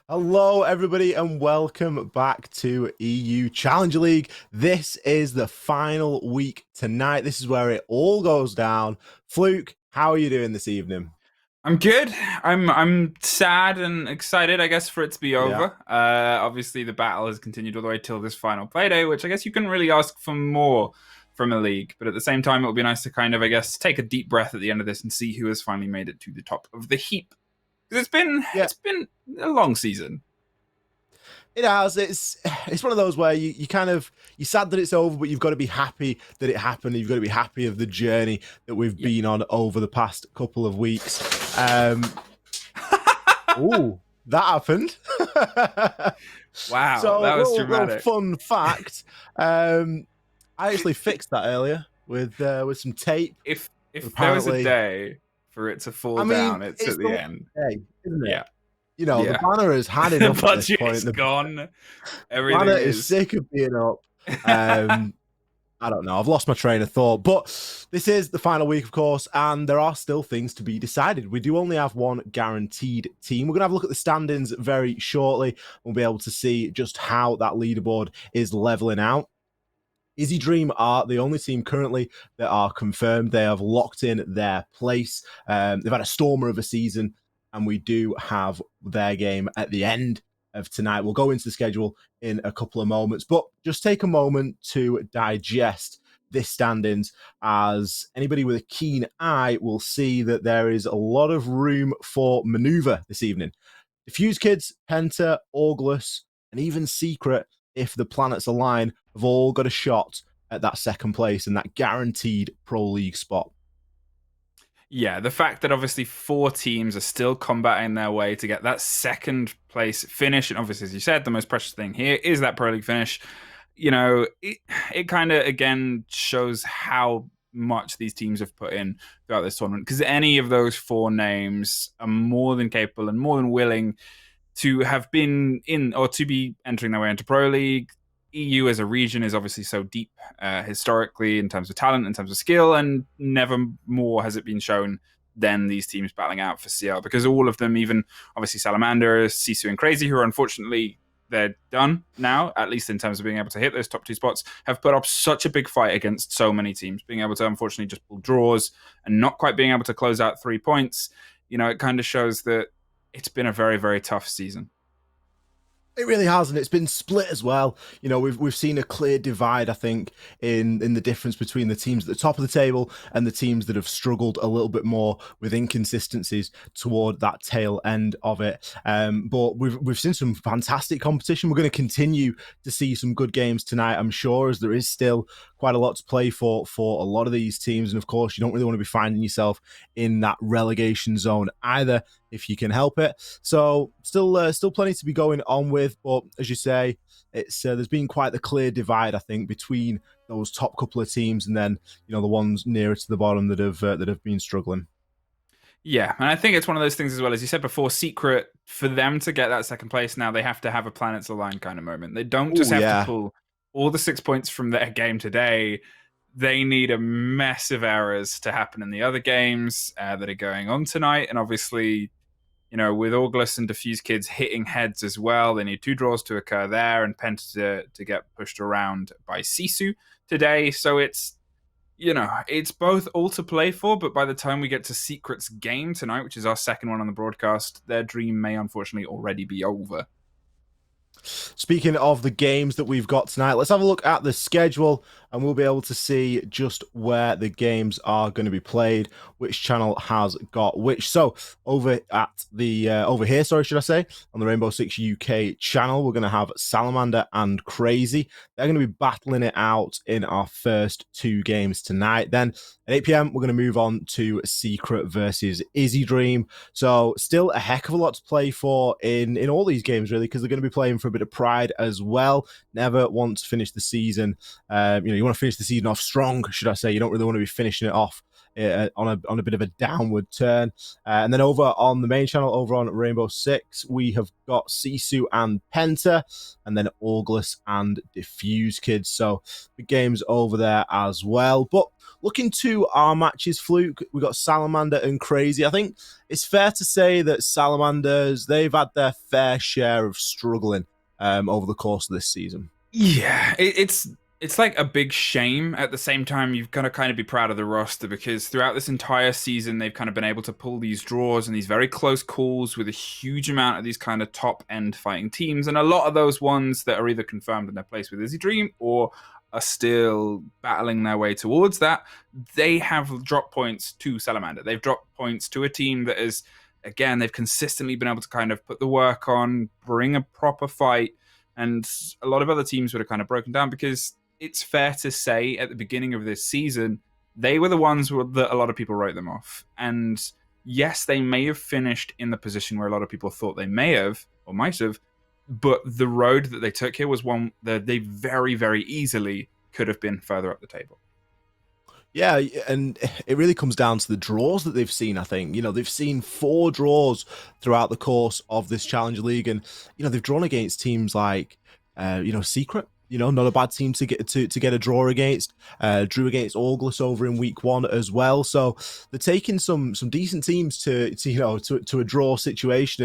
Hello, everybody, and welcome back to EU Challenger League. This is the final week tonight. This is where it all goes down. Fluke, how are you doing this evening? I'm good. I'm sad and excited, I guess, for it to be Yeah. over. Obviously, the battle has continued all the way till this final Playday, which I guess you couldn't really ask for more from a league. But at the same time, it would be nice to kind of, I guess, take a deep breath at the end of this and see who has finally made it to the top of the heap. Because Yeah, it's been a long season. it has. It's one of those where you kind of you're sad that it's over, but you've got to be happy that it happened. You've got to be happy of the journey that we've Yeah. been on over the past couple of weeks. Ooh, that happened. Wow, So, that was little dramatic. fun fact. I actually fixed that earlier with some tape. If there was a Apparently, day for it to fall I mean, down, it's it's at the the last end. day, isn't it? Yeah, You know, the yeah. banner has had The enough at this point. budget's The gone. banner Everything is is. sick of being up. Um, I don't know. I've lost my train of thought. But this is the final week, of course, and there are still things to be decided. We do only have one guaranteed team. We're going to have a look at the standings very shortly. We'll be able to see just how that leaderboard is leveling out. Izy Dream are the only team currently that are confirmed. They have locked in their place. They've had a stormer of a season, and we do have their game at the end of tonight. We'll go into the schedule in a couple of moments, but just take a moment to digest this standings, as anybody with a keen eye will see that there is a lot of room for maneuver this evening. Diffuse Kids, Penta, Augulus, and even Secret, if the planets align, have all got a shot at that second place and that guaranteed Pro League spot. Yeah, the fact that obviously four teams are still combating their way to get that second place finish, and obviously, as you said, the most precious thing here is that Pro League finish. It kind of again shows how much these teams have put in throughout this tournament, because any of those four names are more than capable and more than willing to have been in or to be entering their way into Pro League. EU as a region is obviously so deep historically in terms of talent, in terms of skill, and never more has it been shown than these teams battling out for CL, because all of them, even obviously Salamander, Sisu, and Crazy, who are unfortunately they're done now, at least in terms of being able to hit those top two spots, have put up such a big fight against so many teams, being able to unfortunately just pull draws and not quite being able to close out 3 points. It kind of shows that it's been a very, very tough season. It really has, and it's been split as well. You know, we've seen a clear divide, I think, in the difference between the teams at the top of the table and the teams that have struggled a little bit more with inconsistencies toward that tail end of it. But we've seen some fantastic competition. We're going to continue to see some good games tonight, I'm sure, as there is still quite a lot to play for a lot of these teams. And of course, you don't really want to be finding yourself in that relegation zone either, if you can help it. So still plenty to be going on with, but as you say, it's there's been quite the clear divide, I think, between those top couple of teams and then the ones nearer to the bottom that have been struggling. Yeah, and I think it's one of those things as well, as you said before, Secret, for them to get that second place now, they have to have a planets align kind of moment. They don't just Oh have to yeah, pull all the 6 points from their game today. They need a massive errors to happen in the other games that are going on tonight. And obviously, with Augulus and Diffuse Kids hitting heads as well, they need two draws to occur there and Penta to get pushed around by Sisu today. So it's both all to play for, but by the time we get to Secret's game tonight, which is our second one on the broadcast, their dream may unfortunately already be over. Speaking of the games that we've got tonight, let's have a look at the schedule and we'll be able to see just where the games are going to be played, which channel has got which. So over at the over here, sorry, should I say, on the Rainbow Six UK channel, we're going to have Salamander and Crazy. They're going to be battling it out in our first two games tonight. Then at 8 p.m, we're going to move on to Secret versus Izy Dream. So still a heck of a lot to play for in all these games, really, because they're going to be playing for a bit of pride as well. Never want to finish the season. You want to finish the season off strong, should I say. You don't really want to be finishing it off on a bit of a downward turn. And then over on the main channel, over on Rainbow Six, we have got Sisu and Penta, and then Auglis and Diffuse Kids. So the game's over there as well. But looking to our matches, Fluke, we got Salamander and Crazy. I think it's fair to say that Salamanders, they've had their fair share of struggling over the course of this season. Yeah, it's like a big shame. At the same time, you've got to kind of be proud of the roster, because throughout this entire season, they've kind of been able to pull these draws and these very close calls with a huge amount of these kind of top end fighting teams, and a lot of those ones that are either confirmed in their place with Izy Dream or are still battling their way towards that. They have dropped points to Salamander. They've dropped points to a team that is, again, they've consistently been able to kind of put the work on, bring a proper fight. And a lot of other teams would have kind of broken down, because it's fair to say at the beginning of this season, they were the ones that a lot of people wrote them off. And yes, they may have finished in the position where a lot of people thought they may have or might have, but the road that they took here was one that they very, very easily could have been further up the table. Yeah, and it really comes down to the draws that they've seen, I think. They've seen 4 draws throughout the course of this Challenger League, and, they've drawn against teams like, Secret, not a bad team to get a draw against. Drew against Auglis over in week 1 as well. So they're taking some decent teams to a draw situation,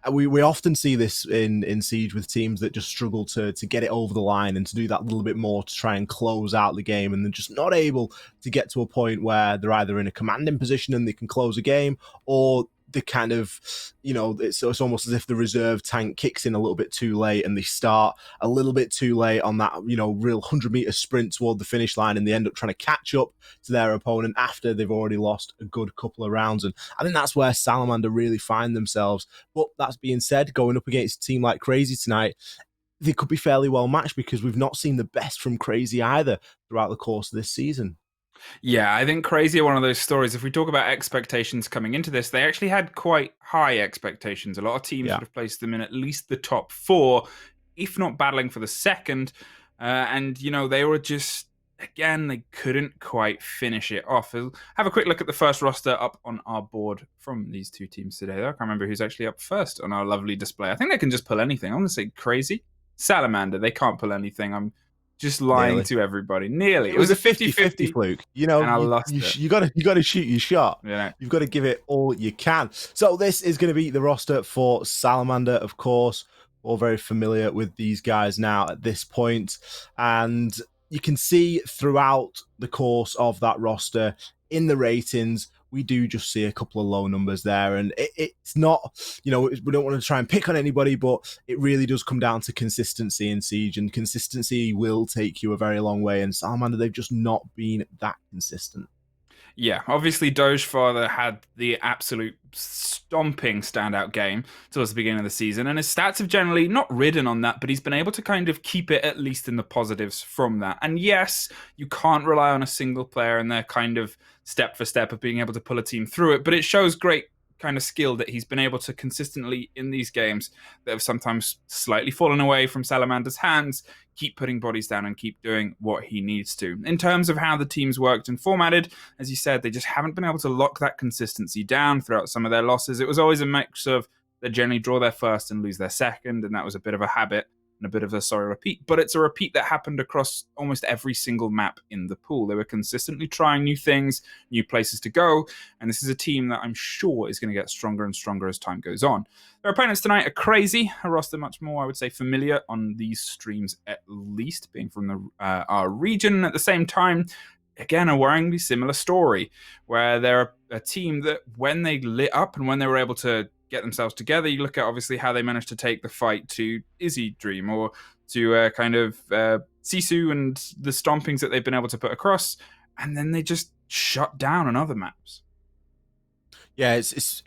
and we often see this in Siege with teams that just struggle to get it over the line and to do that little bit more to try and close out the game, and they're just not able to get to a point where they're either in a commanding position and they can close a game, or the kind of, it's almost as if the reserve tank kicks in a little bit too late and they start a little bit too late on that, real 100-meter sprint toward the finish line, and they end up trying to catch up to their opponent after they've already lost a good couple of rounds. And I think that's where Salamander really find themselves. But that being said, going up against a team like Crazy tonight, they could be fairly well matched, because we've not seen the best from Crazy either throughout the course of this season. Yeah, I think Crazy are one of those stories. If we talk about expectations coming into this, they actually had quite high expectations. A lot of teams would have placed them in at least the top 4, if not battling for the second. And, they were just, again, they couldn't quite finish it off. We'll have a quick look at the first roster up on our board from these 2 teams today, though. I can't remember who's actually up first on our lovely display. I think they can just pull anything. I'm going to say Crazy. Salamander, they can't pull anything. I'm just lying to everybody. Nearly. It was a 50-50 Fluke. And I lost it. You got to shoot your shot. Yeah. You've got to give it all you can. So this is going to be the roster for Salamander, of course. All very familiar with these guys now at this point. And you can see throughout the course of that roster in the ratings, we do just see a couple of low numbers there. And it's not, we don't want to try and pick on anybody, but it really does come down to consistency in Siege, and consistency will take you a very long way. And Salamander, they've just not been that consistent. Yeah, obviously Dogefather had the absolute stomping standout game towards the beginning of the season, and his stats have generally not ridden on that, but he's been able to kind of keep it at least in the positives from that. And yes, you can't rely on a single player and their kind of step for step of being able to pull a team through it, but it shows great kind of skill that he's been able to consistently, in these games that have sometimes slightly fallen away from Salamander's hands, keep putting bodies down and keep doing what he needs to. In terms of how the teams worked and formatted, as you said, they just haven't been able to lock that consistency down throughout some of their losses. It was always a mix of they generally draw their first and lose their second, and that was a bit of a habit and a bit of a sorry repeat. But it's a repeat that happened across almost every single map in the pool. They were consistently trying new things, new places to go, and this is a team that I'm sure is going to get stronger and stronger as time goes on. Their opponents tonight are Crazy, a roster much more, I would say, familiar on these streams at least, being from our region. At the same time, again, a worryingly similar story, where they're a team that when they lit up and when they were able to get themselves together, you look at obviously how they managed to take the fight to Izy Dream or to kind of Sisu and the stompings that they've been able to put across, and then they just shut down on other maps. Yeah, it's.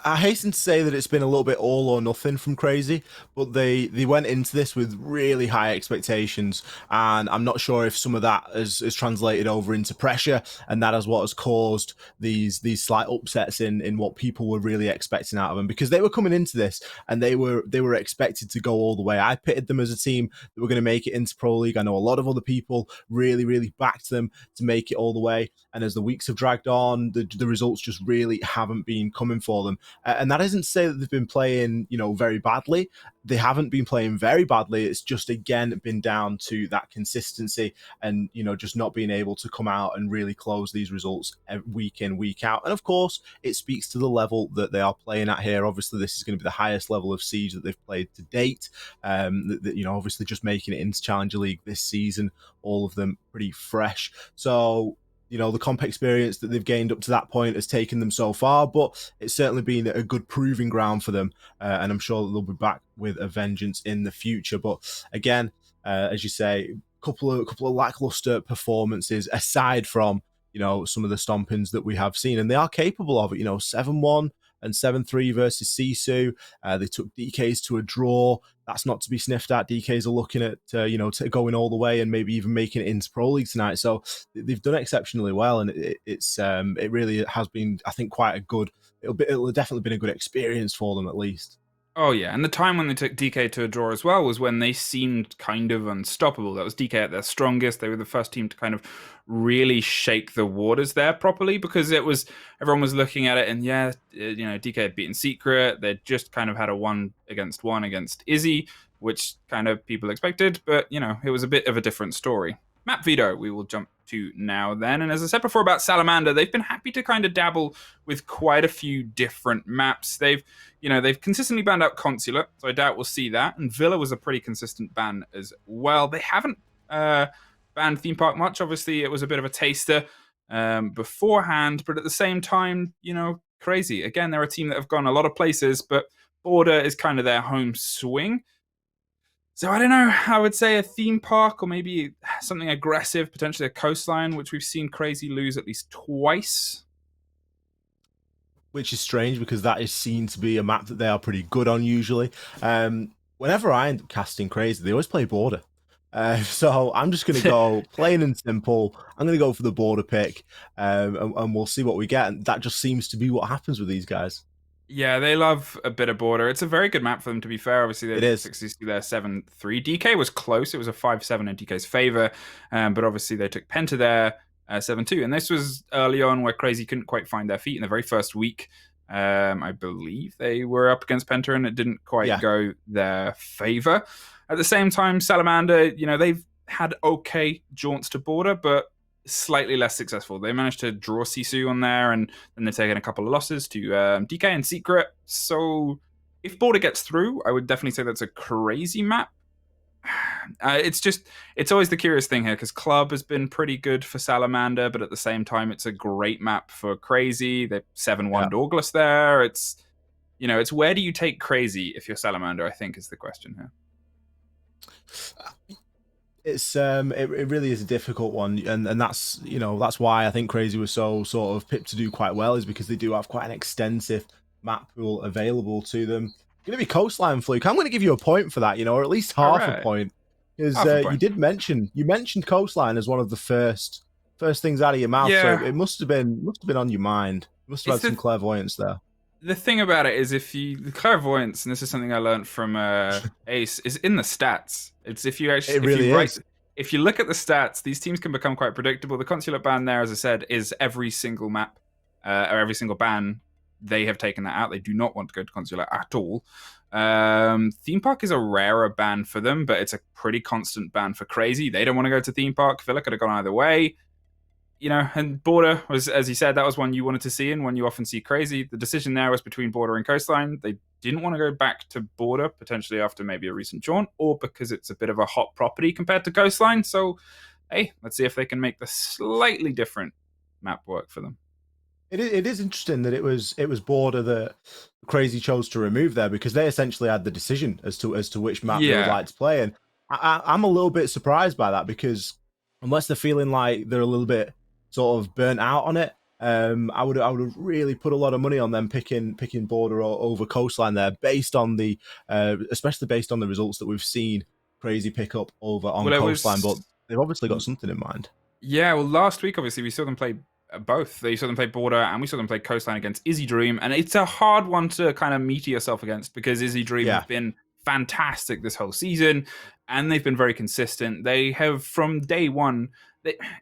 I hasten to say that it's been a little bit all or nothing from Crazy, but they went into this with really high expectations, and I'm not sure if some of that has translated over into pressure, and that is what has caused these slight upsets in what people were really expecting out of them, because they were coming into this and they were expected to go all the way. I pitted them as a team that were going to make it into Pro League. I know a lot of other people really backed them to make it all the way, and as the weeks have dragged on, the results just really haven't been coming for them. And that isn't to say that they've been playing, very badly. They haven't been playing very badly. It's just, again, been down to that consistency and, just not being able to come out and really close these results week in, week out. And of course, it speaks to the level that they are playing at here. Obviously, this is going to be the highest level of Siege that they've played to date. Obviously just making it into Challenger League this season, all of them pretty fresh. So the comp experience that they've gained up to that point has taken them so far, but it's certainly been a good proving ground for them, and I'm sure that they'll be back with a vengeance in the future. But again, as you say, couple of lackluster performances aside from some of the stompings that we have seen, and they are capable of it. 7-1 and 7-3 versus Sisu. They took DKs to a draw. That's not to be sniffed at. DKs are looking at going all the way and maybe even making it into Pro League tonight. So they've done exceptionally well, and it really has been, I think, quite a good. It'll definitely been a good experience for them, at least. Oh yeah, and the time when they took DK to a draw as well was when they seemed kind of unstoppable. That was DK at their strongest. They were the first team to kind of really shake the waters there properly, because everyone was looking at it and DK had beaten Secret. They'd just kind of had a 1-against-1 against Izy, which kind of people expected, but it was a bit of a different story. Map veto, we will jump to now then. And as I said before about Salamander, they've been happy to kind of dabble with quite a few different maps. They've consistently banned out Consulate, so I doubt we'll see that. And Villa was a pretty consistent ban as well. They haven't banned Theme Park much. Obviously, it was a bit of a taster beforehand, but at the same time, Crazy. Again, they're a team that have gone a lot of places, but Border is kind of their home swing. So I don't know, I would say a Theme Park, or maybe something aggressive, potentially a Coastline, which we've seen Crazy lose at least twice. Which is strange, because that is seen to be a map that they are pretty good on usually. Whenever I end up casting Crazy, they always play Border. So I'm just going to go plain and simple. I'm going to go for the Border pick, and we'll see what we get. And that just seems to be what happens with these guys. Yeah, they love a bit of Border. It's a very good map for them, to be fair. Obviously, It they is. successfully there 7-3. DK was close. It was a 5-7 in DK's favor, but obviously they took Penta there 7-2. And this was early on where Crazy couldn't quite find their feet in the very first week. I believe they were up against Penta and it didn't quite go their favor. At the same time, Salamander, they've had okay jaunts to Border, but slightly less successful. They managed to draw Sisu on there, and then they've taken a couple of losses to DK and Secret. So if Border gets through, I would definitely say that's a Crazy map. It's always the curious thing here, because Club has been pretty good for Salamander, but at the same time, it's a great map for Crazy. They've 7-1 Douglas there. It's where do you take Crazy if you're Salamander, I think, is the question here. It really is a difficult one, and that's that's why I think Crazy was so sort of pipped to do quite well, is because they do have quite an extensive map pool available to them. Going to be Coastline, Fluke. I'm going to give you a point for that, or at least half a point, because you mentioned Coastline as one of the first things out of your mouth, so it must have been on your mind. You must have had some clairvoyance there. The thing about it is, the clairvoyance, and this is something I learned from Ace, is in the stats. It's if you look at the stats, these teams can become quite predictable. The Consulate ban there, as I said, is every single map or every single ban. They have taken that out. They do not want to go to Consulate at all. Theme Park is a rarer ban for them, but it's a pretty constant ban for Crazy. They don't want to go to Theme Park. Villa could have gone either way. And Border was, as you said, that was one you wanted to see and one you often see Crazy. The decision there was between Border and Coastline. They didn't want to go back to Border, potentially after maybe a recent jaunt, or because it's a bit of a hot property compared to Coastline. So, hey, let's see if they can make the slightly different map work for them. It is interesting that it was Border that Crazy chose to remove there, because they essentially had the decision as to which map they would like to play. And I'm a little bit surprised by that, because unless they're feeling like they're a little bit sort of burnt out on it, I would really put a lot of money on them picking border over coastline there, based on the especially based on the results that we've seen. Crazy pickup over on Well, it coastline, but was. they've obviously got something in mind. Yeah, well, last week, obviously, we saw them play both. They saw them play Border and we saw them play Coastline against Izy Dream. And it's a hard one to kind of meter yourself against because Izy Dream Yeah. have been fantastic this whole season and they've been very consistent. They have, from day one,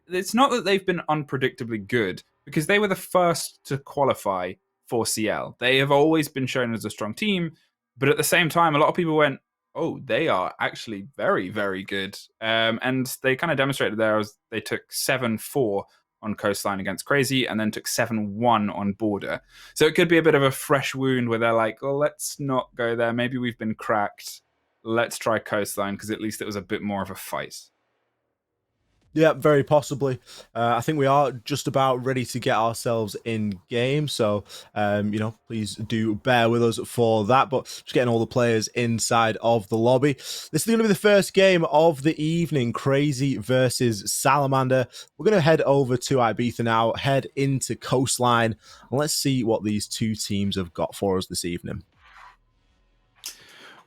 it's not that they've been unpredictably good because they were the first to qualify for CL. They have always been shown as a strong team. But at the same time, a lot of people went, oh, they are actually very, very good. And they kind of demonstrated there as they took 7-4 on Coastline against Crazy and then took 7-1 on Border. So it could be a bit of a fresh wound where they're like, well, let's not go there. Maybe we've been cracked. Let's try Coastline because at least it was a bit more of a fight. Yeah, very possibly. I think we are just about ready to get ourselves in game. So, please do bear with us for that. But just getting all the players inside of the lobby. This is going to be the first game of the evening. Crazy versus Salamander. We're going to head over to Ibiza now, head into Coastline. And let's see what these two teams have got for us this evening.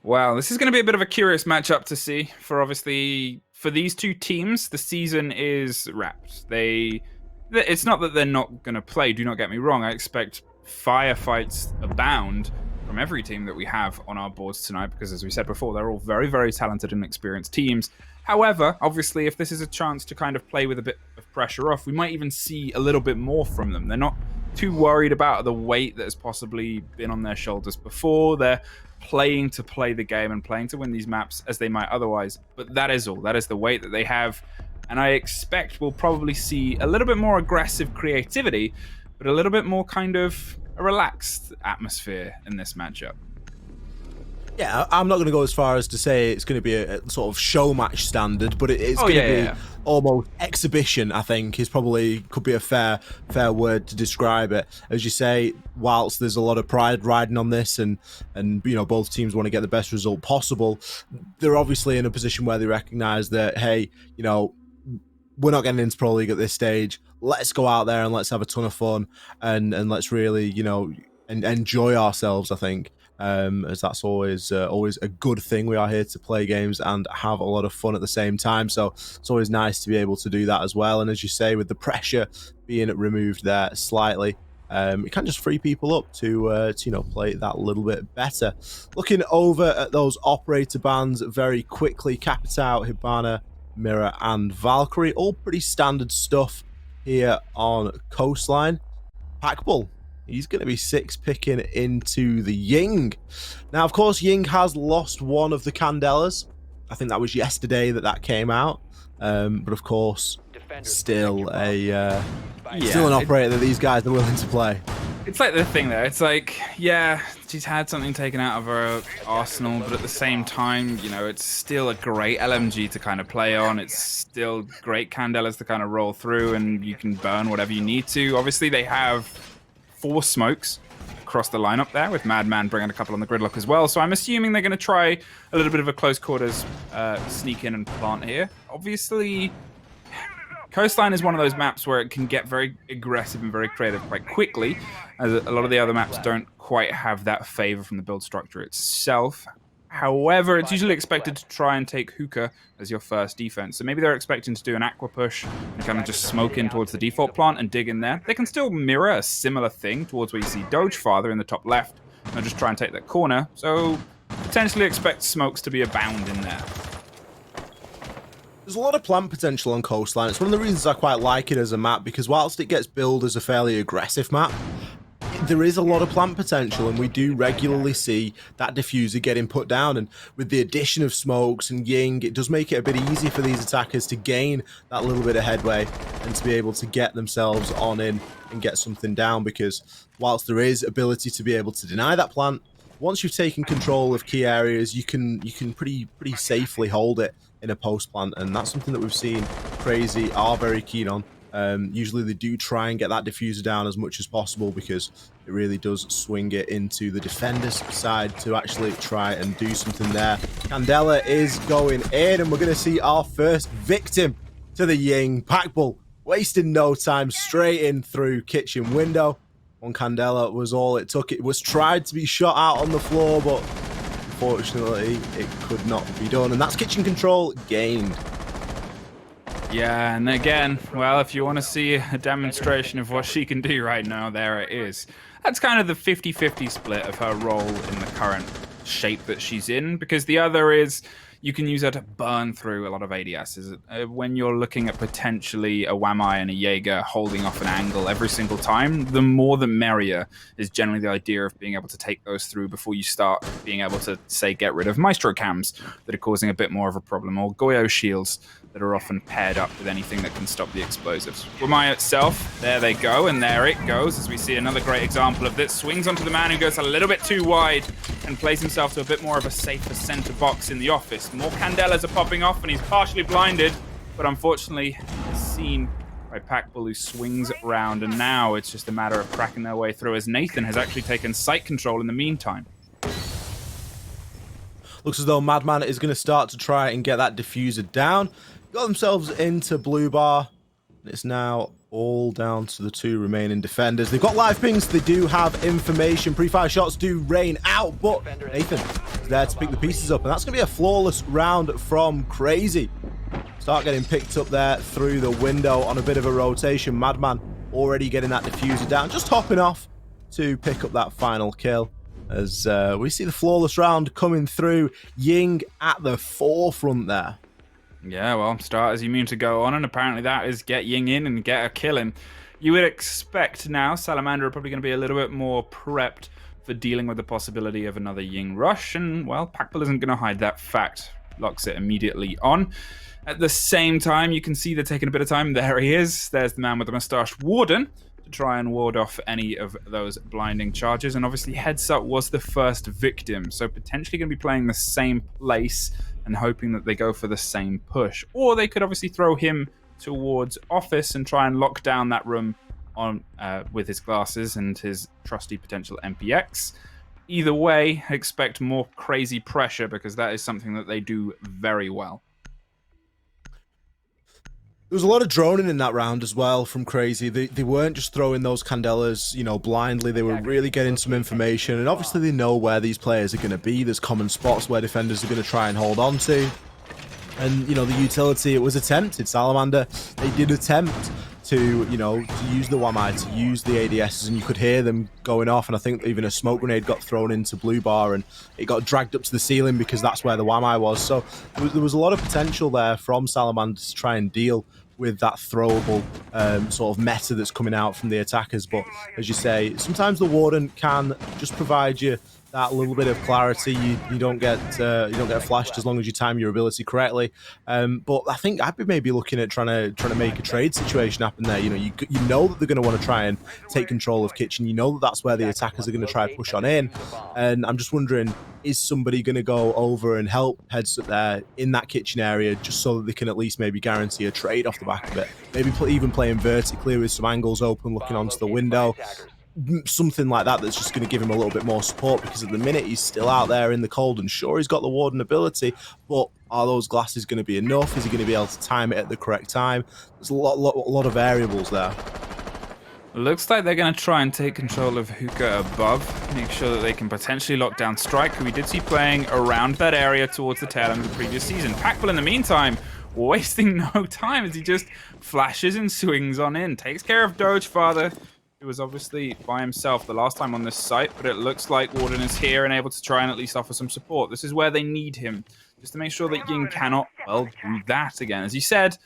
Wow, this is going to be a bit of a curious matchup to see. For these two teams, the season is wrapped. It's not that they're not going to play, do not get me wrong. I expect firefights abound from every team that we have on our boards tonight because, as we said before, they're all very, very talented and experienced teams. However, obviously, if this is a chance to kind of play with a bit of pressure off, we might even see a little bit more from them. They're not too worried about the weight that has possibly been on their shoulders before. They're playing to play the game and playing to win these maps as they might otherwise. But that is all. That is the weight that they have. And I expect we'll probably see a little bit more aggressive creativity, but a little bit more kind of a relaxed atmosphere in this matchup. Yeah, I'm not going to go as far as to say it's going to be a sort of show match standard, but it's going to be almost exhibition, I think, could be a fair word to describe it. As you say, whilst there's a lot of pride riding on this and both teams want to get the best result possible, they're obviously in a position where they recognize that, hey, we're not getting into Pro League at this stage. Let's go out there and let's have a ton of fun and let's really, and enjoy ourselves, I think. As that's always a good thing. We are here to play games and have a lot of fun at the same time, so it's always nice to be able to do that as well. And as you say, with the pressure being removed there slightly, it can just free people up to play that little bit better. Looking over at those operator bands very quickly, Capitao, Hibana, Mirror and Valkyrie, all pretty standard stuff here on Coastline. Packbull, he's going to be 6-picking into the Ying. Now, of course, Ying has lost one of the Candelas. I think that was yesterday that came out. But of course, still an operator that these guys are willing to play. It's like the thing there. It's like, yeah, she's had something taken out of her arsenal, but at the same time, it's still a great LMG to kind of play on. It's still great Candelas to kind of roll through, and you can burn whatever you need to. Obviously, they have 4 smokes across the lineup there, with Madman bringing a couple on the gridlock as well. So I'm assuming they're going to try a little bit of a close quarters sneak in and plant here. Obviously, Coastline is one of those maps where it can get very aggressive and very creative quite quickly, as a lot of the other maps don't quite have that favor from the build structure itself. However, it's usually expected to try and take hookah as your first defense. So maybe they're expecting to do an aqua push and kind of just smoke in towards the default plant and dig in there. They can still mirror a similar thing towards where you see Doge Father in the top left and just try and take that corner. So potentially expect smokes to be abound in there. There's a lot of plant potential on Coastline. It's one of the reasons I quite like it as a map, because whilst it gets billed as a fairly aggressive map, there is a lot of plant potential, and we do regularly see that diffuser getting put down. And with the addition of smokes and Ying, it does make it a bit easier for these attackers to gain that little bit of headway and to be able to get themselves on in and get something down, because whilst there is ability to be able to deny that plant, once you've taken control of key areas, you can pretty safely hold it in a post plant, and that's something that we've seen Crazy are very keen on. Usually they do try and get that diffuser down as much as possible, because it really does swing it into the defender's side to actually try and do something there. Candela is going in, and we're going to see our first victim to the Ying. Packbull, wasting no time, straight in through kitchen window. One candela was all it took. It was tried to be shot out on the floor, but unfortunately it could not be done, and that's kitchen control gained. Yeah, and again, well, if you want to see a demonstration of what she can do right now, there it is. That's kind of the 50-50 split of her role in the current shape that she's in, because the other is you can use her to burn through a lot of ADSs. When you're looking at potentially a Wamai and a Jaeger holding off an angle every single time, the more the merrier is generally the idea of being able to take those through before you start being able to, say, get rid of Maestro cams that are causing a bit more of a problem, or Goyo shields that are often paired up with anything that can stop the explosives. Wamai itself, there they go, and there it goes, as we see another great example of this. Swings onto the man who goes a little bit too wide and plays himself to a bit more of a safer center box in the office. More candelas are popping off, and he's partially blinded, but unfortunately seen by Packbull, who swings around, and now it's just a matter of cracking their way through, as Nathan has actually taken site control in the meantime. Looks as though Madman is going to start to try and get that diffuser down. Got themselves into blue bar, and it's now all down to the two remaining defenders. They've got live pings, they do have information. Pre-fire shots do rain out, but Nathan is there to pick the pieces up, and that's going to be a flawless round from Crazy. Start getting picked up there through the window on a bit of a rotation. Madman already getting that diffuser down, just hopping off to pick up that final kill. As we see the flawless round coming through, Ying at the forefront there. Yeah, well, start as you mean to go on, and apparently that is get Ying in and get a kill in. You would expect now Salamander are probably going to be a little bit more prepped for dealing with the possibility of another Ying rush, and, well, Packbull isn't going to hide that fact. Locks it immediately on. At the same time, you can see they're taking a bit of time. There he is. There's the man with the moustache, Warden, to try and ward off any of those blinding charges. And obviously, Heads Up was the first victim, so potentially going to be playing the same place and hoping that they go for the same push. Or they could obviously throw him towards Office and try and lock down that room on with his glasses and his trusty potential MPX. Either way, expect more crazy pressure, because that is something that they do very well. There was a lot of droning in that round as well from Crazy. They weren't just throwing those candelas, you know, blindly. They were really getting some information, and obviously they know where these players are going to be. There's common spots where defenders are going to try and hold on to. And, you know, the utility, it was attempted. Salamander, they did attempt to, you know, to use the Wamai, to use the ADSs, and you could hear them going off, and I think even a smoke grenade got thrown into blue bar, and it got dragged up to the ceiling because that's where the Wamai was. So there was a lot of potential there from Salamander to try and deal with that throwable sort of meta that's coming out from the attackers. But as you say, sometimes the Warden can just provide you that little bit of clarity. You don't get flashed as long as you time your ability correctly. But I think I'd be maybe looking at trying to make a trade situation happen there. You know, you know that they're going to want to try and take control of kitchen. You know that that's where the attackers are going to try and push on in. And I'm just wondering, is somebody going to go over and help Heads Up there in that kitchen area, just so that they can at least maybe guarantee a trade off the back of it? Maybe even playing vertically with some angles open, looking onto the window. Something like that that's just going to give him a little bit more support, because at the minute he's still out there in the cold, and sure, he's got the Warden ability, but are those glasses going to be enough? Is he going to be able to time it at the correct time? There's a lot of variables there. Looks like they're going to try and take control of Hookah above, make sure that they can potentially lock down Strike, who we did see playing around that area towards the tail end of the previous season. Packbull, in the meantime, wasting no time as he just flashes and swings on in. Takes care of Doge Father, who was obviously by himself the last time on this site, but it looks like Warden is here and able to try and at least offer some support. This is where they need him, just to make sure that Ying cannot, well, do that again. As you said,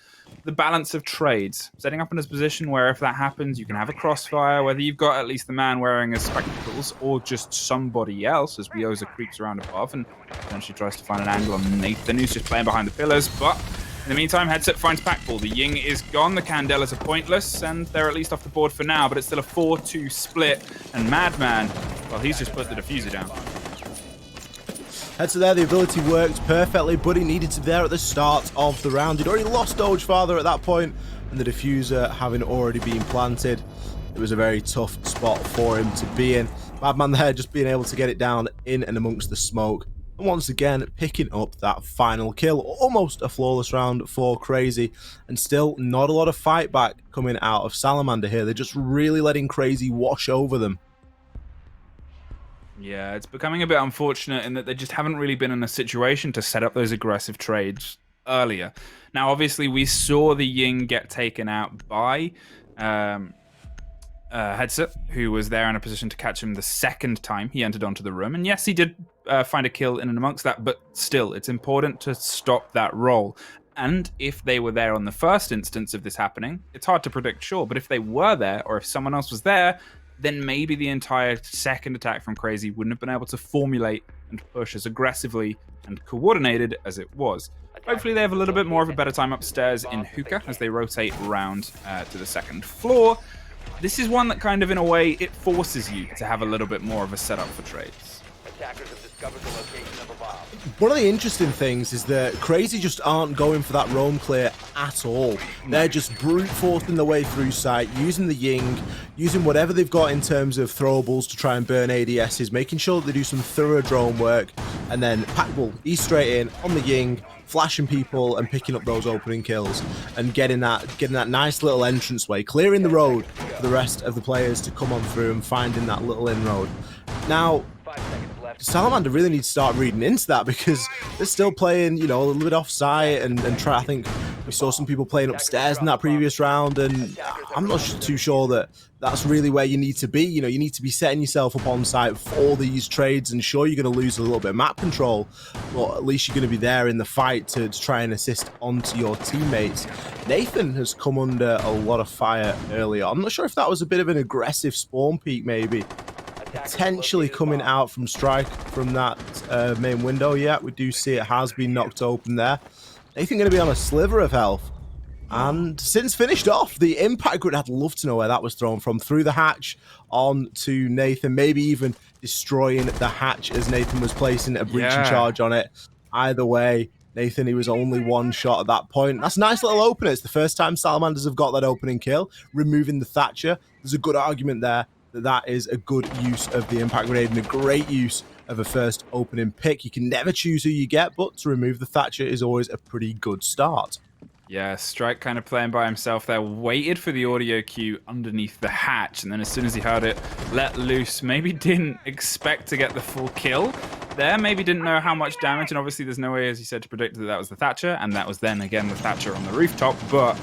the balance of trades. Setting up in a position where if that happens, you can have a crossfire, whether you've got at least the man wearing his spectacles or just somebody else, as Wioza creeps around above and potentially tries to find an angle on Nathan, who's just playing behind the pillars. But in the meantime, Heads Up finds Packbull. The Ying is gone, the Candelas are pointless, and they're at least off the board for now, but it's still a 4-2 split, and Madman, well, he's just put the diffuser down. Heads Up there, the ability worked perfectly, but he needed to be there at the start of the round. He'd already lost Doge Father at that point, and the diffuser having already been planted, it was a very tough spot for him to be in. Madman there just being able to get it down in and amongst the smoke. And and once again picking up that final kill. Almost a flawless round for Crazy, and still not a lot of fight back coming out of Salamander here. They're just really letting Crazy wash over them. Yeah, it's becoming a bit unfortunate in that they just haven't really been in a situation to set up those aggressive trades earlier. Now, obviously, we saw the Ying get taken out by Headset, who was there in a position to catch him the second time he entered onto the room. And yes, he did find a kill in and amongst that, but still, it's important to stop that roll. And if they were there on the first instance of this happening, it's hard to predict, sure, but if they were there, or if someone else was there, then maybe the entire second attack from Crazy wouldn't have been able to formulate and push as aggressively and coordinated as it was. Hopefully they have a little bit more of a better time upstairs in Hookah as they rotate around to the second floor. This is one that kind of, in a way, it forces you to have a little bit more of a setup for trades. Attackers have discovered the location of a bomb. One of the interesting things is that Crazy just aren't going for that roam clear at all. They're just brute forcing their way through site, using the Ying, using whatever they've got in terms of throwables to try and burn ADSs, making sure that they do some thorough drone work, and then Packbull, he's straight in on the Ying, flashing people and picking up those opening kills and getting that nice little entranceway, clearing the road for the rest of the players to come on through and finding that little inroad. Now, 5 seconds left. Salamander really needs to start reading into that because they're still playing, you know, a little bit off-site and try. I think we saw some people playing upstairs in that previous round, and I'm not too sure that that's really where you need to be. You know, you need to be setting yourself up on site for these trades, and sure, you're going to lose a little bit of map control, but at least you're going to be there in the fight to try and assist onto your teammates. Nathan has come under a lot of fire early on. I'm not sure if that was a bit of an aggressive spawn peek, maybe. Potentially coming out from strike from that main window. Yeah, we do see it has been knocked open there. Nathan going to be on a sliver of health. And since finished off, the impact grid, I'd love to know where that was thrown from. Through the hatch on to Nathan, maybe even destroying the hatch as Nathan was placing a breaching charge on it. Either way, Nathan, he was only one shot at that point. That's a nice little opener. It's the first time Salamanders have got that opening kill, removing the Thatcher. There's a good argument there that is a good use of the impact grenade and a great use of a first opening pick. You can never choose who you get, but to remove the Thatcher is always a pretty good start. Yeah, Strike kind of playing by himself there, waited for the audio cue underneath the hatch, and then as soon as he heard it, let loose. Maybe didn't expect to get the full kill there, maybe didn't know how much damage, and obviously there's no way, as you said, to predict that that was the Thatcher, and that was then again the Thatcher on the rooftop, but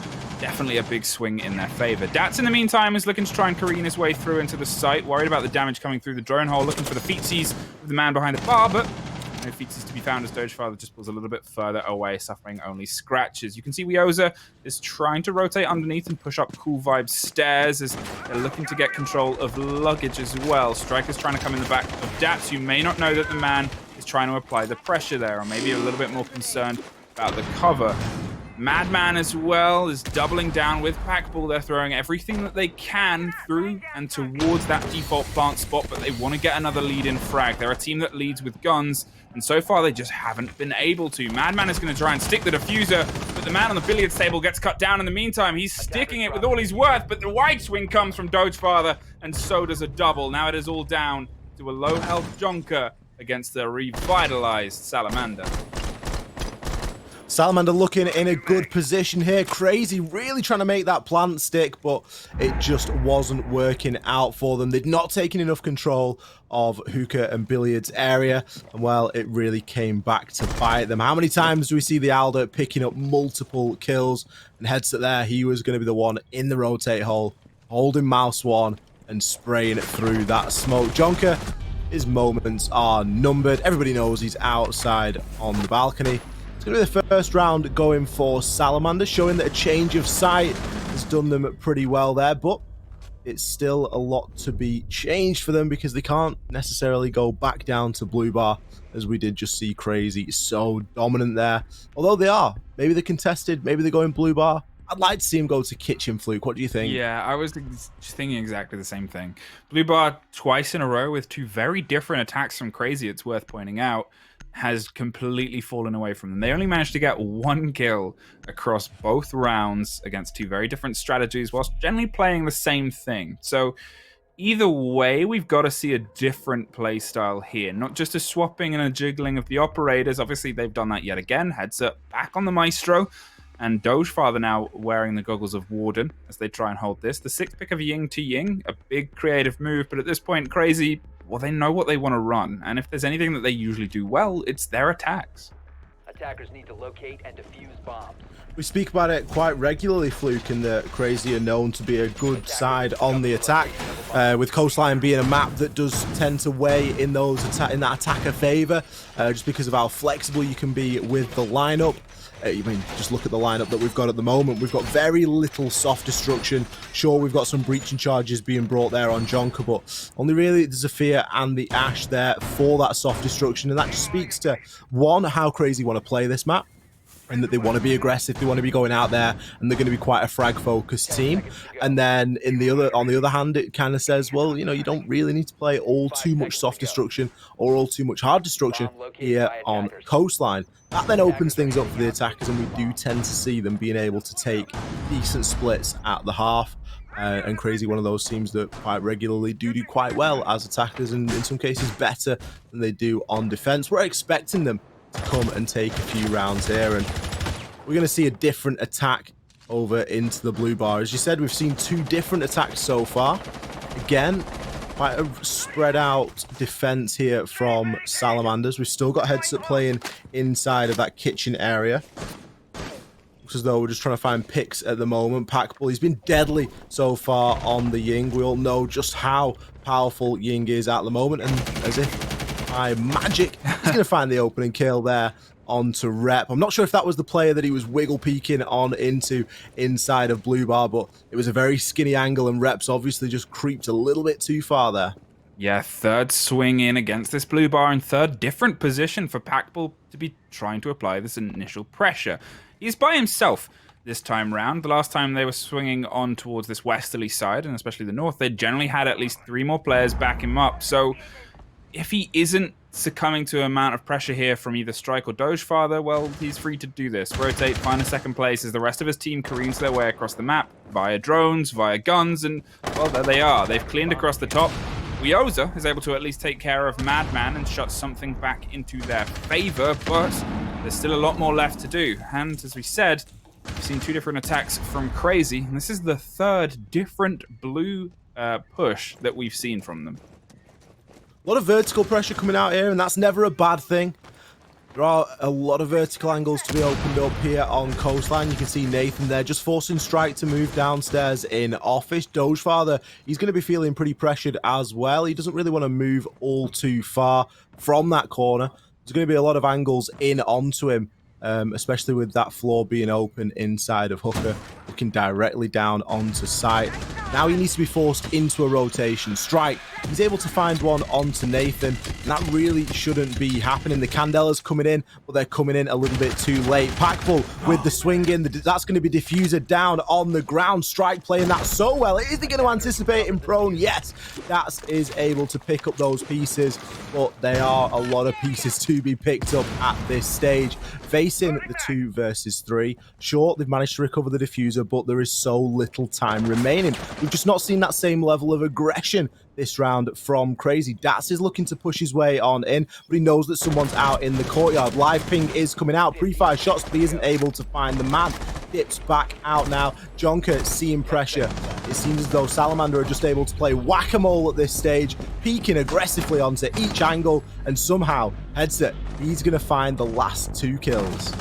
definitely a big swing in their favor. Dats, in the meantime, is looking to try and careen his way through into the site, worried about the damage coming through the drone hole, looking for the feetsies with the man behind the bar, but no feetsies to be found as Dogefather just pulls a little bit further away, suffering only scratches. You can see Weoza is trying to rotate underneath and push up Cool Vibes stairs as they're looking to get control of luggage as well. Striker's trying to come in the back of Dats. You may not know that the man is trying to apply the pressure there, or maybe a little bit more concerned about the cover. Madman as well is doubling down with Packball. They're throwing everything that they can through and towards that default plant spot, but they want to get another lead in frag. They're a team that leads with guns, and so far they just haven't been able to. Madman is going to try and stick the diffuser, but the man on the billiards table gets cut down in the meantime. He's sticking it with all he's worth, but the wide swing comes from Dogefather, and so does a double. Now it is all down to a low health Jonker against the revitalized Salamander. Salamander looking in a good position here. Crazy really trying to make that plant stick, but it just wasn't working out for them. They'd not taken enough control of Hookah and Billiards area, and well, it really came back to bite them. How many times do we see the Alder picking up multiple kills? And Headset there, he was going to be the one in the rotate hole, holding Mouse One and spraying it through that smoke. Jonker, his moments are numbered. Everybody knows he's outside on the balcony. It's going to be the first round going for Salamander, showing that a change of sight has done them pretty well there, but it's still a lot to be changed for them because they can't necessarily go back down to blue bar, as we did just see Crazy so dominant there. Although they are. Maybe they're contested, maybe they're going blue bar. I'd like to see him go to Kitchen Fluke. What do you think? Yeah, I was just thinking exactly the same thing. Blue bar twice in a row with two very different attacks from Crazy, it's worth pointing out, has completely fallen away from them. They only managed to get one kill across both rounds against two very different strategies whilst generally playing the same thing. So Either way, we've got to see a different play style here. Not just a swapping and a jiggling of the operators. Obviously, they've done that yet again. Heads up, back on the Maestro. And Dogefather now wearing the goggles of Warden as they try and hold this. The 6th pick of Ying to Ying, a big creative move. But at this point, Crazy, well, they know what they want to run. And if there's anything that they usually do well, it's their attacks. Attackers need to locate and defuse bombs. We speak about it quite regularly, Fluke, and the Crazy are known to be a good side on the attack, with Coastline being a map that does tend to weigh in that attacker favour, just because of how flexible you can be with the lineup. I mean, just look at the lineup that we've got at the moment. We've got very little soft destruction. Sure, we've got some breaching charges being brought there on Jonker, but only really the Zephyr and the Ash there for that soft destruction. And that just speaks to, one, how Crazy want to play this map, and that they want to be aggressive, they want to be going out there, and they're going to be quite a frag-focused team. And then on the other hand, it kind of says, well, you know, you don't really need to play all too much soft destruction or all too much hard destruction here on Coastline. That then opens things up for the attackers, and we do tend to see them being able to take decent splits at the half. And Crazy, one of those teams that quite regularly do quite well as attackers, and in some cases better than they do on defense. We're expecting them to come and take a few rounds here, and we're going to see a different attack over into the blue bar. As you said, we've seen 2 different attacks so far. Again, quite a spread out defense here from Salamanders. We've still got Headset playing inside of that kitchen area. Looks as though we're just trying to find picks at the moment. Packbull, he's been deadly so far on the Ying. We all know just how powerful Ying is at the moment, and as if by magic, he's going to find the opening kill there onto Rep. I'm not sure if that was the player that he was wiggle peeking on into inside of blue bar, but it was a very skinny angle, and Rep's obviously just creeped a little bit too far there. Yeah, 3rd swing in against this blue bar, and 3rd different position for Packbull to be trying to apply this initial pressure. He's by himself this time round. The last time they were swinging on towards this westerly side, and especially the north, they generally had at least 3 more players back him up. So if he isn't succumbing to an amount of pressure here from either Strike or Dogefather, well, he's free to do this. Rotate, find a 2nd place as the rest of his team careens their way across the map via drones, via guns, and, well, there they are. They've cleaned across the top. Weoza is able to at least take care of Madman and shut something back into their favor, but there's still a lot more left to do. And as we said, we've seen 2 different attacks from Crazy, and this is the 3rd different blue push that we've seen from them. A lot of vertical pressure coming out here, and that's never a bad thing. There are a lot of vertical angles to be opened up here on Coastline. You can see Nathan there just forcing Strike to move downstairs in office. Dogefather, he's going to be feeling pretty pressured as well. He doesn't really want to move all too far from that corner. There's going to be a lot of angles in onto him, especially with that floor being open inside of Hooker, looking directly down onto site. Now he needs to be forced into a rotation. Strike, he's able to find one onto Nathan, and that really shouldn't be happening. The Candela's coming in, but they're coming in a little bit too late. Packbull with the swing in, that's going to be diffuser down on the ground. Strike playing that so well. Is he going to anticipate in prone? Yes, that is able to pick up those pieces, but they are a lot of pieces to be picked up at this stage. Facing the 2 versus 3. Sure, they've managed to recover the diffuser, but there is so little time remaining. We've just not seen that same level of aggression this round from Crazy. Dats is looking to push his way on in, but he knows that someone's out in the courtyard. Live ping is coming out. Pre-fire shots, but he isn't able to find the man. Dips back out now. Jonker seeing pressure. It seems as though Salamander are just able to play whack-a-mole at this stage, peeking aggressively onto each angle, and somehow, Headset, he's going to find the last 2 kills.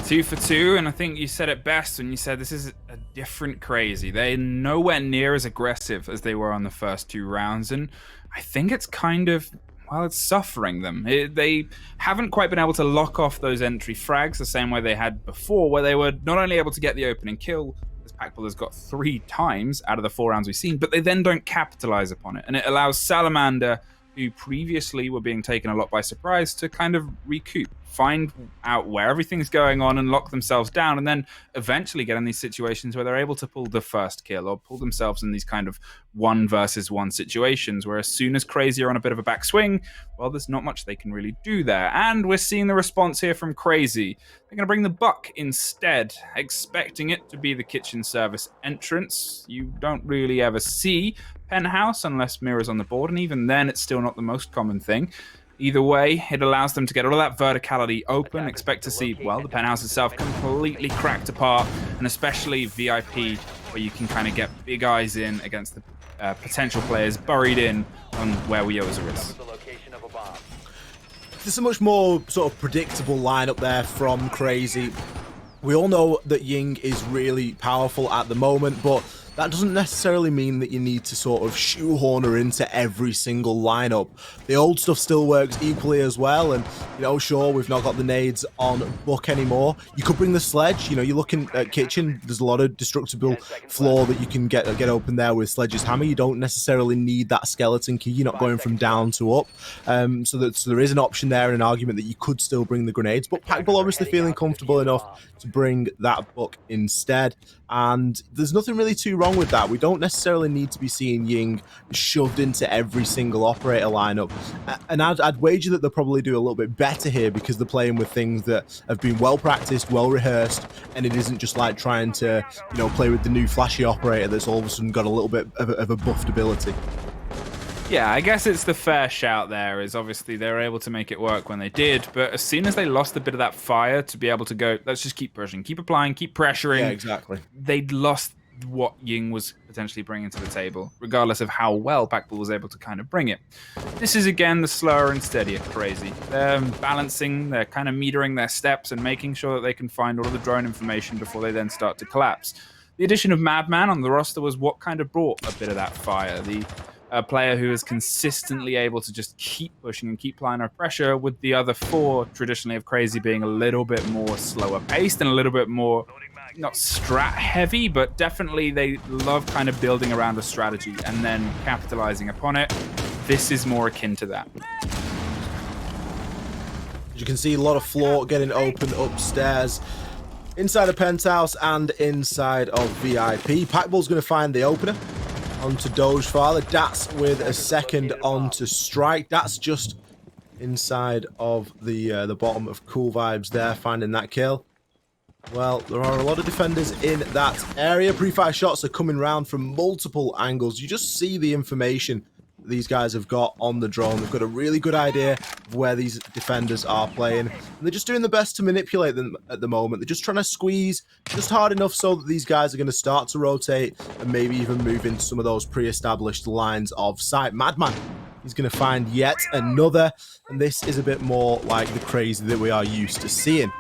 2 for 2, and I think you said it best when you said this is a different Crazy. They're nowhere near as aggressive as they were on the first 2 rounds, and I think it's kind of, well, it's suffering them. They haven't quite been able to lock off those entry frags the same way they had before, where they were not only able to get the opening kill, as Packbull has got 3 times out of the 4 rounds we've seen, but they then don't capitalize upon it, and it allows Salamander, who previously were being taken a lot by surprise, to kind of recoup. find out where everything's going on and lock themselves down, and then eventually get in these situations where they're able to pull the first kill or pull themselves in these kind of 1 versus 1 situations where as soon as Crazy are on a bit of a backswing, well, there's not much they can really do there. And we're seeing the response here from Crazy. They're going to bring the Buck instead, expecting it to be the kitchen service entrance. You don't really ever see Penthouse unless Mirror's on the board, and even then it's still not the most common thing. Either way, it allows them to get all that verticality open. Expect to see, well, the Penthouse itself completely cracked apart, and especially VIP, where you can kind of get big eyes in against the potential players buried in on where Weoza is. There's a much more sort of predictable lineup there from Crazy. We all know that Ying is really powerful at the moment, but that doesn't necessarily mean that you need to sort of shoehorn her into every single lineup. The old stuff still works equally as well, and, you know, sure, we've not got the nades on Buck anymore. You could bring the sledge. You know, you're looking at kitchen, there's a lot of destructible floor that you can get open there with Sledge's hammer. You don't necessarily need that skeleton key. You're not going from down to up. So there is an option there and an argument that you could still bring the grenades, but Packball obviously feeling comfortable enough to bring that Buck instead. And there's nothing really too wrong with that. We don't necessarily need to be seeing Ying shoved into every single operator lineup. And I'd wager that they'll probably do a little bit better here because they're playing with things that have been well practiced, well rehearsed, and it isn't just like trying to, you know, play with the new flashy operator that's all of a sudden got a little bit of a buffed ability. Yeah, I guess it's the fair shout there is obviously they were able to make it work when they did, but as soon as they lost a bit of that fire to be able to go, let's just keep pushing, keep applying, keep pressuring. Yeah, exactly. They'd lost what Ying was potentially bringing to the table, regardless of how well Packball was able to kind of bring it. This is, again, the slower and steadier Crazy. They're balancing, they're kind of metering their steps and making sure that they can find all of the drone information before they then start to collapse. The addition of Madman on the roster was what kind of brought a bit of that fire. A player who is consistently able to just keep pushing and keep applying our pressure, with the other 4 traditionally of Crazy being a little bit more slower paced and a little bit more, not strat heavy, but definitely they love kind of building around a strategy and then capitalizing upon it. This is more akin to that. As you can see, a lot of floor getting open upstairs, inside of Penthouse and inside of VIP. Packball's going to find the opener onto Dogefather. That's with a second onto Strike. That's just inside of the bottom of Cool Vibes there, finding that kill. Well, there are a lot of defenders in that area. Pre-fire shots are coming round from multiple angles. You just see the information these guys have got on the drone. They've got a really good idea of where these defenders are playing, and they're just doing the best to manipulate them at the moment. They're just trying to squeeze just hard enough so that these guys are going to start to rotate and maybe even move into some of those pre-established lines of sight. Madman, he's going to find yet another, and this is a bit more like the Crazy that we are used to seeing.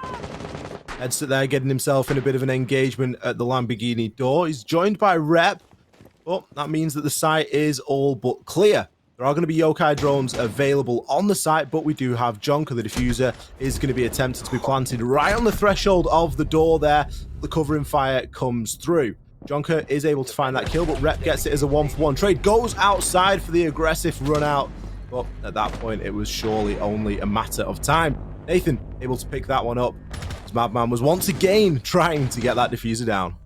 Heads there, getting himself in a bit of an engagement at the Lamborghini door. He's joined by Rep. Well, that means that the site is all but clear. There are going to be yokai drones available on the site, but we do have Jonker. The diffuser is going to be attempted to be planted right on the threshold of the door there. The covering fire comes through. Jonker is able to find that kill, but Rep gets it as a 1-for-1 trade. Goes outside for the aggressive run out, but at that point, it was surely only a matter of time. Nathan able to pick that one up, as Madman was once again trying to get that diffuser down.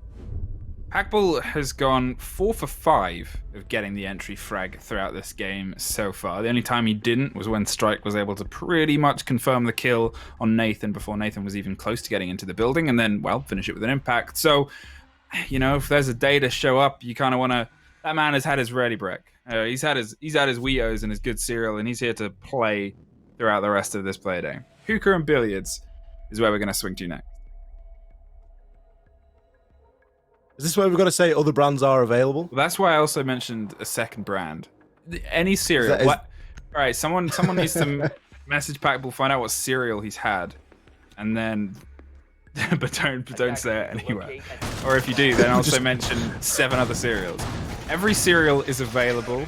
Packball has gone 4 for 5 of getting the entry frag throughout this game so far. The only time he didn't was when Strike was able to pretty much confirm the kill on Nathan before Nathan was even close to getting into the building, and then, well, finish it with an impact. So, you know, if there's a day to show up, you kind of want to... That man has had his ready brick. He's had his Weos and his good cereal, and he's here to play throughout the rest of this Playday. Hookah and billiards is where we're going to swing to next. Is this where we've got to say other brands are available? Well, that's why I also mentioned a second brand. Any cereal. All right, someone needs to message Packball, find out what cereal he's had, and then, but don't say it anywhere. Or if you do, then also mention 7 other cereals. Every cereal is available,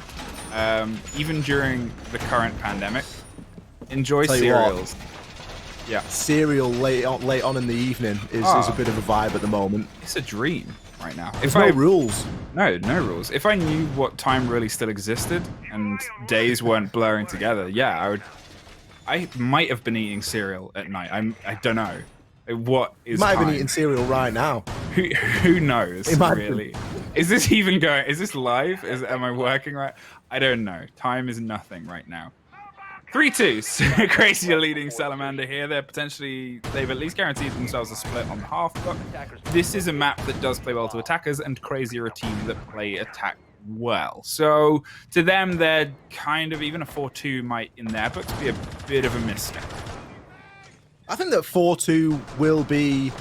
even during the current pandemic. Enjoy cereals. Yeah, cereal late on in the evening is a bit of a vibe at the moment. It's a dream right now. There's no rules. No rules. If I knew what time really still existed and days weren't blurring together, yeah, I might have been eating cereal at night. I don't know. What is You might have time? been eating cereal right now. Who knows, It might have really? Is this even going? Is this live? Am I working right? I don't know. Time is nothing right now. 3-2. Crazy are leading Salamander here. They've at least guaranteed themselves a split on the half. But this is a map that does play well to attackers, and Crazy are a team that play attack well. So to them, they're kind of, even a 4-2 might in their books be a bit of a misstep. I think that 4-2 will be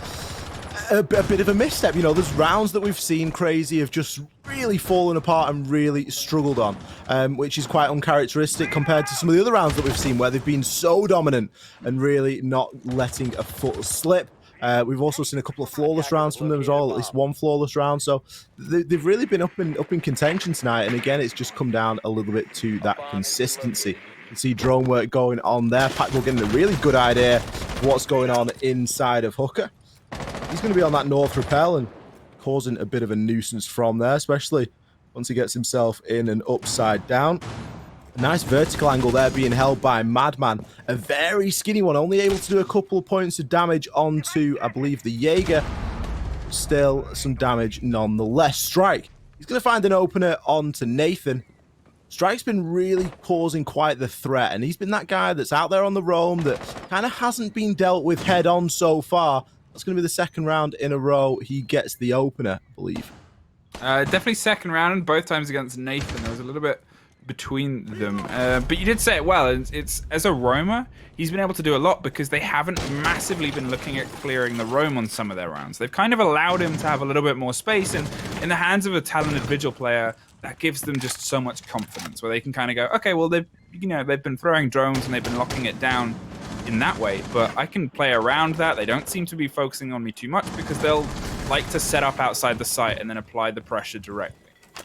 a bit of a misstep. You know, there's rounds that we've seen Crazy have just really fallen apart and really struggled on, which is quite uncharacteristic compared to some of the other rounds that we've seen where they've been so dominant and really not letting a foot slip. We've also seen a couple of flawless rounds from them as well, at least one flawless round. So they've really been up in contention tonight. And again, it's just come down a little bit to that consistency. You see drone work going on there. Packball getting a really good idea of what's going on inside of Hooker. He's going to be on that north rappel and causing a bit of a nuisance from there, especially once he gets himself in an upside down. A nice vertical angle there being held by Madman. A very skinny one, only able to do a couple of points of damage onto, I believe, the Jaeger. Still some damage nonetheless. Strike. He's going to find an opener onto Nathan. Strike's been really causing quite the threat, and he's been that guy that's out there on the roam that kind of hasn't been dealt with head-on so far. That's going to be the second round in a row he gets the opener, I believe. Definitely second round, both times against Nathan. There was a little bit between them. But you did say it well. It's as a roamer, he's been able to do a lot because they haven't massively been looking at clearing the roam on some of their rounds. They've kind of allowed him to have a little bit more space, and in the hands of a talented Vigil player, that gives them just so much confidence where they can kind of go, okay, well, they've been throwing drones and they've been locking it down in that way, but I can play around that. They don't seem to be focusing on me too much because they'll like to set up outside the site and then apply the pressure directly.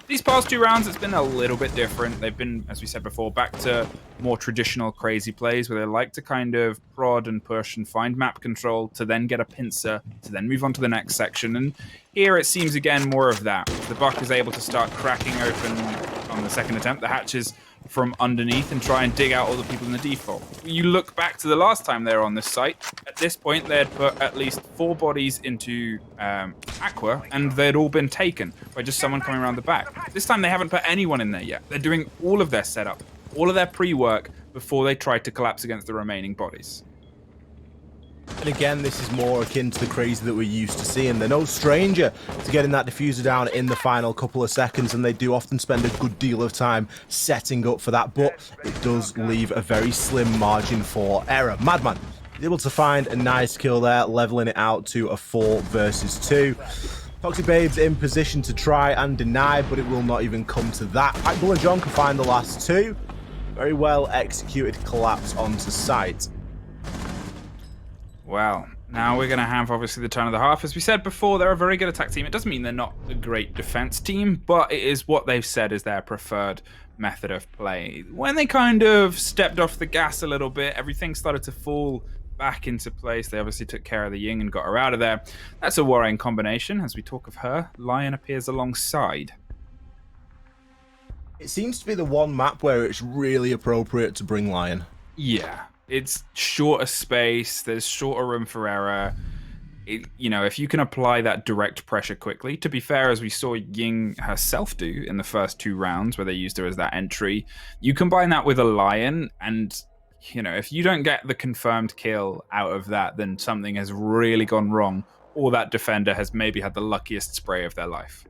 These past two rounds, it's been a little bit different. They've been, as we said before, back to more traditional Crazy plays where they like to kind of prod and push and find map control to then get a pincer to then move on to the next section. And here it seems again more of that. The Buck is able to start cracking open on the second attempt the hatches from underneath and try and dig out all the people in the default. You look back to the last time they were on this site, at this point they had put at least 4 bodies into Aqua and they'd all been taken by just someone coming around the back. This time they haven't put anyone in there yet. They're doing all of their setup, all of their pre-work before they try to collapse against the remaining bodies. And again, this is more akin to the Crazy that we're used to seeing. They're no stranger to getting that diffuser down in the final couple of seconds, and they do often spend a good deal of time setting up for that, but it does leave a very slim margin for error. Madman is able to find a nice kill there, leveling it out to a 4 versus 2. Toxic Babe's in position to try and deny, but it will not even come to that. Packbull and John can find the last 2. Very well executed collapse onto site. Well, now we're going to have, obviously, the turn of the half. As we said before, they're a very good attack team. It doesn't mean they're not a great defense team, but it is what they've said is their preferred method of play. When they kind of stepped off the gas a little bit, everything started to fall back into place. They obviously took care of the Ying and got her out of there. That's a worrying combination. As we talk of her, Lion appears alongside. It seems to be the one map where it's really appropriate to bring Lion. Yeah. It's shorter space, there's shorter room for error. If you can apply that direct pressure quickly, to be fair, as we saw Ying herself do in the first 2 rounds where they used her as that entry, you combine that with a Lion and, if you don't get the confirmed kill out of that, then something has really gone wrong, or that defender has maybe had the luckiest spray of their life.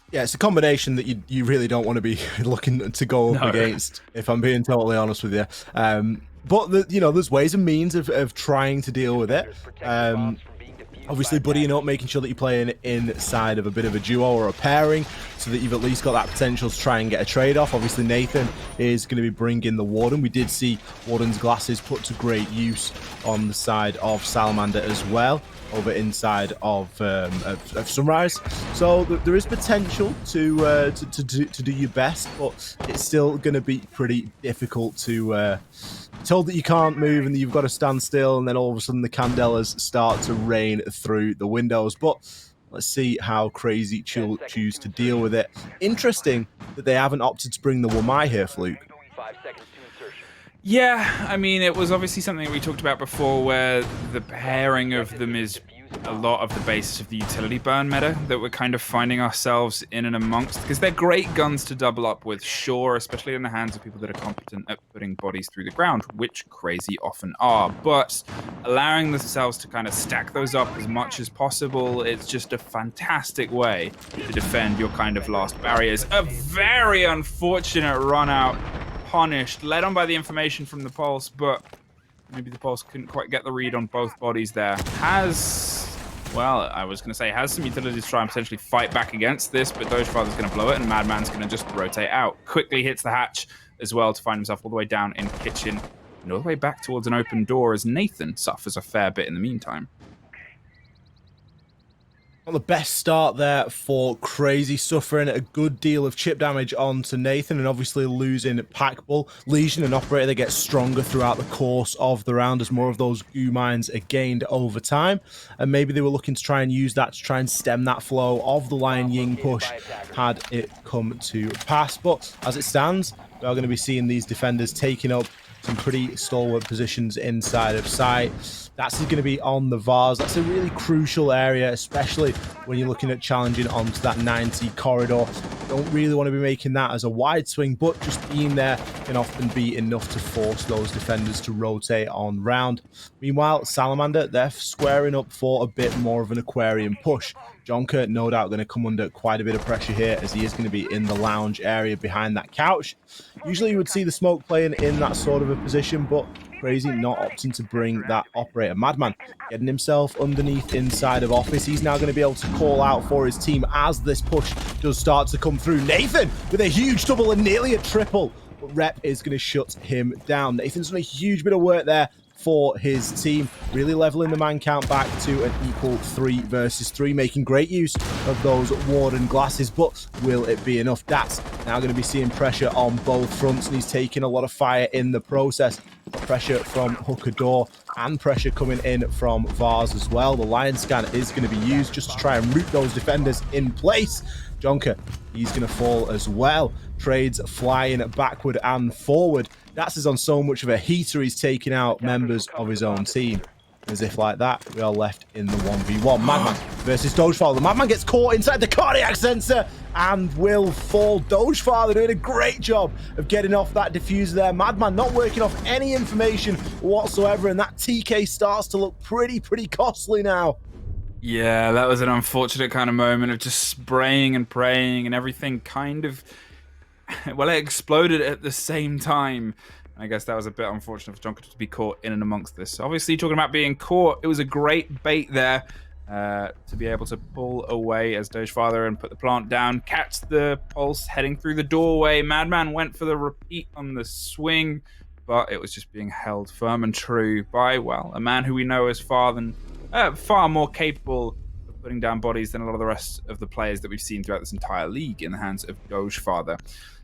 Yeah, it's a combination that you really don't want to be looking to go up against, if I'm being totally honest with you. But there's ways and means of trying to deal with it. Obviously, buddying up, making sure that you're playing inside of a bit of a duo or a pairing, so that you've at least got that potential to try and get a trade-off. Obviously, Nathan is going to be bringing the Warden. We did see Warden's glasses put to great use on the side of Salamander as well, over inside of Sunrise. So there is potential to do your best, but it's still going to be pretty difficult to told that you can't move and that you've got to stand still, and then all of a sudden the Candelas start to rain through the windows. But let's see how Crazy choose to deal with it. Interesting that they haven't opted to bring the Wamai here, Fluke. 5 seconds to insertion. Yeah, I mean, it was obviously something we talked about before where the pairing of them is a lot of the basis of the utility burn meta that we're kind of finding ourselves in and amongst, because they're great guns to double up with, sure, especially in the hands of people that are competent at putting bodies through the ground, which crazy often are, but allowing themselves to kind of stack those up as much as possible, it's just a fantastic way to defend your kind of last barriers. A very unfortunate run out, punished, led on by the information from the Pulse, but maybe the Pulse couldn't quite get the read on both bodies there. I was going to say, has some utility to try and potentially fight back against this, but Dogefather's going to blow it, and Madman's going to just rotate out. Quickly hits the hatch as well to find himself all the way down in kitchen, and all the way back towards an open door as Nathan suffers a fair bit in the meantime. Well, the best start there for Crazy, suffering a good deal of chip damage onto Nathan and obviously losing Packbull. Legion and Operator, they get stronger throughout the course of the round as more of those goo mines are gained over time. And maybe they were looking to try and use that to try and stem that flow of the Lion Ying push had it come to pass. But as it stands, we are going to be seeing these defenders taking up some pretty stalwart positions inside of sight. That's going to be on the Vars. That's a really crucial area, especially when you're looking at challenging onto that 90 corridor. Don't really want to be making that as a wide swing, but just being there can often be enough to force those defenders to rotate on round. Meanwhile, Salamander, they're squaring up for a bit more of an aquarium push. Jonker, no doubt, going to come under quite a bit of pressure here as he is going to be in the lounge area behind that couch. Usually you would see the smoke playing in that sort of a position, but Crazy not opting to bring that operator. Madman getting himself underneath inside of office. He's now going to be able to call out for his team as this push does start to come through. Nathan with a huge double and nearly a triple, but Rep is going to shut him down. Nathan's done a huge bit of work there for his team, really leveling the man count back to an equal 3 versus 3, making great use of those Warden glasses, but will it be enough? That's now going to be seeing pressure on both fronts, and he's taking a lot of fire in the process. Pressure from Hooker Door and pressure coming in from Vars as well. The Lion Scan is going to be used just to try and root those defenders in place. Jonker, he's going to fall as well. Trades flying backward and forward. That's on so much of a heater, he's taking out members of his own team. As if like that, we are left in the 1v1. Madman versus Dogefather. The Madman gets caught inside the cardiac sensor and will fall. Dogefather doing a great job of getting off that diffuser there. Madman not working off any information whatsoever, and that TK starts to look pretty costly now. Yeah, that was an unfortunate kind of moment of just spraying and praying and everything kind of... Well, it exploded at the same time. I guess that was a bit unfortunate for Jonker to be caught in and amongst this. Obviously, talking about being caught, it was a great bait there to be able to pull away as Dogefather and put the plant down, catch the Pulse heading through the doorway. Madman went for the repeat on the swing, but it was just being held firm and true by, well, a man who we know is far more capable of putting down bodies than a lot of the rest of the players that we've seen throughout this entire league in the hands of Dogefather.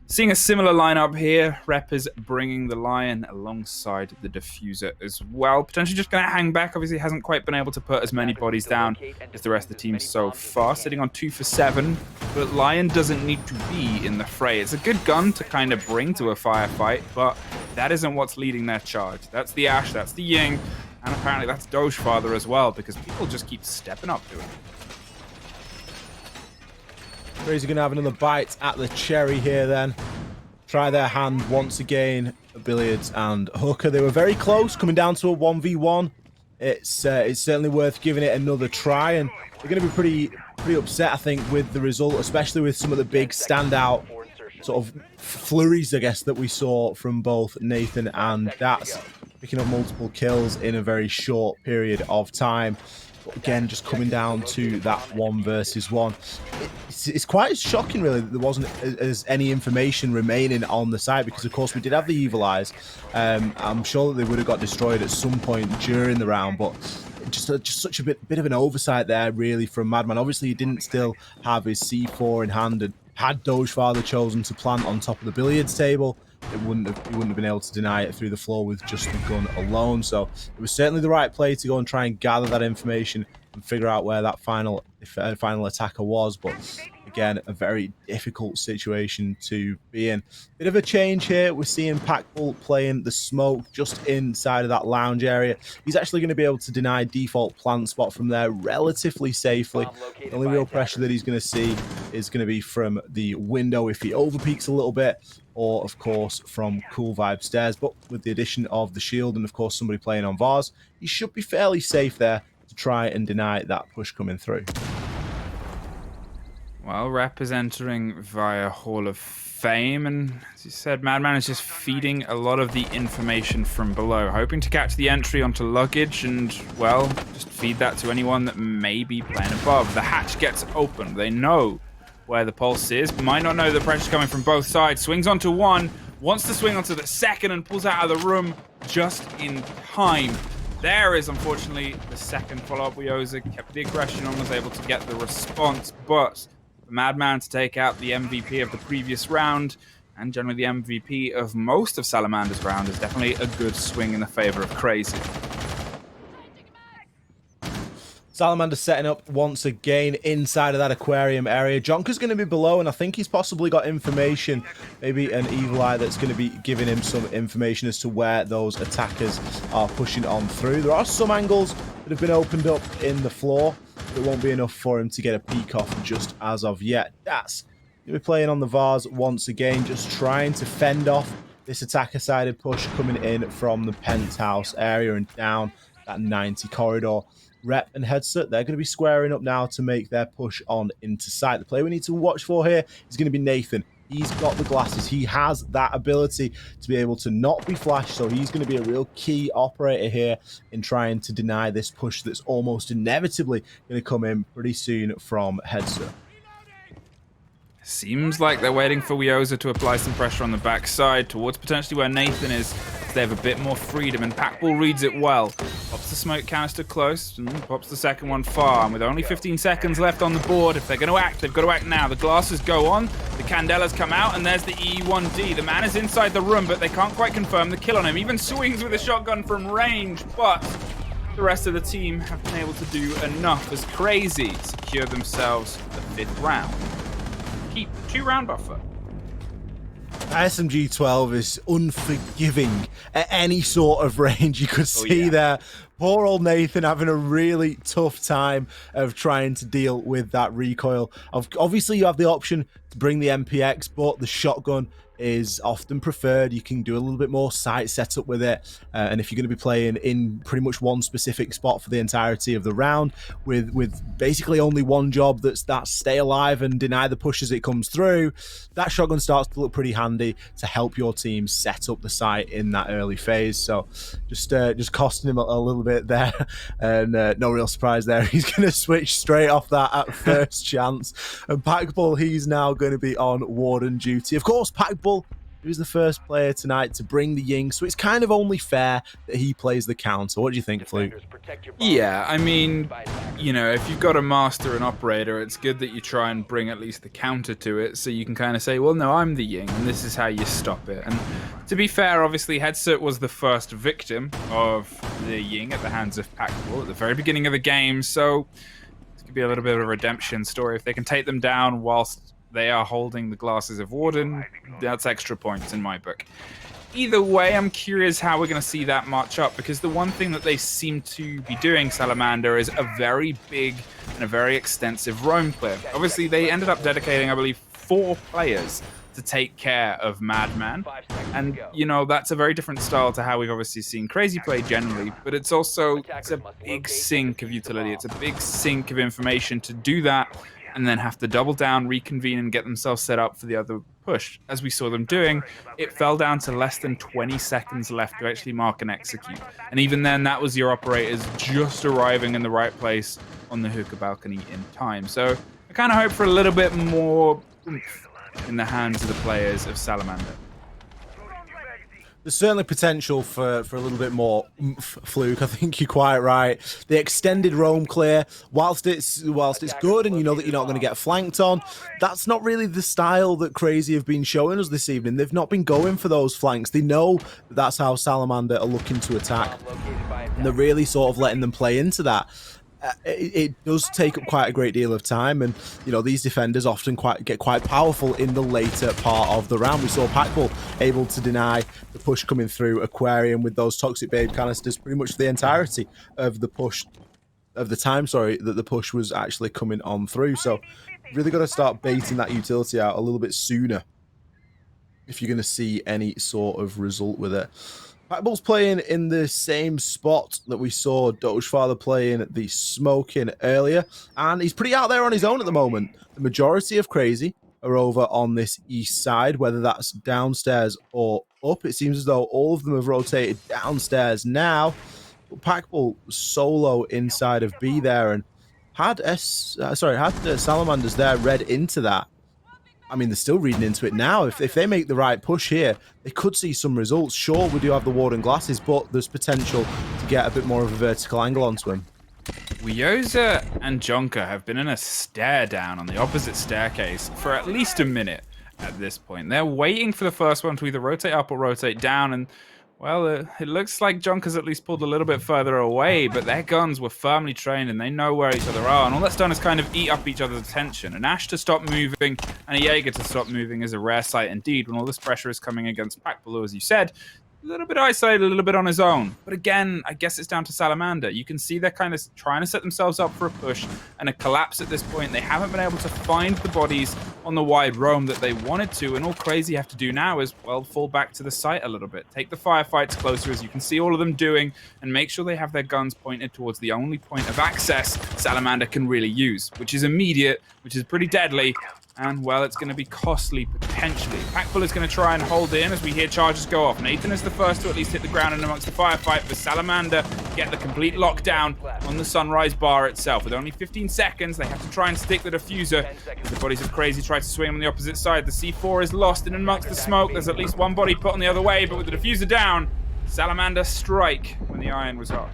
Seeing a similar lineup here, Rep is bringing the Lion alongside the Diffuser as well. Potentially just going to hang back. Obviously hasn't quite been able to put as many bodies down as the rest of the team so far, sitting on 2 for 7. But Lion doesn't need to be in the fray. It's a good gun to kind of bring to a firefight, but that isn't what's leading their charge. That's the Ash, that's the Ying, and apparently that's Dogefather as well, because people just keep stepping up to it. Crazy going to have another bite at the cherry here then. Try their hand once again. Billiards and Hooker. They were very close, coming down to a 1v1. It's certainly worth giving it another try, and they're going to be pretty upset, I think, with the result, especially with some of the big standout sort of flurries, I guess, that we saw from both Nathan and Dats, picking up multiple kills in a very short period of time. But again, just coming down to that 1 versus 1. It's quite shocking, really, that there wasn't as any information remaining on the site, because, of course, we did have the Evil Eyes. I'm sure that they would have got destroyed at some point during the round, but just such a bit of an oversight there, really, from Madman. Obviously, he didn't still have his C4 in hand, and had Dogefather chosen to plant on top of the billiards table, he wouldn't have been able to deny it through the floor with just the gun alone. So it was certainly the right play to go and try and gather that information and figure out where that final attacker was. But again, a very difficult situation to be in. Bit of a change here. We're seeing Packbull playing the smoke just inside of that lounge area. He's actually going to be able to deny default plant spot from there relatively safely. The only real pressure that he's going to see is going to be from the window if he overpeaks a little bit, or of course from Cool Vibe stairs. But with the addition of the shield and of course somebody playing on Vars, he should be fairly safe there to try and deny that push coming through. Well, Rep is entering via Hall of Fame, and as you said, Madman is just feeding a lot of the information from below, hoping to catch the entry onto luggage and, well, just feed that to anyone that may be playing above. The hatch gets open. They know where the pulse is, might not know the pressure's coming from both sides. Swings onto one, wants to swing onto the second and pulls out of the room just in time. There is, unfortunately, the second follow-up. Weoza kept the aggression on, was able to get the response, but the Madman to take out the MVP of the previous round, and generally the MVP of most of Salamander's round, is definitely a good swing in the favor of Crazy. Salamander setting up once again inside of that aquarium area. Jonker's going to be below, and I think he's possibly got information, maybe an evil eye that's going to be giving him some information as to where those attackers are pushing on through. There are some angles that have been opened up in the floor, but it won't be enough for him to get a peek off just as of yet. That's going to be playing on the Vars once again, just trying to fend off this attacker-sided push coming in from the penthouse area and down that 90 corridor. Rep and Headset, they're going to be squaring up now to make their push on into sight. The player we need to watch for here is going to be Nathan. He's got the glasses. He has that ability to be able to not be flashed, so he's going to be a real key operator here in trying to deny this push that's almost inevitably going to come in pretty soon from Headset. Seems like they're waiting for Weoza to apply some pressure on the backside towards potentially where Nathan is. They have a bit more freedom, and Packbull reads it well. Pops the smoke canister close, and pops the second one far. And with only 15 seconds left on the board, if they're going to act, they've got to act now. The glasses go on, the candelas come out, and there's the E1D. The man is inside the room, but they can't quite confirm the kill on him. Even swings with a shotgun from range, but the rest of the team have been able to do enough as Crazy secure themselves the 5th round. Keep 2-round buffer. SMG-12 is unforgiving at any sort of range. You could see there, poor old Nathan having a really tough time of trying to deal with that recoil. Obviously, you have the option to bring the MPX, but the shotgun is often preferred. You can do a little bit more sight setup with it, and if you're going to be playing in pretty much one specific spot for the entirety of the round with basically only one job, that's stay alive and deny the push as it comes through, that shotgun starts to look pretty handy to help your team set up the site in that early phase. So just costing him a little bit there, and no real surprise there. He's going to switch straight off that at first chance, and Packbull, he's now going to be on Warden duty. Of course, Packbull, he was the first player tonight to bring the Ying, so it's kind of only fair that he plays the counter. What do you think, Fluke? Yeah, I mean, you know, if you've got a master and operator, it's good that you try and bring at least the counter to it, so you can kind of say, well, no, I'm the Ying, and this is how you stop it. And to be fair, obviously, Headset was the first victim of the Ying at the hands of Packbull at the very beginning of the game, so this could be a little bit of a redemption story. If they can take them down whilst they are holding the glasses of Warden, that's extra points in my book. Either way, I'm curious how we're going to see that march up, because the one thing that they seem to be doing, Salamander, is a very big and a very extensive roam clear. Obviously, they ended up dedicating, I believe, 4 players to take care of Madman, and you know, that's a very different style to how we've obviously seen Crazy play generally, but it's a big sink of utility, it's a big sink of information to do that and then have to double down, reconvene, and get themselves set up for the other push. As we saw them doing, it fell down to less than 20 seconds left to actually mark and execute. And even then, that was your operators just arriving in the right place on the hookah balcony in time. So I kind of hope for a little bit more oomph in the hands of the players of Salamander. There's certainly potential for a little bit more oomph, Fluke. I think you're quite right. The extended roam clear, whilst it's good and you know that you're not going to get flanked on, that's not really the style that Crazy have been showing us this evening. They've not been going for those flanks. They know that that's how Salamander are looking to attack, and they're really sort of letting them play into that. it does take up quite a great deal of time, and you know these defenders often get quite powerful in the later part of the round. We saw Packball able to deny the push coming through Aquarium with those Toxic Babe canisters pretty much for the entirety of the push of the time, sorry, that the push was actually coming on through. So really got to start baiting that utility out a little bit sooner if you're going to see any sort of result with it. Packball's playing in the same spot that we saw Dogefather playing the smoking earlier, and he's pretty out there on his own at the moment. The majority of Crazy are over on this east side, whether that's downstairs or up. It seems as though all of them have rotated downstairs now. But Packball solo inside of B there, and had Salamanders there read into that. I mean, they're still reading into it now. If they make the right push here, they could see some results. Sure, we do have the Warden glasses, but there's potential to get a bit more of a vertical angle onto him. Wioza and Jonka have been in a stare down on the opposite staircase for at least a minute at this point. They're waiting for the first one to either rotate up or rotate down, and well, it looks like Jonka's at least pulled a little bit further away, but their guns were firmly trained and they know where each other are, and all that's done is kind of eat up each other's attention. An Ash to stop moving and a Jaeger to stop moving is a rare sight indeed when all this pressure is coming against Packball, as you said. A little bit isolated, a little bit on his own. But again, I guess it's down to Salamander. You can see they're kind of trying to set themselves up for a push and a collapse at this point. They haven't been able to find the bodies on the wide roam that they wanted to, and all Crazy have to do now is, well, fall back to the site a little bit. Take the firefights closer, as you can see all of them doing, and make sure they have their guns pointed towards the only point of access Salamander can really use, which is immediate, which is pretty deadly, and, well, it's going to be costly, potentially. Packball is going to try and hold in as we hear charges go off. Nathan is the first to at least hit the ground and amongst the firefight, but Salamander get the complete lockdown on the Sunrise bar itself. With only 15 seconds, they have to try and stick the diffuser. As the bodies of Crazy try to swing on the opposite side, the C4 is lost in amongst the smoke. There's at least one body put on the other way, but with the diffuser down, Salamander strike when the iron was hot.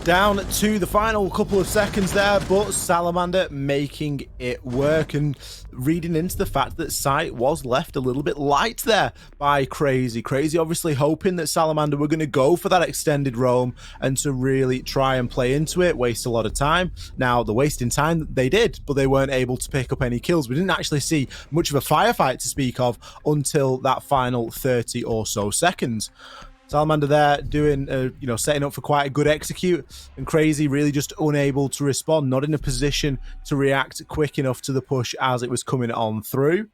Down to the final couple of seconds there, but Salamander making it work and reading into the fact that sight was left a little bit light there by Crazy. Crazy obviously hoping that Salamander were going to go for that extended roam and to really try and play into it, waste a lot of time. Now, the wasting time they did, but they weren't able to pick up any kills. We didn't actually see much of a firefight to speak of until that final 30 or so seconds. Salamander there doing, setting up for quite a good execute, and Crazy really just unable to respond, not in a position to react quick enough to the push as it was coming on through.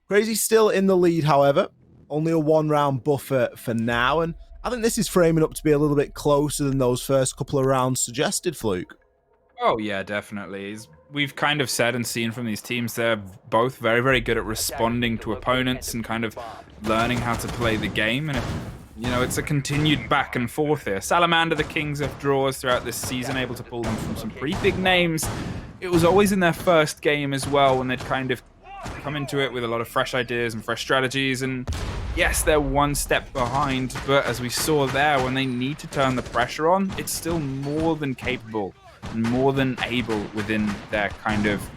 Crazy still in the lead, however, only a one-round buffer for now, and I think this is framing up to be a little bit closer than those first couple of rounds suggested, Fluke. Oh, yeah, definitely. We've kind of said and seen from these teams, they're both very, very good at responding to opponents and kind of learning how to play the game, and it's a continued back and forth here. Salamander, the kings of draws throughout this season, able to pull them from some pretty big names. It was always in their first game as well when they'd kind of come into it with a lot of fresh ideas and fresh strategies. And yes, they're one step behind, but as we saw there, when they need to turn the pressure on, it's still more than capable and more than able within their kind of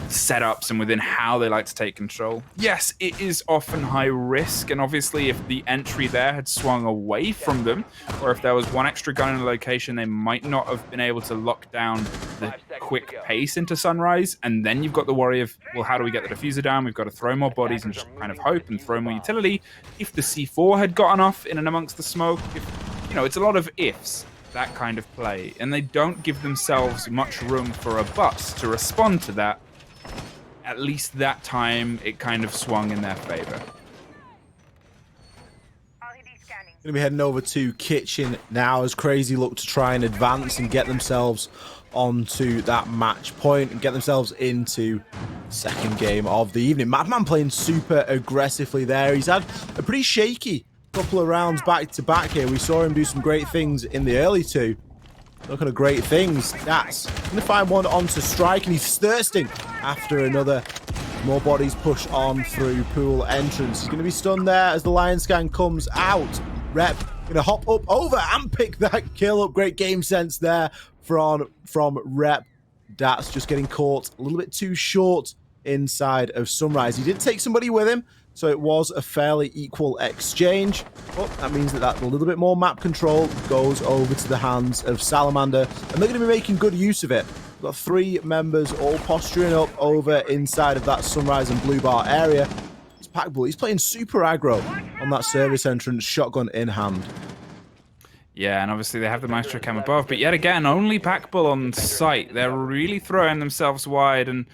setups and within how they like to take control. Yes, it is often high risk, and obviously if the entry there had swung away from them, or if there was one extra gun in a location, they might not have been able to lock down the quick pace into Sunrise. And then you've got the worry of, well, how do we get the diffuser down? We've got to throw more bodies and just kind of hope and throw more utility. If the C4 had gotten off in and amongst the smoke, it's a lot of ifs, that kind of play, and they don't give themselves much room for a bust to respond to that. At least that time, it kind of swung in their favor. Going to be heading over to Kitchen now as Crazy look to try and advance and get themselves onto that match point and get themselves into the second game of the evening. Madman playing super aggressively there. He's had a pretty shaky couple of rounds back to back here. We saw him do some great things in the early two. Looking at great things. That's going to find one onto strike, and he's thirsting after another. More bodies push on through pool entrance. He's going to be stunned there as the Lion Scan comes out. Rep going to hop up over and pick that kill up. Great game sense there from Rep. That's just getting caught a little bit too short inside of Sunrise. He did take somebody with him, so it was a fairly equal exchange, but that means that a little bit more map control goes over to the hands of Salamander, and they're going to be making good use of it. We've got 3 members all posturing up over inside of that Sunrise and Blue Bar area. It's Packbull. He's playing super aggro on that service entrance, shotgun in hand. Yeah, and obviously they have the Maestro cam above, but yet again, only Packbull on site. They're really throwing themselves wide, and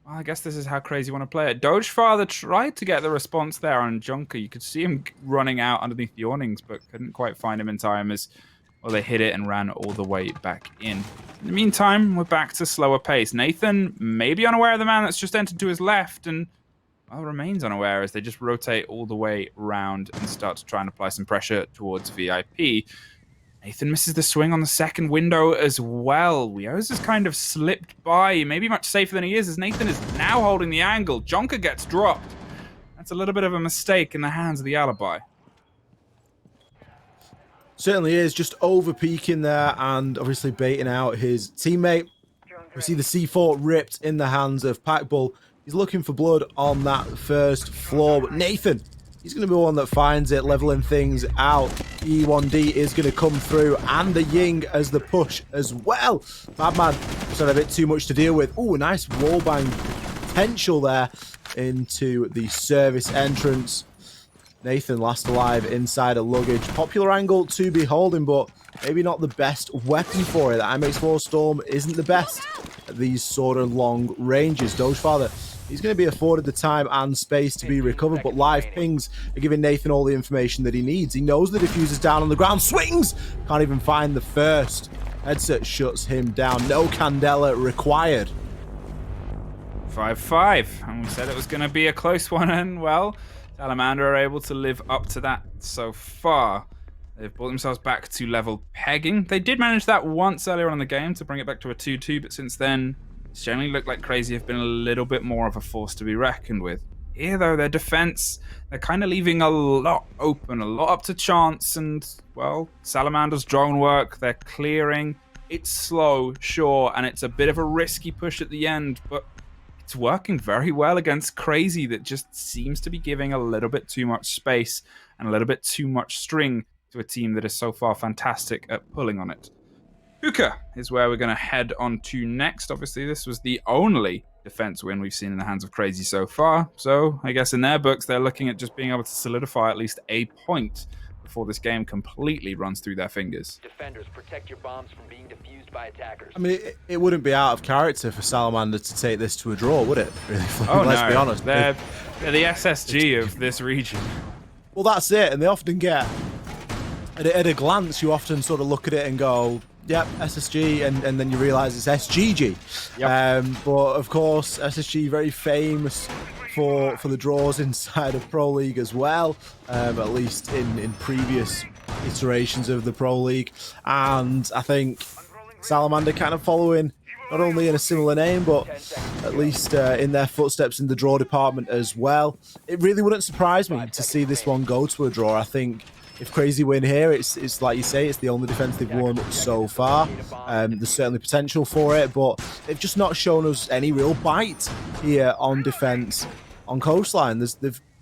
well, I guess this is how Crazy want to play it. Dogefather tried to get the response there on Junker. You could see him running out underneath the awnings, but couldn't quite find him in time as, well, they hit it and ran all the way back in. In the meantime, we're back to slower pace. Nathan may be unaware of the man that's just entered to his left, and well, remains unaware as they just rotate all the way around and start to try and apply some pressure towards VIP. Nathan misses the swing on the second window as well. Wio's has kind of slipped by, maybe much safer than he is, as Nathan is now holding the angle. Jonker gets dropped. That's a little bit of a mistake in the hands of the alibi. Certainly is, just over peaking there and obviously baiting out his teammate. We see the C4 ripped in the hands of Packbull. He's looking for blood on that first floor, but Nathan, he's going to be the one that finds it, leveling things out. E1D is going to come through, and the Ying as the push as well. Madman just had a bit too much to deal with. Ooh, a nice wallbang potential there into the service entrance. Nathan last alive inside a luggage. Popular angle to be holding, but maybe not the best weapon for it. The IMX4 Storm isn't the best at these sort of long ranges. Dogefather, he's going to be afforded the time and space to be recovered, but live pings are giving Nathan all the information that he needs. He knows the diffuser's down on the ground. Swings! Can't even find the first. Headset shuts him down. No Candela required. 5-5. And we said it was going to be a close one, and well, Salamander are able to live up to that so far. They've brought themselves back to level pegging. They did manage that once earlier on in the game to bring it back to a 2-2, but since then, it's generally looked like Crazy have been a little bit more of a force to be reckoned with. Here, though, their defense, they're kind of leaving a lot open, a lot up to chance, and, well, Salamander's drone work, they're clearing. It's slow, sure, and it's a bit of a risky push at the end, but it's working very well against Crazy that just seems to be giving a little bit too much space and a little bit too much string to a team that is so far fantastic at pulling on it. Hookah is where we're going to head on to next. Obviously, this was the only defense win we've seen in the hands of Crazy so far. So I guess in their books, they're looking at just being able to solidify at least a point before this game completely runs through their fingers. Defenders, protect your bombs from being defused by attackers. I mean, it wouldn't be out of character for Salamander to take this to a draw, would it? Really? Oh, Let's no. be honest. They're the SSG of this region. Well, that's it. And they often get, at a glance, you often sort of look at it and go, yep, SSG, and then you realise it's SGG. Yep. But, of course, SSG very famous for the draws inside of Pro League as well, at least in previous iterations of the Pro League. And I think Salamander kind of following not only in a similar name, but at least in their footsteps in the draw department as well. It really wouldn't surprise me to see this one go to a draw. I think if Crazy win here, it's like you say, it's the only defense they've won so far. There's certainly potential for it, but they've just not shown us any real bite here on defense on Coastline. There's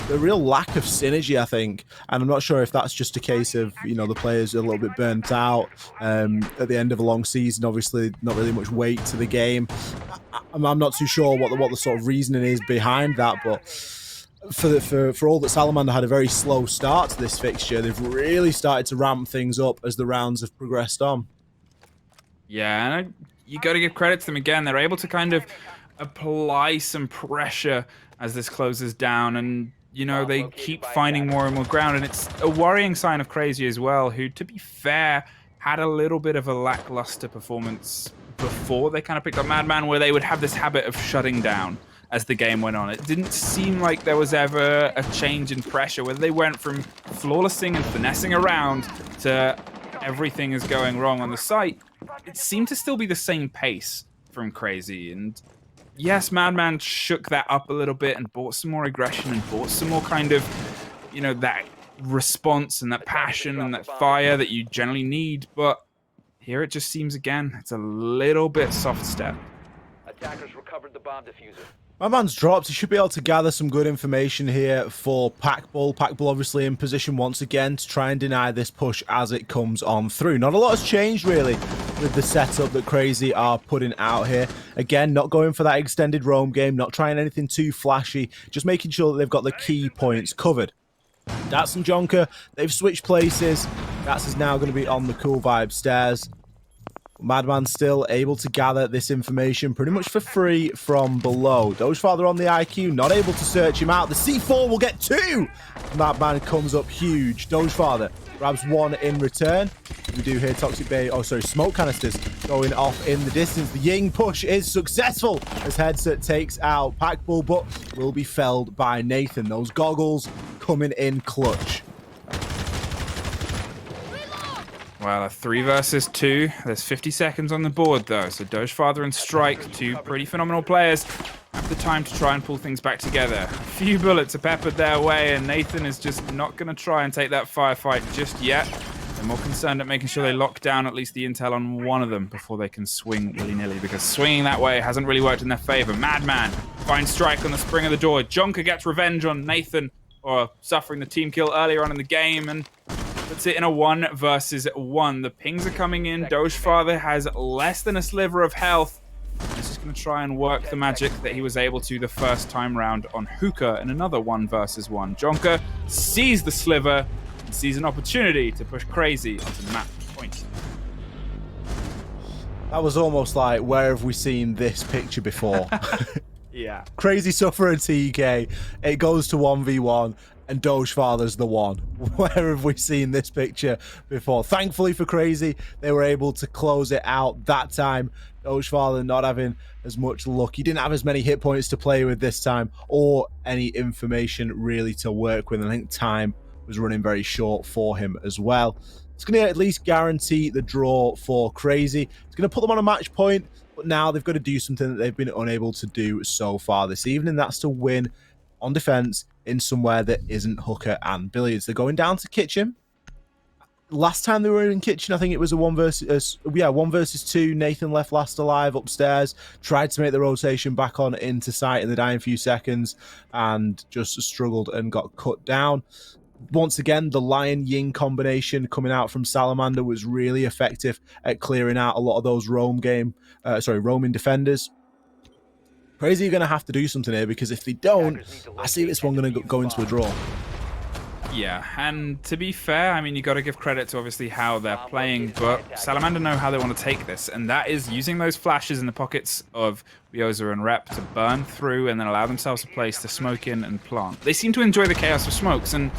a real lack of synergy, I think, and I'm not sure if that's just a case of, you know, the players are a little bit burnt out at the end of a long season. Obviously, not really much weight to the game. I'm not too sure what the sort of reasoning is behind that, but for all that Salamander had a very slow start to this fixture, they've really started to ramp things up as the rounds have progressed on. Yeah, and you got to give credit to them again. They're able to kind of apply some pressure as this closes down, and you know, they keep finding more and more ground, and it's a worrying sign of Crazy as well, who, to be fair, had a little bit of a lackluster performance before they kind of picked up Madman, where they would have this habit of shutting down as the game went on. It didn't seem like there was ever a change in pressure, whether they went from flawlessing and finessing around to everything is going wrong on the site. It seemed to still be the same pace from Crazy, and yes, Madman shook that up a little bit and brought some more aggression and brought some more kind of, you know, that response and that passion and that fire that you generally need. But here it just seems, again, it's a little bit soft step. Attackers recovered the bomb diffuser. My man's dropped. He should be able to gather some good information here for Packbull. Packbull obviously in position once again to try and deny this push as it comes on through. Not a lot has changed really with the setup that Crazy are putting out here. Again, not going for that extended roam game, not trying anything too flashy, just making sure that they've got the key points covered. Dats and Jonker, they've switched places. Dats is now going to be on the Cool Vibe stairs. Madman's still able to gather this information pretty much for free from below. Dogefather on the IQ, not able to search him out. The C4 will get 2. Madman comes up huge. Dogefather grabs 1 in return. We do hear Toxic Bay, smoke canisters going off in the distance. The Ying push is successful as Headset takes out Packbull, but will be felled by Nathan. Those goggles coming in clutch. Well, a 3 versus 2. There's 50 seconds on the board, though. So Dogefather and Strike, 2 pretty phenomenal players, have the time to try and pull things back together. A few bullets are peppered their way, and Nathan is just not going to try and take that firefight just yet. They're more concerned at making sure they lock down at least the intel on one of them before they can swing willy-nilly, because swinging that way hasn't really worked in their favor. Madman finds Strike on the spring of the door. Jonker gets revenge on Nathan, or suffering the team kill earlier on in the game, and puts it in a 1 versus 1. The pings are coming in. Dogefather has less than a sliver of health. He's just going to try and work the magic that he was able to the first time round on Hookah in another 1 versus 1. Jonker sees the sliver and sees an opportunity to push Crazy onto the map point. That was almost like, where have we seen this picture before? Yeah. Crazy Sufferer TK. It goes to 1v1. And Dogefather's the one. Where have we seen this picture before? Thankfully for Crazy, they were able to close it out that time. Dogefather not having as much luck. He didn't have as many hit points to play with this time, or any information really to work with. And I think time was running very short for him as well. It's going to at least guarantee the draw for Crazy. It's going to put them on a match point, but now they've got to do something that they've been unable to do so far this evening. That's to win on defense in somewhere that isn't Hooker and Billiards. They're going down to Kitchen. Last time they were in Kitchen, I think it was a 1 versus 2. Nathan left last alive upstairs, tried to make the rotation back on into sight in the dying few seconds, and just struggled and got cut down. Once again, the Lion Ying combination coming out from Salamander was really effective at clearing out a lot of those roaming defenders. Crazy are going to have to do something here, because if they don't, I see this one going to go into a draw. Yeah, and to be fair, I mean, you got to give credit to obviously how they're playing, but Salamander know how they want to take this, and that is using those flashes in the pockets of Bioza and Rep to burn through and then allow themselves a place to smoke in and plant. They seem to enjoy the chaos of smokes, and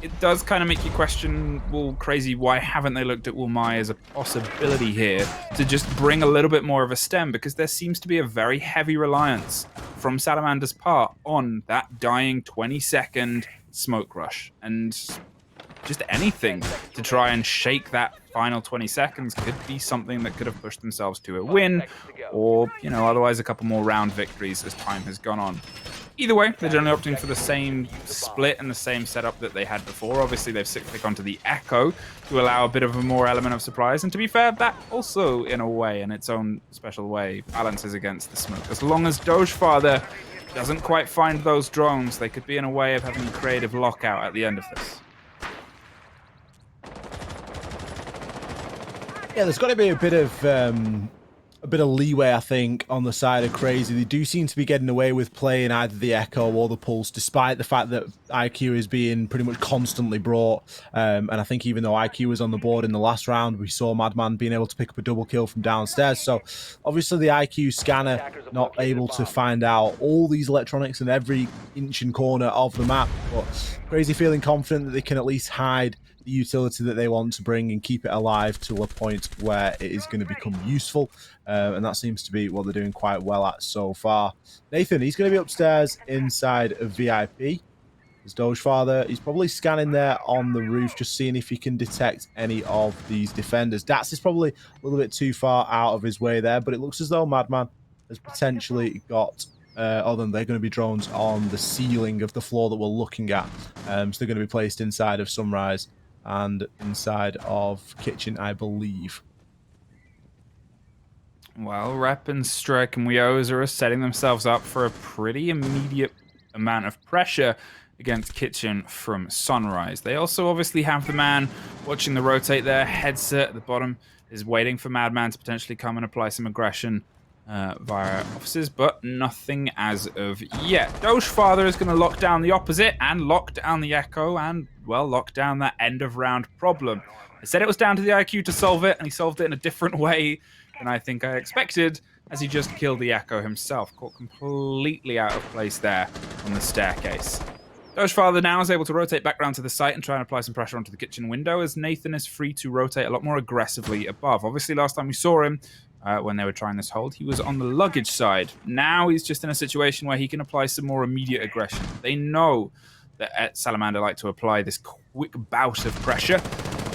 it does kind of make you question, well, Crazy, why haven't they looked at Wulmai as a possibility here to just bring a little bit more of a stem? Because there seems to be a very heavy reliance from Salamander's part on that dying 20-second smoke rush. And just anything to try and shake that final 20 seconds could be something that could have pushed themselves to a win, or, you know, otherwise a couple more round victories as time has gone on. Either way, they're generally opting for the same split and the same setup that they had before. Obviously, they've clicked onto the Echo to allow a bit of a more element of surprise. And to be fair, that also, in a way, in its own special way, balances against the smoke. As long as Dogefather doesn't quite find those drones, they could be in a way of having a creative lockout at the end of this. Yeah, there's got to be a bit of leeway, I think, on the side of Crazy. They do seem to be getting away with playing either the Echo or the Pulse, despite the fact that IQ is being pretty much constantly brought. And I think even though IQ was on the board in the last round, we saw Madman being able to pick up a double kill from downstairs. So obviously the IQ scanner not able to find out all these electronics in every inch and corner of the map. But Crazy feeling confident that they can at least hide the utility that they want to bring and keep it alive to a point where it is going to become useful. And that seems to be what they're doing quite well at so far. Nathan, he's going to be upstairs inside of VIP. As Dogefather, he's probably scanning there on the roof, just seeing if he can detect any of these defenders. Dats is probably a little bit too far out of his way there, but it looks as though Madman has potentially got other than they're going to be drones on the ceiling of the floor that we're looking at. So they're going to be placed inside of Sunrise and inside of Kitchen, I believe. Well, Rep and Strike and Weoza are setting themselves up for a pretty immediate amount of pressure against Kitchen from Sunrise. They also obviously have the man watching the rotate there. Headset at the bottom is waiting for Madman to potentially come and apply some aggression via offices, but nothing as of yet. Doge Father is going to lock down the opposite and lock down the Echo and, well, lock down that end of round problem. I said it was down to the IQ to solve it, and he solved it in a different way than I think I expected, as he just killed the Echo himself. Caught completely out of place there on the staircase. Dogefather now is able to rotate back round to the site and try and apply some pressure onto the kitchen window, as Nathan is free to rotate a lot more aggressively above. Obviously, last time we saw him, when they were trying this hold, he was on the luggage side. Now he's just in a situation where he can apply some more immediate aggression. They know that at Salamander like to apply this quick bout of pressure,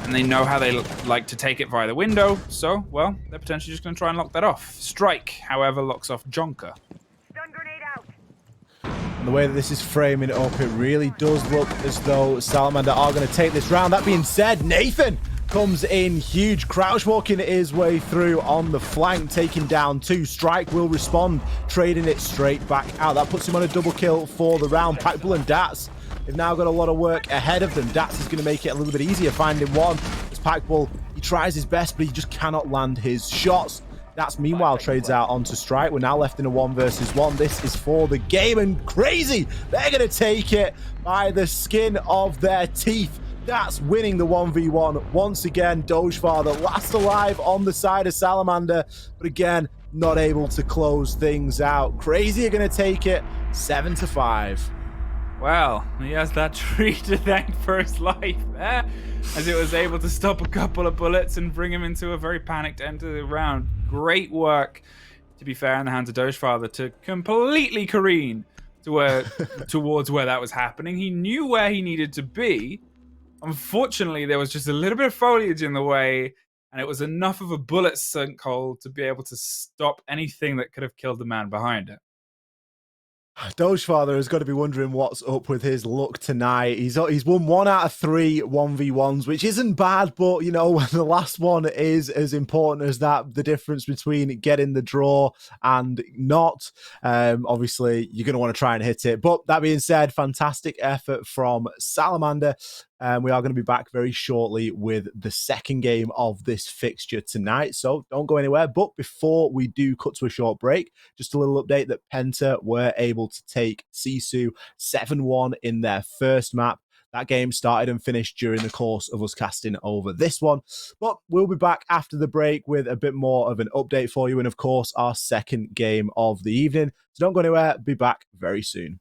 and they know how they like to take it via the window, so, well, they're potentially just going to try and lock that off. Strike, however, locks off Jonker. Stun grenade out. And the way that this is framing it up, it really does look as though Salamander are going to take this round. That being said, Nathan comes in huge, crouch walking his way through on the flank, taking down 2. Strike will respond, trading it straight back out. That puts him on a double kill for the round. Packbull and Dats, they've now got a lot of work ahead of them. Dats is going to make it a little bit easier finding one. As Packbull, he tries his best, but he just cannot land his shots. Dats meanwhile trades out onto Strike. We're now left in a 1 versus 1. This is for the game, and crazy, they're going to take it by the skin of their teeth. That's winning the 1v1 once again. Dogefather last alive on the side of Salamander, but again, not able to close things out. Crazy are going to take it 7-5. Well, he has that tree to thank for his life there, as it was able to stop a couple of bullets and bring him into a very panicked end to the round. Great work, to be fair, in the hands of Dogefather to completely careen to towards where that was happening. He knew where he needed to be. Unfortunately, there was just a little bit of foliage in the way, and it was enough of a bullet sunk hole to be able to stop anything that could have killed the man behind it. Dogefather has got to be wondering what's up with his luck tonight. He's won 1 out of 3 1v1s, which isn't bad, but you know, the last one is as important as that. The difference between getting the draw and not. Obviously, you're going to want to try and hit it. But that being said, fantastic effort from Salamander. We are going to be back very shortly with the second game of this fixture tonight, so don't go anywhere. But before we do cut to a short break, just a little update that Penta were able to take Sisu 7-1 in their first map. That game started and finished during the course of us casting over this one. But we'll be back after the break with a bit more of an update for you, and of course, our second game of the evening. So don't go anywhere, be back very soon.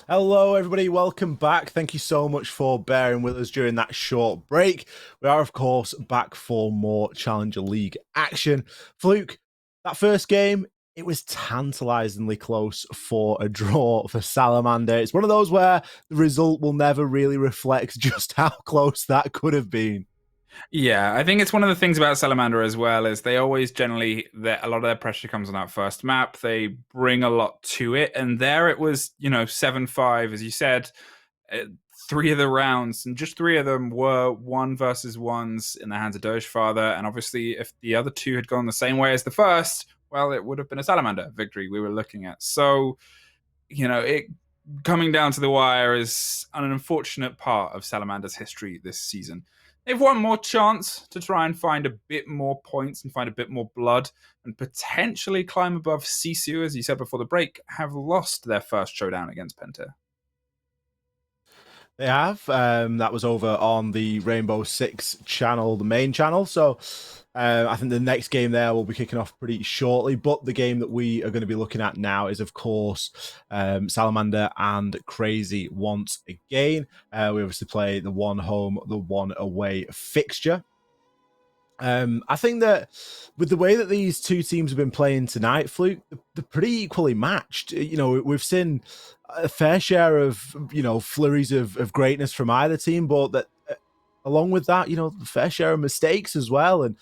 Hello, everybody. Welcome back. Thank you so much for bearing with us during that short break. We are, of course, back for more Challenger League action. Fluke, that first game, it was tantalizingly close for a draw for Salamander. It's one of those where the result will never really reflect just how close that could have been. Yeah, I think it's one of the things about Salamander as well is they always generally a lot of their pressure comes on that first map. They bring a lot to it, and there it was, 7-5, as you said, uh, three of the rounds, and just three of them were 1v1s in the hands of Dogefather. And obviously, if the other two had gone the same way as the first, well, it would have been a Salamander victory we were looking at. So, it coming down to the wire is an unfortunate part of Salamander's history this season. They've one more chance to try and find a bit more points and find a bit more blood and potentially climb above Sisu, as you said before the break, have lost their first showdown against Penta. They have. That was over on the Rainbow Six channel, the main channel. So I think the next game there will be kicking off pretty shortly. But the game that we are going to be looking at now is, of course, Salamander and Crazy once again. We obviously play the one home, the one away fixture. I think that with the way that these two teams have been playing tonight, Fluke, they're pretty equally matched. We've seen a fair share of, flurries of greatness from either team, but that along with that, a fair share of mistakes as well. And,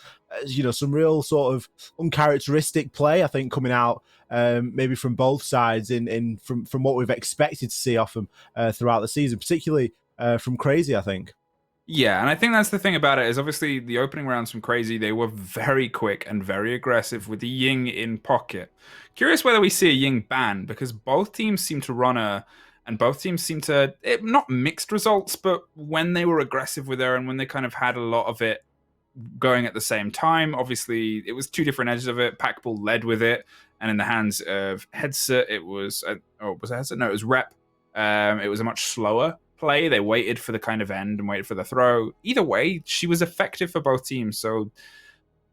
some real sort of uncharacteristic play, I think, coming out maybe from both sides from what we've expected to see off them throughout the season, particularly from Crazy, I think. Yeah, and I think that's the thing about it is obviously the opening rounds from Crazy, they were very quick and very aggressive with the Ying in pocket. Curious whether we see a Ying ban because both teams seem to run and both teams seem to, not mixed results, but when they were aggressive with her and when they kind of had a lot of it going at the same time, obviously it was two different edges of it. Packball led with it, and in the hands of Headset, it was, was it Headset? No, it was Rep. It was a much slower play. They waited for the kind of end and waited for the throw. Either way, she was effective for both teams. So,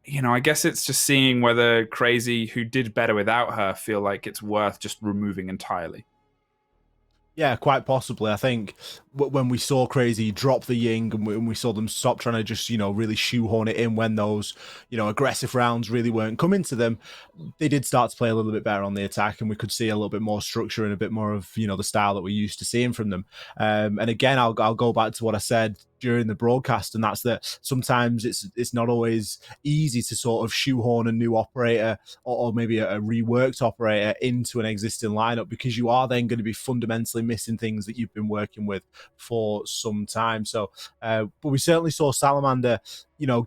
I guess it's just seeing whether Crazy, who did better without her, feel like it's worth just removing entirely. Yeah, quite possibly. I think when we saw Crazy drop the Ying and we saw them stop trying to just, really shoehorn it in when those, aggressive rounds really weren't coming to them, they did start to play a little bit better on the attack and we could see a little bit more structure and a bit more of, the style that we're used to seeing from them. And again, I'll go back to what I said during the broadcast, and that's that sometimes it's not always easy to sort of shoehorn a new operator or maybe a reworked operator into an existing lineup because you are then going to be fundamentally missing things that you've been working with for some time. So, but we certainly saw Salamander,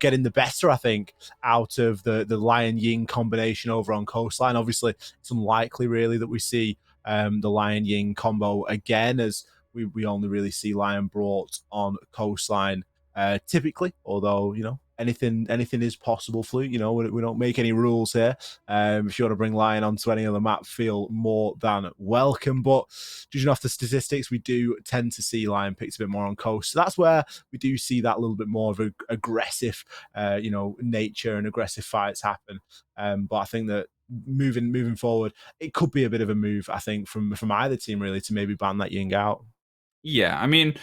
getting the better, I think, out of the Lion Ying combination over on Coastline. Obviously, it's unlikely really that we see the Lion Ying combo again, as we only really see Lion brought on Coastline typically, although anything is possible. Fluke, we don't make any rules here. If you want to bring Lion onto any other map, feel more than welcome. But judging off the statistics, we do tend to see Lion picked a bit more on Coast, so that's where we do see that little bit more of an aggressive nature and aggressive fights happen. But I think that moving forward, it could be a bit of a move, I think, from either team really to maybe ban that Ying out. Yeah, I mean,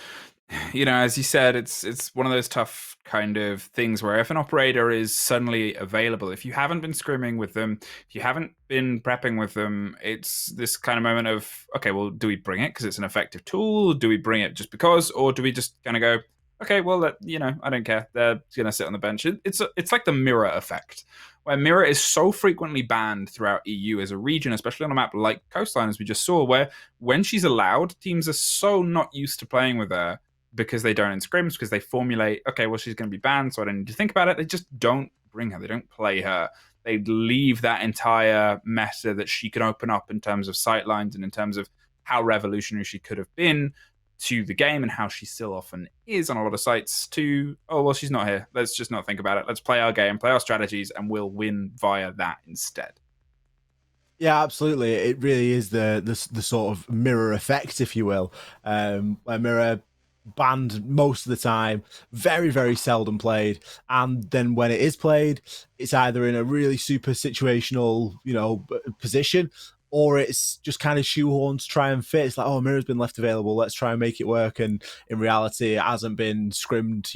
as you said, it's one of those tough kind of things where if an operator is suddenly available, if you haven't been scrimming with them, if you haven't been prepping with them, it's this kind of moment of, okay, well, do we bring it because it's an effective tool? Do we bring it just because? Or do we just kind of go, okay, well, I don't care. They're going to sit on the bench. It's like the mirror effect, where mirror is so frequently banned throughout EU as a region, especially on a map like Coastline, as we just saw, where when she's allowed, teams are so not used to playing with her because they don't in scrims, because they formulate, okay, well, she's going to be banned, so I don't need to think about it. They just don't bring her. They don't play her. They leave that entire meta that she can open up in terms of sightlines and in terms of how revolutionary she could have been to the game and how she still often is on a lot of sites to, oh, well, she's not here. Let's just not think about it. Let's play our game, play our strategies, and we'll win via that instead. Yeah, absolutely. It really is the sort of mirror effect, if you will, where mirror banned most of the time, very, very seldom played. And then when it is played, it's either in a really super situational, position, or it's just kind of shoehorned to try and fit. It's like, oh, Mirror's been left available, let's try and make it work. And in reality, it hasn't been scrimmed,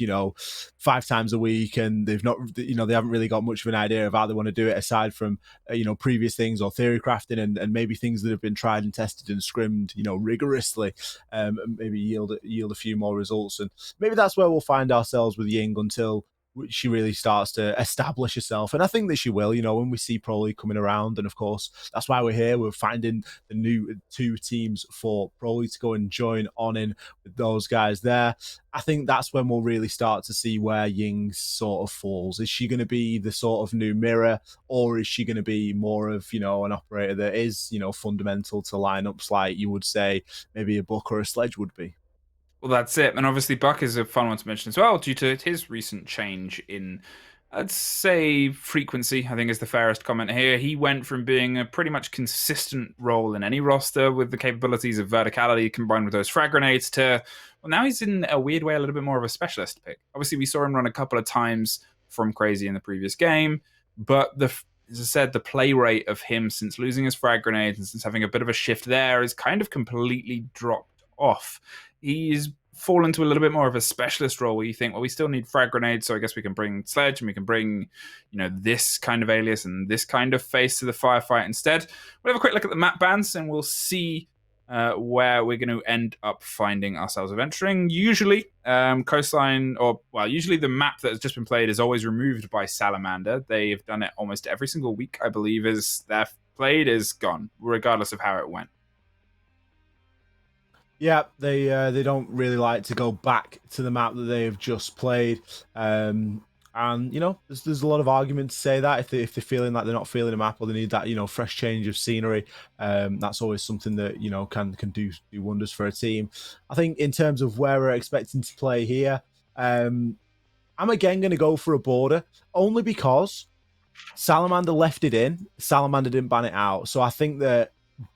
5 times a week, and they've not, they haven't really got much of an idea of how they want to do it aside from, previous things or theory crafting and maybe things that have been tried and tested and scrimmed, rigorously, and maybe yield a few more results. And maybe that's where we'll find ourselves with Ying until she really starts to establish herself. And I think that she will, when we see Pro League coming around. And of course, that's why we're here. We're finding the new 2 teams for Pro League to go and join on in with those guys there. I think that's when we'll really start to see where Ying sort of falls. Is she going to be the sort of new Mirror, or is she going to be more of, an operator that is, fundamental to lineups like you would say maybe a Buck or a Sledge would be? Well, that's it. And obviously, Buck is a fun one to mention as well, due to his recent change in, I'd say, frequency, I think is the fairest comment here. He went from being a pretty much consistent role in any roster with the capabilities of verticality combined with those frag grenades to, well, now he's in a weird way a little bit more of a specialist pick. Obviously, we saw him run a couple of times from Crazy in the previous game, but as I said, the play rate of him since losing his frag grenades and since having a bit of a shift there is kind of completely dropped off. He's fallen to a little bit more of a specialist role where you think, well, we still need frag grenades, so I guess we can bring Sledge and we can bring, this kind of alias and this kind of face to the firefight instead. We'll have a quick look at the map bans and we'll see where we're going to end up finding ourselves adventuring. Usually, Coastline, usually the map that has just been played is always removed by Salamander. They've done it almost every single week, I believe, is their played is gone, regardless of how it went. Yeah, they don't really like to go back to the map that they have just played. And there's a lot of argument to say that if they're feeling like they're not feeling a map or they need that fresh change of scenery, that's always something that can do wonders for a team. I think in terms of where we're expecting to play here, I'm again going to go for a border only because Salamander left it in. Salamander didn't ban it out, so I think that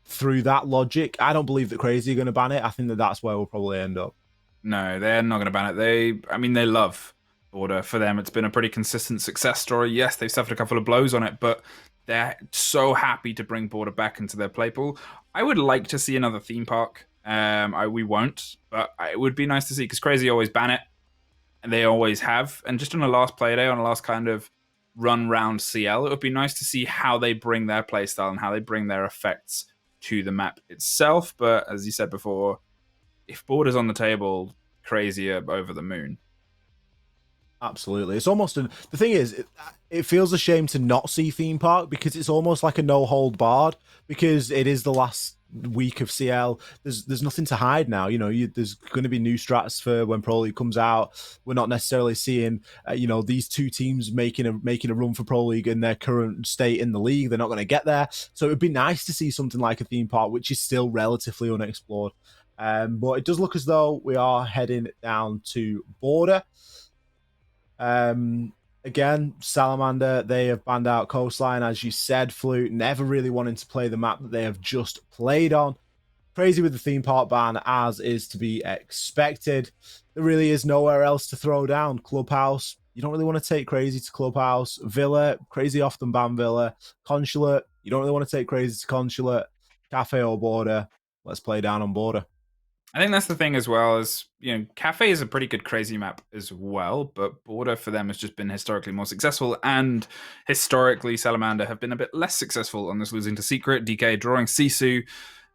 through that logic, I don't believe that Crazy are going to ban it. I think that that's where we'll probably end up. No, they're not going to ban it. They love Border. For them, it's been a pretty consistent success story. Yes, they've suffered a couple of blows on it, but they're so happy to bring Border back into their play pool. I would like to see another theme park. We won't, but it would be nice to see, because Crazy always ban it, and they always have. And just on the last Playday, on the last kind of run round CL, it would be nice to see how they bring their playstyle and how they bring their effects to the map itself. But as you said before, if Border's on the table, Crazy are over the moon. Absolutely. It's almost the thing is, it feels a shame to not see theme park, because it's almost like a no hold barred, because it is the last week of CL. There's nothing to hide now. There's going to be new strats for when Pro League comes out. We're not necessarily seeing these 2 teams making a run for Pro League in their current state in the league. They're not going to get there. So it'd be nice to see something like a theme park, which is still relatively unexplored. But it does look as though we are heading down to Border. Again, Salamander, they have banned out Coastline, as you said, Flute, never really wanting to play the map that they have just played on. Crazy with the theme park ban, as is to be expected. There really is nowhere else to throw down. Clubhouse, you don't really want to take Crazy to Clubhouse. Villa, Crazy often ban Villa. Consulate, you don't really want to take Crazy to Consulate. Cafe or Border, let's play down on Border. I think that's the thing as well, is, Cafe is a pretty good Crazy map as well, but Border for them has just been historically more successful, and historically Salamander have been a bit less successful on this losing to Secret, DK drawing Sisu.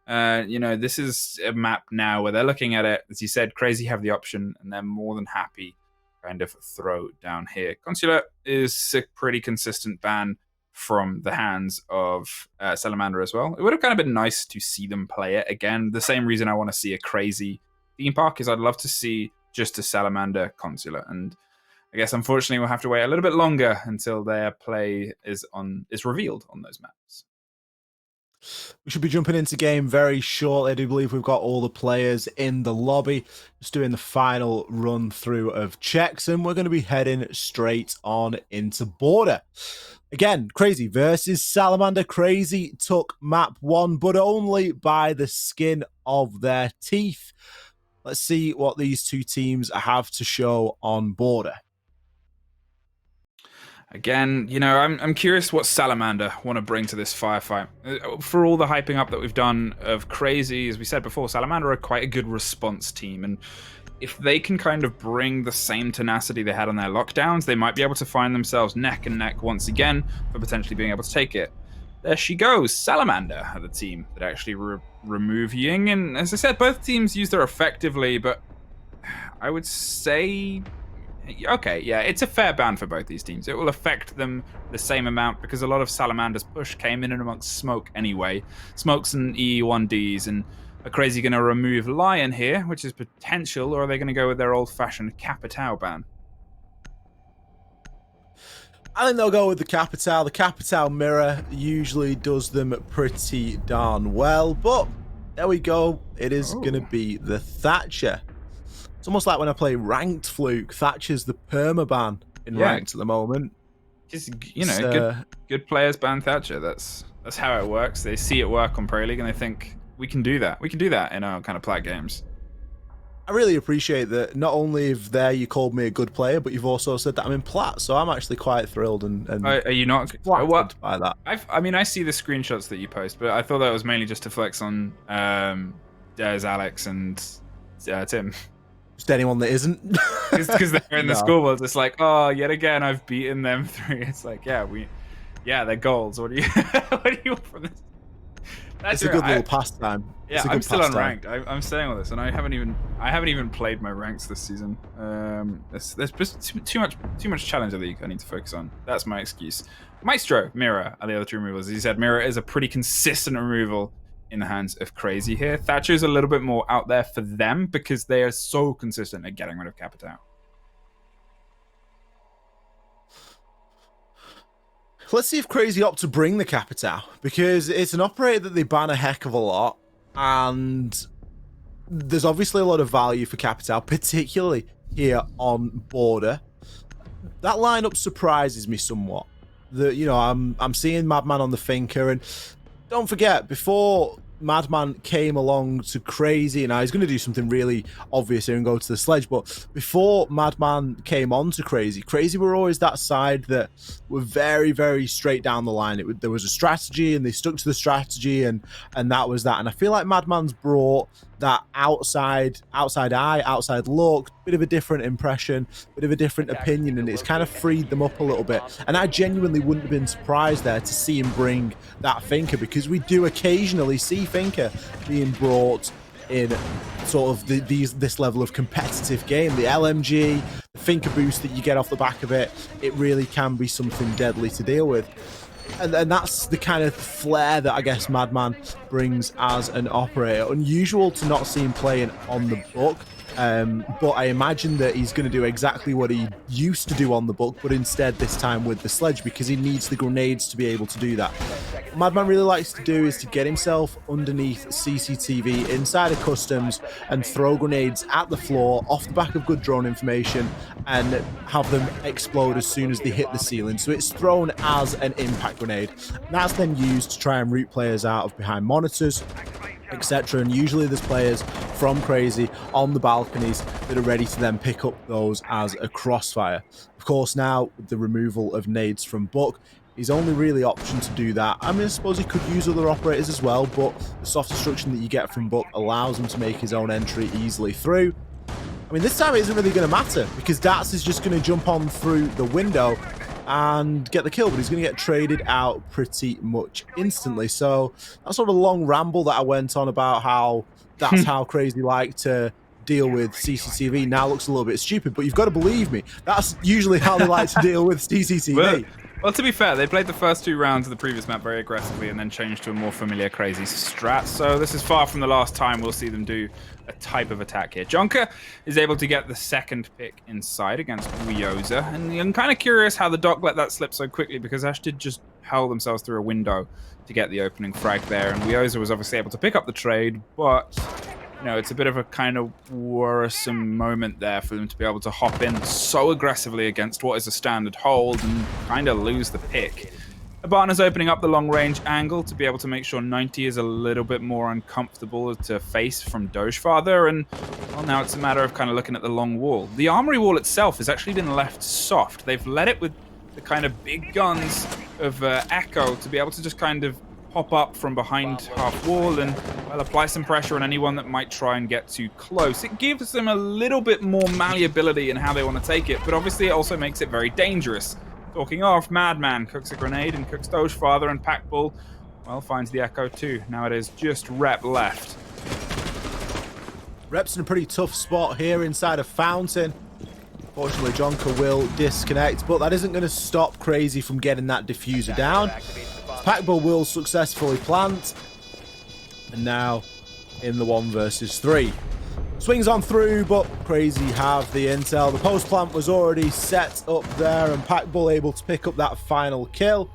This is a map now where they're looking at it, as you said, Crazy have the option, and they're more than happy kind of throw down here. Consulate is a pretty consistent ban from the hands of Salamander as well. It would have kind of been nice to see them play it again. The same reason I want to see a Crazy theme park is I'd love to see just a Salamander Consulate. And I guess unfortunately we'll have to wait a little bit longer until their play is revealed on those maps. We should be jumping into game very shortly. I do believe we've got all the players in the lobby, just doing the final run through of checks, and we're going to be heading straight on into Border. Again, Crazy versus Salamander. Crazy took map 1, but only by the skin of their teeth. Let's see what these 2 teams have to show on Border. Again, you know, I'm curious what Salamander want to bring to this firefight. For all the hyping up that we've done of Crazy, as we said before, Salamander are quite a good response team, and if they can kind of bring the same tenacity they had on their lockdowns, they might be able to find themselves neck and neck once again for potentially being able to take it. There she goes, Salamander, the team that actually remove Ying, and as I said, both teams use her effectively, but I would say, okay, yeah, it's a fair ban for both these teams. It will affect them the same amount because a lot of Salamander's push came in and amongst Smoke anyway. Smoke's and EE1Ds, and are Crazy going to remove Lion here, which is potential, or are they going to go with their old-fashioned Capitao ban? I think they'll go with the Capitao. The Capitao mirror usually does them pretty darn well, but there we go. It is going to be the Thatcher. It's almost like when I play ranked, Fluke. Thatcher's the permaban in ranked at the moment. Just, you know, good players ban Thatcher. That's how it works. They see it work on Pro League and they think, we can do that. We can do that in our kind of plat games. I really appreciate that. Not only have you called me a good player, but you've also said that I'm in plat, so I'm actually quite thrilled and are you not flattered by that? I mean, I see the screenshots that you post, but I thought that was mainly just to flex on Des, Alex, and Tim. Just anyone that isn't. Because they're in the scoreboards. It's like, oh, yet again, I've beaten them 3. It's like, yeah, they're goals. What do you what do you want from this? It's a good little pastime. Yeah, I'm still unranked. I'm saying all this, and I haven't even played my ranks this season. There's just too much challenge league I need to focus on. That's my excuse. Maestro, Mirror are the other 2 removals. As you said, Mirror is a pretty consistent removal in the hands of Crazy here. Thatcher is a little bit more out there for them because they are so consistent at getting rid of Capitao. Let's see if Crazy opt to bring the Capitao, because it's an operator that they ban a heck of a lot, and there's obviously a lot of value for Capitao, particularly here on Border. That lineup surprises me somewhat. I'm seeing Madman on the Finker, and don't forget, before Madman came along to Crazy, and he's going to do something really obvious here and go to the sledge, but before Madman came on to Crazy were always that side that were very, very straight down the line. There was a strategy, and they stuck to the strategy, and that was that. And I feel like Madman's brought that outside eye, outside look, bit of a different impression, bit of a different opinion, and it's kind of freed them up a little bit. And I genuinely wouldn't have been surprised there to see him bring that Finker, because we do occasionally see Finker being brought in sort of this level of competitive game. The LMG, the Finker boost that you get off the back of it, it really can be something deadly to deal with. And that's the kind of flair that I guess Madman brings as an operator. Unusual to not see him playing on the book, but I imagine that he's going to do exactly what he used to do on the book, but instead this time with the sledge, because he needs the grenades to be able to do that. What Madman really likes to do is to get himself underneath CCTV inside of customs and throw grenades at the floor off the back of good drone information and have them explode as soon as they hit the ceiling. So it's thrown as an impact grenade. That's then used to try and root players out of behind monitors, etc. And usually there's players from Crazy on the balconies that are ready to then pick up those as a crossfire. Of course, now with the removal of nades from Buck, his only really option to do that, I mean, I suppose he could use other operators as well, but the soft destruction that you get from Buck allows him to make his own entry easily through. I mean, this time it isn't really going to matter, because Dats is just going to jump on through the window and get the kill, but he's going to get traded out pretty much instantly. So that sort of long ramble that I went on about how that's how Crazy like to deal with CCTV now looks a little bit stupid, but you've got to believe me, that's usually how they like to deal with CCTV. Well, to be fair, they played the first 2 rounds of the previous map very aggressively and then changed to a more familiar Crazy strat, so this is far from the last time we'll see them do a type of attack here. Jonker is able to get the second pick inside against Wioza, and I'm kind of curious how the Doc let that slip so quickly, because Ash did just hurl themselves through a window to get the opening frag there, and Wioza was obviously able to pick up the trade, but you know, it's a bit of a kind of worrisome moment there for them to be able to hop in so aggressively against what is a standard hold and kind of lose the pick. Abana's opening up the long-range angle to be able to make sure 90 is a little bit more uncomfortable to face from Dogefather, and well, now it's a matter of kind of looking at the long wall. The armory wall itself has actually been left soft. They've let it with the kind of big guns of Echo to be able to just kind of pop up from behind half wall and, well, apply some pressure on anyone that might try and get too close. It gives them a little bit more malleability in how they want to take it, but obviously it also makes it very dangerous. Talking off, Madman cooks a grenade and cooks Dogefather, and Packbull, well, finds the Echo too. Now it is just Rep left. Rep's in a pretty tough spot here inside a fountain. Fortunately, Jonker will disconnect, but that isn't going to stop Crazy from getting that diffuser down. Packbull will successfully plant, and now in the 1 versus 3. Swings on through, but Crazy have the intel. The post plant was already set up there, and Packbull able to pick up that final kill.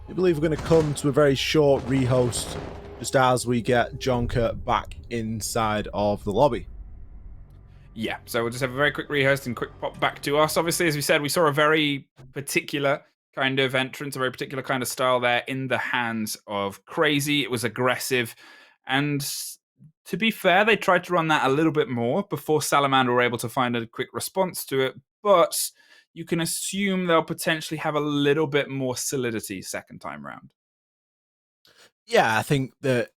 I believe we're going to come to a very short rehost just as we get Jonker back inside of the lobby. Yeah, so we'll just have a very quick rehost and quick pop back to us. Obviously, as we said, we saw a very particular kind of entrance, a very particular kind of style there in the hands of Crazy. It was aggressive, and to be fair, they tried to run that a little bit more before Salamander were able to find a quick response to it, but you can assume they'll potentially have a little bit more solidity second time round. Yeah, I think that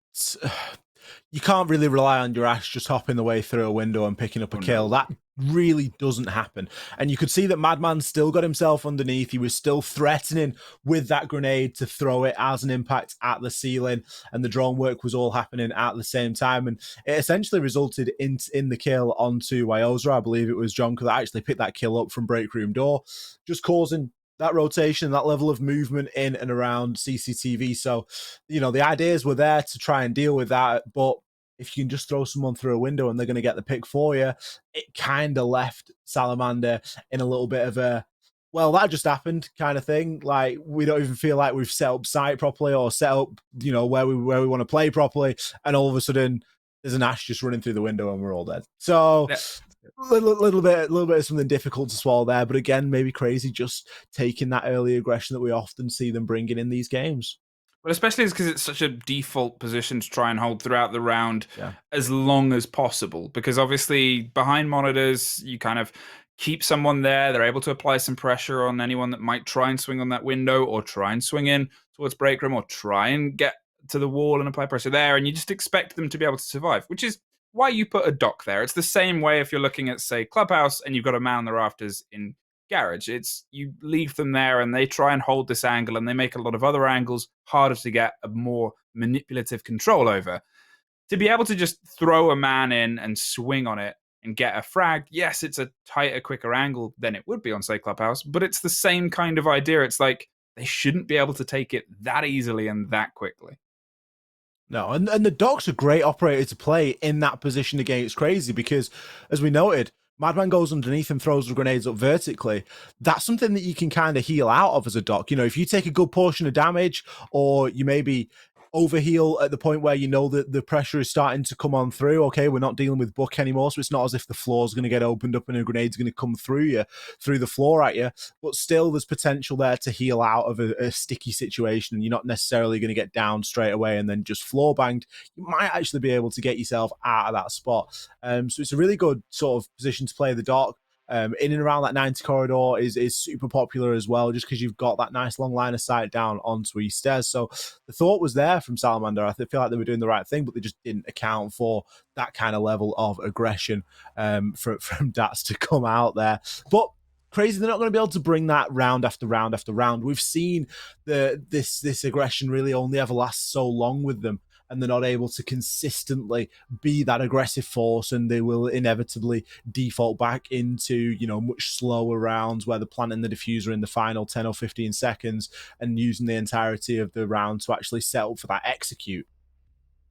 you can't really rely on your Ash just hopping the way through a window and picking up a kill. That really doesn't happen. And you could see that Madman still got himself underneath. He was still threatening with that grenade to throw it as an impact at the ceiling, and the drone work was all happening at the same time. And it essentially resulted in the kill onto Wyoza. I believe it was Jonker that actually picked that kill up from Break Room Door, just causing that rotation, that level of movement in and around CCTV. So, you know, the ideas were there to try and deal with that, but if you can just throw someone through a window and they're going to get the pick for you, it kind of left Salamander in a little bit of a, well, that just happened kind of thing. Like, we don't even feel like we've set up site properly or set up, you know, where we want to play properly. And all of a sudden there's an Ash just running through the window and we're all dead. So little bit of something difficult to swallow there. But again, maybe Crazy just taking that early aggression that we often see them bringing in these games. Well, especially because it's such a default position to try and hold throughout the round as long as possible. Because obviously behind monitors, you kind of keep someone there. They're able to apply some pressure on anyone that might try and swing on that window or try and swing in towards break room or try and get to the wall and apply pressure there. And you just expect them to be able to survive, which is why you put a dock there. It's the same way if you're looking at, say, Clubhouse and you've got a man on the rafters in Garage. It's you leave them there and they try and hold this angle and they make a lot of other angles harder to get a more manipulative control over. To be able to just throw a man in and swing on it and get a frag, yes, it's a tighter, quicker angle than it would be on, say, Clubhouse, but it's the same kind of idea. It's like they shouldn't be able to take it that easily and that quickly. No, and the Doc's a great operator to play in that position against Crazy because, as we noted, Madman goes underneath and throws the grenades up vertically. That's something that you can kind of heal out of as a Doc. You know, if you take a good portion of damage or you maybe overheal at the point where you know that the pressure is starting to come on through, okay, we're not dealing with Buck anymore, so it's not as if the floor's going to get opened up and a grenade's going to come through the floor at you, but still there's potential there to heal out of a sticky situation, and you're not necessarily going to get down straight away and then just floor banged. You might actually be able to get yourself out of that spot. So it's a really good sort of position to play the Doc. In and around that 90 corridor is super popular as well, just because you've got that nice long line of sight down onto East Stairs. So the thought was there from Salamander. I feel like they were doing the right thing, but they just didn't account for that kind of level of aggression from Dats to come out there. But Crazy, they're not going to be able to bring that round after round after round. We've seen this aggression really only ever lasts so long with them, and they're not able to consistently be that aggressive force, and they will inevitably default back into, you know, much slower rounds where they're planting the diffuser in the final 10 or 15 seconds and using the entirety of the round to actually set up for that execute.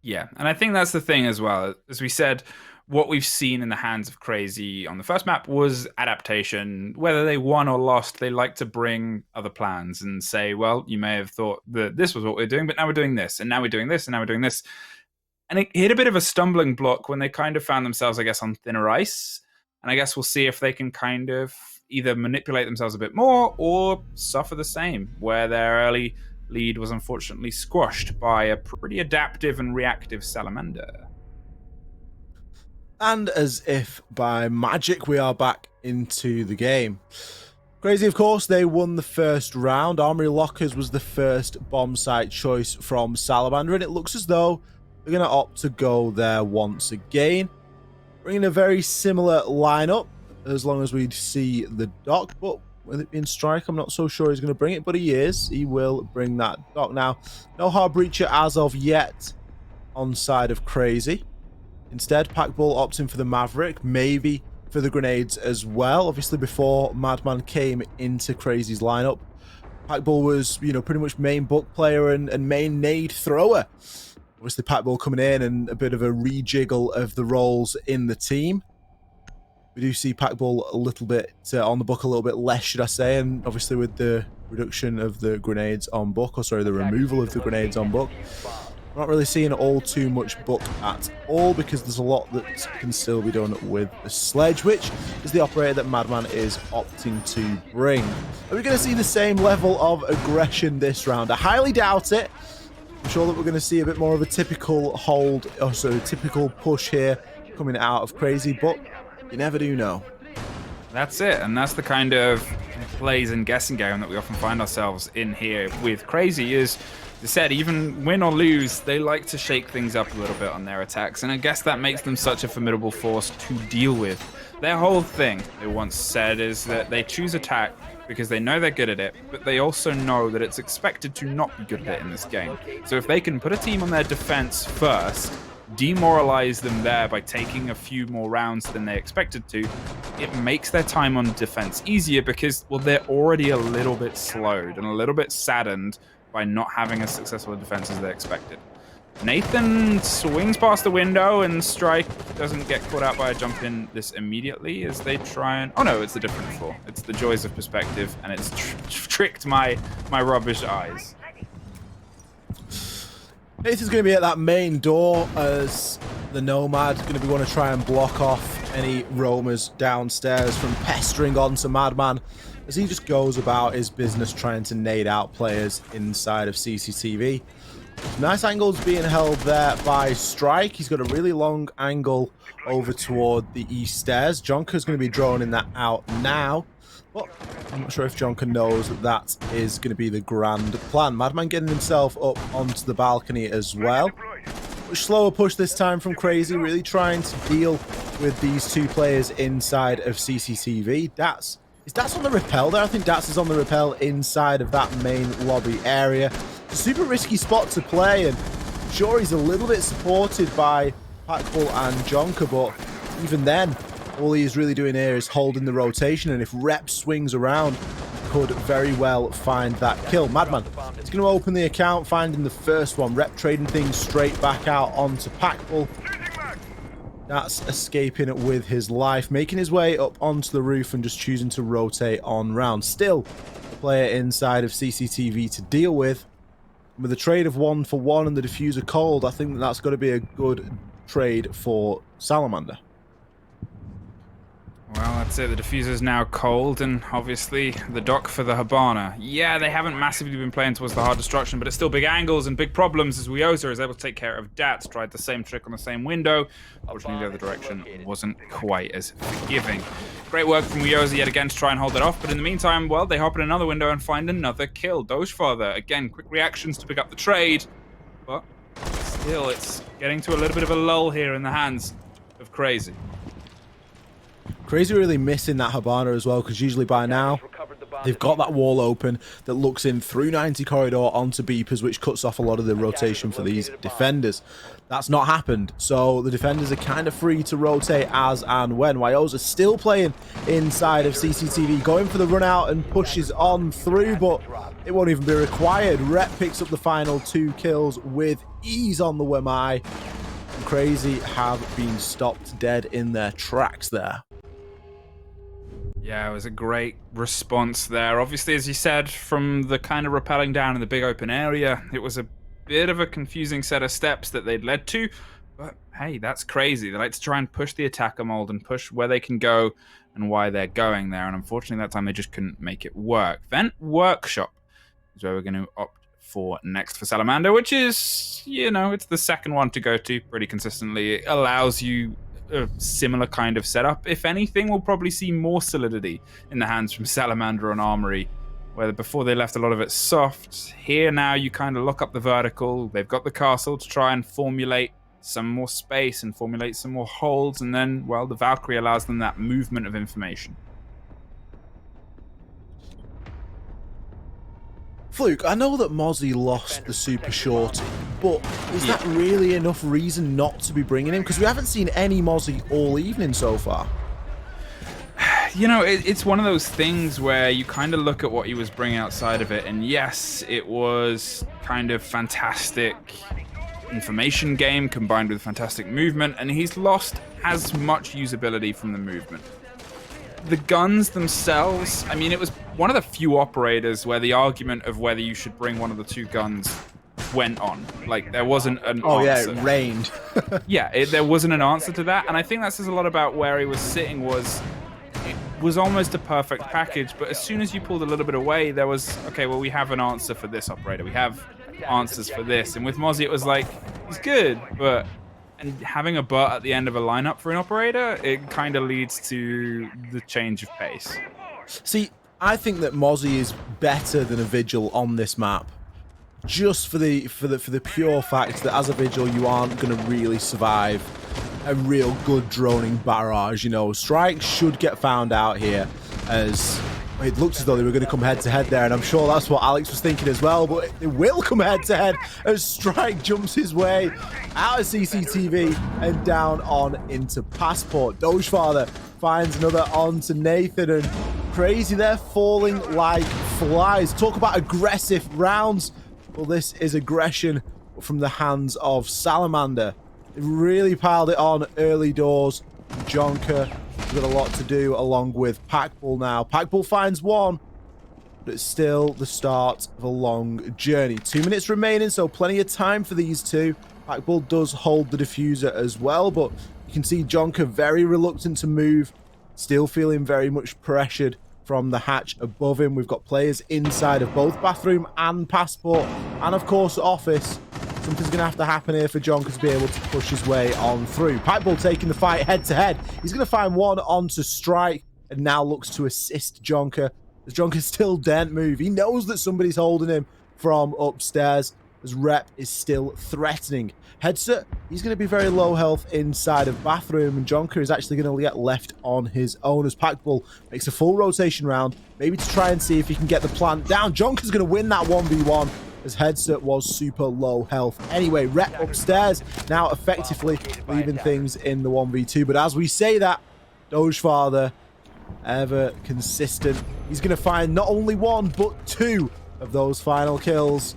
Yeah, and I think that's the thing as well. As we said, what we've seen in the hands of Crazy on the first map was adaptation. Whether they won or lost, they like to bring other plans and say, well, you may have thought that this was what we're doing, but now we're doing this, and now we're doing this, and now we're doing this. And it hit a bit of a stumbling block when they kind of found themselves, I guess, on thinner ice. And I guess we'll see if they can kind of either manipulate themselves a bit more or suffer the same, where their early lead was unfortunately squashed by a pretty adaptive and reactive Salamander. And as if by magic, we are back into the game. Crazy, of course, they won the first round. Armory Lockers was the first bomb site choice from Salamander, and it looks as though they're going to opt to go there once again. Bringing a very similar lineup, as long as we see the dock, but with it being Strike, I'm not so sure he's going to bring it, but he is. He will bring that dock. Now, no hard breacher as of yet on side of Crazy. Instead, Packball opting for the Maverick, maybe for the grenades as well. Obviously, before Madman came into Crazy's lineup, Packball was, pretty much main book player and main nade thrower. Obviously, Packball coming in and a bit of a rejiggle of the roles in the team. We do see Packball a little bit on the book, a little bit less, should I say, and obviously with the reduction of the grenades on book, or sorry, the removal of the grenades on book, we're not really seeing all too much book at all, because there's a lot that can still be done with the sledge, which is the operator that Madman is opting to bring. Are we going to see the same level of aggression this round? I highly doubt it. I'm sure that we're going to see a bit more of a typical hold, or so typical push here coming out of Crazy, but you never do know. That's it, and that's the kind of plays and guessing game that we often find ourselves in here with Crazy. Is, as I said, even win or lose, they like to shake things up a little bit on their attacks, and I guess that makes them such a formidable force to deal with. Their whole thing, they once said, is that they choose attack because they know they're good at it, but they also know that it's expected to not be good at it in this game. So if they can put a team on their defense first, demoralize them there by taking a few more rounds than they expected to, it makes their time on defense easier because, well, they're already a little bit slowed and a little bit saddened by not having as successful a defense as they expected. Nathan swings past the window, and Strike doesn't get caught out by a jump in this immediately as they try and... Oh no, it's a different floor. It's the joys of perspective, and it's tricked my rubbish eyes. Nathan's going to be at that main door as the Nomad going to be want to try and block off any roamers downstairs from pestering onto Madman, as he just goes about his business trying to nade out players inside of CCTV. Nice angles being held there by Strike. He's got a really long angle over toward the east stairs. Jonker's going to be droning that out now, but I'm not sure if Jonker knows that that is going to be the grand plan. Madman getting himself up onto the balcony as well. Much slower push this time from Crazy, really trying to deal with these two players inside of CCTV. Is Dats on the rappel there? I think Dats is on the rappel inside of that main lobby area. It's a super risky spot to play, and sure, he's a little bit supported by Packball and Jonker, but even then, all he is really doing here is holding the rotation, and if Rep swings around, could very well find that kill. Madman is going to open the account, finding the first one. Rep trading things straight back out onto Packball. That's escaping with his life, making his way up onto the roof and just choosing to rotate on round. Still, a player inside of CCTV to deal with. With a trade of 1 for 1 and the diffuser cold, I think that's got to be a good trade for Salamander. Well, that's it. The diffuser's now cold, and obviously the dock for the Habana. Yeah, they haven't massively been playing towards the hard destruction, but it's still big angles and big problems as Wioza is able to take care of Dats. Tried the same trick on the same window. Fortunately, the other direction wasn't quite as forgiving. Great work from Wioza yet again to try and hold it off, but in the meantime, well, they hop in another window and find another kill. Dogefather, again, quick reactions to pick up the trade, but still, it's getting to a little bit of a lull here in the hands of Crazy. Crazy really missing that Habana as well, because usually by now they've got that wall open that looks in through 90 corridor onto beepers, which cuts off a lot of the rotation for these defenders. That's not happened, so the defenders are kind of free to rotate as and when. Wioza still playing inside of CCTV, going for the run out and pushes on through, but it won't even be required. Rep picks up the final 2 kills with ease on the Wemai. Crazy have been stopped dead in their tracks there. Yeah, it was a great response there. Obviously, as you said, from the kind of rappelling down in the big open area, it was a bit of a confusing set of steps that they'd led to. But hey, that's Crazy. They like to try and push the attacker mold and push where they can go and why they're going there. And unfortunately, that time they just couldn't make it work. Vent Workshop is where we're going to opt for next for Salamander, which is, it's the second one to go to pretty consistently. It allows you a similar kind of setup. If anything, we'll probably see more solidity in the hands from Salamander and Armory, where before they left a lot of it soft. Here now you kind of lock up the vertical. They've got the castle to try and formulate some more space and formulate some more holds, and then, well, the Valkyrie allows them that movement of information. Fluke, I know that Mozzie lost the super short, but is that really enough reason not to be bringing him? Because we haven't seen any Mozzie all evening so far. You know, it's one of those things where you kind of look at what he was bringing outside of it, and yes, it was kind of fantastic information game combined with fantastic movement, and he's lost as much usability from the movement. The guns themselves, I mean, it was one of the few operators where the argument of whether you should bring one of the two guns went on. Like, there wasn't an answer. Yeah, it rained. There wasn't an answer to that, and I think that says a lot about where he was sitting. It was almost a perfect package, but as soon as you pulled a little bit away, there was, okay, well, we have an answer for this operator. We have answers for this. And with Mozzie, it was like, he's good, but and having a but at the end of a lineup for an operator, it kind of leads to the change of pace. See, I think that Mozzie is better than a Vigil on this map, just for the pure fact that as a Vigil, you aren't going to really survive a real good droning barrage. You know, Strike should get found out here, as it looked as though they were going to come head-to-head there, and I'm sure that's what Alex was thinking as well, but it will come head-to-head as Strike jumps his way out of CCTV and down on into Passport. Dogefather finds another onto Nathan, and Crazy, they're falling like flies. Talk about aggressive rounds. Well, this is aggression from the hands of Salamander. They really piled it on early doors. Jonker has got a lot to do along with Packbull now. Packbull finds one, but it's still the start of a long journey. 2 minutes remaining, so plenty of time for these two. Packbull does hold the diffuser as well, but you can see Jonker very reluctant to move, still feeling very much pressured from the hatch above him. We've got players inside of both bathroom and Passport, and of course office. Something's going to have to happen here for Jonker to be able to push his way on through. Packbull taking the fight head-to-head. He's going to find one onto Strike and now looks to assist Jonker, as Jonker still daren't move. He knows that somebody's holding him from upstairs, as Rep is still threatening. Headset, he's going to be very low health inside of bathroom, and Jonker is actually going to get left on his own as Packbull makes a full rotation round, maybe to try and see if he can get the plant down. Jonker's going to win that 1v1. As Headset was super low health. Anyway, Rep upstairs, now effectively leaving things in the 1v2. But as we say that, Dogefather, ever consistent. He's going to find not only one, but two of those final kills.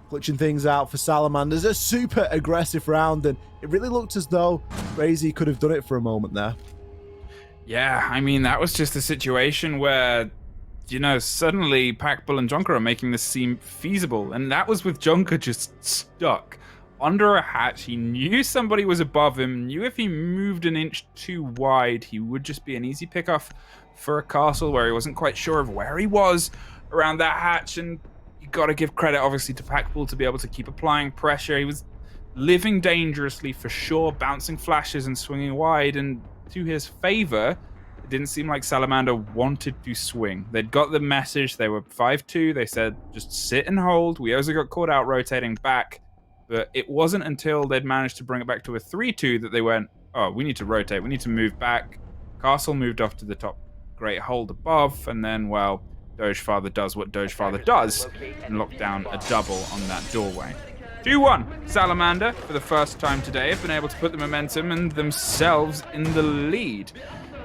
Clutching things out for Salamanders. A super aggressive round, and it really looked as though Crazy could have done it for a moment there. Yeah, I mean, that was just a situation where, you know, suddenly Packbull and Jonker are making this seem feasible, and that was with Jonker just stuck under a hatch. He knew somebody was above him, knew if he moved an inch too wide, he would just be an easy pickoff for a castle where he wasn't quite sure of where he was around that hatch. And you got to give credit, obviously, to Packbull to be able to keep applying pressure. He was living dangerously for sure, bouncing flashes and swinging wide, and to his favor, it didn't seem like Salamander wanted to swing. They'd got the message. They were 5-2. They said, just sit and hold. We also got caught out rotating back. But it wasn't until they'd managed to bring it back to a 3-2 that they went, oh, we need to rotate. We need to move back. Castle moved off to the top great hold above. And then, well, Dogefather does what Dogefather does and locked down a double on that doorway. 2-1. Salamander, for the first time today, have been able to put the momentum and themselves in the lead.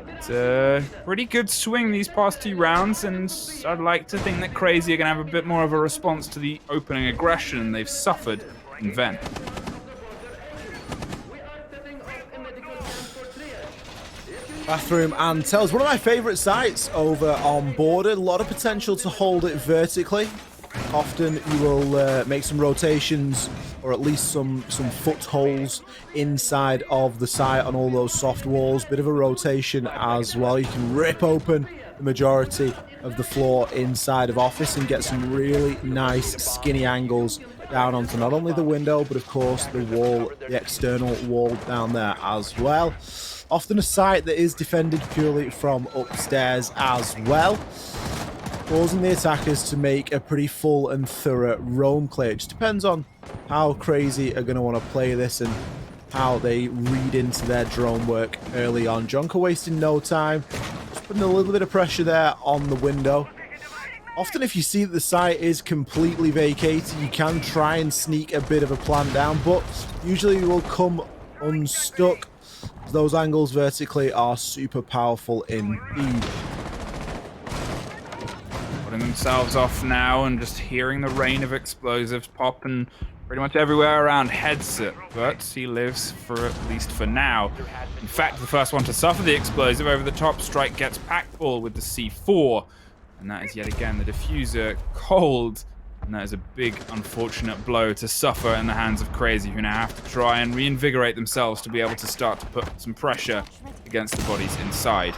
It's a pretty good swing these past 2 rounds, and I'd like to think that Crazy are going to have a bit more of a response to the opening aggression they've suffered in Ven. Bathroom and Tells, one of my favourite sites over on Border. A lot of potential to hold it vertically. Often you will make some rotations, or at least some footholds inside of the site on all those soft walls. Bit of a rotation as well. You can rip open the majority of the floor inside of office and get some really nice skinny angles down onto not only the window, but of course the wall, the external wall down there as well. Often a site that is defended purely from upstairs as well, causing the attackers to make a pretty full and thorough roam clear. It just depends on how Crazy are going to want to play this and how they read into their drone work early on. Jonker wasting no time, just putting a little bit of pressure there on the window. Often if you see that the site is completely vacated, you can try and sneak a bit of a plan down, but usually you will come unstuck. Those angles vertically are super powerful indeed. Putting themselves off now and just hearing the rain of explosives popping pretty much everywhere around Headset, but he lives for at least for now. In fact, the first one to suffer the explosive over the top strike gets Packball with the C4, and that is yet again the diffuser cold, and that is a big unfortunate blow to suffer in the hands of Crazy, who now have to try and reinvigorate themselves to be able to start to put some pressure against the bodies inside.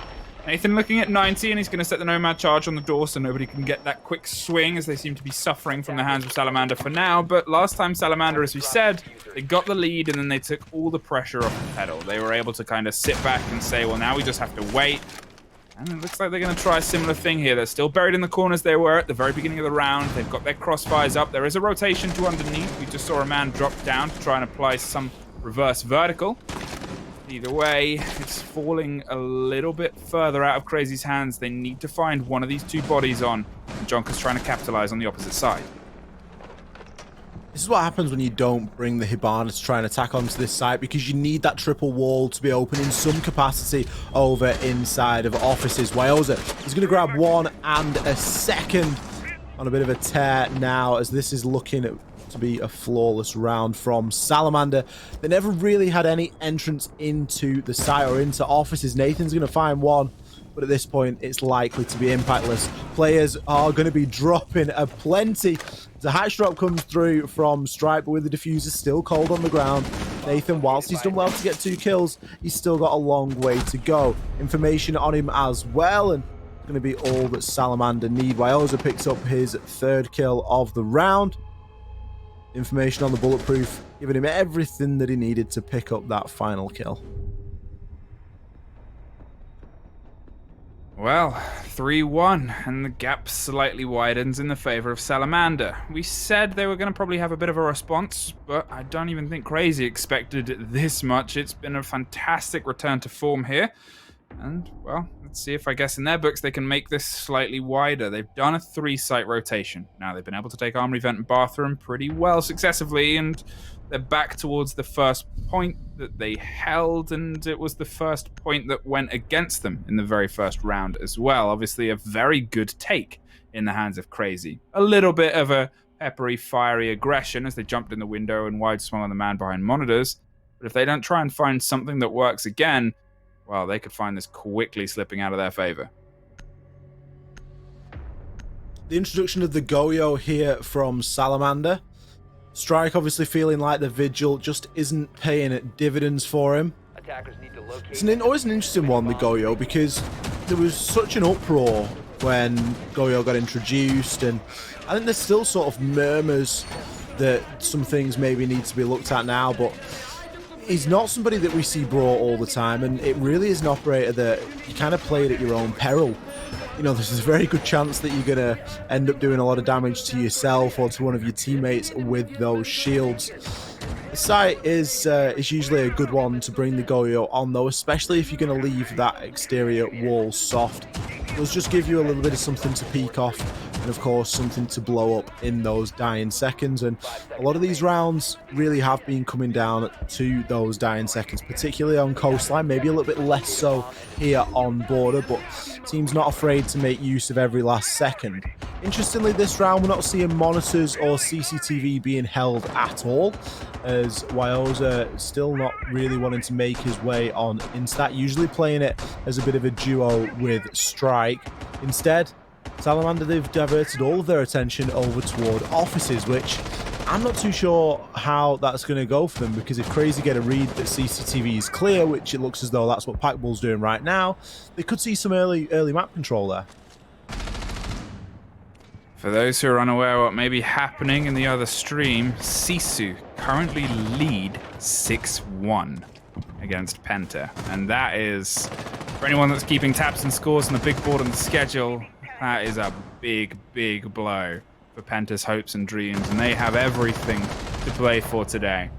Nathan looking at 90, and he's going to set the Nomad charge on the door so nobody can get that quick swing, as they seem to be suffering from the hands of Salamander for now. But last time Salamander, as we said, they got the lead and then they took all the pressure off the pedal. They were able to kind of sit back and say, well, now we just have to wait. And it looks like they're going to try a similar thing here. They're still buried in the corners they were at the very beginning of the round. They've got their crossfires up. There is a rotation to underneath. We just saw a man drop down to try and apply some reverse vertical. Either way, it's falling a little bit further out of Crazy's hands. They need to find one of these two bodies on, and Jonker's trying to capitalize on the opposite side. This is what happens when you don't bring the Hibana to try and attack onto this site, because you need that triple wall to be open in some capacity over inside of offices. Wyoza is going to grab one and a second on a bit of a tear now, as this is looking to be a flawless round from Salamander. They never really had any entrance into the site or into offices. Nathan's going to find one, but at this point it's likely to be impactless. Players are going to be dropping a plenty. The hatch drop comes through from Stripe, but with the diffuser still cold on the ground, Nathan, whilst he's done well to get 2 kills, he's still got a long way to go. Information on him as well, and it's going to be all that Salamander need. Wyoza picks up his 3rd kill of the round. Information on the bulletproof, giving him everything that he needed to pick up that final kill. Well, 3-1, and the gap slightly widens in the favor of Salamander. We said they were going to probably have a bit of a response, but I don't even think Crazy expected this much. It's been a fantastic return to form here. And, well, let's see if, I guess, in their books they can make this slightly wider. They've done a 3-site rotation. Now, they've been able to take Armory Vent and Bathroom pretty well successively, and they're back towards the first point that they held, and it was the first point that went against them in the very first round as well. Obviously, a very good take in the hands of Crazy. A little bit of a peppery, fiery aggression as they jumped in the window and wide swung on the man behind monitors. But if they don't try and find something that works again, well, they could find this quickly slipping out of their favor. The introduction of the Goyo here from Salamander. Strike obviously feeling like the Vigil just isn't paying dividends for him. It's always an interesting one, the Goyo, because there was such an uproar when Goyo got introduced, and I think there's still sort of murmurs that some things maybe need to be looked at now, but he's not somebody that we see brought all the time, and it really is an operator that you kind of play it at your own peril. You know, there's a very good chance that you're going to end up doing a lot of damage to yourself or to one of your teammates with those shields. The site is usually a good one to bring the Goyo on, though, especially if you're going to leave that exterior wall soft. It'll just give you a little bit of something to peek off, and of course something to blow up in those dying seconds. And a lot of these rounds really have been coming down to those dying seconds, particularly on Coastline, maybe a little bit less so here on Border, but teams not afraid to make use of every last second. Interestingly, this round we're not seeing monitors or CCTV being held at all, as Wyoza still not really wanting to make his way on Instat, usually playing it as a bit of a duo with Strike. Instead, Salamander, they've diverted all of their attention over toward offices, which I'm not too sure how that's going to go for them, because if Crazy get a read that CCTV is clear, which it looks as though that's what Packball's doing right now, they could see some early map control there. For those who are unaware what may be happening in the other stream, Sisu currently lead 6-1 against Penta. And that is, for anyone that's keeping tabs and scores on the big board on the schedule, that is a big, big blow for Penta's hopes and dreams. And they have everything to play for today.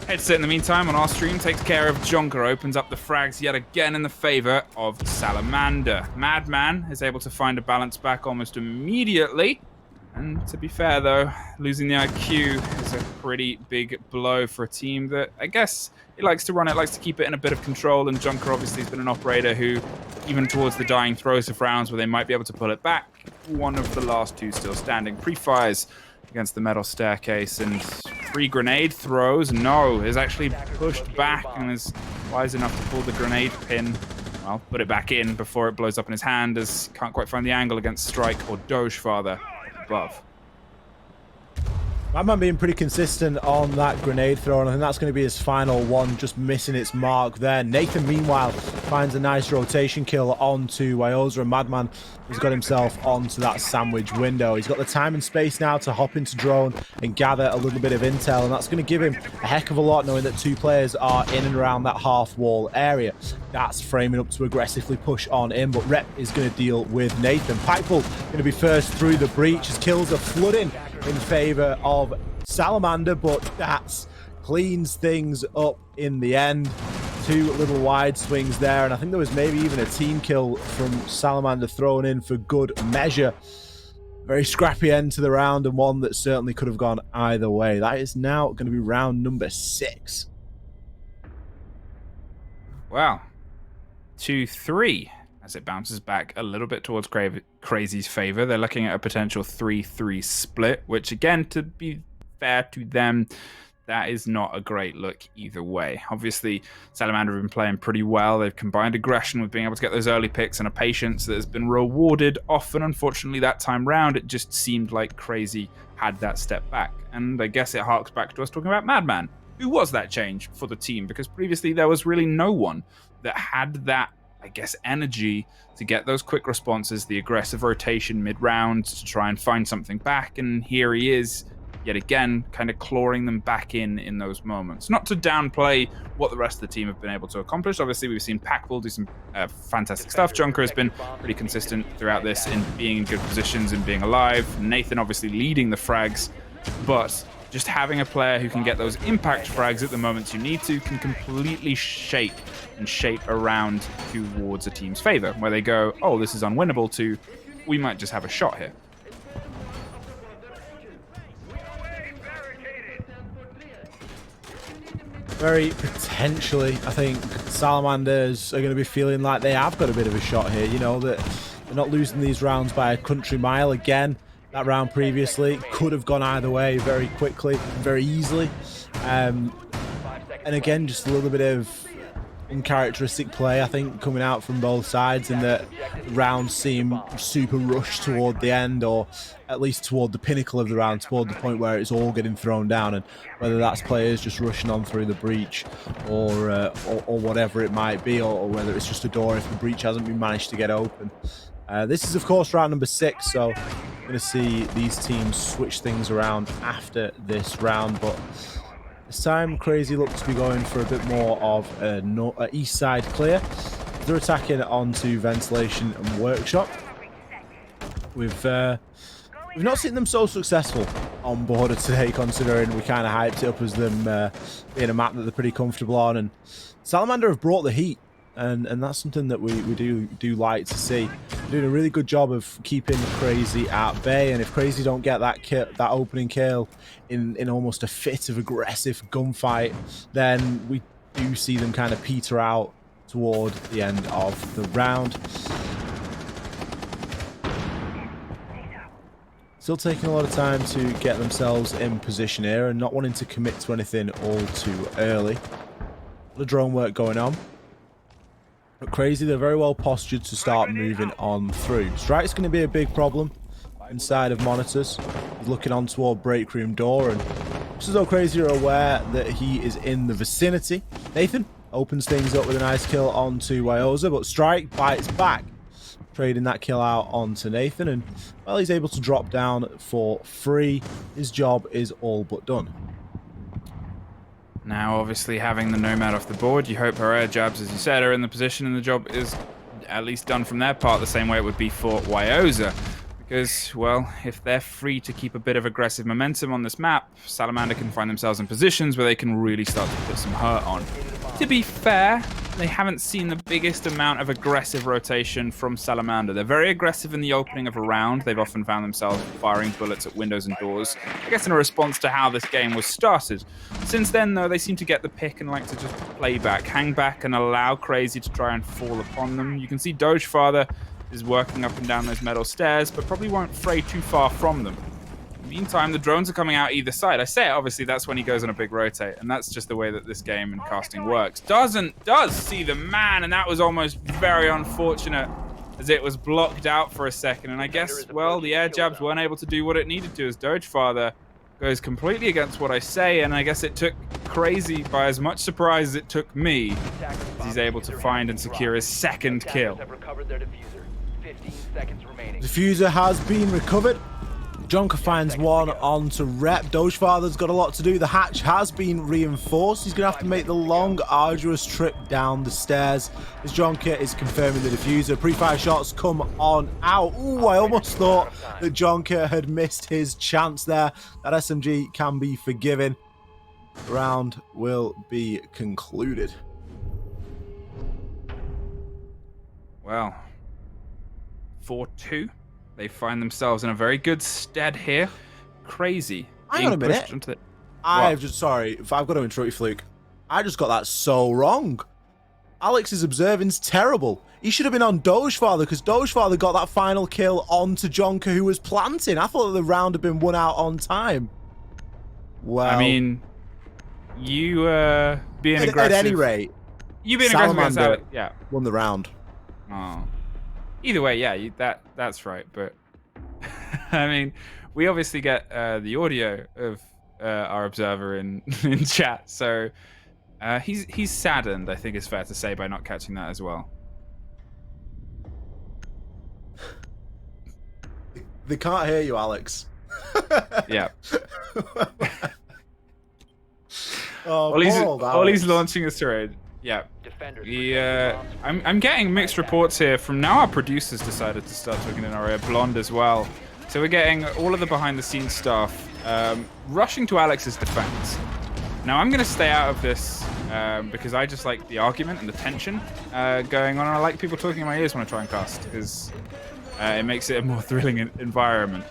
Headset, in the meantime, on our stream, takes care of Jonker, opens up the frags yet again in the favor of Salamander. Madman is able to find a balance back almost immediately. And to be fair, though, losing the IQ is a pretty big blow for a team that, I guess, it likes to run it, likes to keep it in a bit of control. And Jonker obviously has been an operator who, even towards the dying throws of rounds where they might be able to pull it back, one of the last two still standing. Pre-fires against the metal staircase, and 3 grenade throws. No, is actually pushed back and is wise enough to pull the grenade pin. Well, put it back in before it blows up in his hand, as can't quite find the angle against Strike or Doge Father above. Madman being pretty consistent on that grenade throw, and I think that's going to be his final one, just missing its mark there. Nathan, meanwhile, finds a nice rotation kill onto Wyoza, and Madman has got himself onto that sandwich window. He's got the time and space now to hop into drone and gather a little bit of intel, and that's going to give him a heck of a lot, knowing that 2 players are in and around that half wall area. That's framing up to aggressively push on in, but Rep is going to deal with Nathan. Pikeball going to be first through the breach as kills are flooding in favor of Salamander, but that cleans things up in the end. 2 little wide swings there, and I think there was maybe even a team kill from Salamander thrown in for good measure. Very scrappy end to the round, and one that certainly could have gone either way. That is now going to be round number 6. Wow. 2-3 as it bounces back a little bit towards Crazy's favor. They're looking at a potential 3-3 split, which, again, to be fair to them, that is not a great look either way. Obviously, Salamander have been playing pretty well. They've combined aggression with being able to get those early picks and a patience that has been rewarded often. Unfortunately, that time round, it just seemed like Crazy had that step back. And I guess it harks back to us talking about Madman, who was that change for the team, because previously there was really no one that had that, I guess, energy to get those quick responses, the aggressive rotation mid-round to try and find something back. And here he is, yet again, kind of clawing them back in those moments. Not to downplay what the rest of the team have been able to accomplish. Obviously, we've seen Packball do some fantastic stuff. Junker has been pretty consistent throughout this in being in good positions and being alive. Nathan obviously leading the frags, but just having a player who can get those impact frags at the moments you need to can completely shape around towards a team's favor, where they go, oh, this is unwinnable, to we might just have a shot here. Very potentially, I think Salamanders are going to be feeling like they have got a bit of a shot here. You know, that they're not losing these rounds by a country mile. Again, that round previously could have gone either way very quickly, very easily. And again, just a little bit of uncharacteristic play, I think, coming out from both sides, in that rounds seem super rushed toward the end, or at least toward the pinnacle of the round, toward the point where it's all getting thrown down, and whether that's players just rushing on through the breach or whatever it might be, or whether it's just a door if the breach hasn't been managed to get open. This is, of course, round number 6, so we're going to see these teams switch things around after this round, but this time, Crazy looks to be going for a bit more of a east side clear. They're attacking onto ventilation and workshop. We've not seen them so successful on border today, considering we kind of hyped it up as them being a map that they're pretty comfortable on. And Salamander have brought the heat, and that's something that we do like to see. They're doing a really good job of keeping Crazy at bay, and if Crazy don't get that opening kill in almost a fit of aggressive gunfight, then we do see them kind of peter out toward the end of the round. Still taking a lot of time to get themselves in position here and not wanting to commit to anything all too early. A lot of drone work going on. But Crazy, they're very well postured to start moving on through. Strike's going to be a big problem inside of monitors. He's looking on toward break room door, and just as though Crazy are aware that he is in the vicinity. Nathan opens things up with a nice kill onto Wyoza, but Strike bites back. trading that kill out onto Nathan, and well, he's able to drop down for free. His job is all but done. Now, obviously, having the Nomad off the board, you hope her air jabs, as you said, are in the position and the job is at least done from their part the same way it would be for Wyoza. Because, well, if they're free to keep a bit of aggressive momentum on this map, Salamander can find themselves in positions where they can really start to put some hurt on. To be fair, they haven't seen the biggest amount of aggressive rotation from Salamander. They're very aggressive in the opening of a round. They've often found themselves firing bullets at windows and doors, I guess in a response to how this game was started. Since then, though, they seem to get the pick and like to just play back, hang back, and allow Crazy to try and fall upon them. You can see Dogefather is working up and down those metal stairs, but probably won't fray too far from them. Meantime, the drones are coming out either side. I say it, obviously, that's when he goes on a big rotate, and that's just the way that this game and casting works. Does see the man, and that was almost very unfortunate as it was blocked out for a second. And I guess, well, the air jabs weren't able to do what it needed to as Dogefather goes completely against what I say, and I guess it took Crazy by as much surprise as it took me as he's able to find and secure his second kill. Diffuser has been recovered. Jonker finds one onto Rep. Dogefather's got a lot to do. The hatch has been reinforced. He's going to have to make the long, arduous trip down the stairs as Jonker is confirming the diffuser. Pre-fire shots come on out. Ooh, I almost thought that Jonker had missed his chance there. That SMG can be forgiven. The round will be concluded. Well, 4-2. They find themselves in a very good stead here. Crazy. Hang on a minute. I've just, sorry, if I've got to interrupt you, Fluke. I just got that so wrong. Alex's observing's terrible. He should have been on Dogefather because Dogefather got that final kill onto Jonker who was planting. I thought that the round had been won out on time. Well, I mean, you being aggressive. At any rate, you being aggressive against Alex, yeah, won the round. Oh. Either way, yeah, that's right. But I mean, we obviously get the audio of our observer in chat, so he's saddened. I think it's fair to say by not catching that as well. They can't hear you, Alex. Yeah. Oh, Ollie's launching us through. Yeah. I'm getting mixed reports here from now our producers decided to start talking in our ear, Blonde as well. So we're getting all of the behind the scenes stuff rushing to Alex's defense. Now I'm going to stay out of this because I just like the argument and the tension going on. And I like people talking in my ears when I try and cast because it makes it a more thrilling environment.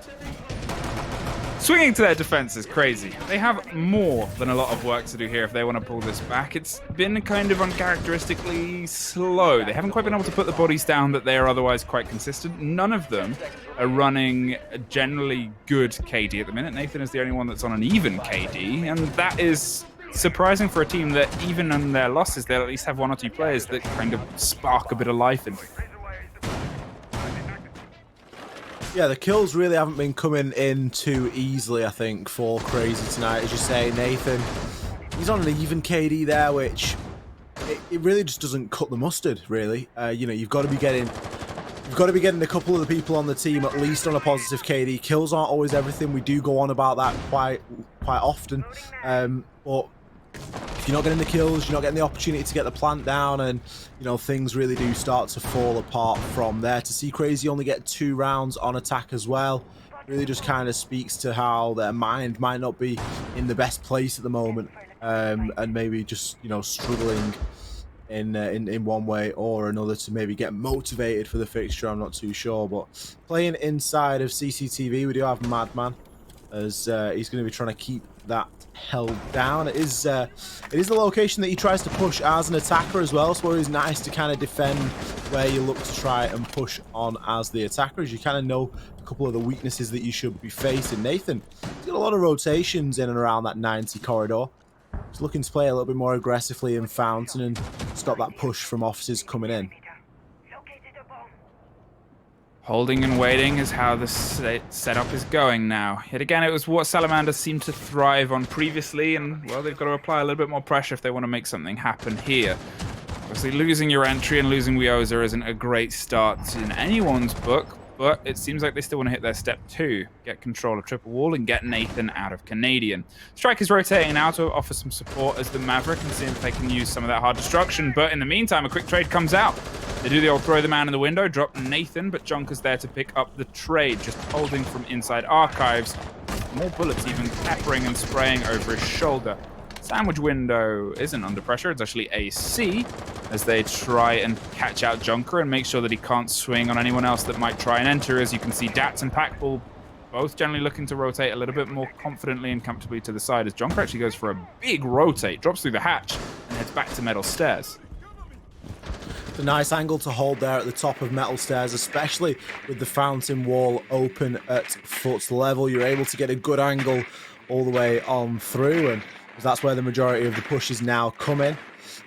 Swinging to their defense is crazy. They have more than a lot of work to do here if they want to pull this back. It's been kind of uncharacteristically slow. They haven't quite been able to put the bodies down that they are otherwise quite consistent. None of them are running a generally good KD at the minute. Nathan is the only one that's on an even KD, and that is surprising for a team that even in their losses, they'll at least have one or two players that kind of spark a bit of life in. Yeah, the kills really haven't been coming in too easily, I think, for Crazy tonight. As you say, Nathan, he's on an even KD there, which it really just doesn't cut the mustard, really. You know, you've got to be getting a couple of the people on the team at least on a positive KD. Kills aren't always everything. We do go on about that quite often. But if you're not getting the kills, you're not getting the opportunity to get the plant down, and you know things really do start to fall apart from there. To see Crazy only get 2 rounds on attack as well really just kind of speaks to how their mind might not be in the best place at the moment, and maybe just, you know, struggling in one way or another to maybe get motivated for the fixture. I'm not too sure, but playing inside of CCTV, we do have Madman as he's going to be trying to keep that held down. It is the location that he tries to push as an attacker as well, so it's nice to kind of defend where you look to try and push on as the attacker, as you kind of know a couple of the weaknesses that you should be facing. Nathan, he's got a lot of rotations in and around that 90 corridor. He's looking to play a little bit more aggressively in Fountain and stop that push from officers coming in. Holding and waiting is how the setup is going now. Yet again, it was what Salamander seemed to thrive on previously, and, well, they've got to apply a little bit more pressure if they want to make something happen here. Obviously, losing your entry and losing Wioza isn't a great start in anyone's book, but it seems like they still want to hit their step 2, get control of triple wall and get Nathan out of Canadian. Strike is rotating now to offer some support as the Maverick and see if they can use some of that hard destruction, but in the meantime, a quick trade comes out. They do the old throw the man in the window, drop Nathan, but Junker's there to pick up the trade, just holding from inside archives. More bullets even peppering and spraying over his shoulder. Sandwich window isn't under pressure, it's actually AC, as they try and catch out Junker and make sure that he can't swing on anyone else that might try and enter. As you can see, Dats and Packball both generally looking to rotate a little bit more confidently and comfortably to the side, as Junker actually goes for a big rotate, drops through the hatch, and heads back to metal stairs. A nice angle to hold there at the top of metal stairs, especially with the fountain wall open at foot level. You're able to get a good angle all the way on through, and that's where the majority of the push is now coming.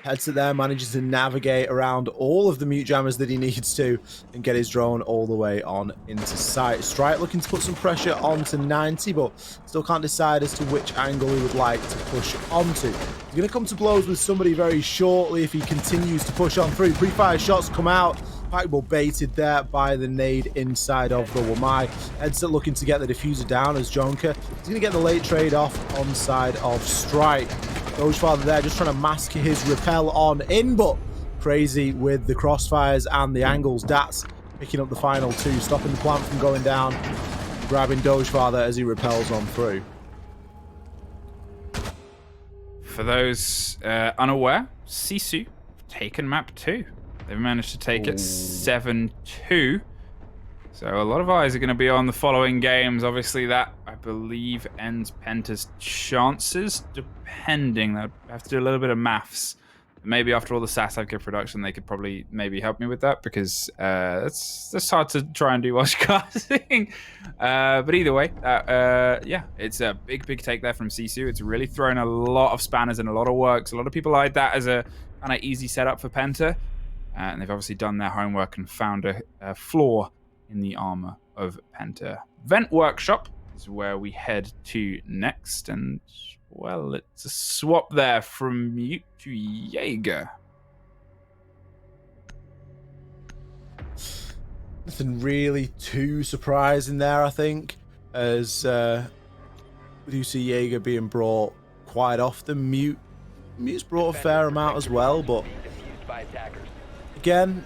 Heads to there, manages to navigate around all of the mute jammers that he needs to and get his drone all the way on into sight. Strike looking to put some pressure onto 90, but still can't decide as to which angle he would like to push onto. He's going to come to blows with somebody very shortly if he continues to push on through. Pre-fire shots come out. Packball baited there by the nade inside of the Wamai. Headset looking to get the diffuser down as Jonker. He's going to get the late trade off on side of Strike. Dogefather there just trying to mask his repel on in, but crazy with the crossfires and the angles. Dats picking up the final 2, stopping the plant from going down, grabbing Dogefather as he repels on through. For those unaware, Sisu taken map 2. They've managed to take it 7-2. So a lot of eyes are going to be on the following games. Obviously, that, I believe, ends Penta's chances, depending. They'll have to do a little bit of maths. Maybe after all the Sasadka production, they could probably maybe help me with that, because that's hard to try and do whilst casting. But either way, yeah, it's a big take there from Sisu. It's really thrown a lot of spanners and a lot of works. A lot of people like that as a kind of easy setup for Penta. And they've obviously done their homework and found a flaw in the armor of Penta. Vent Workshop is where we head to next. And, well, it's a swap there from Mute to Jaeger. Nothing really too surprising there, I think, as we do see Jaeger being brought quite often. Mute's brought a fair amount as well, but again,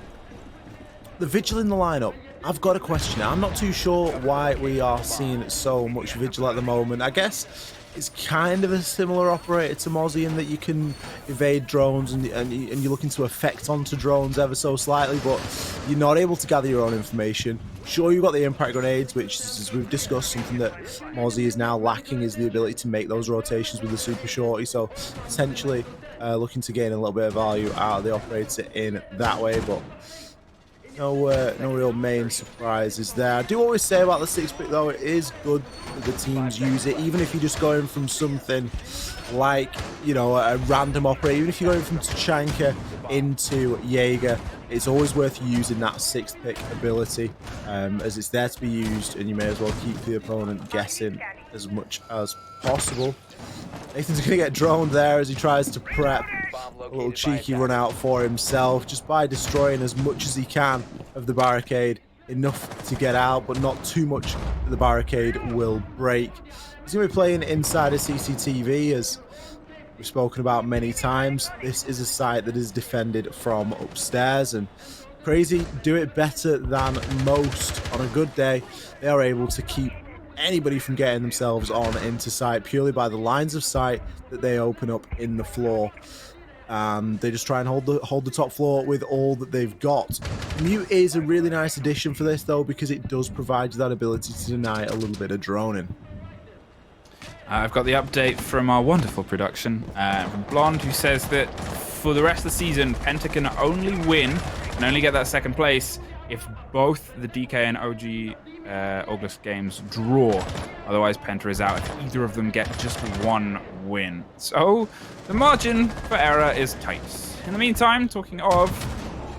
the Vigil in the lineup, I've got a question. I'm not too sure why we are seeing so much Vigil at the moment. I guess it's kind of a similar operator to Mozzie in that you can evade drones and you're looking to affect onto drones ever so slightly, but you're not able to gather your own information. Sure, you've got the impact grenades, which, as we've discussed, something that Mozzie is now lacking is the ability to make those rotations with the super shorty, so potentially looking to gain a little bit of value out of the operator in that way, but no real main surprises there. I do always say about the 6-pick though, it is good that the teams use it, even if you're just going from something like, you know, a random operator, even if you're going from Tachanka into Jaeger, it's always worth using that 6th-pick ability, as it's there to be used, and you may as well keep the opponent guessing as much as possible. Nathan's going to get droned there as he tries to prep a little cheeky run out for himself, just by destroying as much as he can of the barricade, enough to get out, but not too much that the barricade will break. He's going to be playing inside a CCTV, as we've spoken about many times. This is a site that is defended from upstairs, and Crazy do it better than most. On a good day, they are able to keep anybody from getting themselves on into sight purely by the lines of sight that they open up in the floor. They just try and hold the top floor with all that they've got. Mute is a really nice addition for this though, because it does provide you that ability to deny a little bit of droning. I've got the update from our wonderful production from Blonde, who says that for the rest of the season, Penta can only win and only get that 2nd place if both the DK and OG August games draw. Otherwise, Penta is out if either of them get just 1 win. So the margin for error is tight. In the meantime, talking of,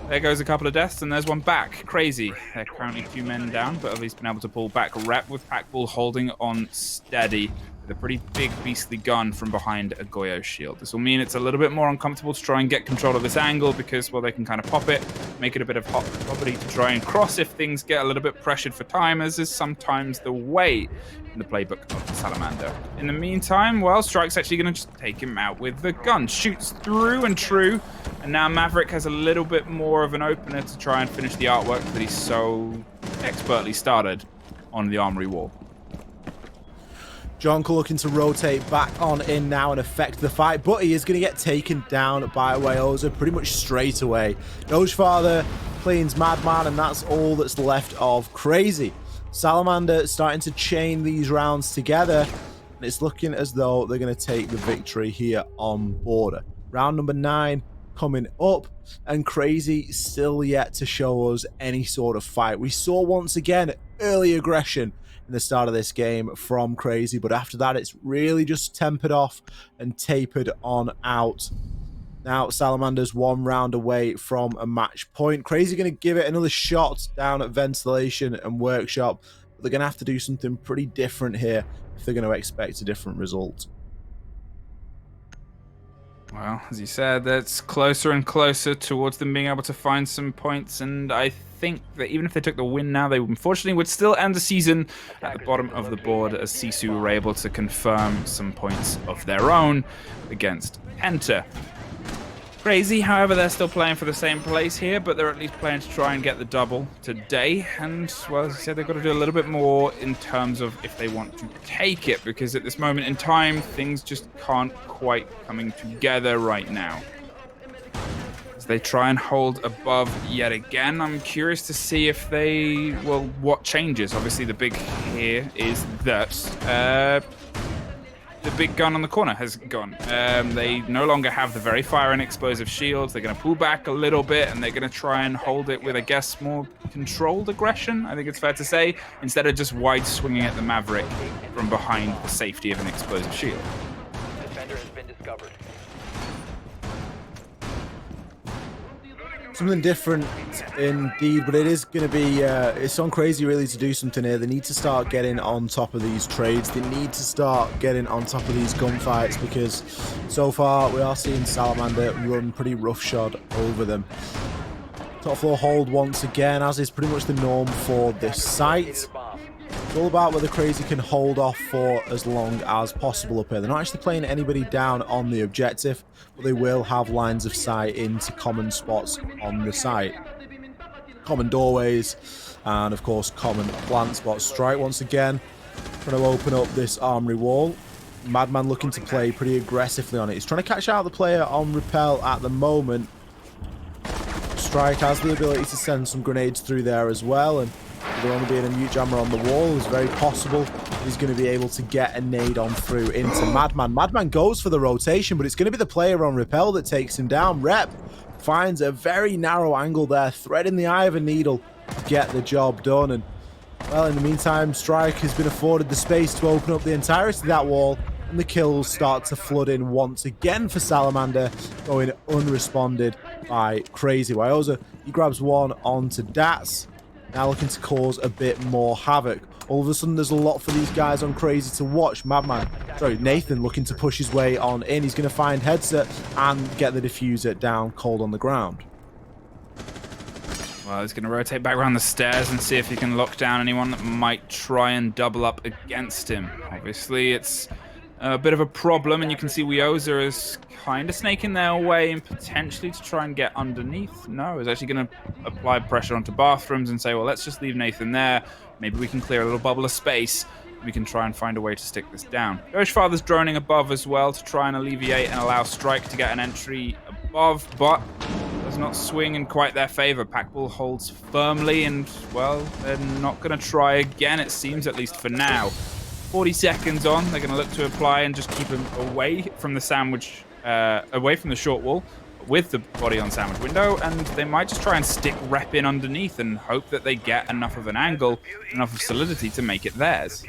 there goes a couple of deaths and there's one back. Crazy. They're currently 2 men down, but at least been able to pull back rep with Packball holding on steady. with a pretty big beastly gun from behind a Goyo shield. This will mean it's a little bit more uncomfortable to try and get control of this angle because, well, they can kind of pop it, make it a bit of hot property to try and cross if things get a little bit pressured for time, as is sometimes the way in the playbook of the Salamander. In the meantime, well, Strike's actually going to just take him out with the gun. Shoots through and true, and now Maverick has a little bit more of an opener to try and finish the artwork that he so expertly started on the armory wall. Jonko looking to rotate back on in now and affect the fight, but he is going to get taken down by Wyoza pretty much straight away. Dogefather cleans Madman, and that's all that's left of Crazy. Salamander starting to chain these rounds together, and it's looking as though they're going to take the victory here on Border. Round number 9 coming up, and Crazy still yet to show us any sort of fight. We saw once again early aggression in the start of this game from Crazy, but after that it's really just tempered off and tapered on out. Now Salamander's 1 round away from a match point. Crazy going to give it another shot down at Ventilation and Workshop, but they're going to have to do something pretty different here if they're going to expect a different result. Well, as you said, that's closer and closer towards them being able to find some points, and I think that even if they took the win now, they unfortunately would still end the season at the bottom of the board, as Sisu were able to confirm some points of their own against Penta. Crazy, however, they're still playing for the same place here, but they're at least playing to try and get the double today. And, well, as I said, they've got to do a little bit more in terms of if they want to take it, because at this moment in time, things just can't quite coming together right now. As they try and hold above yet again, I'm curious to see if they, well, what changes. Obviously, the big here is that the big gun on the corner has gone. They no longer have the very fire and explosive shields. They're going to pull back a little bit, and they're going to try and hold it with, I guess, more controlled aggression, I think it's fair to say, instead of just wide swinging at the Maverick from behind the safety of an explosive shield. Defender has been discovered. Something different indeed, but it is going to be, it's on Crazy really to do something here. They need to start getting on top of these trades. They need to start getting on top of these gunfights, because so far we are seeing Salamander run pretty roughshod over them. Top floor hold once again, as is pretty much the norm for this site. It's all about whether Crazy can hold off for as long as possible up here. They're not actually playing anybody down on the objective, but they will have lines of sight into common spots on the site. Common doorways, and of course common plant spots. Strike once again, trying to open up this armory wall. Madman looking to play pretty aggressively on it. He's trying to catch out the player on Repel at the moment. Strike has the ability to send some grenades through there as well, and there only being a mute jammer on the wall, it's very possible he's going to be able to get a nade on through into Madman. Madman goes for the rotation, but it's going to be the player on Repel that takes him down. Rep finds a very narrow angle there, threading the eye of a needle to get the job done. And, well, in the meantime, Strike has been afforded the space to open up the entirety of that wall, and the kills start to flood in once again for Salamander, going unresponded by Crazy. Wyoza, he grabs one onto Dats. Now looking to cause a bit more havoc. All of a sudden, there's a lot for these guys on Crazy to watch. Nathan looking to push his way on in. He's going to find Headset and get the diffuser down cold on the ground. Well, he's going to rotate back around the stairs and see if he can lock down anyone that might try and double up against him. Obviously, it's a bit of a problem, and you can see Wyoza is kind of snaking their way and potentially to try and get underneath. No, he's actually going to apply pressure onto bathrooms and say, well, let's just leave Nathan there. Maybe we can clear a little bubble of space. We can try and find a way to stick this down. Ghostfather's droning above as well to try and alleviate and allow Strike to get an entry above, but does not swing in quite their favor. Packball holds firmly, and, well, they're not going to try again, it seems, at least for now. 40 seconds on, they're going to look to apply and just keep him away from the sandwich, away from the short wall with the body on sandwich window, and they might just try and stick Rep in underneath and hope that they get enough of an angle, enough of solidity to make it theirs.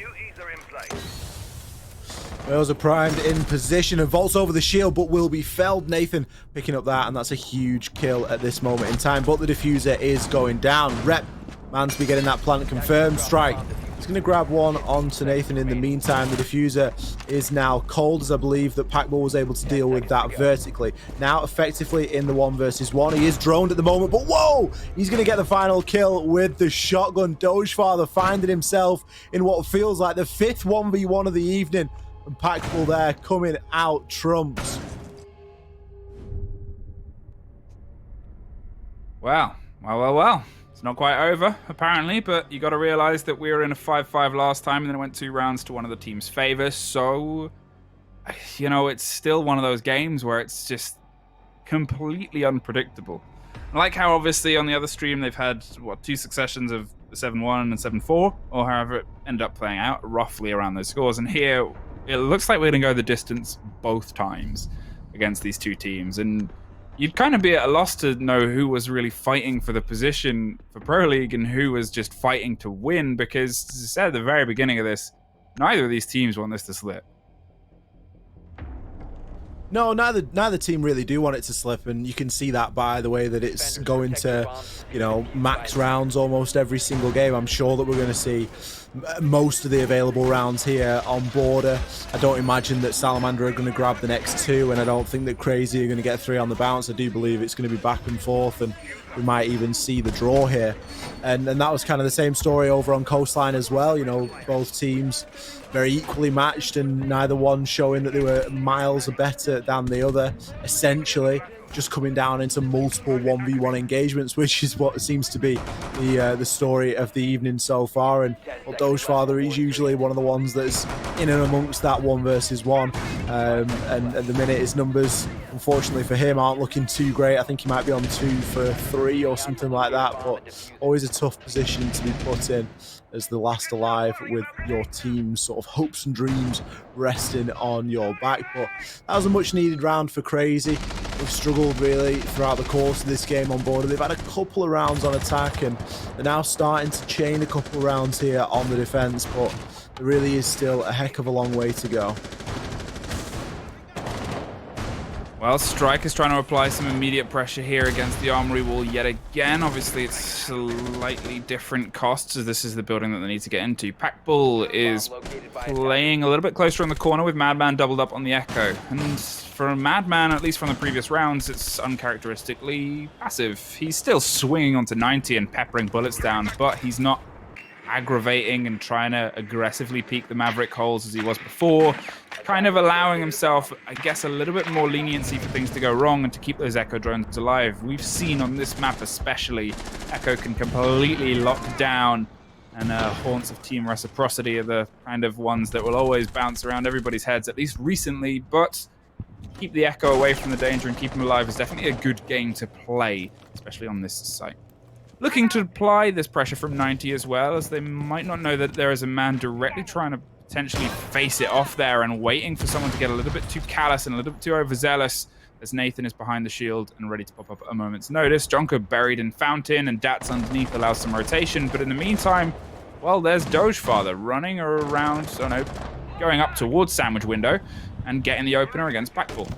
Wales are primed in position and vaults over the shield, but will be felled. Nathan picking up that, and that's a huge kill at this moment in time, but the diffuser is going down. Rep managed to be getting that plant confirmed. Strike He's going to grab one onto Nathan. In the meantime, the diffuser is now cold, as I believe that Packball was able to deal with that vertically. Now effectively in the 1 versus 1. He is droned at the moment, but whoa! He's going to get the final kill with the shotgun. Dogefather finding himself in what feels like the 5th 1v1 of the evening. And Packball there coming out trumps. Well. It's not quite over, apparently, but you got to realize that we were in a 5-5 last time, and then it went 2 rounds to one of the team's favor. So, you know, it's still one of those games where it's just completely unpredictable. I like how, obviously, on the other stream, they've had, 2 successions of 7-1 and 7-4, or however it ended up playing out, roughly around those scores. And here, it looks like we're going to go the distance both times against these 2 teams. And you'd kind of be at a loss to know who was really fighting for the position for Pro League and who was just fighting to win, because, as I said at the very beginning of this, neither of these teams want this to slip. No, neither team really do want it to slip, and you can see that by the way that it's going to, you know, max rounds almost every single game. I'm sure that we're going to see most of the available rounds here on border. I don't imagine that Salamander are going to grab the next 2, and I don't think that Crazy are going to get 3 on the bounce. I do believe it's going to be back and forth, and we might even see the draw here. And that was kind of the same story over on Coastline as well. You know, both teams very equally matched, and neither one showing that they were miles better than the other. Essentially, just coming down into multiple 1v1 engagements, which is what seems to be the story of the evening so far. And well, Dogefather, he's usually one of the ones that's in and amongst that 1 versus 1. And at the minute, his numbers, unfortunately for him, aren't looking too great. I think he might be on 2 for 3 or something like that, but always a tough position to be put in as the last alive, with your team's sort of hopes and dreams resting on your back. But that was a much needed round for Crazy. They've struggled really throughout the course of this game on board. They've had a couple of rounds on attack, and they're now starting to chain a couple of rounds here on the defense, but there really is still a heck of a long way to go. Well, Strike is trying to apply some immediate pressure here against the armory wall yet again. Obviously, it's slightly different costs, as this is the building that they need to get into. Packball is playing a little bit closer in the corner with Madman doubled up on the Echo. And for Madman, at least from the previous rounds, it's uncharacteristically passive. He's still swinging onto 90 and peppering bullets down, but he's not aggravating and trying to aggressively peek the Maverick holes as he was before, kind of allowing himself, I guess, a little bit more leniency for things to go wrong and to keep those Echo drones alive. We've seen on this map especially, Echo can completely lock down, and haunts of team reciprocity are the kind of ones that will always bounce around everybody's heads, at least recently, but keep the Echo away from the danger and keep him alive is definitely a good game to play, especially on this site. Looking to apply this pressure from 90 as well, as they might not know that there is a man directly trying to potentially face it off there and waiting for someone to get a little bit too callous and a little bit too overzealous, as Nathan is behind the shield and ready to pop up at a moment's notice. Jonker buried in Fountain, and Dats underneath allows some rotation, but in the meantime, well, there's Dogefather running around, oh no, going up towards Sandwich Window and getting the opener against Packball.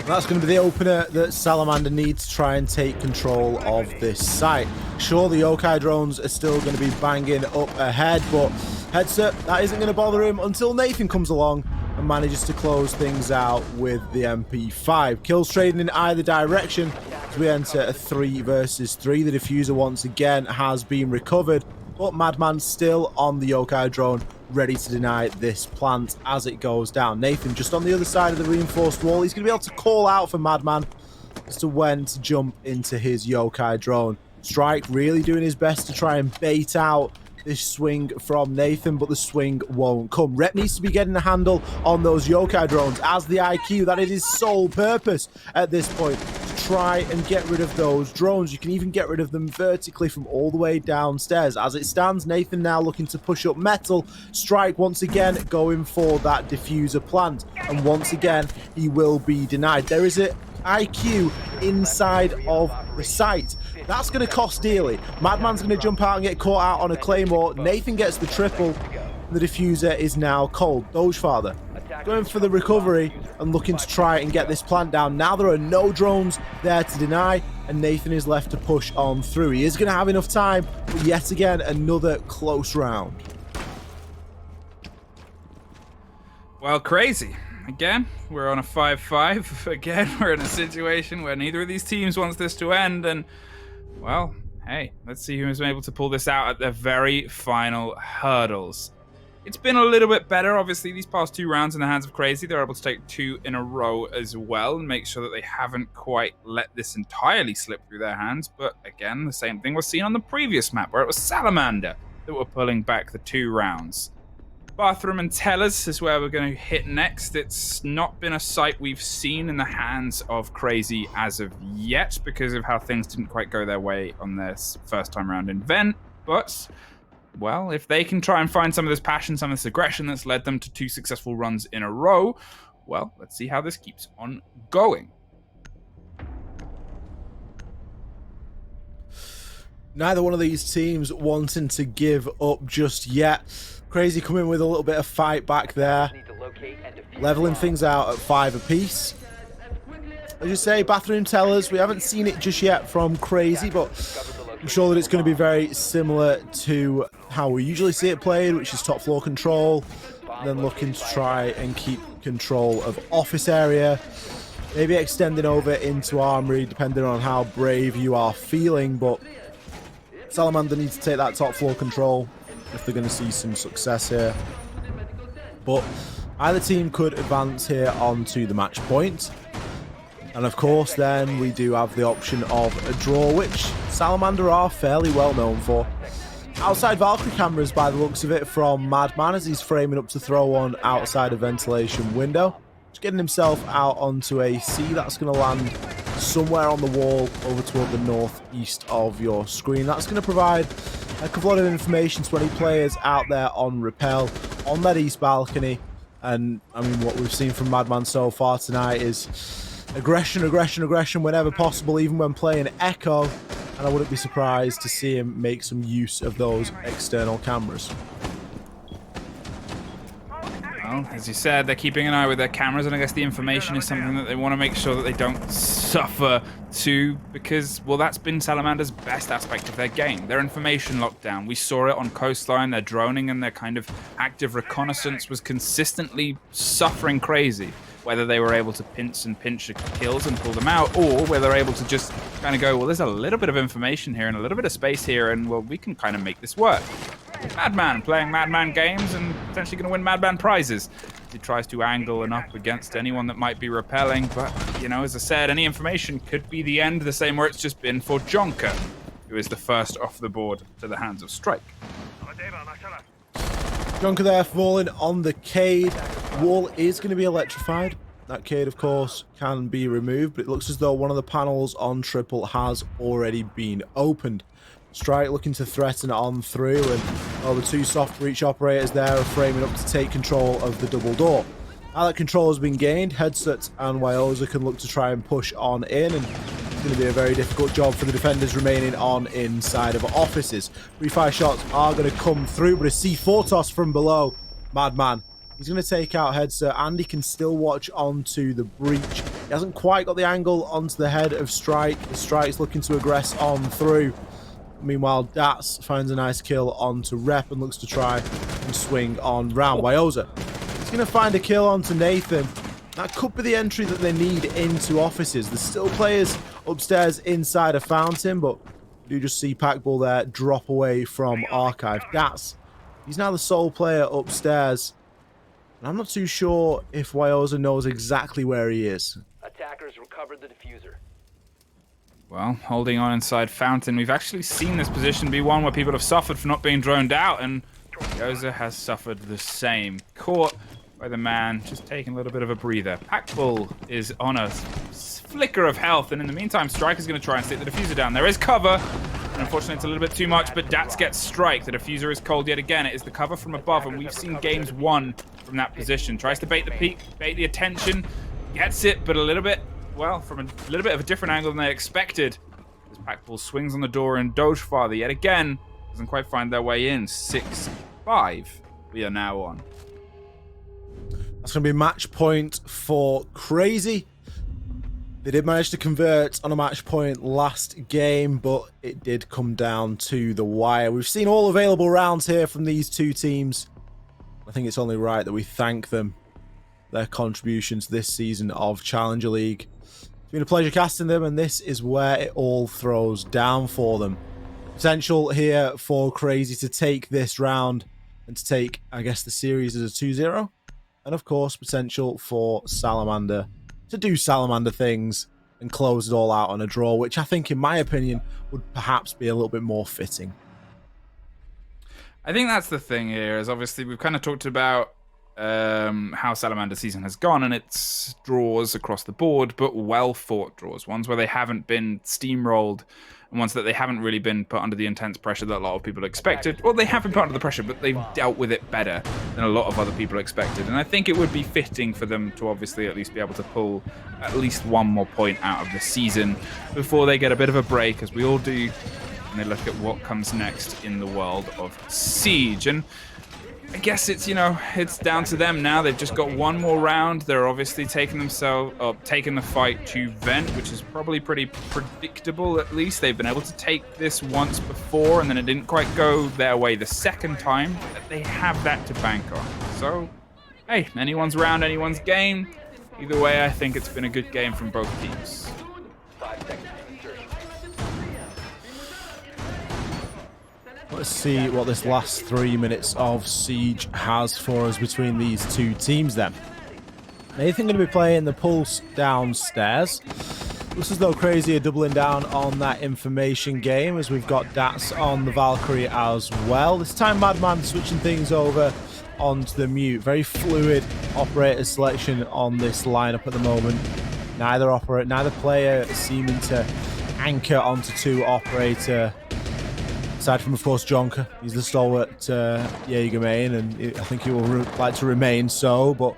That's going to be the opener that Salamander needs to try and take control of this site. Sure, the Yokai drones are still going to be banging up ahead, but Headset, that isn't going to bother him until Nathan comes along and manages to close things out with the MP5. Kills trading in either direction as we enter a 3 versus 3. The diffuser once again has been recovered, but Madman still on the Yokai drone, ready to deny this plant as it goes down. Nathan just on the other side of the reinforced wall. He's going to be able to call out for Madman as to when to jump into his Yokai drone. Strike really doing his best to try and bait out this swing from Nathan, but the swing won't come. Rep needs to be getting a handle on those Yokai drones as the IQ. That is his sole purpose at this point, to try and get rid of those drones. You can even get rid of them vertically from all the way downstairs. As it stands, Nathan now looking to push up metal. Strike once again going for that diffuser plant, and once again he will be denied. There is a IQ inside of the site. That's going to cost dearly. Madman's going to jump out and get caught out on a Claymore. Nathan gets the triple. The diffuser is now cold. Dogefather going for the recovery. and looking to try and get this plant down. Now there are no drones there to deny, and Nathan is left to push on through. He is going to have enough time, but yet again, another close round. Well, crazy. Again, we're on a 5-5. Again, we're in a situation where neither of these teams wants this to end, and, well, hey, let's see who's able to pull this out at the very final hurdles. It's been a little bit better, obviously, these past 2 rounds in the hands of Crazy. They're able to take 2 in a row as well and make sure that they haven't quite let this entirely slip through their hands. But again, the same thing was seen on the previous map, where it was Salamander that were pulling back the 2 rounds. Bathroom and Tellers is where we're going to hit next. It's not been a sight we've seen in the hands of Crazy as of yet because of how things didn't quite go their way on their first time around in Vent. But, well, if they can try and find some of this passion, some of this aggression that's led them to 2 successful runs in a row, well, let's see how this keeps on going. Neither one of these teams wanting to give up just yet. Crazy coming with a little bit of fight back there, leveling things out at 5 apiece. As you say, Bathroom Tellers, we haven't seen it just yet from Crazy, but I'm sure that it's going to be very similar to how we usually see it played, which is top floor control, then looking to try and keep control of office area, maybe extending over into armory, depending on how brave you are feeling, but Salamander needs to take that top floor control if they're going to see some success here. But either team could advance here onto the match point. And of course, then we do have the option of a draw, which Salamander are fairly well known for. Outside Valkyrie cameras, by the looks of it, from Madman as he's framing up to throw one outside a ventilation window. Just getting himself out onto a C. That's going to land somewhere on the wall over toward the northeast of your screen. That's going to provide a couple of information to any players out there on Rappel, on that east balcony. And, I mean, what we've seen from Madman so far tonight is aggression, aggression, aggression whenever possible, even when playing Echo. And I wouldn't be surprised to see him make some use of those external cameras. Well, as you said, they're keeping an eye with their cameras, and I guess the information is something that they want to make sure that they don't suffer to, because, well, that's been Salamander's best aspect of their game. Their information lockdown. We saw it on Coastline. Their droning and their kind of active reconnaissance was consistently suffering Crazy. Whether they were able to pinch kills and pull them out, or whether they're able to just kind of go, well, there's a little bit of information here and a little bit of space here, and, well, we can kind of make this work. Madman playing Madman games and potentially going to win Madman prizes. He tries to angle and up against anyone that might be repelling, but, you know, as I said, any information could be the end, the same where it's just been for Jonker, who is the first off the board to the hands of Strike. Jonker there falling on the Cade. Wall is going to be electrified. That Cade, of course, can be removed, but it looks as though one of the panels on Triple has already been opened. Strike looking to threaten it on through, and the 2 soft breach operators there are framing up to take control of the double door. Now that control has been gained, Headset and Wyoza can look to try and push on in, and it's going to be a very difficult job for the defenders remaining on inside of offices. Refire shots are going to come through, but a C4 toss from below. Madman, he's going to take out Headset, and he can still watch onto the breach. He hasn't quite got the angle onto the head of Strike. The Strike's looking to aggress on through. Meanwhile, Dats finds a nice kill onto Rep and looks to try and swing on round. Wyoza, he's going to find a kill onto Nathan. That could be the entry that they need into offices. There's still players upstairs inside a fountain, but you do just see Packball there drop away from Archive. Dats, he's now the sole player upstairs. And I'm not too sure if Wyoza knows exactly where he is. Attackers recovered the diffuser. Well, holding on inside Fountain, we've actually seen this position be one where people have suffered for not being droned out, and Yoza has suffered the same. Caught by the man, just taking a little bit of a breather. Packbull is on a flicker of health, and in the meantime, Striker's going to try and stick the diffuser down. There is cover, and unfortunately it's a little bit too much, but Dats gets Strike. The diffuser is cold yet again. It is the cover from above, and we've seen games won from that position. Tries to bait the peak, bait the attention, gets it, but a little bit, well, from a little bit of a different angle than they expected. As Packball swings on the door and Doge Father yet again doesn't quite find their way in. 6-5 we are now on. That's going to be match point for Crazy. They did manage to convert on a match point last game, but it did come down to the wire. We've seen all available rounds here from these two teams. I think it's only right that we thank them for their contributions this season of Challenger League. It's been a pleasure casting them, and this is where it all throws down for them. Potential here for Crazy to take this round and to take, I guess, the series as a 2-0. And of course, potential for Salamander to do Salamander things and close it all out on a draw, which I think, in my opinion, would perhaps be a little bit more fitting. I think that's the thing here, is obviously we've kind of talked about how Salamander's season has gone, and it's draws across the board, but well-fought draws, ones where they haven't been steamrolled, and ones that they haven't really been put under the intense pressure that a lot of people expected. Well, they have been put under the pressure, but they've dealt with it better than a lot of other people expected, and I think it would be fitting for them to obviously at least be able to pull at least one more point out of the season before they get a bit of a break, as we all do, and they look at what comes next in the world of Siege. And I guess it's, you know, it's down to them now. They've just got one more round. They're obviously taking the fight to Vent, which is probably pretty predictable. At least they've been able to take this once before, and then it didn't quite go their way the second time. But they have that to bank on. So, hey, anyone's round, anyone's game. Either way, I think it's been a good game from both teams. 5 seconds to insertion. Let's see what this last 3 minutes of Siege has for us between these two teams then. Nathan going to be playing the Pulse downstairs. Looks as though Crazy are doubling down on that information game, as we've got Dats on the Valkyrie as well. This time Madman switching things over onto the Mute. Very fluid operator selection on this lineup at the moment. Neither player seeming to anchor onto two operator. Aside from, of course, Jonker. He's the stalwart Jaeger main, and I think he will like to remain so, but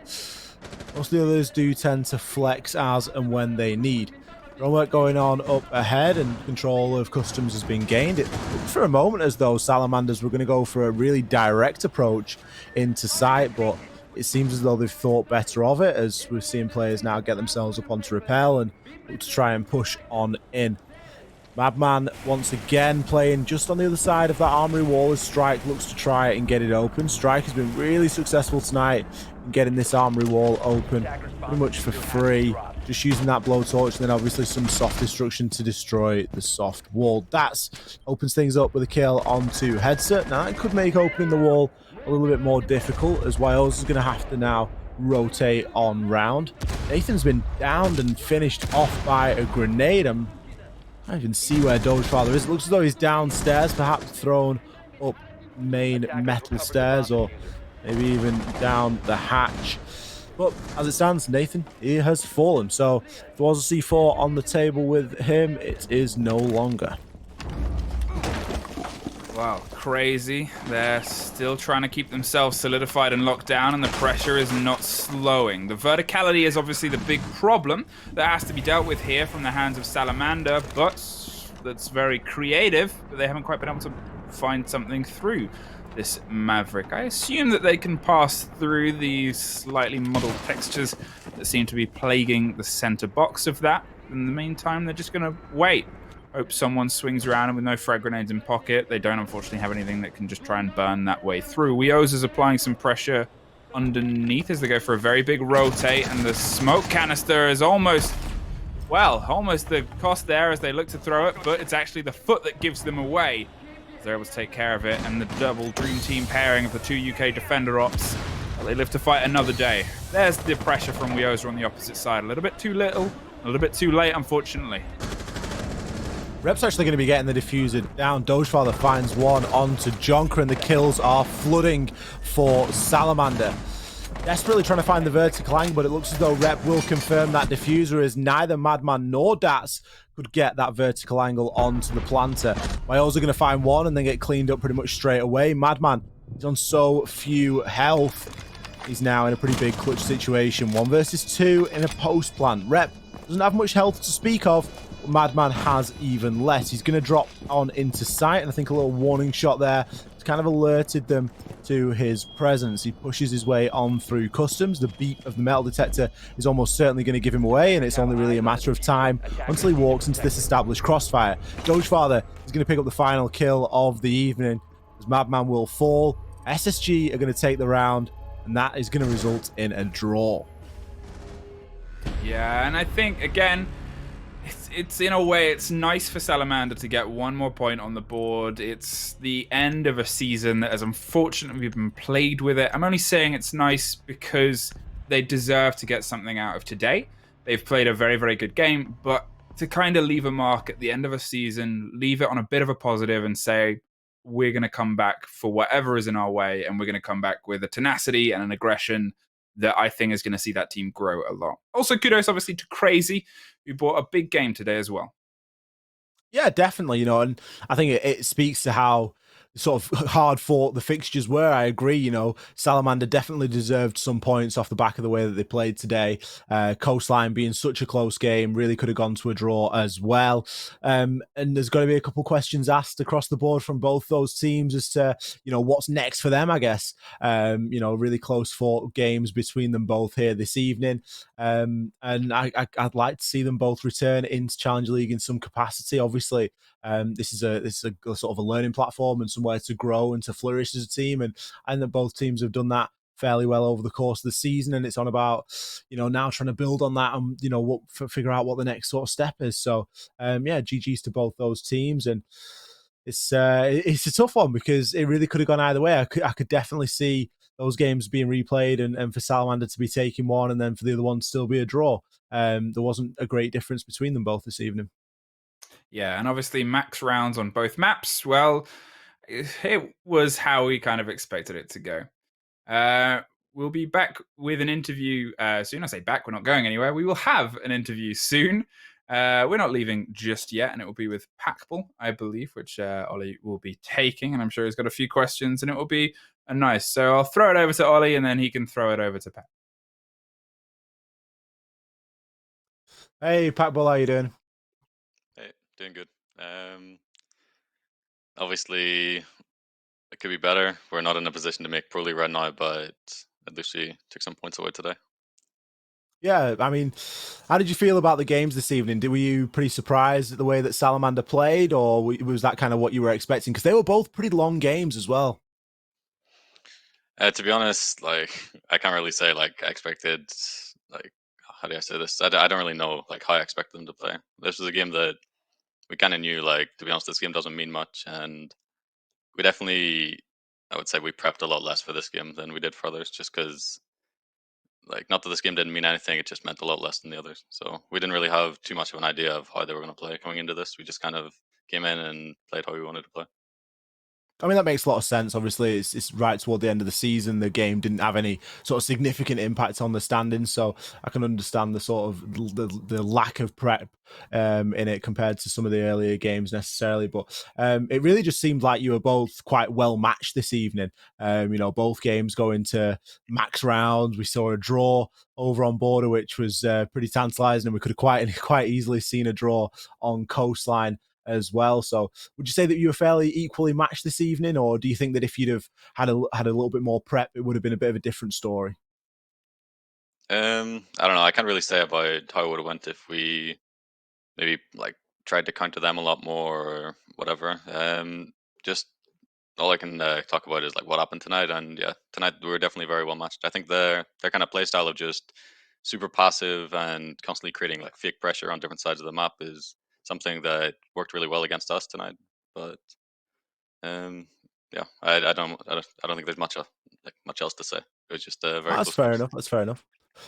most of the others do tend to flex as and when they need. Drone work going on up ahead, and control of customs has been gained. It looked for a moment as though Salamanders were going to go for a really direct approach into sight, but it seems as though they've thought better of it, as we're seeing players now get themselves up onto rappel and look to try and push on in. Madman once again playing just on the other side of that armory wall as Strike looks to try and get it open. Strike has been really successful tonight in getting this armory wall open pretty much for free. Just using that blowtorch, and then obviously some soft destruction to destroy the soft wall. That opens things up with a kill onto Headset. Now that could make opening the wall a little bit more difficult, as Wales is going to have to now rotate on round. Nathan's been downed and finished off by a grenade. I don't even see where Dogefather is. It looks as though he's downstairs, perhaps thrown up main metal stairs, or maybe even down the hatch. But as it stands, Nathan, he has fallen. So if there was a C4 on the table with him, it is no longer. Wow, Crazy. They're still trying to keep themselves solidified and locked down, and the pressure is not slowing. The verticality is obviously the big problem that has to be dealt with here from the hands of Salamander, but that's very creative, but they haven't quite been able to find something through this Maverick. I assume that they can pass through these slightly muddled textures that seem to be plaguing the center box of that. In the meantime, they're just going to wait. Hope someone swings around, and with no frag grenades in pocket, they don't unfortunately have anything that can just try and burn that way through. Weoz is applying some pressure underneath as they go for a very big rotate, and the smoke canister is almost the cost there as they look to throw it, but it's actually the foot that gives them away. They're able to take care of it, and the double dream team pairing of the two UK defender ops, they live to fight another day. There's the pressure from Weoz on the opposite side. A little bit too little, a little bit too late, unfortunately. Rep's actually going to be getting the diffuser down. Dogefather finds one onto Jonker, and the kills are flooding for Salamander. Desperately trying to find the vertical angle, but it looks as though Rep will confirm that diffuser, as neither Madman nor Dats could get that vertical angle onto the planter. Wales are going to find one and then get cleaned up pretty much straight away. Madman is on so few health. He's now in a pretty big clutch situation. 1 versus 2 in a post plant. Rep doesn't have much health to speak of. Madman has even less. He's going to drop on into sight, and I think a little warning shot there to kind of alerted them to his presence. He pushes his way on through customs. The beep of the metal detector is almost certainly going to give him away, and it's only really a matter of time until he walks into this established crossfire. Dogefather is going to pick up the final kill of the evening as Madman will fall. SSG are going to take the round, and that is going to result in a draw. Yeah, and I think again, it's in a way it's nice for Salamander to get one more point on the board. It's the end of a season that has unfortunately been played with it. I'm only saying it's nice because they deserve to get something out of today. They've played a very, very good game, but to kind of leave a mark at the end of a season, leave it on a bit of a positive and say, we're going to come back for whatever is in our way, and we're going to come back with a tenacity and an aggression that I think is going to see that team grow a lot. Also, kudos obviously to Crazy, who bought a big game today as well. Yeah, definitely. And I think it speaks to how sort of hard fought the fixtures were. I agree. Salamander definitely deserved some points off the back of the way that they played today. Coastline being such a close game really could have gone to a draw as well. And there's got to be a couple questions asked across the board from both those teams as to what's next for them. I guess really close fought games between them both here this evening. And I'd like to see them both return into Challenge League in some capacity. Obviously, this is a sort of a learning platform and somewhere to grow and to flourish as a team, and that both teams have done that fairly well over the course of the season. And it's on about now trying to build on that and figure out what the next sort of step is. So GG's to both those teams, and it's a tough one because it really could have gone either way. I could definitely see those games being replayed and for Salamander to be taking one and then for the other one to still be a draw. There wasn't a great difference between them both this evening. Yeah, and obviously max rounds on both maps. Well, it was how we kind of expected it to go. We'll be back with an interview soon. I say back, we're not going anywhere. We will have an interview soon. We're not leaving just yet, and it will be with Packball, I believe, which Ollie will be taking, and I'm sure he's got a few questions, and it will be nice. So I'll throw it over to Ollie, and then he can throw it over to Pat. Hey, Packball, how you doing? Hey, doing good. Obviously, it could be better. We're not in a position to make Pro League right now, but at least we took some points away today. Yeah, I mean, how did you feel about the games this evening? Were you pretty surprised at the way that Salamander played, or was that kind of what you were expecting? Because they were both pretty long games as well. To be honest, I can't really say I expected. How do I say this? I don't really know how I expected them to play. This was a game that we kind of knew. To be honest, this game doesn't mean much, and we definitely, I would say, we prepped a lot less for this game than we did for others, just because. Not that this game didn't mean anything, it just meant a lot less than the others. So we didn't really have too much of an idea of how they were going to play coming into this. We just kind of came in and played how we wanted to play. I mean, that makes a lot of sense. Obviously, it's right toward the end of the season. The game didn't have any sort of significant impact on the standings, so I can understand the sort of the lack of prep in it compared to some of the earlier games necessarily. But it really just seemed like you were both quite well matched this evening. Both games going to max rounds. We saw a draw over on Border, which was pretty tantalising, and we could have quite easily seen a draw on Coastline as well. So would you say that you were fairly equally matched this evening, or do you think that if you'd have had a little bit more prep, it would have been a bit of a different story? I don't know. I can't really say about how it would have went if we maybe tried to counter them a lot more or whatever. Just all I can talk about is what happened tonight, and yeah, tonight we were definitely very well matched. I think their kind of play style of just super passive and constantly creating fake pressure on different sides of the map is something that worked really well against us tonight. But um, yeah, I don't think there's much else to say. It was just a very That's close fair match. enough. That's fair enough.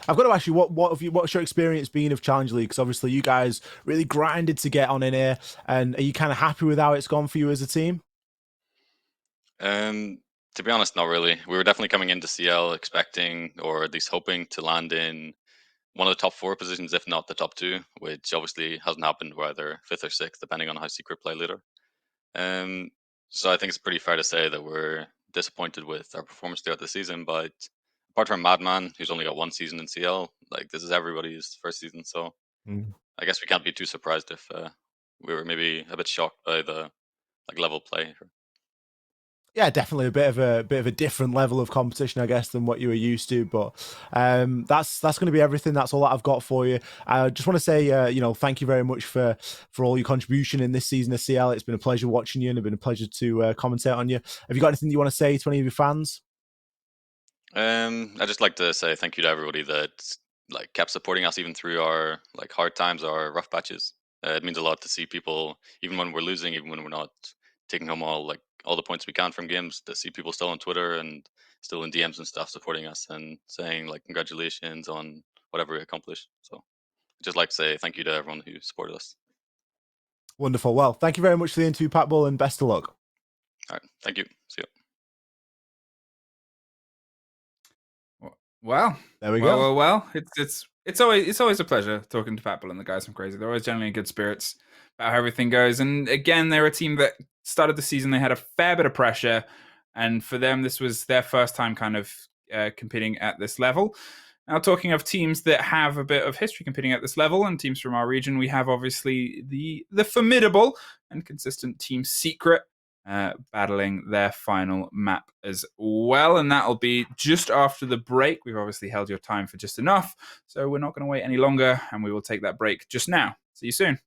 I've got to ask you, what's your experience been of Challenge League? Because obviously you guys really grinded to get on in here, and are you kind of happy with how it's gone for you as a team? Um, to be honest, not really. We were definitely coming into CL expecting, or at least hoping, to land in one of the top four positions, if not the top two, which obviously hasn't happened. We're either fifth or sixth, depending on how secret play later. Um, so I think it's pretty fair to say that we're disappointed with our performance throughout the season. But apart from Madman, who's only got one season in CL, this is everybody's first season. So Mm. I guess we can't be too surprised if we were maybe a bit shocked by the level play. Yeah, definitely a bit of a different level of competition, I guess, than what you were used to. But that's going to be everything. That's all that I've got for you. I just want to say, thank you very much for all your contribution in this season of CL. It's been a pleasure watching you, and it's been a pleasure to commentate on you. Have you got anything you want to say to any of your fans? I just like to say thank you to everybody that like kept supporting us even through our like hard times, our rough patches. It means a lot to see people, even when we're losing, even when we're not taking home all the points we can from games, to see people still on Twitter and still in DMs and stuff supporting us and saying like congratulations on whatever we accomplished. So I'd just like to say thank you to everyone who supported us. Wonderful. Well, thank you very much for the interview, Pat Bull, and best of luck. All right, thank you. See you. Well, there we go. Well. It's always a pleasure talking to Pat Bull and the guys from Crazy. They're always generally in good spirits about how everything goes. And again, they're a team that started the season. They had a fair bit of pressure, and for them, this was their first time kind of competing at this level. Now, talking of teams that have a bit of history competing at this level, and teams from our region, we have obviously the formidable and consistent Team Secret. Battling their final map as well. And that'll be just after the break. We've obviously held your time for just enough, so we're not going to wait any longer, and we will take that break just now. See you soon.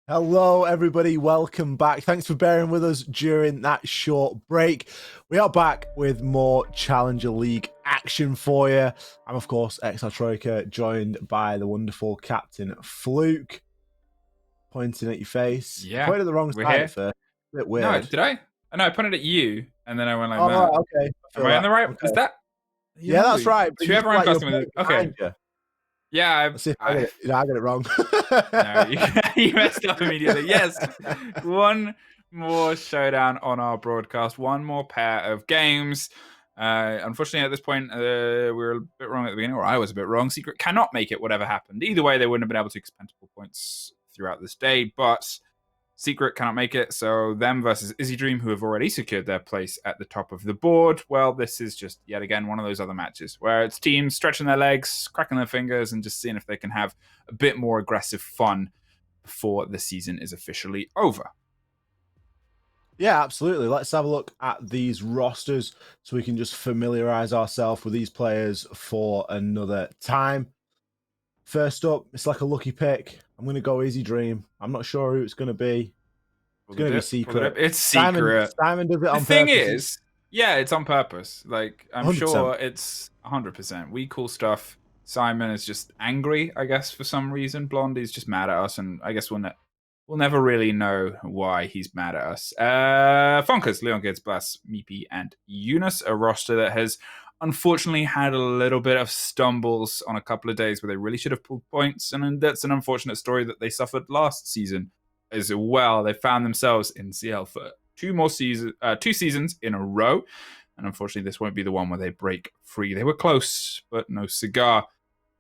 Hello, everybody. Welcome back. Thanks for bearing with us during that short break. We are back with more Challenger League action for you. I'm, of course, XR Troika, joined by the wonderful Captain Fluke, pointing at your face. You Yeah, pointed at the wrong we're side here. at first. A bit No, weird. did I? No, I pointed at you, and then I went like Oh, that. right, okay. I Am feel I on that. the right? Okay. Is that? You Yeah, know, that's right. But you whoever feel I'm like you're custom with. pointing Okay. behind you. Yeah, Let's see if I get it wrong. No, you messed up immediately. Yes, one more showdown on our broadcast. One more pair of games. Unfortunately, at this point, we were a bit wrong at the beginning, or I was a bit wrong. Secret cannot make it, whatever happened. Either way, they wouldn't have been able to expendable points throughout this day, but Secret cannot make it, so them versus Izy Dream, who have already secured their place at the top of the board. Well, this is just yet again one of those other matches where it's teams stretching their legs, cracking their fingers, and just seeing if they can have a bit more aggressive fun before the season is officially over. Yeah, absolutely. Let's have a look at these rosters so we can just familiarize ourselves with these players for another time. First up, it's like a lucky pick. I'm going to go Izy Dream. I'm not sure who it's going to be. It's going to be Secret. It's Secret. Simon does it on The thing purpose. is, yeah, it's on purpose. Like, I'm 100%. sure it's 100%. We call stuff. Simon is just angry, I guess, for some reason. Blondie's just mad at us, and I guess we'll never really know why he's mad at us. Funkers, Leon Gids, Blast, Meepy, and Eunice, a roster that has unfortunately had a little bit of stumbles on a couple of days where they really should have pulled points, and that's an unfortunate story that they suffered last season as well. They found themselves in CL for two seasons in a row, and unfortunately this won't be the one where they break free. They were close, but no cigar.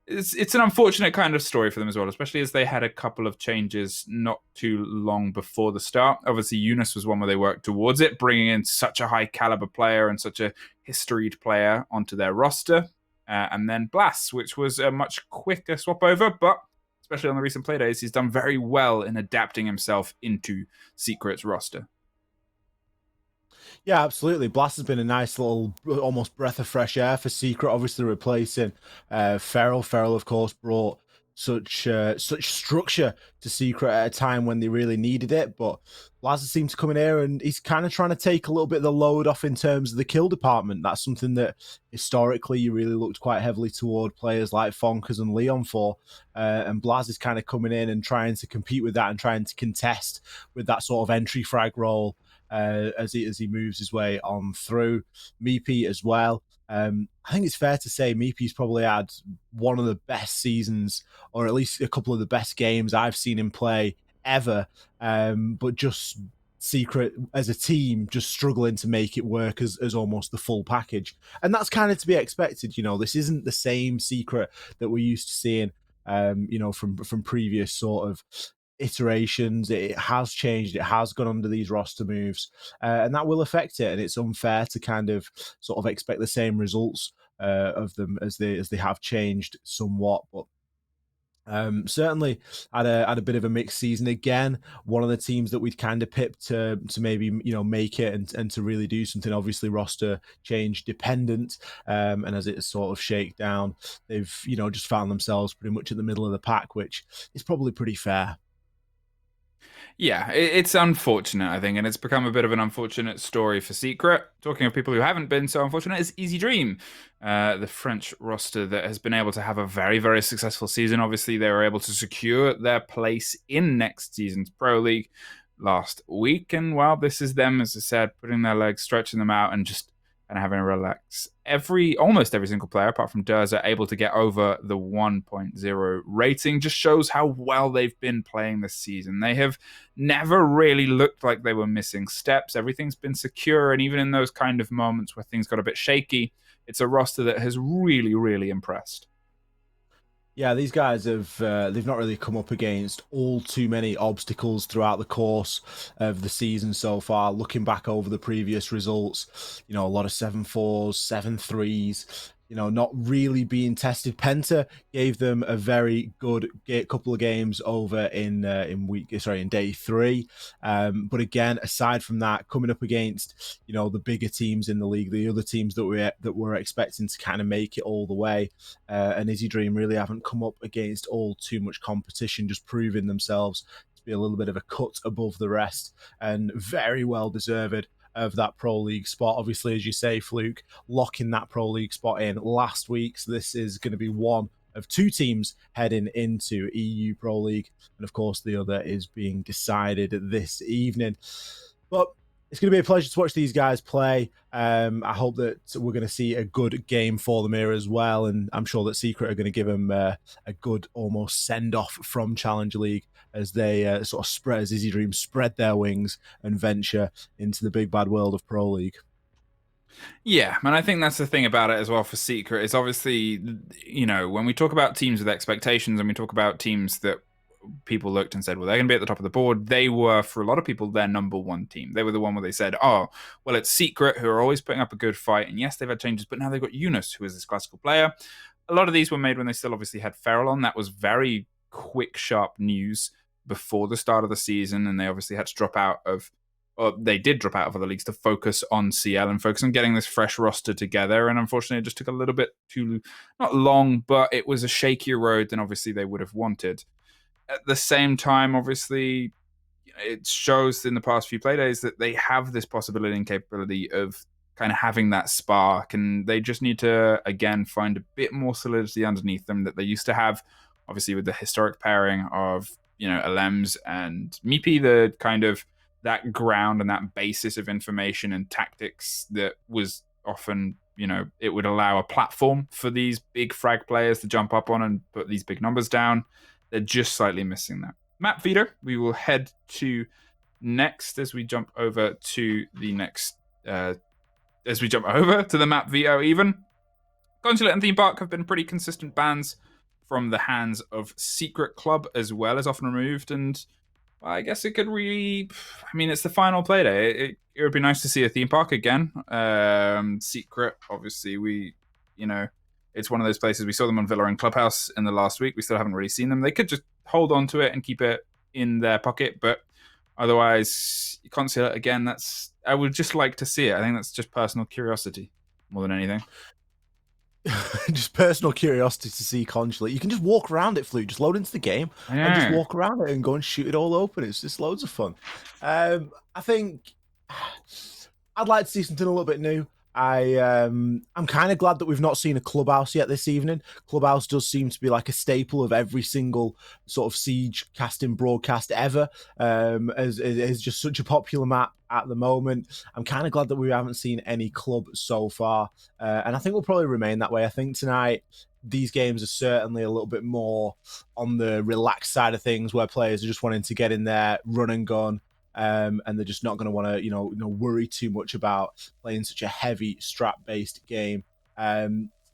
It's an unfortunate kind of story for them as well, especially as they had a couple of changes not too long before the start. Obviously, Eunice was one where they worked towards it, bringing in such a high caliber player and such a historied player onto their roster. And then Blast, which was a much quicker swap over, but especially on the recent Playdays, he's done very well in adapting himself into Secret's roster. Yeah, absolutely. Blast has been a nice little, almost breath of fresh air for Secret, obviously replacing Feral. Feral, of course, brought such structure to Secret at a time when they really needed it. But Blast seems to come in here and he's kind of trying to take a little bit of the load off in terms of the kill department. That's something that historically you really looked quite heavily toward players like Fonkers and Leon for. And Blaz is kind of coming in and trying to compete with that and trying to contest with that sort of entry frag role. As he moves his way on through. Meepy as well. I think it's fair to say Meepy's probably had one of the best seasons, or at least a couple of the best games I've seen him play ever. But just Secret as a team just struggling to make it work as almost the full package. And that's kind of to be expected. You know, this isn't the same Secret that we're used to seeing, from previous sort of iterations. It has changed. It has gone under these roster moves, and that will affect it. And it's unfair to kind of sort of expect the same results of them as they have changed somewhat. But certainly had a bit of a mixed season again. One of the teams that we'd kind of pipped to maybe make it and to really do something. Obviously, roster change dependent, and as it's sort of shake down, they've just found themselves pretty much at the middle of the pack, which is probably pretty fair. Yeah, it's unfortunate, I think, and it's become a bit of an unfortunate story for Secret. Talking of people who haven't been so unfortunate, is Izy Dream, the French roster that has been able to have a very, very successful season. Obviously, they were able to secure their place in next season's Pro League last week, and well, this is them, as I said, putting their legs, stretching them out, and just and having a relax. Almost every single player, apart from Durs, are able to get over the 1.0 rating. Just shows how well they've been playing this season. They have never really looked like they were missing steps. Everything's been secure, and even in those kind of moments where things got a bit shaky, it's a roster that has really, really impressed. Yeah, these guys have they've not really come up against all too many obstacles throughout the course of the season so far. Looking back over the previous results, a lot of 7-4s, 7-3s, not really being tested. Penta gave them a very good couple of games over in day 3. But again, aside from that, coming up against the bigger teams in the league, the other teams that we're expecting to kind of make it all the way, and Izy Dream really haven't come up against all too much competition, just proving themselves be a little bit of a cut above the rest, and very well deserved of that Pro League spot. Obviously, as you say, Fluke, locking that Pro League spot in last week. So this is going to be one of two teams heading into EU Pro League. And of course, the other is being decided this evening. But it's going to be a pleasure to watch these guys play. I hope that we're going to see a good game for them here as well. And I'm sure that Secret are going to give them a good almost send-off from Challenger League as they sort of spread, as Izy Dream spread their wings and venture into the big bad world of Pro League. Yeah, and I think that's the thing about it as well for Secret is obviously, you know, when we talk about teams with expectations and we talk about teams that people looked and said, well, they're going to be at the top of the board. They were, for a lot of people, their number one team. They were the one where they said, oh, well, it's Secret, who are always putting up a good fight. And yes, they've had changes, but now they've got Eunice, who is this classical player. A lot of these were made when they still obviously had Feral on. That was very quick, sharp news before the start of the season. And they obviously had to drop out of, or they did drop out of other leagues to focus on CL and focus on getting this fresh roster together. And unfortunately, it just took a little bit too, not long, but it was a shakier road than obviously they would have wanted. At the same time, obviously, it shows in the past few playdays that they have this possibility and capability of kind of having that spark, and they just need to, again, find a bit more solidity underneath them that they used to have, obviously, with the historic pairing of, you know, Alems and Meepy, the kind of that ground and that basis of information and tactics that was often, you know, it would allow a platform for these big frag players to jump up on and put these big numbers down. They're just slightly missing that. Map Veto, we will head to next as we jump over to the next, as we jump over to the Map Veto even. Consulate and Theme Park have been pretty consistent bans from the hands of Secret Club as well as often removed. And I guess it could really, I mean, it's the final Playday. It would be nice to see a Theme Park again. Secret, obviously, you know, it's one of those places. We saw them on Villa and Clubhouse in the last week. We still haven't really seen them. They could just hold on to it and keep it in their pocket, but otherwise, Consulate again. I would just like to see it. I think that's just personal curiosity more than anything. Just personal curiosity to see Consulate. You can just walk around it, Fluke. Just load into the game and just walk around it and go and shoot it all open. It's just loads of fun. I think I'd like to see something a little bit new. I'm kind of glad that we've not seen a Clubhouse yet this evening. Clubhouse does seem to be like a staple of every single sort of Siege casting broadcast ever. As is just such a popular map at the moment. I'm kind of glad that we haven't seen any club so far, and I think we'll probably remain that way. I think tonight these games are certainly a little bit more on the relaxed side of things, where players are just wanting to get in there, run and gun. And they're just not going to want to, you know, worry too much about playing such a heavy strat-based game.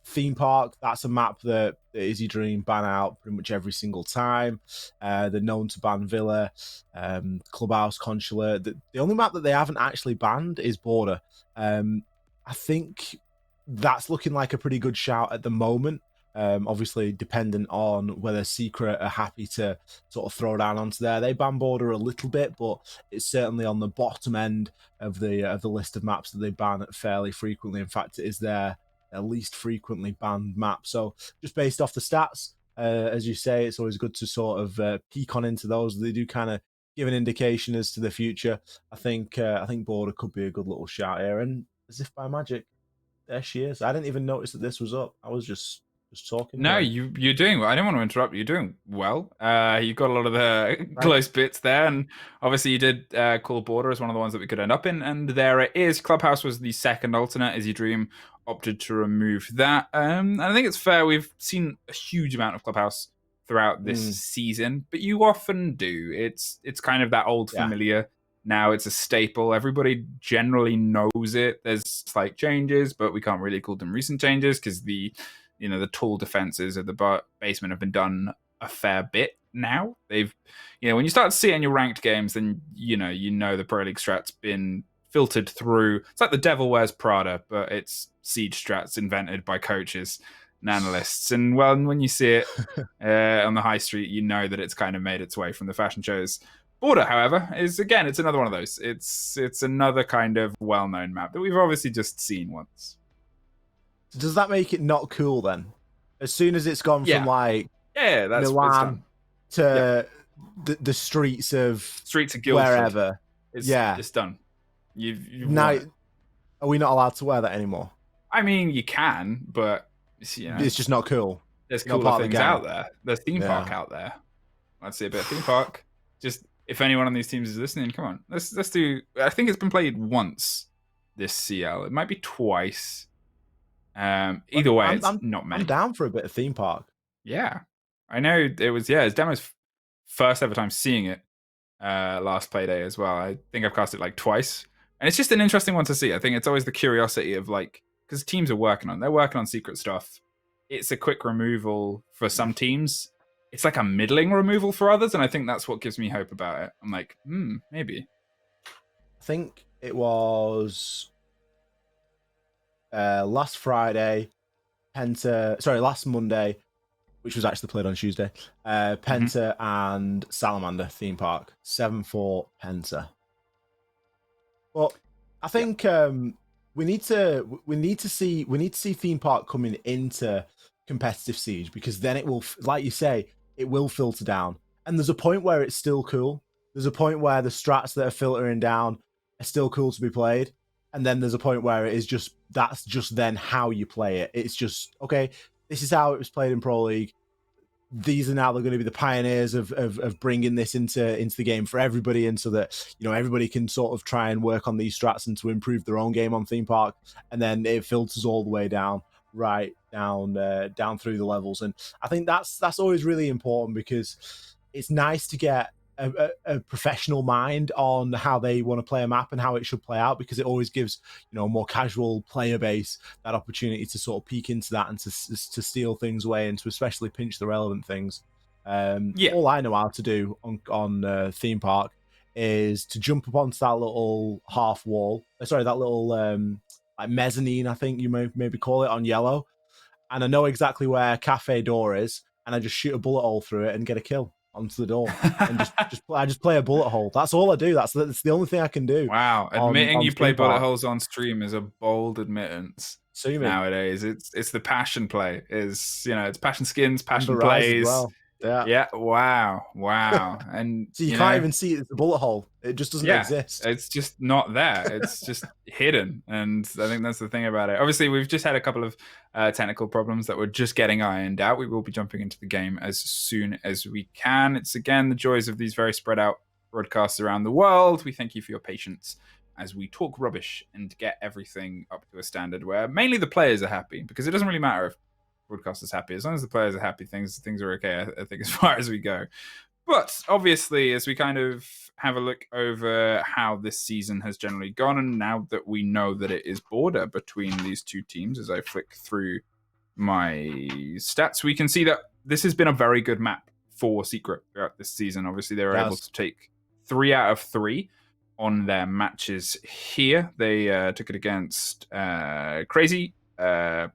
Theme Park, that's a map that Izy Dream ban out pretty much every single time. They're known to ban Villa, Clubhouse, Consulate. The only map that they haven't actually banned is Border. I think that's looking like a pretty good shout at the moment. Obviously dependent on whether Secret are happy to sort of throw down onto there. They ban Border a little bit, but it's certainly on the bottom end of the list of maps that they ban fairly frequently. In fact, it is their least frequently banned map. So just based off the stats, as you say, it's always good to sort of peek on into those. They do kind of give an indication as to the future. I think Border could be a good little shout here. And as if by magic, there she is. I didn't even notice that this was up. I was just talking. No, you're doing well. I didn't want to interrupt. You're doing well. You got a lot of the close bits there, and obviously you did call Border as one of the ones that we could end up in, and there it is. Clubhouse was the second alternate. Izy Dream opted to remove that. And I think it's fair. We've seen a huge amount of Clubhouse throughout this season, but you often do. It's kind of that old familiar. Now it's a staple. Everybody generally knows it. There's slight changes, but we can't really call them recent changes because the tall defenses of the basement have been done a fair bit now. They've, when you start to see it in your ranked games, then you know the Pro League strat's been filtered through. It's like the Devil Wears Prada, but it's Siege strats invented by coaches and analysts. And well, when you see it on the high street, you know that it's kind of made its way from the fashion shows. Border, however, it's another one of those. It's another kind of well-known map that we've obviously just seen once. Does that make it not cool then? As soon as it's gone from like that's Milan to the streets of Guildford. wherever. It's done. You've now, won it. are we not allowed to wear that anymore? I mean, you can, but It's just not cool. There's You're not cooler part of the things gang. out there. There's theme park out there. Let's see a bit of theme park. Just if anyone on these teams is listening, come on, let's do. I think it's been played once this CL. It might be twice. Either way, it's not many. I'm down for a bit of theme park. Yeah, I know it was. Yeah, it's Demo's first ever time seeing it. Last Playday as well. I think I've cast it like twice, and it's just an interesting one to see. I think it's always the curiosity of like, because teams are they're working on secret stuff. It's a quick removal for some teams. It's like a middling removal for others, and I think that's what gives me hope about it. I'm like, maybe. I think it was last Monday, which was actually played on Tuesday. Penta and Salamander theme park 7-4 Penta. But I think we need to see theme park coming into competitive Siege, because then it will, like you say, it will filter down. And there's a point where it's still cool. There's a point where the strats that are filtering down are still cool to be played. And then there's a point where it is that's just then how you play it. It's just, okay, this is how it was played in Pro League. These are now going to be the pioneers of bringing this into the game for everybody, and so that everybody can sort of try and work on these strats and to improve their own game on theme park. And then it filters all the way down, right down through the levels. And I think that's always really important, because it's nice to get a professional mind on how they want to play a map and how it should play out, because it always gives a more casual player base that opportunity to sort of peek into that and to steal things away and to especially pinch the relevant things. All I know how to do on theme park is to jump up onto that little half wall, that little like mezzanine, I think you maybe call it, on yellow, and I know exactly where cafe door is, and I just shoot a bullet hole through it and get a kill onto the door, and I just play a bullet hole. That's all I do. That's the only thing I can do. Wow, admitting you play bullet holes on stream is a bold admittance. Nowadays, it's the passion play. It's passion skins, passion plays. Well. Yeah. Wow. And so you can't even see it's a bullet hole. It just doesn't exist. It's just not there. It's just hidden. And I think that's the thing about it. Obviously, we've just had a couple of technical problems that we're just getting ironed out. We will be jumping into the game as soon as we can. It's again the joys of these very spread out broadcasts around the world. We thank you for your patience as we talk rubbish and get everything up to a standard where mainly the players are happy, because it doesn't really matter if broadcasters happy. As long as the players are happy, things are okay, I think, as far as we go. But obviously, as we kind of have a look over how this season has generally gone, and now that we know that it is border between these two teams, as I flick through my stats, we can see that this has been a very good map for Secret throughout this season. Obviously, they were able to take 3 out of 3 on their matches here. They took it against Crazy,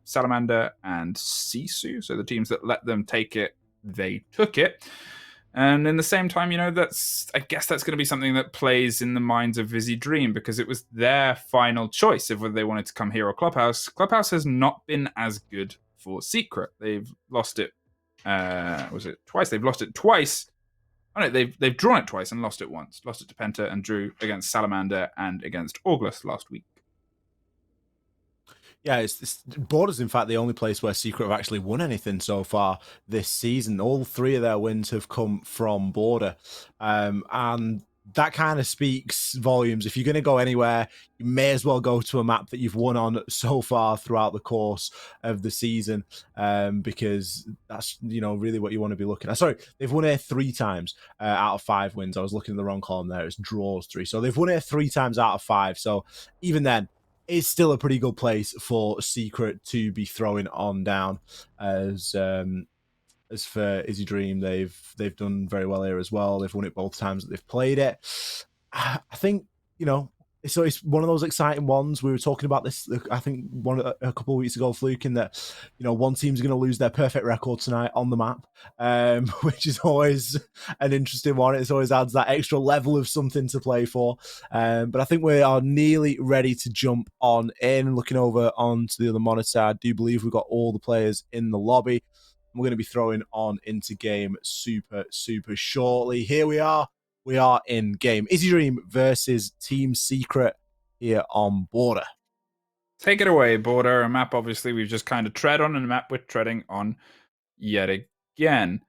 Salamander, and Sisu. So the teams that let them take it, they took it. And in the same time, I guess that's going to be something that plays in the minds of Izy Dream, because it was their final choice of whether they wanted to come here or Clubhouse. Clubhouse has not been as good for Secret. They've lost it. Was it twice? They've lost it twice. Oh no, they've drawn it twice and lost it once. Lost it to Penta and drew against Salamander and against August last week. Yeah, it's Border's in fact the only place where Secret have actually won anything so far this season. All 3 of their wins have come from Border, and that kind of speaks volumes. If you're going to go anywhere, you may as well go to a map that you've won on so far throughout the course of the season, because that's really what you want to be looking at. Sorry, they've won here 3 times out of 5 wins. I was looking at the wrong column there. It's draws 3, so they've won here 3 times out of 5. So even then, it's still a pretty good place for Secret to be throwing on down. As for Izy Dream, they've done very well here as well. They've won it both times that they've played it. I think so it's one of those exciting ones. We were talking about this, I think, a couple of weeks ago, Fluking, that one team's going to lose their perfect record tonight on the map, which is always an interesting one. It always adds that extra level of something to play for. But I think we are nearly ready to jump on in. Looking over onto the other monitor, I do believe we've got all the players in the lobby. We're going to be throwing on into game super shortly. Here we are. We are in game. Izy Dream versus Team Secret here on Border. Take it away, Border. A map, obviously, we've just kind of tread on, and a map we're treading on yet again.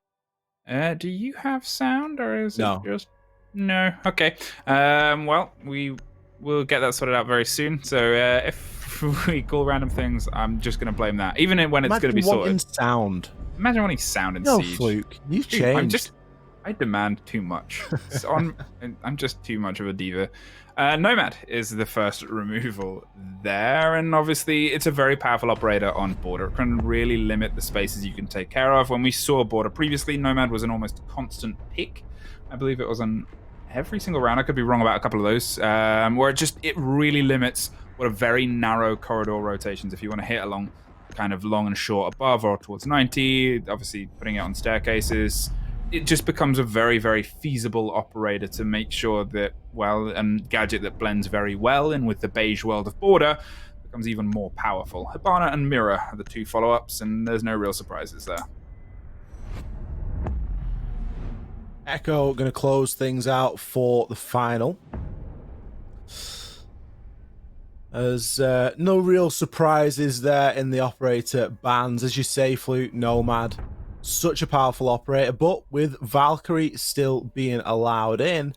Do you have sound, or is it just... No. Okay. Well, we will get that sorted out very soon. So if we call random things, I'm just going to blame that. Even when it's going to be sorted. Sound. Imagine wanting sound in No, Siege. Fluke. You've changed. I demand too much. I'm just too much of a diva. Nomad is the first removal there, and obviously it's a very powerful operator on Border. It can really limit the spaces you can take care of. When we saw Border previously, Nomad was an almost constant pick. I believe it was on every single round. I could be wrong about a couple of those, where it really limits what are very narrow corridor rotations. If you want to hit along kind of long and short above or towards 90, obviously putting it on staircases, it just becomes a very, very feasible operator to make sure that, well, and gadget that blends very well in with the beige world of Border becomes even more powerful. Hibana and Mirror are the two follow-ups, and there's no real surprises there. Echo going to close things out for the final. There's no real surprises there in the operator bans. As you say, Flute, Nomad, such a powerful operator, but with Valkyrie still being allowed in,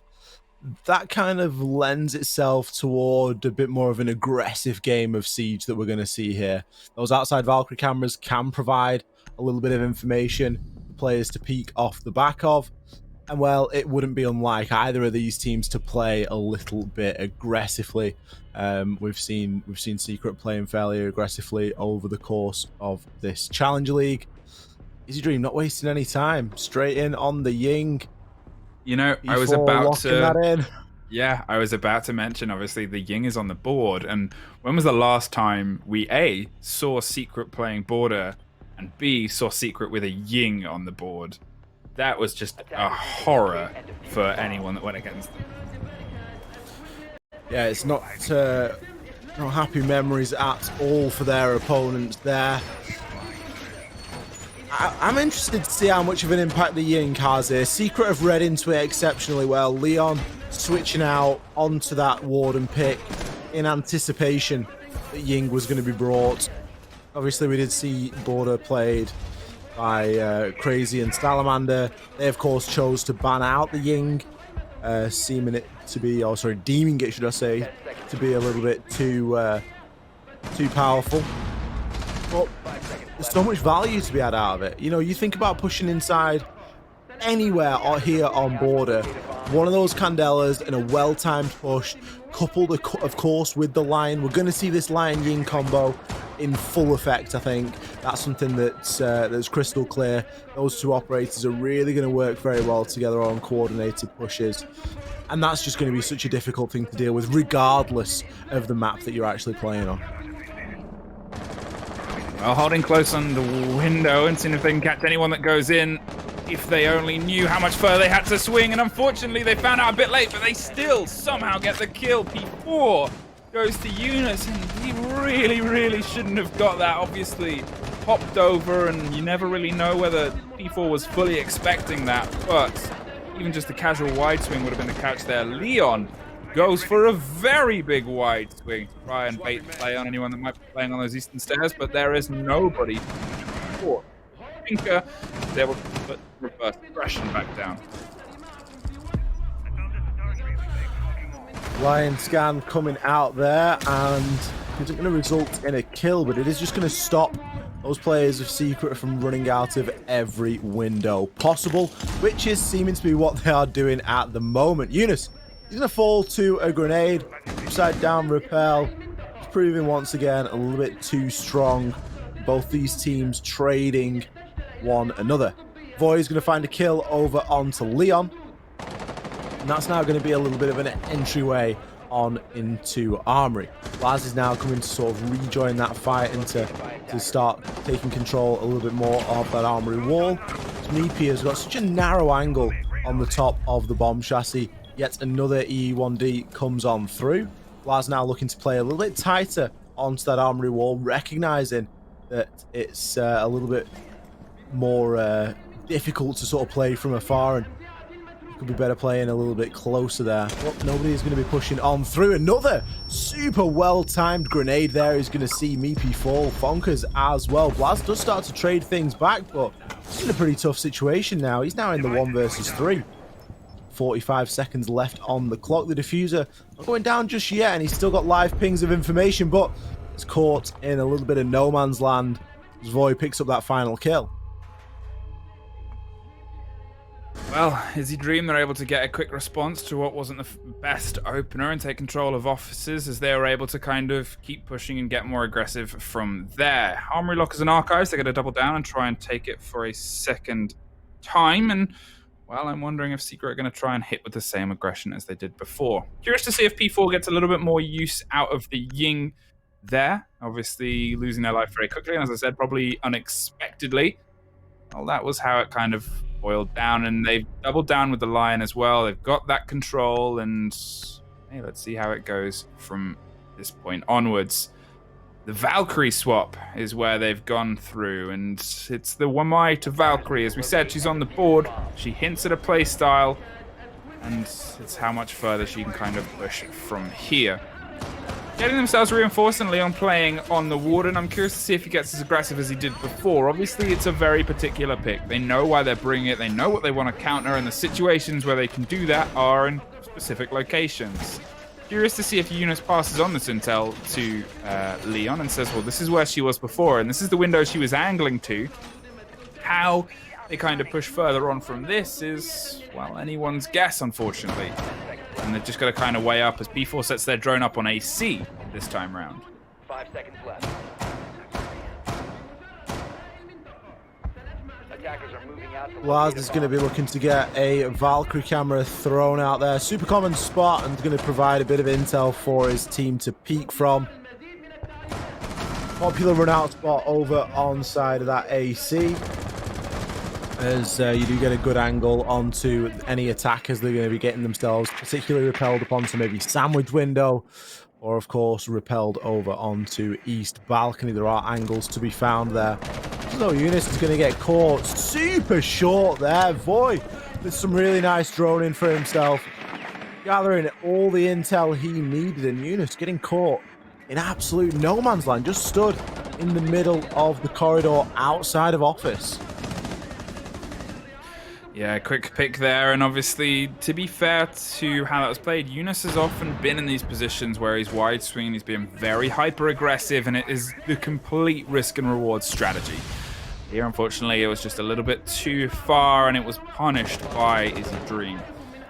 that kind of lends itself toward a bit more of an aggressive game of Siege that we're going to see here. Those outside Valkyrie cameras can provide a little bit of information for players to peek off the back of. And well, it wouldn't be unlike either of these teams to play a little bit aggressively. We've seen Secret playing fairly aggressively over the course of this Challenger League. Izy Dream not wasting any time, straight in on the Ying. You know, I was about to... Yeah, I was about to mention, obviously, the Ying is on the board. And when was the last time we, A, saw Secret playing Border, and B, saw Secret with a Ying on the board? That was just a horror for anyone that went against them. Yeah, it's not happy memories at all for their opponents there. I'm interested to see how much of an impact the Ying has here. Secret have read into it exceptionally well. Leon switching out onto that Warden pick in anticipation that Ying was going to be brought. Obviously, we did see Border played by Crazy and Salamander. They, of course, chose to ban out the Ying, deeming it, should I say, to be a little bit too powerful. But there's so much value to be had out of it. You know, you think about pushing inside anywhere here on Border. One of those Candelas and a well-timed push, coupled, of course, with the Lion. We're going to see this Lion-Ying combo in full effect, I think. That's something that's crystal clear. Those two operators are really going to work very well together on coordinated pushes. And that's just going to be such a difficult thing to deal with, regardless of the map that you're actually playing on. Well, holding close on the window and seeing if they can catch anyone that goes in. If they only knew how much further they had to swing. And unfortunately, they found out a bit late, but they still somehow get the kill. P4 goes to Eunice, and he really, really shouldn't have got that. Obviously, popped over, and you never really know whether P4 was fully expecting that. But even just a casual wide swing would have been the catch there. Leon goes for a very big wide swing to try and bait the play on anyone that might be playing on those eastern stairs, but there is nobody. Pinker is able to put reverse aggression back down. Lion scan coming out there, and isn't going to result in a kill, but it is just going to stop those players of Secret from running out of every window possible, which is seeming to be what they are doing at the moment. Eunice, he's going to fall to a grenade, upside down repel. He's proving once again a little bit too strong. Both these teams trading one another. Void is going to find a kill over onto Leon. And that's now going to be a little bit of an entryway on into Armory. Laz is now coming to sort of rejoin that fight and to start taking control a little bit more of that Armory wall. Sneepy has got such a narrow angle on the top of the bomb chassis. Yet another E1D comes on through. Laz now looking to play a little bit tighter onto that Armory wall, recognizing that it's a little bit more difficult to sort of play from afar, and could be better playing a little bit closer there. Well, nobody is going to be pushing on through. Another super well-timed grenade there is going to see Meepy fall. Fonkers as well. Blaz does start to trade things back, but he's in a pretty tough situation now. He's now in the 1 versus 3. 45 seconds left on the clock. The diffuser not going down just yet, and he's still got live pings of information, but he's caught in a little bit of no man's land. Zvoy picks up that final kill. Well, Izy Dream, they're able to get a quick response to what wasn't the best opener and take control of offices as they were able to kind of keep pushing and get more aggressive from there. Armory Lockers and Archives, they're going to double down and try and take it for a second time. And, well, I'm wondering if Secret are going to try and hit with the same aggression as they did before. Curious to see if P4 gets a little bit more use out of the Ying there. Obviously, losing their life very quickly. And as I said, probably unexpectedly. Well, that was how it kind of boiled down, and they've doubled down with the Lion as well. They've got that control, and hey, let's see how it goes from this point onwards. The Valkyrie swap is where they've gone through, and it's the Wamai to Valkyrie. As we said, she's on the board. She hints at a play style, and it's how much further she can kind of push from here. Getting themselves reinforced and Leon playing on the Warden. I'm curious to see if he gets as aggressive as he did before. Obviously, it's a very particular pick. They know why they're bringing it. They know what they want to counter, and the situations where they can do that are in specific locations. Curious to see if Eunice passes on this intel to Leon and says, well, this is where she was before, and this is the window she was angling to. How they kind of push further on from this is, well, anyone's guess, unfortunately. And they've just got to kind of weigh up as P4 sets their drone up on AC this time round. 5 seconds left. Attackers are moving out to Lars is going to be looking to get a Valkyrie camera thrown out there. Super common spot, and going to provide a bit of intel for his team to peek from. Popular run out spot over on side of that AC. As you do get a good angle onto any attackers, they're going to be getting themselves particularly repelled upon to maybe sandwich window, or of course repelled over onto east balcony. There are angles to be found there. So Eunice is going to get caught super short there. Voy with some really nice droning for himself, gathering all the intel he needed, and Eunice getting caught in absolute no man's land, just stood in the middle of the corridor outside of office. Yeah, quick pick there, and obviously, to be fair to how that was played, Eunice has often been in these positions where he's wide swinging, he's being very hyper-aggressive, and it is the complete risk and reward strategy. Here, unfortunately, it was just a little bit too far, and it was punished by Izy Dream.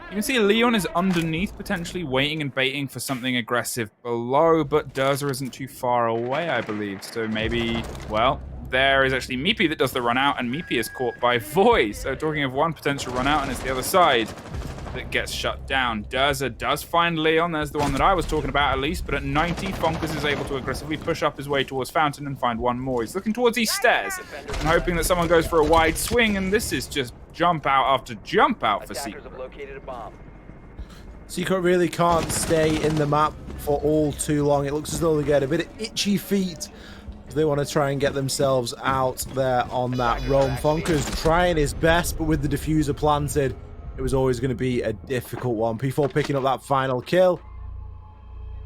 You can see Leon is underneath, potentially waiting and baiting for something aggressive below, but Durza isn't too far away, I believe, so maybe, well, there is actually Meepy that does the run out, and Meepy is caught by Voy. So talking of one potential run out, and it's the other side that gets shut down. Durza does find Leon. There's the one that I was talking about, at least. But at 90, Fonkers is able to aggressively push up his way towards Fountain and find one more. He's looking towards these stairs and hoping that someone goes for a wide swing. And this is just jump out after jump out for Secret. Attackers have located a bomb. Secret really can't stay in the map for all too long. It looks as though they get a bit of itchy feet. They want to try and get themselves out there on that roam. Fonker's trying his best, but with the diffuser planted, it was always going to be a difficult one. P4 picking up that final kill.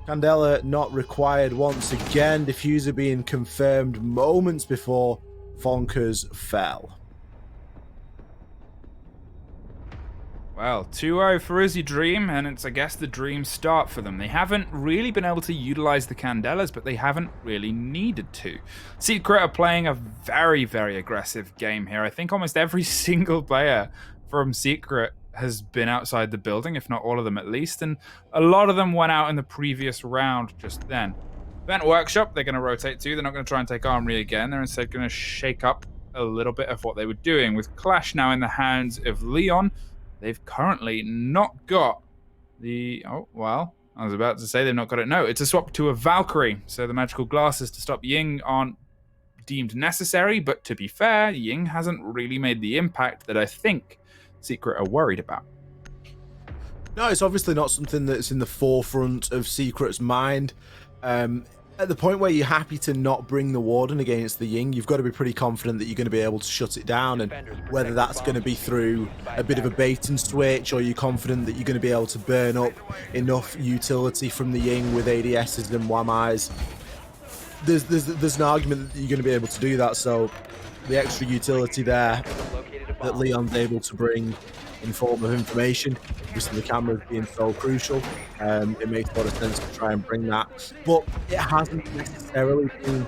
Candela not required once again. Diffuser being confirmed moments before Fonkers fell. Well, 2-0 for Izy Dream, and it's, I guess, the dream start for them. They haven't really been able to utilize the Candelas, but they haven't really needed to. Secret are playing a very, very aggressive game here. I think almost every single player from Secret has been outside the building, if not all of them at least, and a lot of them went out in the previous round just then. Vent Workshop, they're going to rotate to. They're not going to try and take Armory again. They're instead going to shake up a little bit of what they were doing. With Clash now in the hands of Leon, they've currently not got the... Oh, well, I was about to say they've not got it. No, it's a swap to a Valkyrie. So the magical glasses to stop Ying aren't deemed necessary. But to be fair, Ying hasn't really made the impact that I think Secret are worried about. No, it's obviously not something that's in the forefront of Secret's mind. At the point where you're happy to not bring the Warden against the Ying, you've got to be pretty confident that you're going to be able to shut it down, and whether that's going to be through a bit of a bait and switch, or you're confident that you're going to be able to burn up enough utility from the Ying with ADSs and WAMIs, there's an argument that you're going to be able to do that. So the extra utility there that Leon's able to bring in form of information, obviously the cameras being so crucial, it makes a lot of sense to try and bring that. But it hasn't necessarily been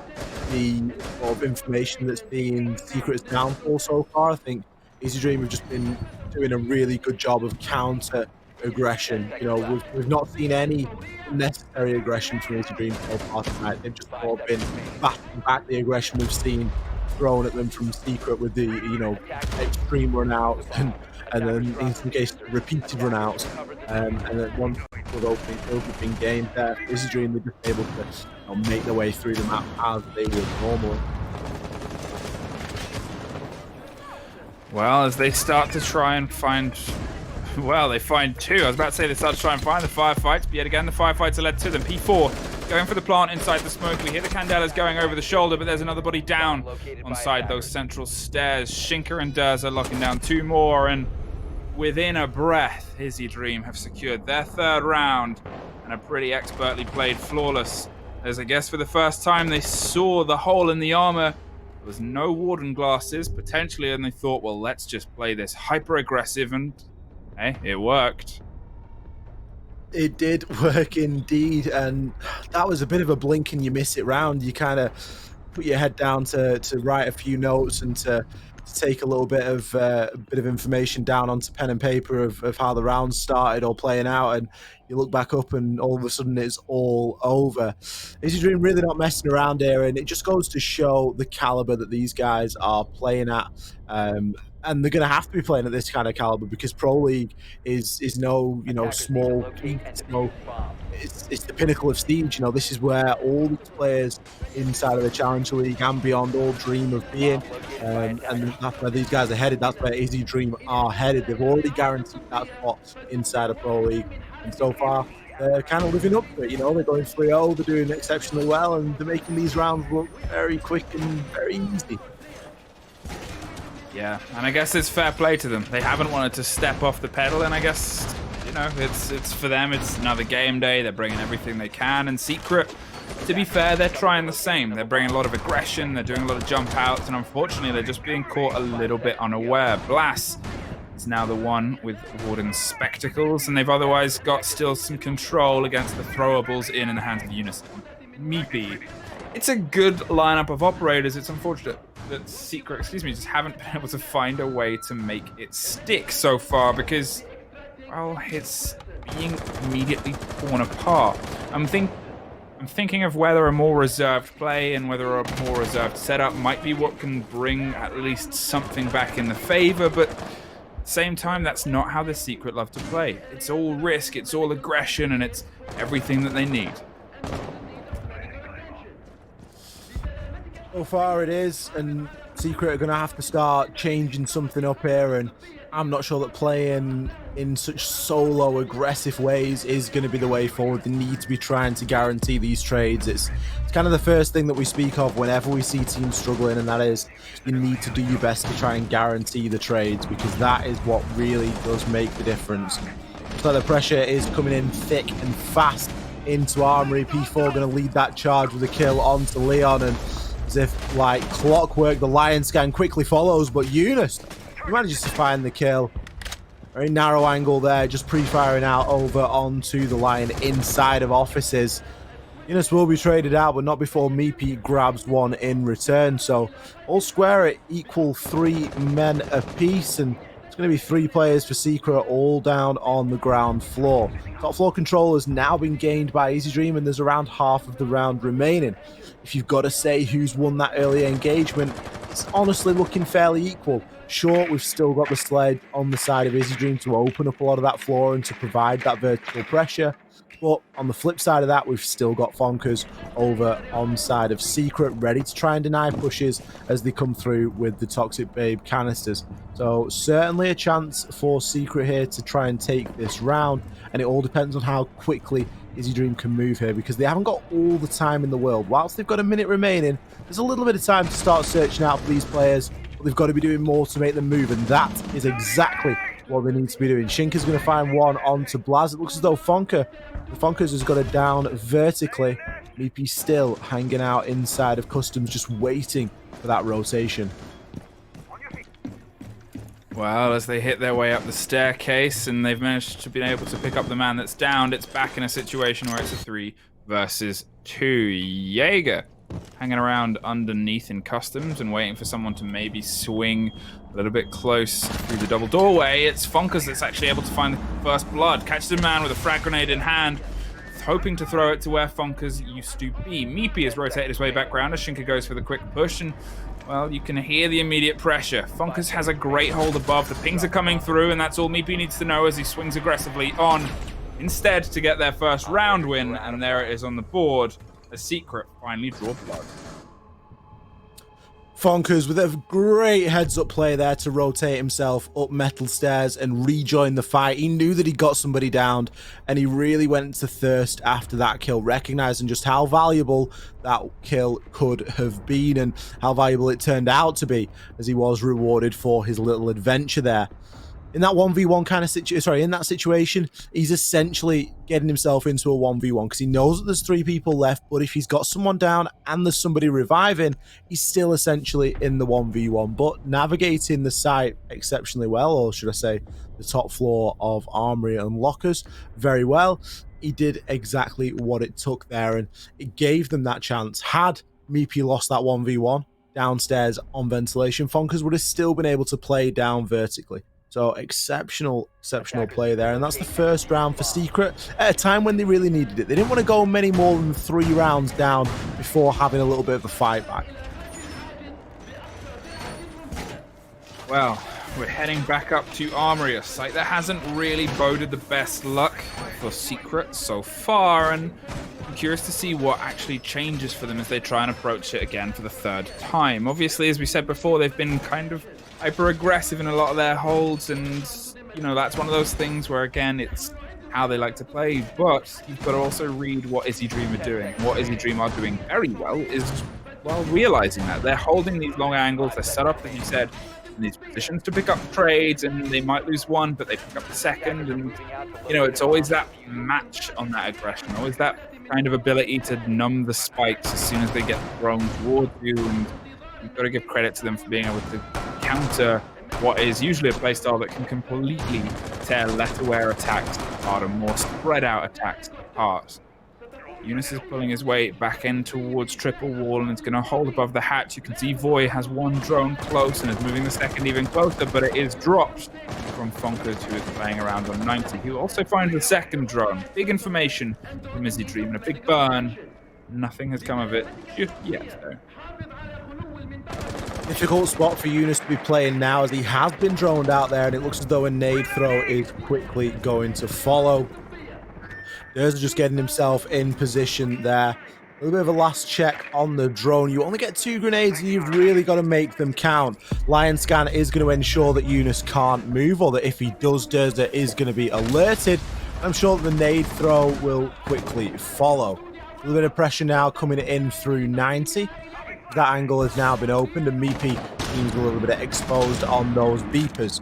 the sort of information that's been Secret's downfall so far. I think Izy Dream have just been doing a really good job of counter aggression. You know, we've not seen any unnecessary aggression from Izy Dream so far tonight. They've just all been battling back the aggression we've seen thrown at them from Secret with the, you know, extreme runouts and then in some cases repeated runouts, and then one with opening kills have been gained there. Izy Dream, they're just able to, you know, make their way through the map as they would normally. Well, as they start to try and find, well, they find two. I was about to say they start to try and find the firefights, but yet again the firefights are led to them. P4 going for the plant inside the smoke. We hear the Candelas going over the shoulder, but there's another body down onside those central stairs. Shinker and Durza locking down two more, and within a breath, Izy Dream have secured their third round, and a pretty expertly played flawless. As I guess for the first time they saw the hole in the armor. There was no Warden glasses, potentially, and they thought, well, let's just play this hyper-aggressive, and hey, it worked. It did work indeed, and that was a bit of a blink and you miss it round. You kind of put your head down to write a few notes and to take a little bit of information down onto pen and paper of how the rounds started or playing out, and you look back up and all of a sudden it's all over. Izy Dream really not messing around here, and it just goes to show the caliber that these guys are playing at. And they're going to have to be playing at this kind of caliber because Pro League is no, you know, small peak. It's the pinnacle of Siege. You know, this is where all these players inside of the Challenger League and beyond all dream of being, and that's where these guys are headed. That's where Izy Dream are headed. They've already guaranteed that spot inside of Pro League, and so far they're kind of living up to it. You know, they're going 3-0, they're doing exceptionally well, and they're making these rounds look very quick and very easy. Yeah, and I guess it's fair play to them. They haven't wanted to step off the pedal, and I guess, you know, it's for them, it's another game day. They're bringing everything they can, and Secret, to be fair, they're trying the same. They're bringing a lot of aggression, they're doing a lot of jump outs, and unfortunately, they're just being caught a little bit unaware. Blass is now the one with Warden's spectacles, and they've otherwise got still some control against the throwables in the hands of Unison. Meepy. It's a good lineup of operators. It's unfortunate that Secret, just haven't been able to find a way to make it stick so far because, well, it's being immediately torn apart. I'm thinking of whether a more reserved play and whether a more reserved setup might be what can bring at least something back in the favor, but at the same time, that's not how the Secret love to play. It's all risk, it's all aggression, and it's everything that they need. So far it is, and Secret are going to have to start changing something up here, and I'm not sure that playing in such solo aggressive ways is going to be the way forward. They need to be trying to guarantee these trades. It's kind of the first thing that we speak of whenever we see teams struggling, and that is you need to do your best to try and guarantee the trades, because that is what really does make the difference. So the pressure is coming in thick and fast into Armory. P4 going to lead that charge with a kill onto Leon, and as if like clockwork, the Lion Scan quickly follows, but Eunice manages to find the kill. Very narrow angle there, just pre-firing out over onto the Lion inside of offices. Eunice will be traded out, but not before Meepy grabs one in return. So all square at equal 3 men apiece, and it's going to be 3 players for Secret, all down on the ground floor. Top floor control has now been gained by Izy Dream, and there's around half of the round remaining. If you've got to say who's won that early engagement, it's honestly looking fairly equal. Sure, we've still got the sled on the side of Izy Dream to open up a lot of that floor and to provide that vertical pressure. But on the flip side of that, we've still got Fonkers over on side of Secret, ready to try and deny pushes as they come through with the Toxic Babe canisters. So certainly a chance for Secret here to try and take this round, and it all depends on how quickly Izy Dream can move here because they haven't got all the time in the world. Whilst they've got a minute remaining, there's a little bit of time to start searching out for these players, but they've got to be doing more to make them move, and that is exactly what they need to be doing. Shinka's going to find one onto Blaz. It looks as though Funkers has got it down vertically. Meepy still hanging out inside of Customs, just waiting for that rotation. Well, as they hit their way up the staircase and they've managed to be able to pick up the man that's downed, it's back in a situation where it's a 3 versus 2. Jaeger hanging around underneath in Customs and waiting for someone to maybe swing a little bit close through the double doorway. It's Funkers that's actually able to find the first blood. Catches a man with a frag grenade in hand, hoping to throw it to where Funkers used to be. Meepy has rotated his way back round as Shinka goes for the quick push, and well, you can hear the immediate pressure. Funkers has a great hold above. The pings are coming through, and that's all Meepy needs to know as he swings aggressively on. Instead, to get their first round win, and there it is on the board. A secret finally draw blood. Funkers with a great heads-up play there to rotate himself up metal stairs and rejoin the fight. He knew that he got somebody downed, and he really went to thirst after that kill, recognizing just how valuable that kill could have been and how valuable it turned out to be, as he was rewarded for his little adventure there. In that 1v1 kind of situation, in that situation, he's essentially getting himself into a 1v1 because he knows that there's 3 people left, but if he's got someone down and there's somebody reviving, he's still essentially in the 1v1, but navigating the site exceptionally well, or should I say the top floor of Armory and Lockers very well. He did exactly what it took there, and it gave them that chance. Had Meepy lost that 1v1 downstairs on ventilation, Funkers would have still been able to play down vertically. So exceptional play there, and that's the first round for Secret at a time when they really needed it. They didn't want to go many more than 3 rounds down before having a little bit of a fight back. Well, we're heading back up to Armory, a site that hasn't really boded the best luck for Secret so far, and I'm curious to see what actually changes for them as they try and approach it again for the 3rd time. Obviously, as we said before, they've been kind of hyper-aggressive in a lot of their holds, and you know, that's one of those things where, again, it's how they like to play, but you've got to also read what Izy Dream are doing. What Izy Dream are doing very well is, well, realizing that they're holding these long angles. They're set up, as you said, in these positions to pick up trades, and they might lose one, but they pick up the second, and you know, it's always that match on that aggression, always that kind of ability to numb the spikes as soon as they get thrown towards you, and you've got to give credit to them for being able to counter what is usually a playstyle that can completely tear left-aware attacks apart and more spread-out attacks apart. Eunice is pulling his way back in towards triple wall, and it's going to hold above the hatch. You can see Voy has one drone close and is moving the second even closer, but it is dropped from Funkers, who is playing around on 90, who also finds the second drone. Big information from Izy Dream and a big burn. Nothing has come of it just yet, though. Difficult spot for Eunice to be playing now, as he has been droned out there, and it looks as though a nade throw is quickly going to follow. There's just getting himself in position there. A little bit of a last check on the drone. You only get 2 grenades, and you've really got to make them count. Lion Scan is going to ensure that Eunice can't move, or that if he does, Durza is going to be alerted. I'm sure that the nade throw will quickly follow. A little bit of pressure now coming in through 90. That angle has now been opened, and Meepy seems a little bit exposed on those beepers.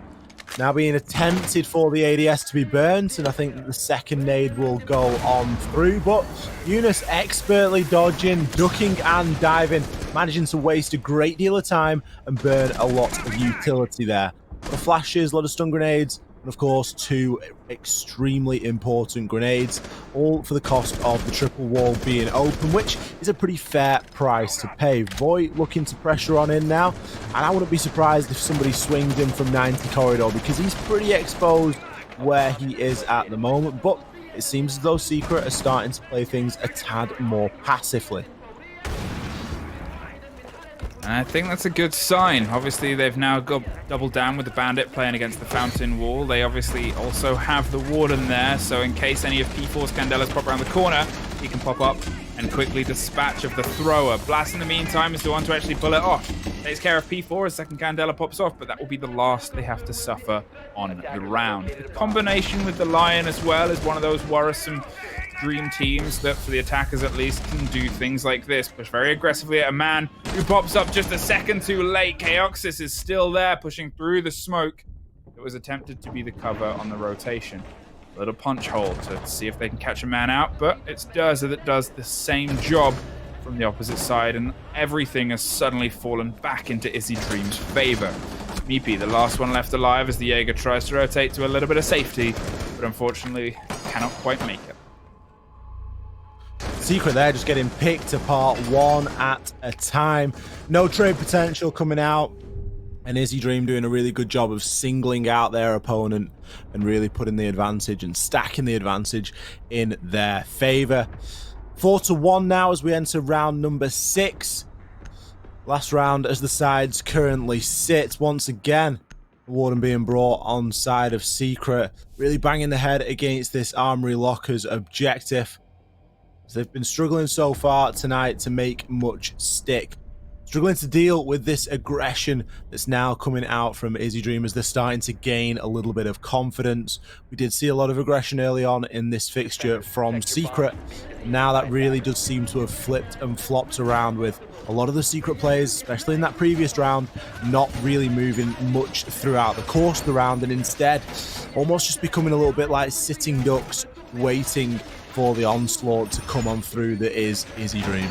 Now being attempted for the ADS to be burnt, and I think that the second nade will go on through, but Eunice expertly dodging, ducking and diving, managing to waste a great deal of time and burn a lot of utility there. The flashes, a lot of stun grenades, and of course 2 extremely important grenades, all for the cost of the triple wall being open, which is a pretty fair price to pay. Voy looking to pressure on in now, and I wouldn't be surprised if somebody swings him from 90 corridor, because he's pretty exposed where he is at the moment, but it seems as though Secret are starting to play things a tad more passively. And I think that's a good sign. Obviously, they've now doubled down with the Bandit playing against the Fountain Wall. They obviously also have the Warden there, so in case any of P4's Candelas pop around the corner, he can pop up and quickly dispatch of the thrower. Blast in the meantime is the one to actually pull it off. Takes care of P4 as second Candela pops off, but that will be the last they have to suffer on the round. The combination with the Lion as well is one of those worrisome Dream teams that, for the attackers at least, can do things like this. Push very aggressively at a man who pops up just a second too late. Chaoxis is still there, pushing through the smoke that was attempted to be the cover on the rotation. A little punch hole to see if they can catch a man out, but it's Durza that does the same job from the opposite side, and everything has suddenly fallen back into Izy Dream's favor. Meepy, the last one left alive as the Jaeger tries to rotate to a little bit of safety, but unfortunately cannot quite make it. Secret there, just getting picked apart one at a time. No trade potential coming out. And Izy Dream doing a really good job of singling out their opponent and really putting the advantage and stacking the advantage in their favor. 4-1 now as we enter round number 6. Last round as the sides currently sit. Once again, the Warden being brought on side of Secret. Really banging the head against this Armory Locker's objective. They've been struggling so far tonight to make much stick. Struggling to deal with this aggression that's now coming out from Izy Dream as they're starting to gain a little bit of confidence. We did see a lot of aggression early on in this fixture from Secret. Now that really does seem to have flipped and flopped around, with a lot of the Secret players, especially in that previous round, not really moving much throughout the course of the round, and instead almost just becoming a little bit like sitting ducks, waiting for the onslaught to come on through that is Izy Dream.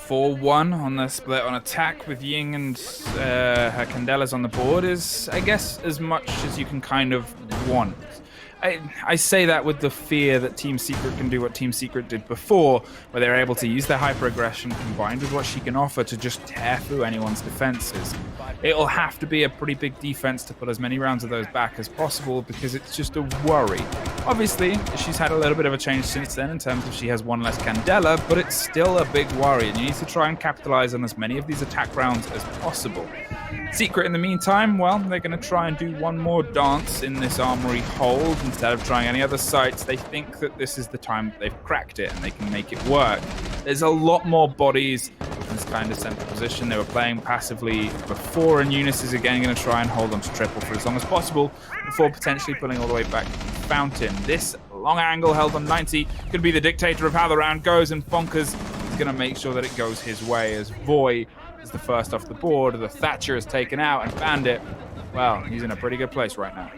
4-1 on the split on attack with Ying and her Candelas on the board is, I guess, as much as you can kind of want. I say that with the fear that Team Secret can do what Team Secret did before, where they're able to use their hyper-aggression combined with what she can offer to just tear through anyone's defenses. It'll have to be a pretty big defense to put as many rounds of those back as possible, because it's just a worry. Obviously, she's had a little bit of a change since then in terms of she has one less Candela, but it's still a big worry, and you need to try and capitalize on as many of these attack rounds as possible. Secret, in the meantime, well, they're going to try and do one more dance in this armory hold instead of trying any other sites. They think that this is the time that they've cracked it and they can make it work. There's a lot more bodies in this kind of central position. They were playing passively before, and Eunice is again going to try and hold on to triple for as long as possible before potentially pulling all the way back to the fountain. This long angle held on 90 could be the dictator of how the round goes, and Fonkers is going to make sure that it goes his way as Voy is the first off the board. The Thatcher is taken out, and Bandit, well, he's in a pretty good place right now.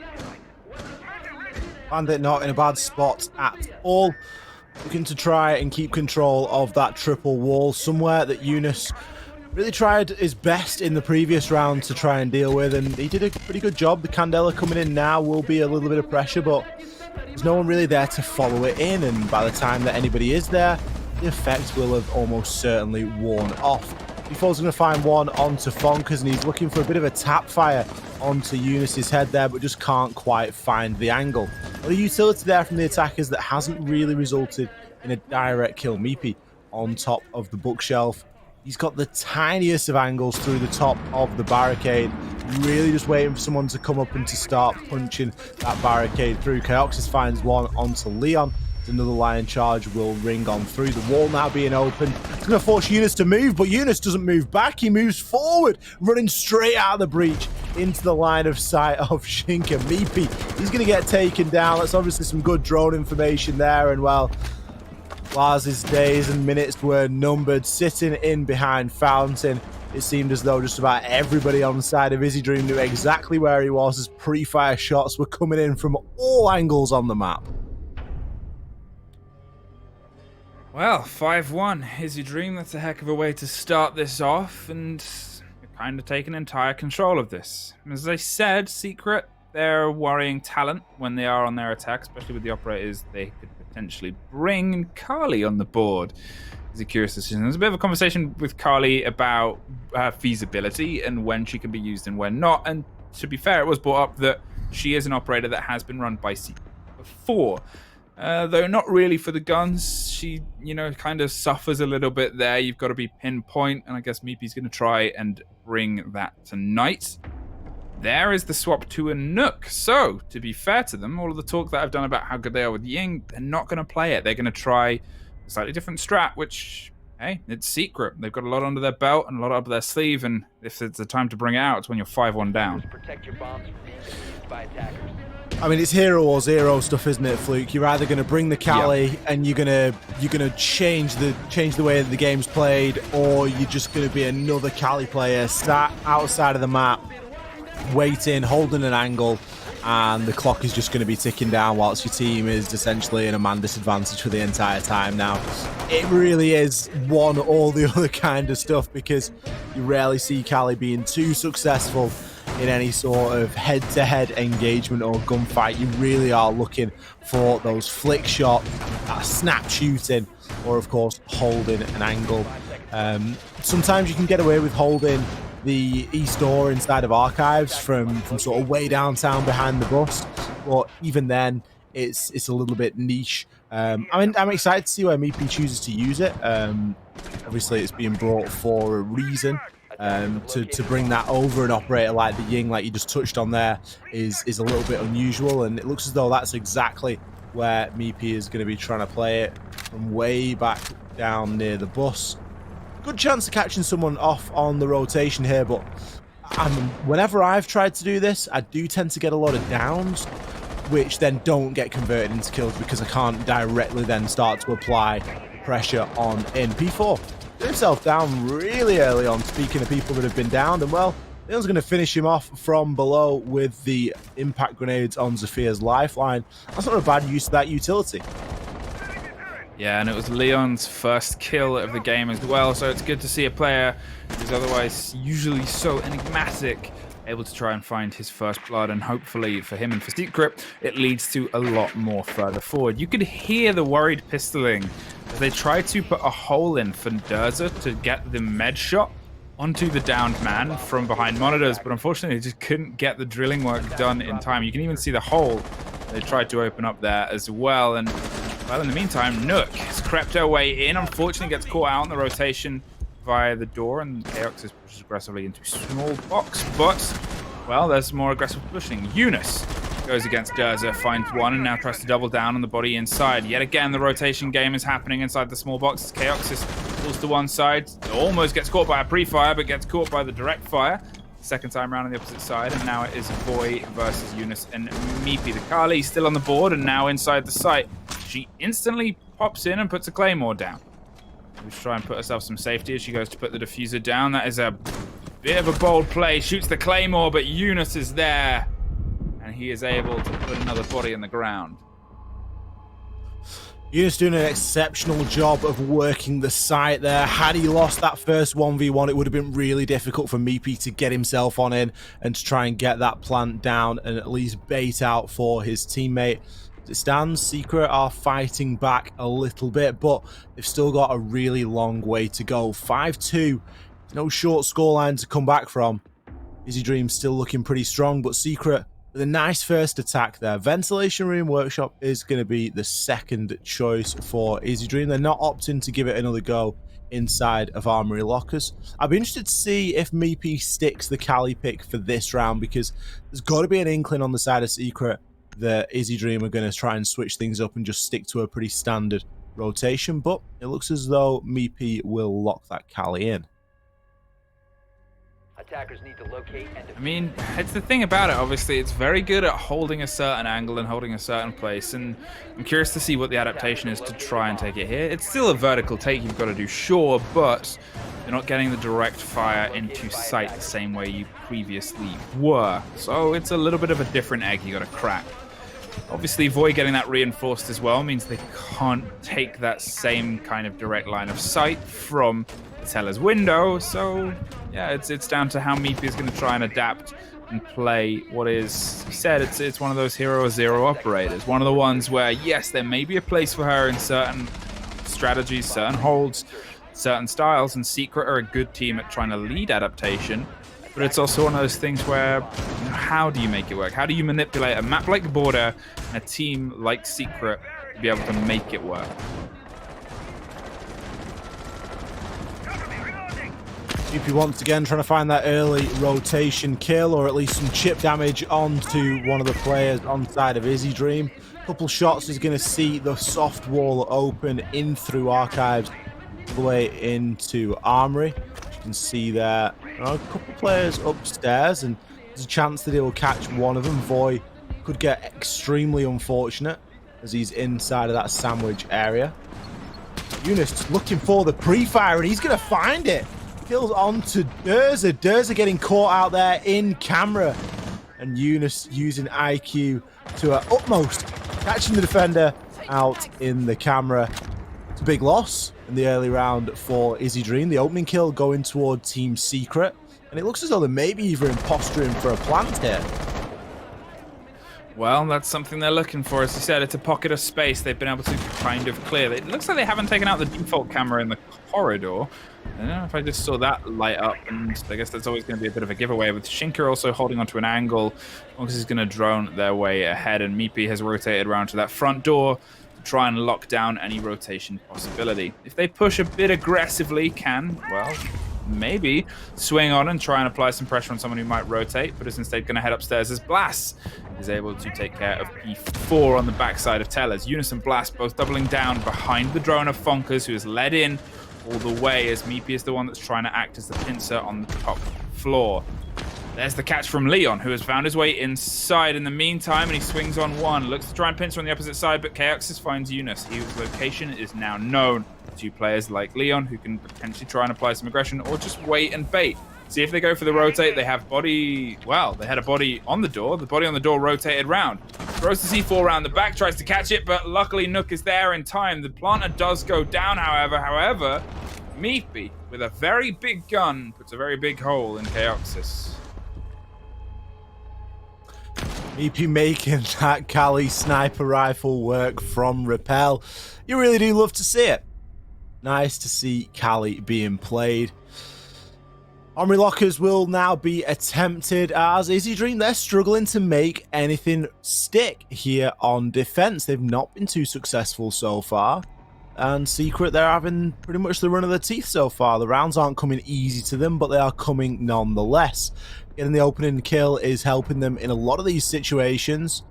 Bandit not in a bad spot at all. Looking to try and keep control of that triple wall, somewhere that Eunice really tried his best in the previous round to try and deal with, and he did a pretty good job. The Candela coming in now will be a little bit of pressure, but there's no one really there to follow it in, and by the time that anybody is there, the effect will have almost certainly worn off. Before's going to find one onto Fonkers, and he's looking for a bit of a tap fire onto Eunice's head there, but just can't quite find the angle. Well, a utility there from the attackers that hasn't really resulted in a direct kill. Meepy on top of the bookshelf. He's got the tiniest of angles through the top of the barricade. Really just waiting for someone to come up and to start punching that barricade through. Chaoxis finds one onto Leon. Another Lion charge will ring on through. The wall now being open. It's going to force Eunice to move, but Eunice doesn't move back. He moves forward, running straight out of the breach into the line of sight of Shinka. Meepy, he's going to get taken down. That's obviously some good drone information there. And, well, Lars's days and minutes were numbered. Sitting in behind Fountain, it seemed as though just about everybody on the side of Izy Dream knew exactly where he was as pre-fire shots were coming in from all angles on the map. Well, 5-1, Izy Dream, that's a heck of a way to start this off, and you're kind of taking entire control of this. As I said, Secret, they're worrying talent when they are on their attack, especially with the operators they could potentially bring, and Carly on the board is a curious decision. There's a bit of a conversation with Carly about her feasibility and when she can be used and when not, and to be fair, it was brought up that she is an operator that has been run by Secret before. Though not really for the guns. She, kind of suffers a little bit there. You've got to be pinpoint, and I guess Meepy's going to try and bring that tonight. there is the swap to a Nook. So, to be fair to them, all of the talk that I've done about how good they are with Ying, they're not going to play it. They're going to try a slightly different strat, which, hey, it's secret. They've got a lot under their belt and a lot up their sleeve, and if it's the time to bring it out, it's when you're 5-1 down. Protect your bombs from being defused by attackers. I mean, it's hero or zero stuff, isn't it, Fluke? You're either going to bring the Cali and you're gonna change the way that the game's played, or you're just going to be another Cali player sat outside of the map, waiting, holding an angle, and the clock is just going to be ticking down whilst your team is essentially in a man disadvantage for the entire time. Now, it really is one or the other kind of stuff, because you rarely see Cali being too successful in any sort of head-to-head engagement or gunfight. You really are looking for those flick shots, that snap shooting, or of course holding an angle. Sometimes you can get away with holding the east door inside of archives from sort of way downtown behind the bus, but even then it's a little bit niche. I'm excited to see where Meepy chooses to use it. Obviously it's being brought for a reason. To bring that over an operator like the Ying, like you just touched on there, is a little bit unusual, and it looks as though that's exactly where Meepy is going to be trying to play it, from way back down near the bus. Good chance of catching someone off on the rotation here, but whenever I've tried to do this, I do tend to get a lot of downs, which then don't get converted into kills because I can't directly then start to apply pressure on in. P4 got himself down really early on, speaking of people that have been downed, and well, Leon's going to finish him off from below with the impact grenades on Zephyr's lifeline. That's not a bad use of that utility. Yeah, and it was Leon's first kill of the game as well, so it's good to see a player who's otherwise usually so enigmatic able to try and find his first blood, and hopefully for him and for Secret, it leads to a lot more further forward. You could hear the worried pistoling as they tried to put a hole in for Durza to get the med shot onto the downed man from behind monitors, but unfortunately they just couldn't get the drilling work done in time. You can even see the hole they tried to open up there as well, and well, in the meantime, Nook has crept her way in, unfortunately gets caught out in the rotation via the door, and Chaos is pushed aggressively into small box, but well, there's more aggressive pushing. Eunice goes against Durza, finds one, and now tries to double down on the body inside. Yet again, the rotation game is happening inside the small box. Chaos pulls to one side, almost gets caught by a pre-fire, but gets caught by the direct fire. Second time around on the opposite side, and now it is Voy versus Eunice and Meepy. The Kali still on the board, and now inside the site. She instantly pops in and puts a claymore down. Let's try and put herself some safety as she goes to put the diffuser down. That is a bit of a bold play. Shoots the claymore, but Eunice is there, and he is able to put another body in the ground. Eunice doing an exceptional job of working the site there. Had he lost that first 1v1, it would have been really difficult for Meepy to get himself on in and to try and get that plant down and at least bait out for his teammate. As it stands, Secret are fighting back a little bit, but they've still got a really long way to go. 5-2, no short scoreline to come back from. Izy Dream still looking pretty strong, but Secret with a nice first attack there. Ventilation Room Workshop is going to be the second choice for Izy Dream. They're not opting to give it another go inside of Armory Lockers. I'd be interested to see if Meepy sticks the Cali pick for this round, because there's got to be an inkling on the side of Secret that Izy Dream are going to try and switch things up and just stick to a pretty standard rotation, but it looks as though Meepy will lock that Cali in. Attackers need to locate and I mean, it's the thing about it, obviously, it's very good at holding a certain angle and holding a certain place, and I'm curious to see what the adaptation is to try and take it here. It's still a vertical take you've got to do, sure, but you're not getting the direct fire into sight the same way you previously were, so it's a little bit of a different egg you got to crack. Obviously, Void getting that reinforced as well means they can't take that same kind of direct line of sight from the teller's window, so yeah, it's down to how Meepy is going to try and adapt and play what is, you said, it's one of those hero zero operators, one of the ones where, yes, there may be a place for her in certain strategies, certain holds, certain styles, and Secret are a good team at trying to lead adaptation, but it's also one of those things where, you know, how do you make it work? How do you manipulate a map like Border and a team like Secret to be able to make it work? Meepy once again trying to find that early rotation kill, or at least some chip damage onto one of the players on side of Izy Dream. Couple shots is going to see the soft wall open in through Archives all the way into Armory. As you can see there, there are a couple players upstairs, and there's a chance that he'll catch one of them. Voy could get extremely unfortunate as he's inside of that sandwich area. Eunice looking for the pre-fire, and he's going to find it. Kills onto Durza. Durza getting caught out there in camera. And Eunice using IQ to her utmost, catching the defender out in the camera. It's a big loss in the early round for Izy Dream. The opening kill going toward Team Secret. And it looks as though they may be even impostering for a plant here. Well, that's something they're looking for. As you said, it's a pocket of space they've been able to kind of clear. It looks like they haven't taken out the default camera in the corridor. I don't know if I just saw that light up, and I guess that's always going to be a bit of a giveaway, with Shinker also holding onto an angle because he's going to drone their way ahead, and Meepy has rotated around to that front door to try and lock down any rotation possibility. If they push a bit aggressively, well, maybe swing on and try and apply some pressure on someone who might rotate, but is instead going to head upstairs as Blast is able to take care of P4 on the backside of Tellers. Eunice and Blast both doubling down behind the drone of Fonkers, who is led in all the way as Meepy is the one that's trying to act as the pincer on the top floor. There's the catch from Leon, who has found his way inside in the meantime, and he swings on one. Looks to try and pincer on the opposite side, but Chaoxis finds Eunice, whose location is now known. Two players like Leon, who can potentially try and apply some aggression, or just wait and bait. See if they go for the rotate. They have body... Well, they had a body on the door. The body on the door rotated round. Throws the C4 around the back, tries to catch it, but luckily Nook is there in time. The planter does go down, however, Meepy, with a very big gun, puts a very big hole in Chaoxis. Meepy making that Kali sniper rifle work from Repel. You really do love to see it. Nice to see Kali being played. Armory lockers will now be attempted as Izy Dream, they're struggling to make anything stick here on defense. They've not been too successful so far. And Secret, they're having pretty much the run of their teeth so far. The rounds aren't coming easy to them, but they are coming nonetheless. Getting the opening kill is helping them in a lot of these situations.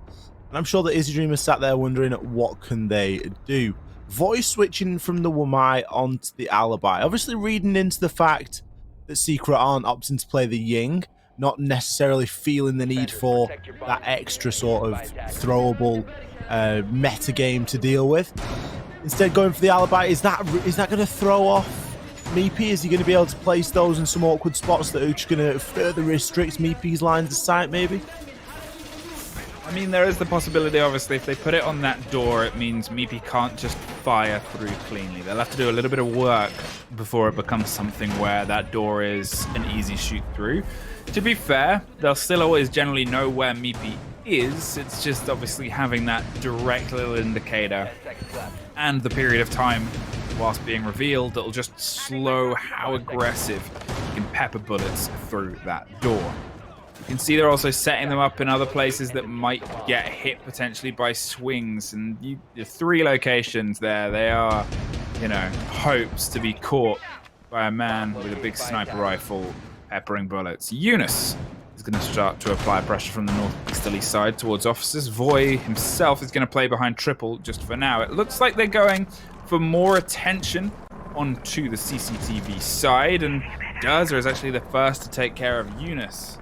And I'm sure that Izy Dream is sat there wondering what can they do. Voice switching from the Wamai onto the Alibi. Obviously reading into the fact that Secret aren't opting to play the Ying, not necessarily feeling the need for that extra sort of throwable meta game to deal with. Instead going for the Alibi, is that going to throw off Meepy? Is he going to be able to place those in some awkward spots that are just going to further restrict Meepy's lines of sight maybe? I mean, there is the possibility, obviously, if they put it on that door, it means Meepy can't just fire through cleanly. They'll have to do a little bit of work before it becomes something where that door is an easy shoot through. To be fair, they'll still always generally know where Meepy is. It's just obviously having that direct little indicator and the period of time whilst being revealed that'll just slow how aggressive you can pepper bullets through that door. You can see they're also setting them up in other places that might get hit potentially by swings, and your three locations there, they are, you know, hopes to be caught by a man with a big sniper rifle peppering bullets. Eunice is going to start to apply pressure from the northeasterly side towards officers. Voy himself is going to play behind triple just for now. It looks like they're going for more attention onto the CCTV side, and Durza is actually the first to take care of Eunice.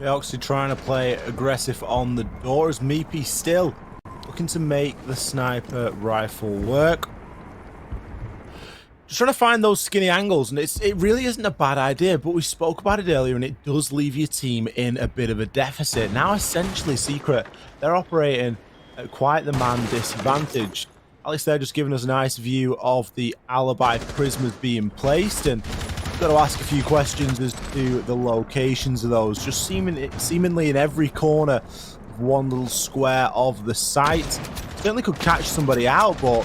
Oxy trying to play aggressive on the doors. Meepy still looking to make the sniper rifle work. Just trying to find those skinny angles, and it really isn't a bad idea, but we spoke about it earlier, and it does leave your team in a bit of a deficit. Now, essentially, Secret, they're operating at quite the man disadvantage. At least they're just giving us a nice view of the Alibi prismas being placed, and got to ask a few questions as to the locations of those. Just seemingly in every corner of one little square of the site. Certainly could catch somebody out, but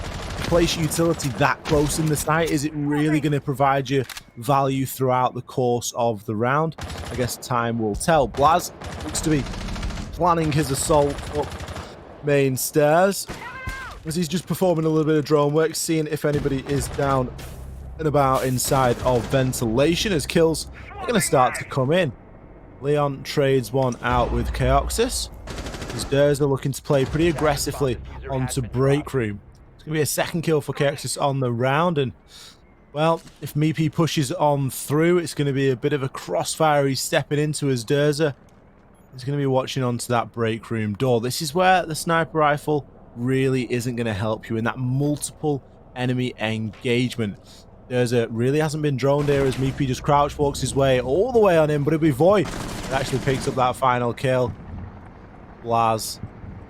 place utility that close in the site, is it really going to provide you value throughout the course of the round? I guess time will tell. Blaz looks to be planning his assault up main stairs. as he's just performing a little bit of drone work, seeing if anybody is down and about inside of ventilation, as kills are going to start to come in. Leon trades one out with Chaoxis. As Durza looking to play pretty aggressively onto Break Room. It's going to be a second kill for Chaoxis on the round, and well, if Meepy pushes on through, it's going to be a bit of a crossfire he's stepping into, as Durza is going to be watching onto that Break Room door. This is where the sniper rifle really isn't going to help you in that multiple enemy engagement. Durza really hasn't been droned here, as Meepy just crouch walks his way all the way on him, but it'll be Void that actually picks up that final kill. Blaz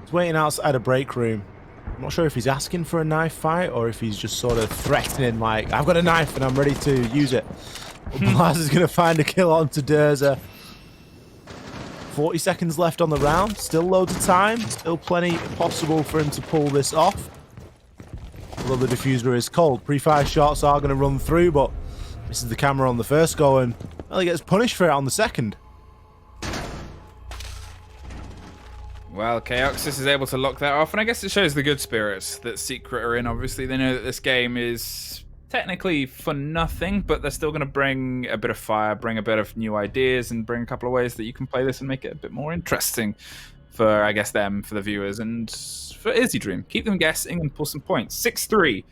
is waiting outside a Break Room. I'm not sure if he's asking for a knife fight or if he's just sort of threatening, like, I've got a knife and I'm ready to use it. But Blaz is going to find a kill onto Durza. 40 seconds left on the round. Still loads of time. Still plenty possible for him to pull this off. Although the diffuser is cold. Pre-fire shots are going to run through, but misses the camera on the first go, and well, he gets punished for it on the second. Well, Chaoxis is able to lock that off, and I guess it shows the good spirits that Secret are in. Obviously, they know that this game is technically for nothing, but they're still going to bring a bit of fire, bring a bit of new ideas, and bring a couple of ways that you can play this and make it a bit more interesting for, I guess, them, for the viewers, and for Izy Dream. Keep them guessing and pull some points. 6-3.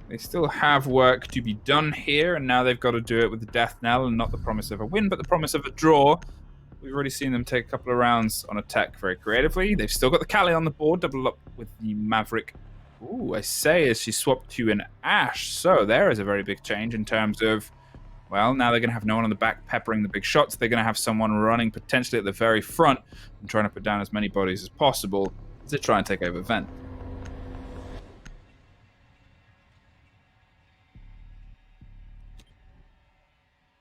They still have work to be done here, and now they've got to do it with the death knell, and not the promise of a win, but the promise of a draw. We've already seen them take a couple of rounds on attack very creatively. They've still got the Kali on the board, double up with the Maverick. Ooh, I say, as she swapped to an Ash. So there is a very big change in terms of, well, now they're going to have no one on the back peppering the big shots. They're going to have someone running potentially at the very front and trying to put down as many bodies as possible as they try and take over Vent.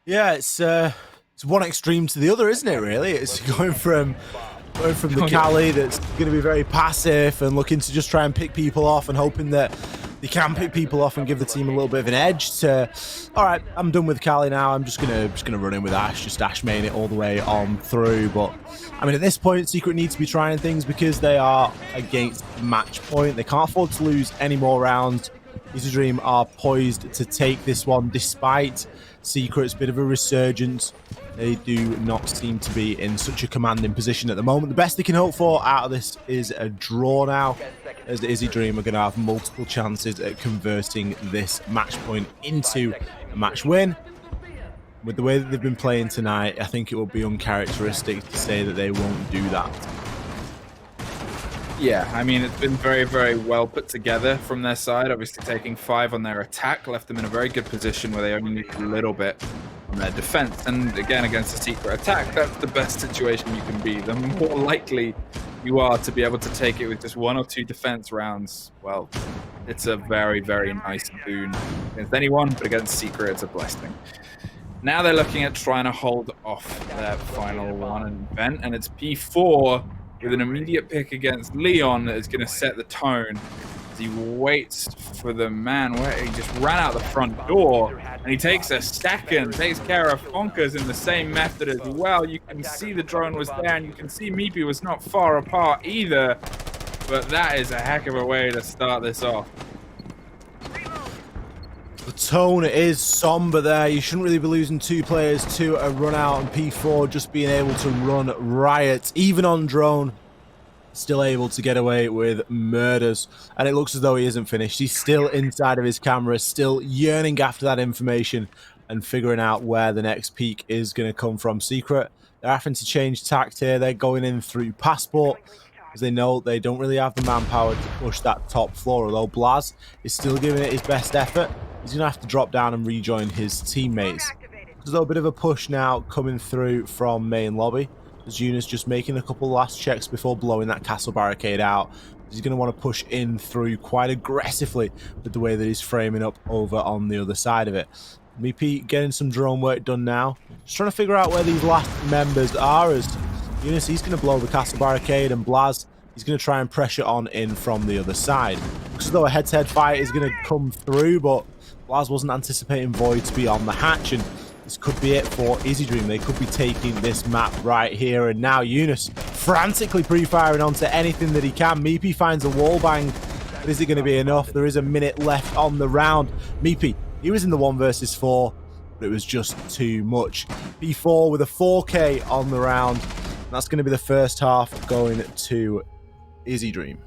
Yeah, it's one extreme to the other, isn't it, really? It's going from the Kali that's going to be very passive and looking to just try and pick people off and hoping that they can pick people off and give the team a little bit of an edge, to, all right, I'm done with Kali now, I'm just gonna run in with Ash, just Ash main it all the way on through. But I mean, at this point, Secret need to be trying things because they are against match point. They can't afford to lose any more rounds. Izy Dream are poised to take this one despite Secret's bit of a resurgence. They do not seem to be in such a commanding position at the moment. The best they can hope for out of this is a draw now, as the Izy Dream are going to have multiple chances at converting this match point into a match win. With the way that they've been playing tonight, I think it would be uncharacteristic to say that they won't do that. Yeah, I mean, it's been very, very well put together from their side. Obviously, taking 5 on their attack left them in a very good position where they only need a little bit on their defense. And again, against a Secret attack, that's the best situation you can be. The more likely you are to be able to take it with just 1 or 2 defense rounds, well, it's a very, very nice boon against anyone, but against Secret, it's a blessing. Now they're looking at trying to hold off their final one in Vent, and it's P4 with an immediate pick against Leon that is going to set the tone as he waits for the man where he just ran out the front door, and he takes a second, takes care of Fonkers in the same method as well. You can see the drone was there, and you can see Meepy was not far apart either, but that is a heck of a way to start this off. The tone is somber there. You shouldn't really be losing 2 players to a run out, and P4 just being able to run riot, even on drone, still able to get away with murders. And it looks as though he isn't finished. He's still inside of his camera, still yearning after that information and figuring out where the next peak is going to come from. Secret, they're having to change tact here. They're going in through Passport, because they know they don't really have the manpower to push that top floor, although Blaz is still giving it his best effort. He's going to have to drop down and rejoin his teammates. There's a little bit of a push now coming through from main lobby, as Eunice just making a couple last checks before blowing that castle barricade out. He's going to want to push in through quite aggressively with the way that he's framing up over on the other side of it. Meepy getting some drone work done now. Just trying to figure out where these last members are, as Eunice, he's going to blow the castle barricade, and Blaz, he's going to try and pressure on in from the other side. Looks as though a head-to-head fight is going to come through, but Blaz wasn't anticipating Void to be on the hatch, and this could be it for Izy Dream. They could be taking this map right here and now. Eunice frantically pre-firing onto anything that he can. Meepy finds a wall bang But is it going to be enough? There is a minute left on the round. Meepy, he was in the 1 versus 4, but it was just too much. P4 with a 4K on the round. That's going to be the first half going to Izy Dream.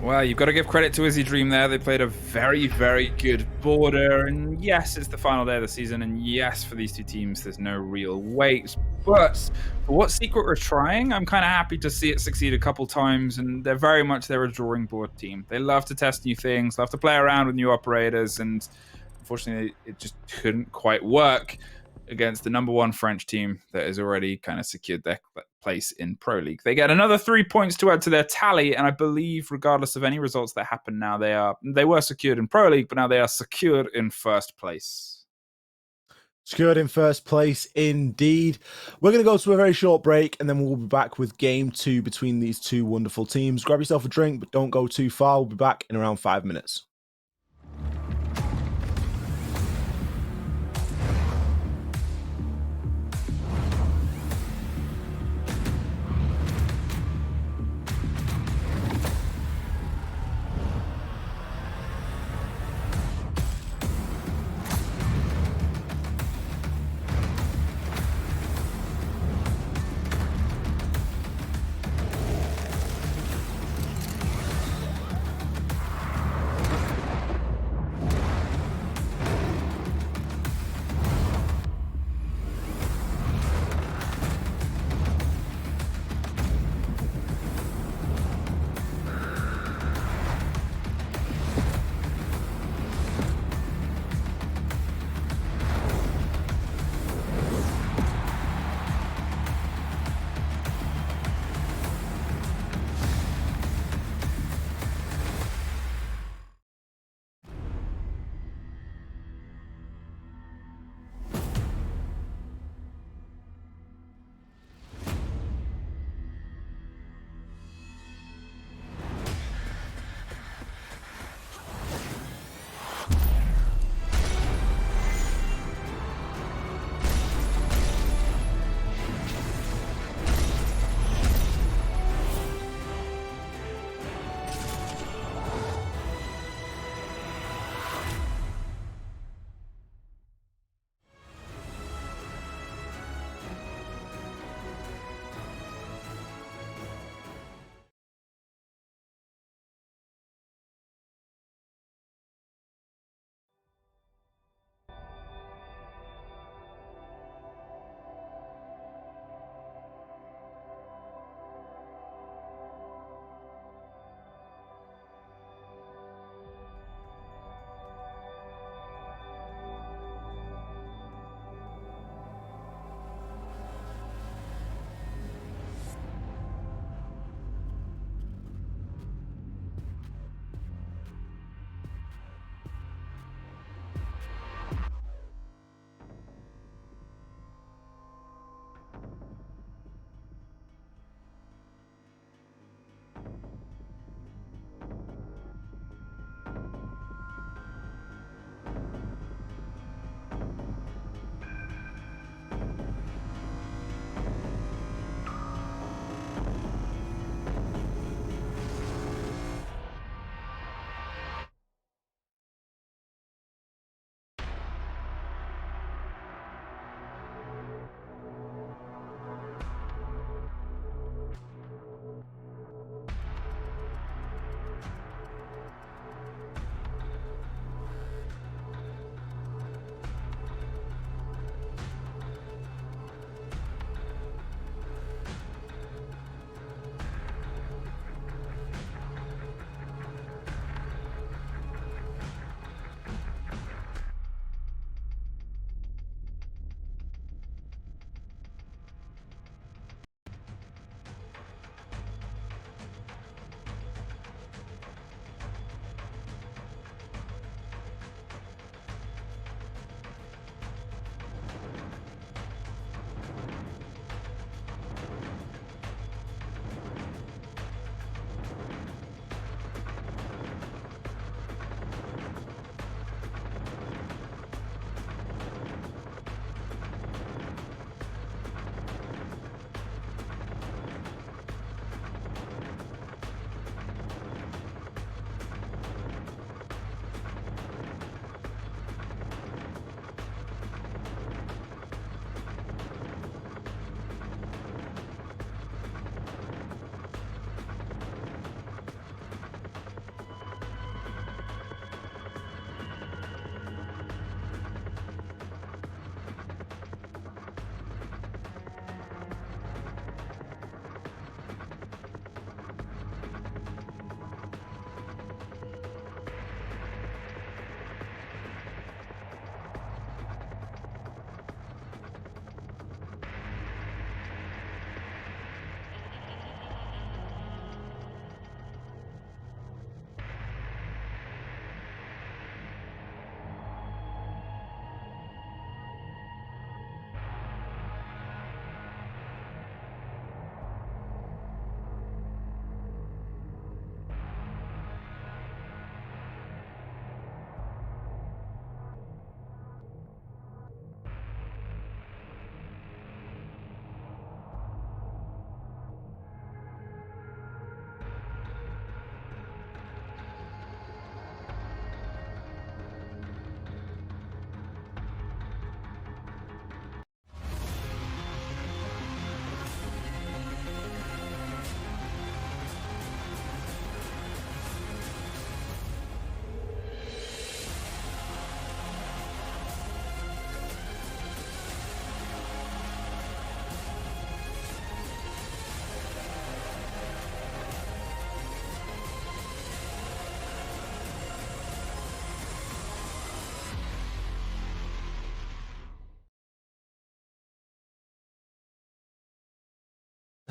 Well, you've got to give credit to Izy Dream there. They played a very, very good border. And yes, it's the final day of the season. And yes, for these two teams, there's no real weight. But for what Secret were trying, I'm kind of happy to see it succeed a couple times. And they're a drawing board team. They love to test new things, love to play around with new operators. And unfortunately, it just couldn't quite work against the #1 French team that has already kind of secured their place in Pro League. They get another 3 points to add to their tally, and I believe, regardless of any results that happen now, they were secured in Pro League, but now they are secured in first place. Secured in first place, indeed. We're going to go to a very short break, and then we'll be back with game 2 between these two wonderful teams. Grab yourself a drink, but don't go too far. We'll be back in around 5 minutes.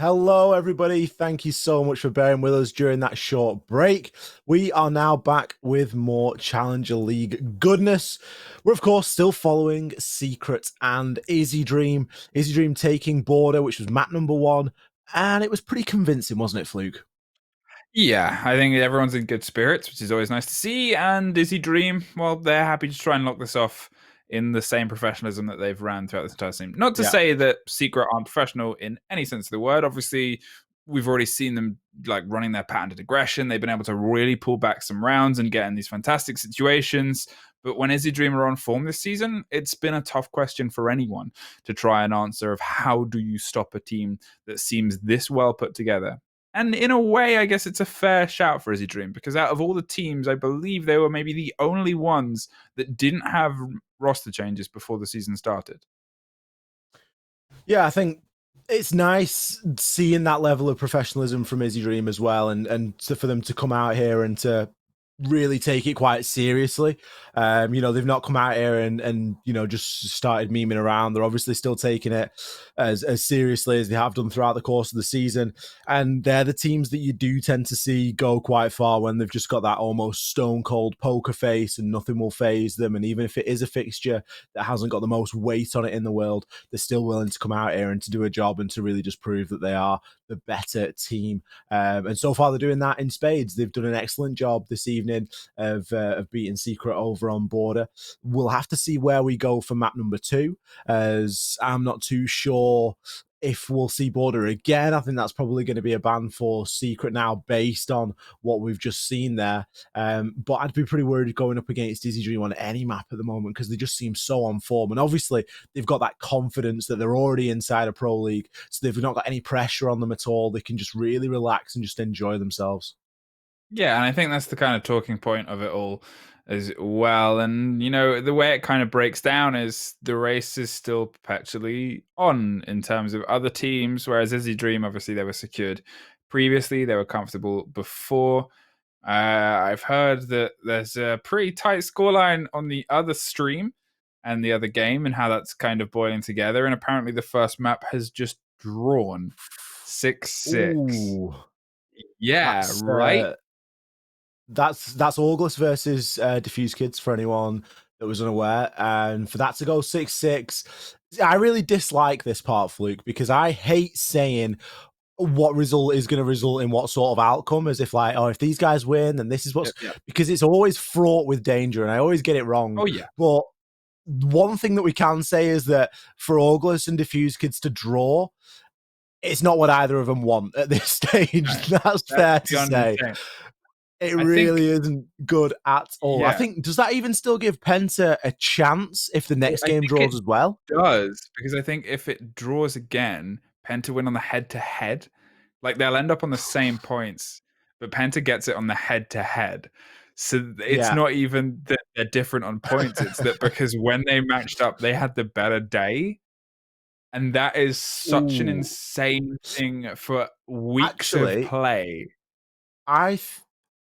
Hello, everybody. Thank you so much for bearing with us during that short break. We are now back with more Challenger League goodness. We're, of course, still following Secret and Izy Dream. Izy Dream taking Border, which was map number 1, and it was pretty convincing, wasn't it, Fluke? Yeah, I think everyone's in good spirits, which is always nice to see. And Izy Dream, well, they're happy to try and lock this off in the same professionalism that they've ran throughout this entire season. Not to say that Secret aren't professional in any sense of the word. Obviously, we've already seen them like running their patented aggression. They've been able to really pull back some rounds and get in these fantastic situations. But when Izy Dream are on form this season, it's been a tough question for anyone to try and answer of how do you stop a team that seems this well put together. And in a way, I guess it's a fair shout for Izy Dream, because out of all the teams, I believe they were maybe the only ones that didn't have roster changes before the season started. Yeah, I think it's nice seeing that level of professionalism from Izy Dream as well, and for them to come out here and to really take it quite seriously. They've not come out here and just started memeing around. They're obviously still taking it as seriously as they have done throughout the course of the season. And they're the teams that you do tend to see go quite far when they've just got that almost stone cold poker face and nothing will phase them. And even if it is a fixture that hasn't got the most weight on it in the world, they're still willing to come out here and to do a job and to really just prove that they are the better team. And so far they're doing that in spades. They've done an excellent job this evening of beating Secret over on Border. We'll have to see where we go for map number 2, as I'm not too sure if we'll see Border again. I think that's probably going to be a ban for Secret now based on what we've just seen there. But I'd be pretty worried going up against Izy Dream on any map at the moment, because they just seem so on form. And obviously they've got that confidence that they're already inside a pro league, so they've not got any pressure on them at all. They can just really relax and just enjoy themselves. Yeah, and I think that's the kind of talking point of it all as well. And, the way it kind of breaks down is the race is still perpetually on in terms of other teams, whereas Izy Dream, obviously, they were secured previously. They were comfortable before. I've heard that there's a pretty tight scoreline on the other stream and the other game and how that's kind of boiling together. And apparently the first map has just drawn 6-6. Ooh. Yeah, right? That's August versus Diffuse Kids for anyone that was unaware. And for that to go 6-6, I really dislike this part, Fluke, because I hate saying what result is going to result in what sort of outcome, as if like, oh, if these guys win, then this is what's because it's always fraught with danger and I always get it wrong. Oh, yeah. But one thing that we can say is that for August and Diffuse Kids to draw, it's not what either of them want at this stage. Right. That's fair to say. It really isn't good at all. Yeah. I think, does that even still give Penta a chance if the next game draws as well? It does, because I think if it draws again, Penta win on the head-to-head. Like, they'll end up on the same points, but Penta gets it on the head-to-head. So it's not even that they're different on points. It's that because when they matched up, they had the better day. And that is such an insane thing for weeks of play.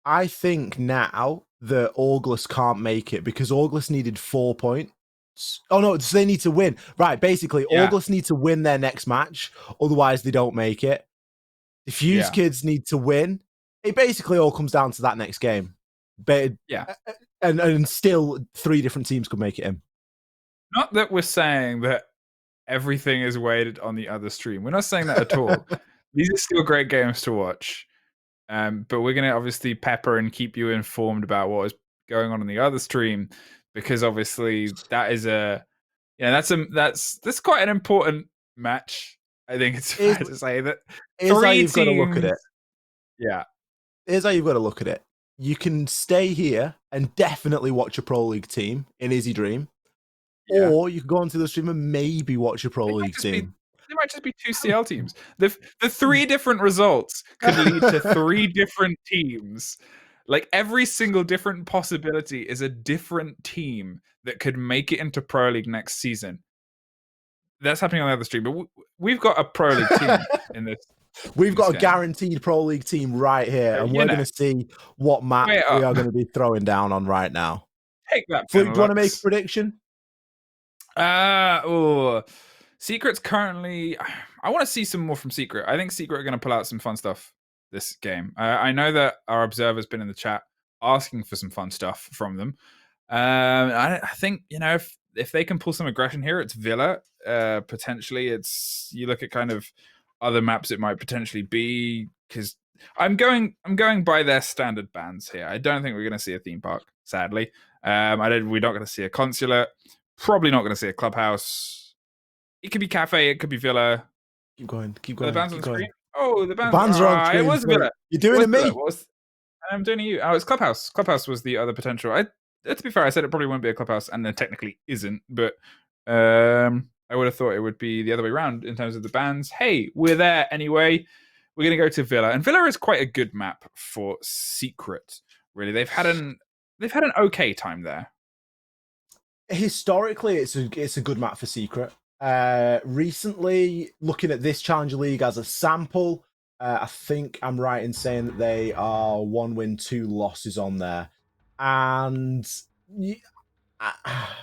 I think now that August can't make it because August needed 4 points. Oh, no, so they need to win. Right, basically, August need to win their next match. Otherwise, they don't make it. Diffuse Kids need to win. It basically all comes down to that next game. But, and still 3 different teams could make it in. Not that we're saying that everything is weighted on the other stream. We're not saying that at all. These are still great games to watch. But we're going to obviously pepper and keep you informed about what is going on the other stream, because obviously that is that's quite an important match. I think it's fair to say that. Here's how you've got to look at it. Yeah. Here's how you've got to look at it. You can stay here and definitely watch a Pro League team in Izy Dream. Yeah. Or you can go onto the stream and maybe watch a Pro League team. There might just be 2 CL teams. The 3 different results could lead to 3 different teams. Like, every single different possibility is a different team that could make it into Pro League next season. That's happening on the other stream, but we've got a Pro League team in this. We've got a guaranteed Pro League team right here, and we're going to see what map we are going to be throwing down on right now. Take that. Do you want to make a prediction? Secret's currently. I want to see some more from Secret. I think Secret are going to pull out some fun stuff this game. I know that our observer's been in the chat asking for some fun stuff from them. I think if they can pull some aggression here, it's Villa. Potentially, it's you look at kind of other maps it might potentially be because I'm going by their standard bans here. I don't think we're going to see a theme park, sadly. We're not going to see a consulate. Probably not going to see a clubhouse. It could be cafe. It could be Villa. Keep going. Are the bands on going. screen? Oh, the bands, Bands are on screen. It was Villa. You're doing it me. I'm doing you. Oh, it's Clubhouse. Clubhouse was the other potential. To be fair, I said it probably won't be a Clubhouse, and then technically isn't. But I would have thought it would be the other way around in terms of the bands. Hey, we're there anyway. We're going to go to Villa, and Villa is quite a good map for Secret. Really, they've had an okay time there. Historically, it's a good map for Secret. Recently, looking at this Challenger League as a sample, I think I'm right in saying that they are 1 win, 2 losses on there. And I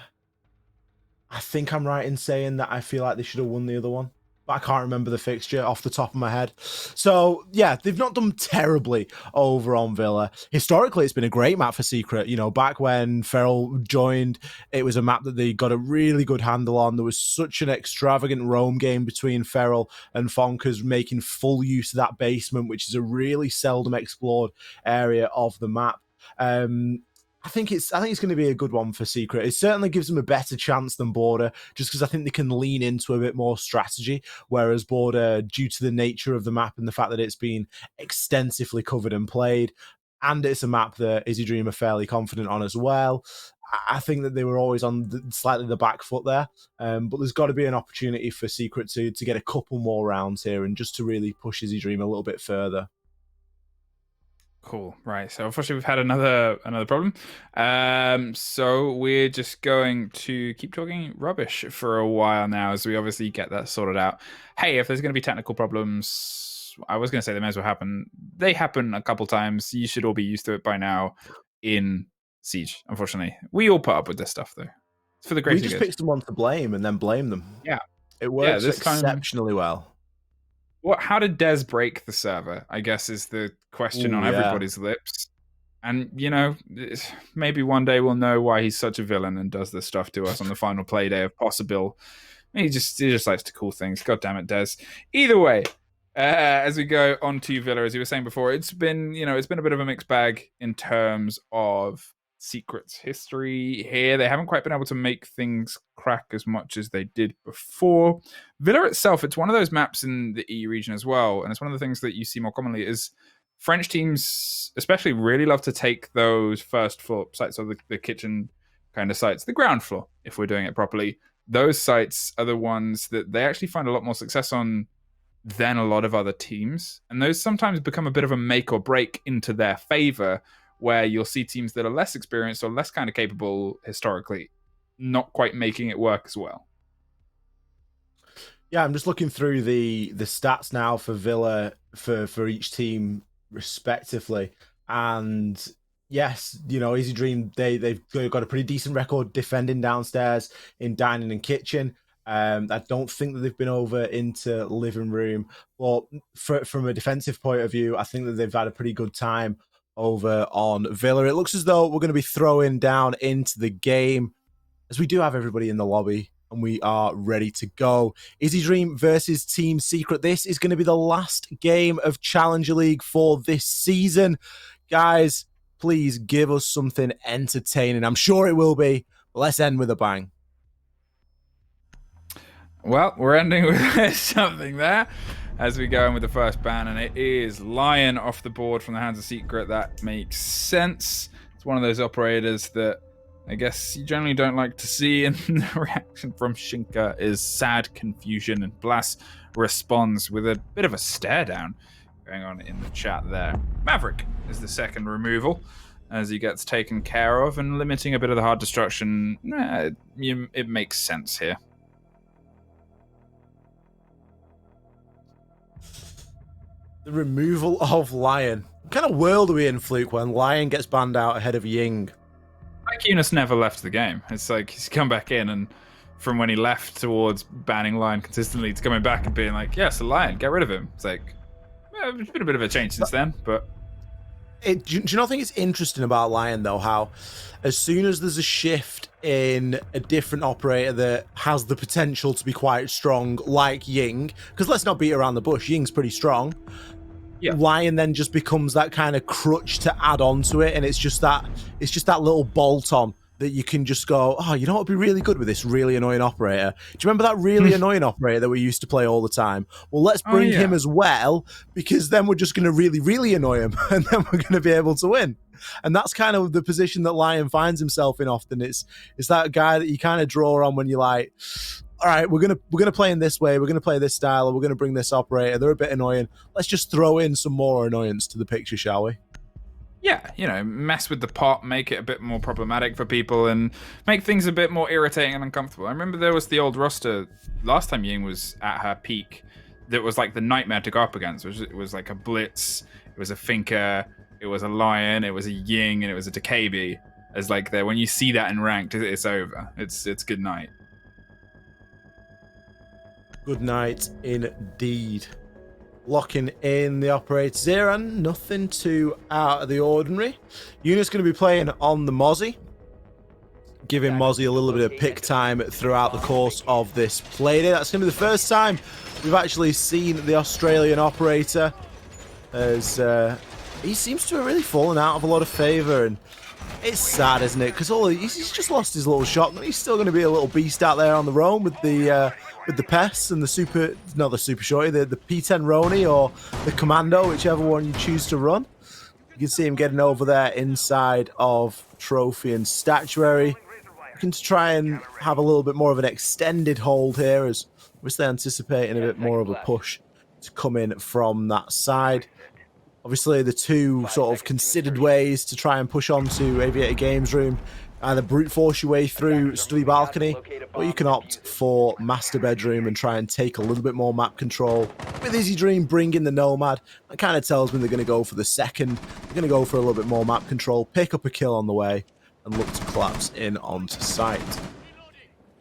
think I'm right in saying that I feel like they should have won the other one. But I can't remember the fixture off the top of my head. So, yeah, they've not done terribly over on Villa. Historically, it's been a great map for Secret. You know, back when Feral joined, it was a map that they got a really good handle on. There was such an extravagant roam game between Feral and Fonkers, making full use of that basement, which is a really seldom explored area of the map. I think it's going to be a good one for Secret. It certainly gives them a better chance than Border, just because I think they can lean into a bit more strategy, whereas Border, due to the nature of the map and the fact that it's been extensively covered and played, and it's a map that Izy Dream are fairly confident on as well, I think that they were always on slightly the back foot there. But there's got to be an opportunity for Secret to get a couple more rounds here and just to really push Izy Dream a little bit further. Cool. Right. So unfortunately, we've had another problem. So we're just going to keep talking rubbish for a while now, as we obviously get that sorted out. Hey, if there's going to be technical problems, I was going to say they may as well happen. They happen a couple times. You should all be used to it by now in Siege. Unfortunately, we all put up with this stuff though. It's for the greater good. We just pick someone to blame and then blame them. Yeah, it works exceptionally well. How did Des break the server, I guess, is the question on everybody's lips. And, maybe one day we'll know why he's such a villain and does this stuff to us on the final play day of Possible. He just likes to cool things. God damn it, Des. Either way, as we go on to Villa, as you were saying before, it's been a bit of a mixed bag in terms of Secret's history here. They haven't quite been able to make things crack as much as they did before. Villa itself, it's one of those maps in the E region as well, and it's one of the things that you see more commonly is French teams especially really love to take those first floor sites, or the kitchen kind of sites, the ground floor, if we're doing it properly. Those sites are the ones that they actually find a lot more success on than a lot of other teams, and those sometimes become a bit of a make or break into their favor, where you'll see teams that are less experienced or less kind of capable historically not quite making it work as well. Yeah, I'm just looking through the stats now for Villa for each team respectively. And yes, Izy Dream, they've got a pretty decent record defending downstairs in dining and kitchen. I don't think that they've been over into living room. But from a defensive point of view, I think that they've had a pretty good time over on Villa. It looks as though we're going to be throwing down into the game, as we do have everybody in the lobby and we are ready to go. Izy Dream versus Team Secret. This is going to be the last game of Challenger League for this season. Guys, please give us something entertaining. I'm sure it will be, but let's end with a bang. Well, we're ending with something there as we go in with the first ban, and it is Lion off the board from the hands of Secret. That makes sense. It's one of those operators that I guess you generally don't like to see, and the reaction from Shinka is sad confusion, and Blas responds with a bit of a stare down going on in the chat there. Maverick is the second removal as he gets taken care of, and limiting a bit of the hard destruction, it makes sense here. The removal of Lion. What kind of world are we in, Fluke, when Lion gets banned out ahead of Ying? Like Eunice never left the game. It's like he's come back in and from when he left towards banning Lion consistently to coming back and being like, yes, the Lion, get rid of him. It's like, there's been a bit of a change since then, but... Do you not think it's interesting about Lion, though, how as soon as there's a shift in a different operator that has the potential to be quite strong, like Ying, because let's not beat around the bush, Ying's pretty strong, Lion then just becomes that kind of crutch to add on to it, and it's just that little bolt-on that you can just go, oh, you know what would be really good with this really annoying operator? Do you remember that really annoying operator that we used to play all the time? Well, let's bring him as well, because then we're just going to really, really annoy him, and then we're going to be able to win. And that's kind of the position that Lion finds himself in often. It's that guy that you kind of draw on when you're like, all right, we're gonna play in this way, we're gonna play this style, or we're gonna bring this operator. They're a bit annoying. Let's just throw in some more annoyance to the picture, shall we? Yeah, you know, mess with the pot, make it a bit more problematic for people, and make things a bit more irritating and uncomfortable. I remember there was the old roster last time Ying was at her peak that was like the nightmare to go up against. It was like a Blitz, it was a Finker, it was a Lion, it was a Ying, and it was a Dakabi. As like there, when you see that in ranked, it's over. It's good night. Good night indeed. Locking in the operator here, and nothing too out of the ordinary. Eunice going to be playing on the Mozzie, giving Mozzie a little bit of pick time throughout the course of this Playday. That's going to be the first time we've actually seen the Australian operator, as he seems to have really fallen out of a lot of favour, and it's sad, isn't it? Because he's just lost his little shotgun. He's still going to be a little beast out there on the roam with the pests and the super shorty, the P10 Roni or the Commando, whichever one you choose to run. You can see him getting over there inside of Trophy and Statuary, looking to try and have a little bit more of an extended hold here, as we're still anticipating a bit more of a push to come in from that side. Obviously, the two sort of considered ways to try and push on to Aviator Games Room, either brute force your way through Study Balcony, or you can opt for Master Bedroom and try and take a little bit more map control. With Izy Dream bringing the Nomad, that kind of tells me they're going to go for the second. They're going to go for a little bit more map control, pick up a kill on the way, and look to collapse in onto site.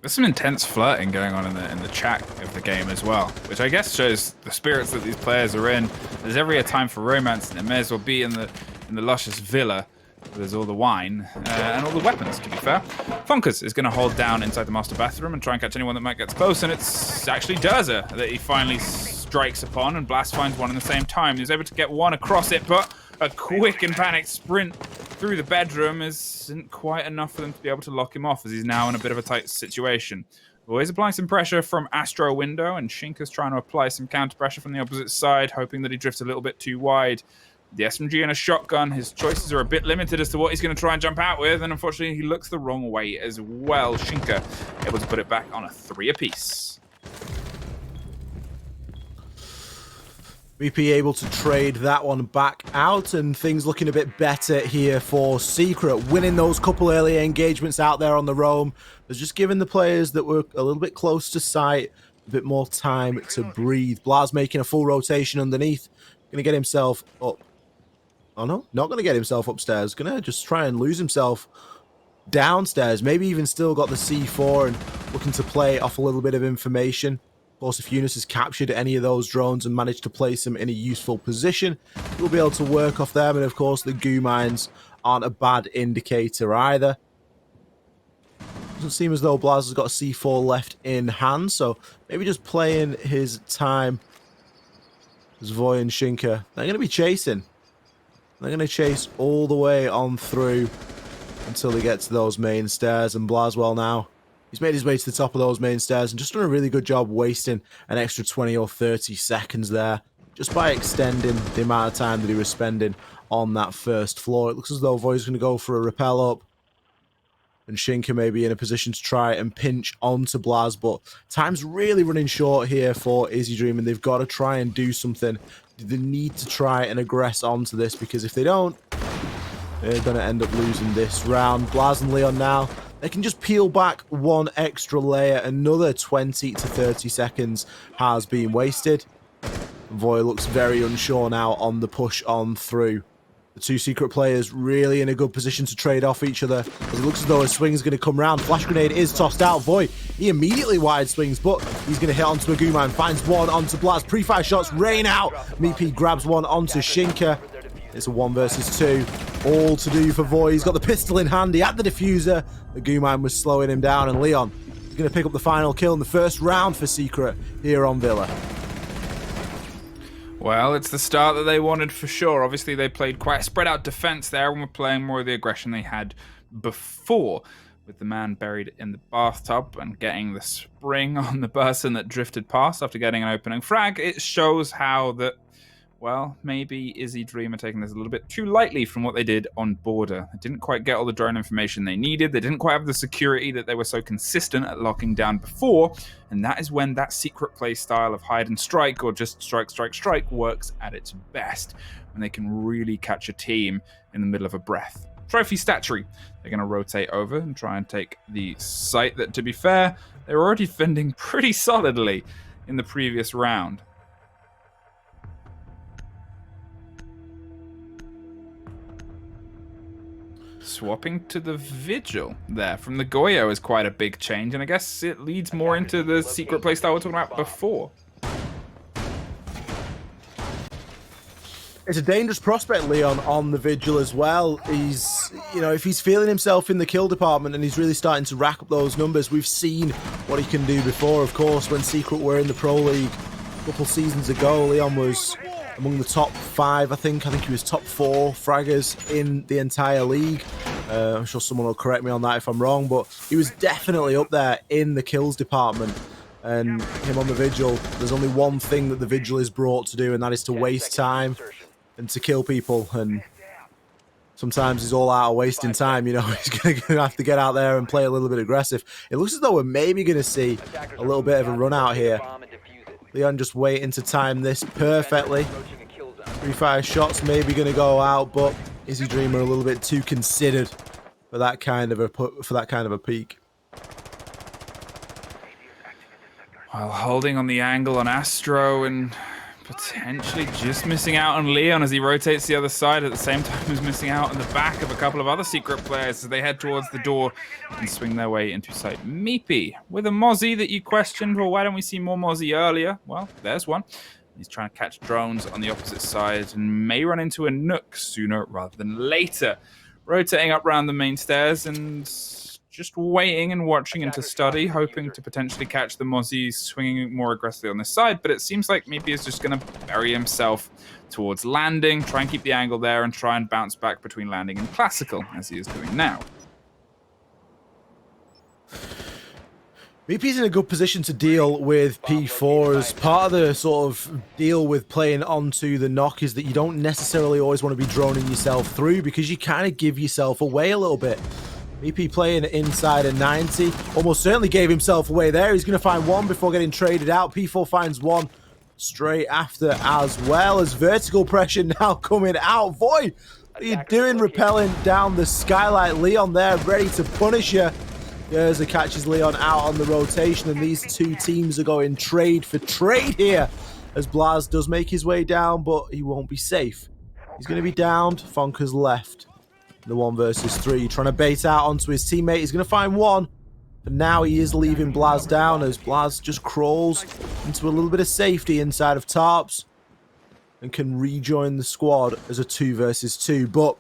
There's some intense flirting going on in the chat of the game as well, which I guess shows the spirits that these players are in. There's every time for romance, and it may as well be in the luscious villa. There's all the wine and all the weapons, to be fair. Funkers is going to hold down inside the master bathroom and try and catch anyone that might get close, and it's actually Durza that he finally strikes upon, and Blast finds one in the same time. He's able to get one across it, but a quick and panicked sprint through the bedroom isn't quite enough for them to be able to lock him off, as he's now in a bit of a tight situation. Always applying some pressure from Astro Window, and Shinka's trying to apply some counter pressure from the opposite side, hoping that he drifts a little bit too wide. The SMG and a shotgun, his choices are a bit limited as to what he's going to try and jump out with, and unfortunately he looks the wrong way as well. Shinka able to put it back on a 3 apiece. VP able to trade that one back out, and things looking a bit better here for Secret, winning those couple early engagements out there on the roam. There's just giving the players that were a little bit close to sight a bit more time to breathe. Blaz making a full rotation underneath, going to get himself up. Oh no, not going to get himself upstairs. Going to just try and lose himself downstairs. Maybe even still got the C4 and looking to play off a little bit of information. Of course, if Eunice has captured any of those drones and managed to place them in a useful position, we'll be able to work off them. And of course, the goo mines aren't a bad indicator either. Doesn't seem as though Blaz has got a C4 left in hand, so maybe just playing his time. As Voy and Shinka, they're going to be chasing. They're going to chase all the way on through until they get to those main stairs. And Blaswell now, he's made his way to the top of those main stairs and just done a really good job wasting an extra 20 or 30 seconds there, just by extending the amount of time that he was spending on that first floor. It looks as though Voy's going to go for a rappel up, and Shinka may be in a position to try and pinch onto Blaz, but time's really running short here for Izy Dream, and they've got to try and do something. They need to try and aggress onto this, because if they don't, they're going to end up losing this round. Blaz and Leon now, they can just peel back one extra layer. Another 20 to 30 seconds has been wasted. Voy looks very unsure now on the push on through. The two secret players really in a good position to trade off each other. As it looks as though a swing is going to come round. Flash grenade is tossed out. Void, he immediately wide swings, but he's going to hit onto Agumon. Finds one onto Blaz. Pre-fire shots rain out. Meepy grabs one onto Shinka. It's a 1 versus 2. All to do for Void. He's got the pistol in hand. He had the diffuser. Agumon was slowing him down, and Leon is going to pick up the final kill in the first round for Secret here on Villa. Well, it's the start that they wanted for sure. Obviously, they played quite a spread out defense there and were playing more of the aggression they had before, with the man buried in the bathtub and getting the spring on the person that drifted past after getting an opening frag. It shows how that, well, maybe Izy Dream are taking this a little bit too lightly from what they did on Border. They didn't quite get all the drone information they needed. They didn't quite have the security that they were so consistent at locking down before. And that is when that secret play style of hide and strike, or just strike, strike, strike, works at its best. When they can really catch a team in the middle of a breath. Trophy Statuary. They're going to rotate over and try and take the site that, to be fair, they were already defending pretty solidly in the previous round. Swapping to the Vigil there from the Goyo is quite a big change, and I guess it leads more into the secret playstyle we were talking about before. It's a dangerous prospect, Leon, on the Vigil as well. He's, you know, if he's feeling himself in the kill department and he's really starting to rack up those numbers, we've seen what he can do before. Of course, when Secret were in the Pro League a couple seasons ago, Leon was among the top 5, I think he was top 4 fraggers in the entire league. I'm sure someone will correct me on that if I'm wrong, but he was definitely up there in the kills department. And him on the Vigil, there's only one thing that the Vigil is brought to do, and that is to waste time and to kill people. And sometimes he's all out of wasting time, you know. He's going to have to get out there and play a little bit aggressive. It looks as though we're maybe going to see a little bit of a run out here. Leon just waiting to time this perfectly. Pre-fire shots maybe going to go out, but Izy Dream are a little bit too considered for that kind of a peak. While holding on the angle on Astro and potentially just missing out on Leon as he rotates the other side, at the same time as missing out on the back of a couple of other secret players as they head towards the door and swing their way into sight. Meepy with a Mozzie that you questioned, well, why don't we see more Mozzie earlier? Well, there's one. He's trying to catch drones on the opposite side and may run into a Nook sooner rather than later. Rotating up around the main stairs and just waiting and watching into study, hoping to potentially catch the Mozzie swinging more aggressively on this side, but it seems like maybe he's just going to bury himself towards landing, try and keep the angle there, and try and bounce back between landing and classical, as he is doing now. VP's in a good position to deal with P4 as part of the sort of deal with playing onto the knock is that you don't necessarily always want to be droning yourself through because you kind of give yourself away a little bit. VP playing inside a 90, almost certainly gave himself away there. He's going to find one before getting traded out. P4 finds one straight after as well as vertical pressure now coming out. Void, what are you doing rappelling down the skylight? Leon there ready to punish you. Gerza catches Leon out on the rotation, and these two teams are going trade for trade here as Blaz does make his way down, but he won't be safe. He's going to be downed. Fonka's left. The 1 versus 3, trying to bait out onto his teammate. He's going to find one, but now he is leaving Blaz down as Blaz just crawls into a little bit of safety inside of Tarps and can rejoin the squad as a 2 versus 2. But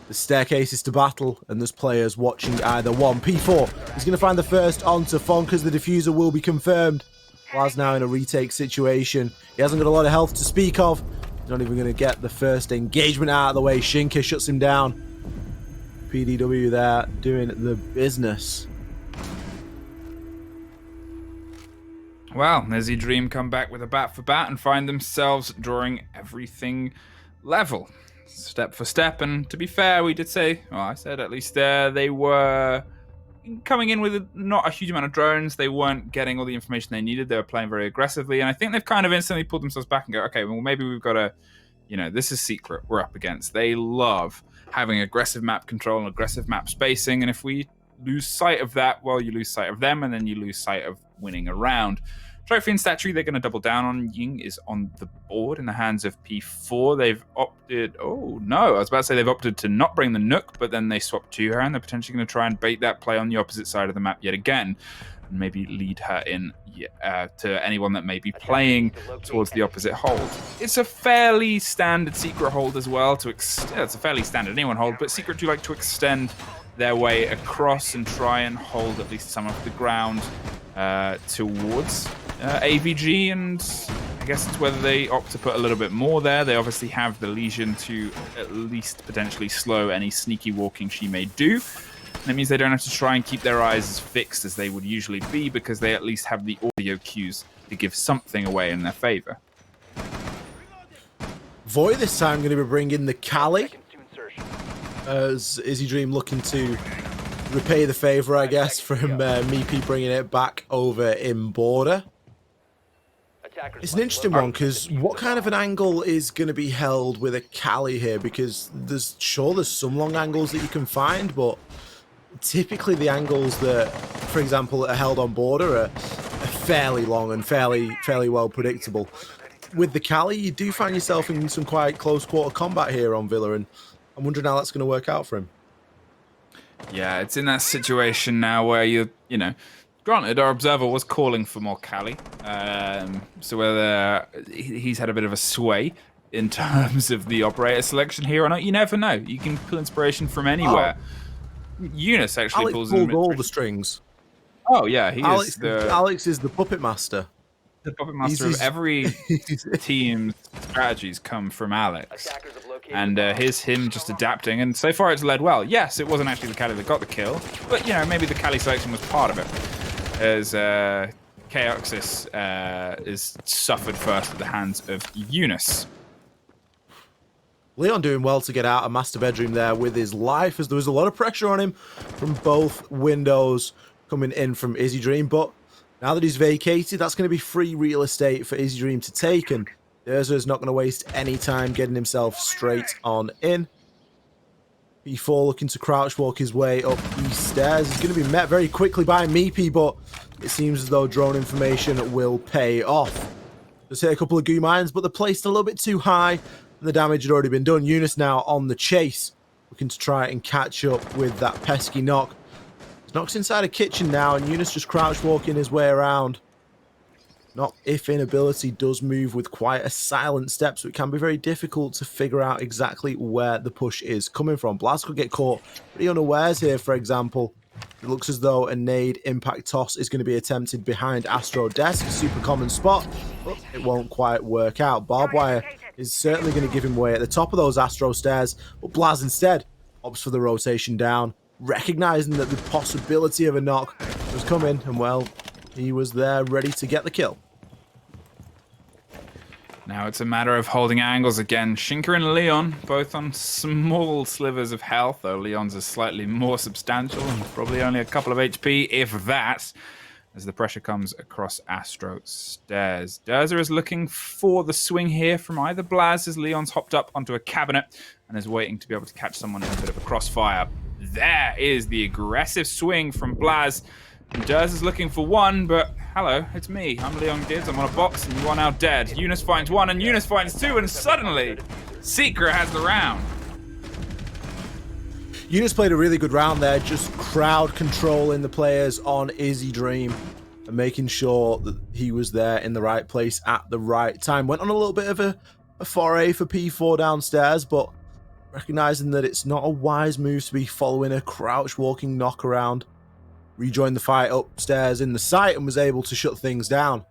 the staircase is to battle, and there's players watching either one. P4 is going to find the first onto Fonka's. The diffuser will be confirmed. Blaz now in a retake situation. He hasn't got a lot of health to speak of. He's not even going to get the first engagement out of the way. Shinka shuts him down. PDW there doing the business. Well, Izy Dream come back with a bat for bat and find themselves drawing everything level. Step for step, and to be fair, we did say, well, I said at least they were coming in with not a huge amount of drones. They weren't getting all the information they needed. They were playing very aggressively, and I think they've kind of instantly pulled themselves back and go, okay, well, maybe we've got to, you know, this is Secret we're up against. They love having aggressive map control and aggressive map spacing, and if we lose sight of that, well, you lose sight of them, and then you lose sight of winning a round. Trophy and statue, they're going to double down on. Ying is on the board in the hands of P4. They've opted... Oh, no. I was about to say they've opted to not bring the Nook, but then they swapped to her, and they're potentially going to try and bait that play on the opposite side of the map yet again, and maybe lead her in to anyone that may be playing towards the opposite hold. It's a fairly standard Secret hold as well. It's a fairly standard anyone hold, but Secret do like to extend their way across and try and hold at least some of the ground towards AVG, and I guess it's whether they opt to put a little bit more there. They obviously have the lesion to at least potentially slow any sneaky walking she may do. That means they don't have to try and keep their eyes as fixed as they would usually be, because they at least have the audio cues to give something away in their favor. Voy this time going to be bringing the Cali, as Izy Dream looking to repay the favor, I guess, from Meepy bringing it back over in border. It's an interesting one, because what kind of an angle is going to be held with a Cali here? Because there's some long angles that you can find, but typically the angles that, for example, are held on border are fairly long and fairly well predictable. With the Cali, you do find yourself in some quite close quarter combat here on Villa, and I'm wondering how that's going to work out for him. Yeah, it's in that situation now where you know, granted, our observer was calling for more Cali, so whether he's had a bit of a sway in terms of the operator selection here or not, you never know. You can pull inspiration from anywhere. Eunice actually Alex pulls pulled all the strings. Oh yeah, Alex is the puppet master. The puppet master of every team's strategies come from Alex, and here's him just adapting, and so far it's led well. Yes, it wasn't actually the Cali that got the kill, but you know, maybe the Cali selection was part of it, as Chaoxis is suffered first at the hands of Eunice. Leon doing well to get out of master bedroom there with his life, as there was a lot of pressure on him from both windows coming in from Izy Dream, but now that he's vacated, that's going to be free real estate for Izy Dream to take, and Derza is not going to waste any time getting himself straight on in. P4 looking to crouch walk his way up these stairs. He's going to be met very quickly by Meepy, but it seems as though drone information will pay off. Just hit a couple of goo mines, but they're placed a little bit too high, and the damage had already been done. Eunice now on the chase, looking to try and catch up with that pesky knock. Knock's inside a kitchen now, and Eunice just crouch walking his way around. Knock, if in ability, does move with quite a silent step, so it can be very difficult to figure out exactly where the push is coming from. Blast could get caught pretty unawares here, for example. It looks as though a nade impact toss is going to be attempted behind Astro Desk, a super common spot, but it won't quite work out. Barbed wire is certainly going to give him away at the top of those Astro stairs, but Blaz instead opts for the rotation down, recognizing that the possibility of a knock was coming, and well, he was there ready to get the kill. Now it's a matter of holding angles again. Shinker and Leon both on small slivers of health, though Leon's is slightly more substantial and probably only a couple of HP, if that, as the pressure comes across Astro stairs. Derza is looking for the swing here from either Blaz, as Leon's hopped up onto a cabinet and is waiting to be able to catch someone in a bit of a crossfire. There is the aggressive swing from Blaz. And Derz is looking for one, but hello, it's me. I'm Leon Gibbs. I'm on a box, and you are now dead. Eunice finds one, and Eunice finds two, and suddenly, Secret has the round. Eunice played a really good round there, just crowd controlling the players on Izy Dream and making sure that he was there in the right place at the right time. Went on a little bit of a foray for P4 downstairs, but recognizing that it's not a wise move to be following a crouch walking knock around, rejoined the fight upstairs in the site and was able to shut things down.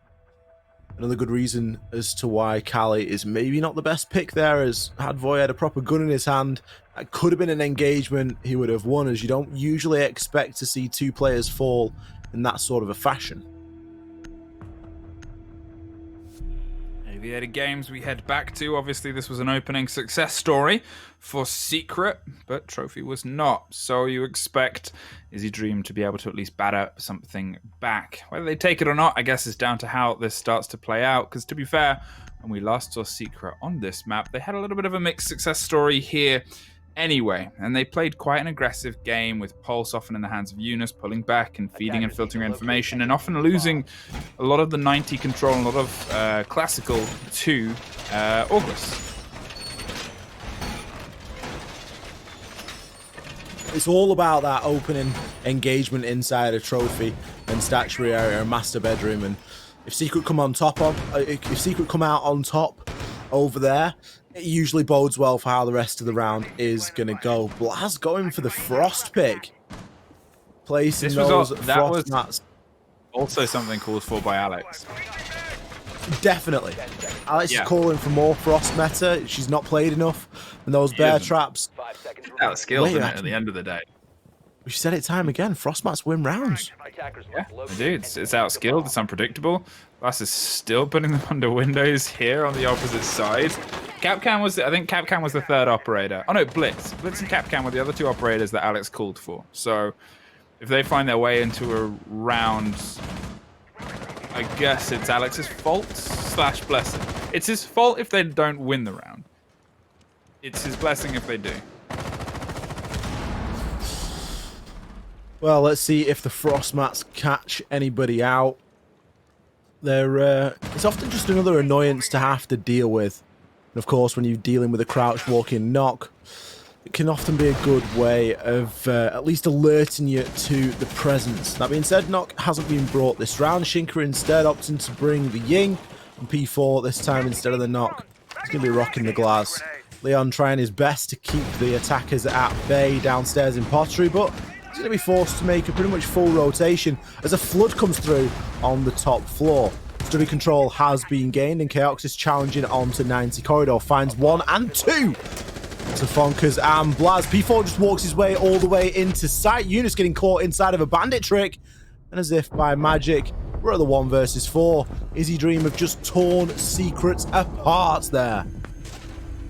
Another good reason as to why Cali is maybe not the best pick there, as had Voy had a proper gun in his hand, that could have been an engagement he would have won, as you don't usually expect to see two players fall in that sort of a fashion. Aviator Games we head back to. Obviously this was an opening success story for Secret, but Trophy was not. So you expect Izy Dream to be able to at least batter something back. Whether they take it or not, I guess, is down to how this starts to play out, because to be fair, when we last saw Secret on this map, they had a little bit of a mixed success story here Anyway, and they played quite an aggressive game with Pulse often in the hands of Eunice, pulling back and feeding and filtering information, and often losing a lot of the 90 control and a lot of classical to August. It's all about that opening engagement inside a trophy and statuary area and master bedroom, and if Secret come on top on, if Secret come out on top over there, it usually bodes well for how the rest of the round is gonna go. Blaz going for the Frost pick, placing those Frost mats. Also something called for by Alex. Definitely. Alex is calling for more Frost meta. She's not played enough. And those bear traps. That was skilled, isn't it, at the end of the day? We said it time again. Frost mats win rounds. Yeah, they do. It's outskilled. It's unpredictable. Blast is still putting them under windows here on the opposite side. Capcan was, I think Capcan was the third operator. Oh no, Blitz. Blitz and Capcan were the other two operators that Alex called for. So if they find their way into a round, I guess it's Alex's fault / blessing. It's his fault if they don't win the round. It's his blessing if they do. Well, let's see if the Frost mats catch anybody out. It's often just another annoyance to have to deal with. And of course, when you're dealing with a crouch walking knock, it can often be a good way of at least alerting you to the presence. That being said, knock hasn't been brought this round. Shinka instead opting to bring the Ying and P4 this time instead of the knock. He's going to be rocking the glass. Leon trying his best to keep the attackers at bay downstairs in Pottery, but he's going to be forced to make a pretty much full rotation as a flood comes through on the top floor. Study control has been gained and Chaos is challenging onto 90 corridor. Finds 1 and 2 to Fonkers and Blaz. P4 just walks his way all the way into sight. Eunice getting caught inside of a bandit trick. And as if by magic, we're at the 1 versus 4. Izy Dream have just torn Secrets apart there.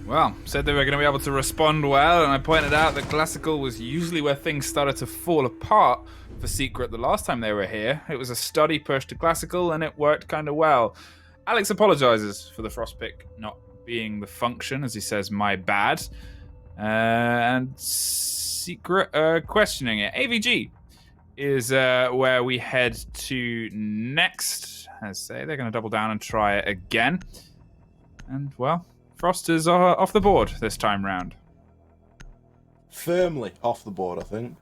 Well, said they were going to be able to respond well, and I pointed out that Classical was usually where things started to fall apart for Secret the last time they were here. It was a study push to Classical, and it worked kind of well. Alex apologizes for the Frost pick not being the function, as he says, my bad. And Secret questioning it. AVG is where we head to next. As I say, they're going to double down and try it again. And, well, Frost is off the board this time round. Firmly off the board, I think.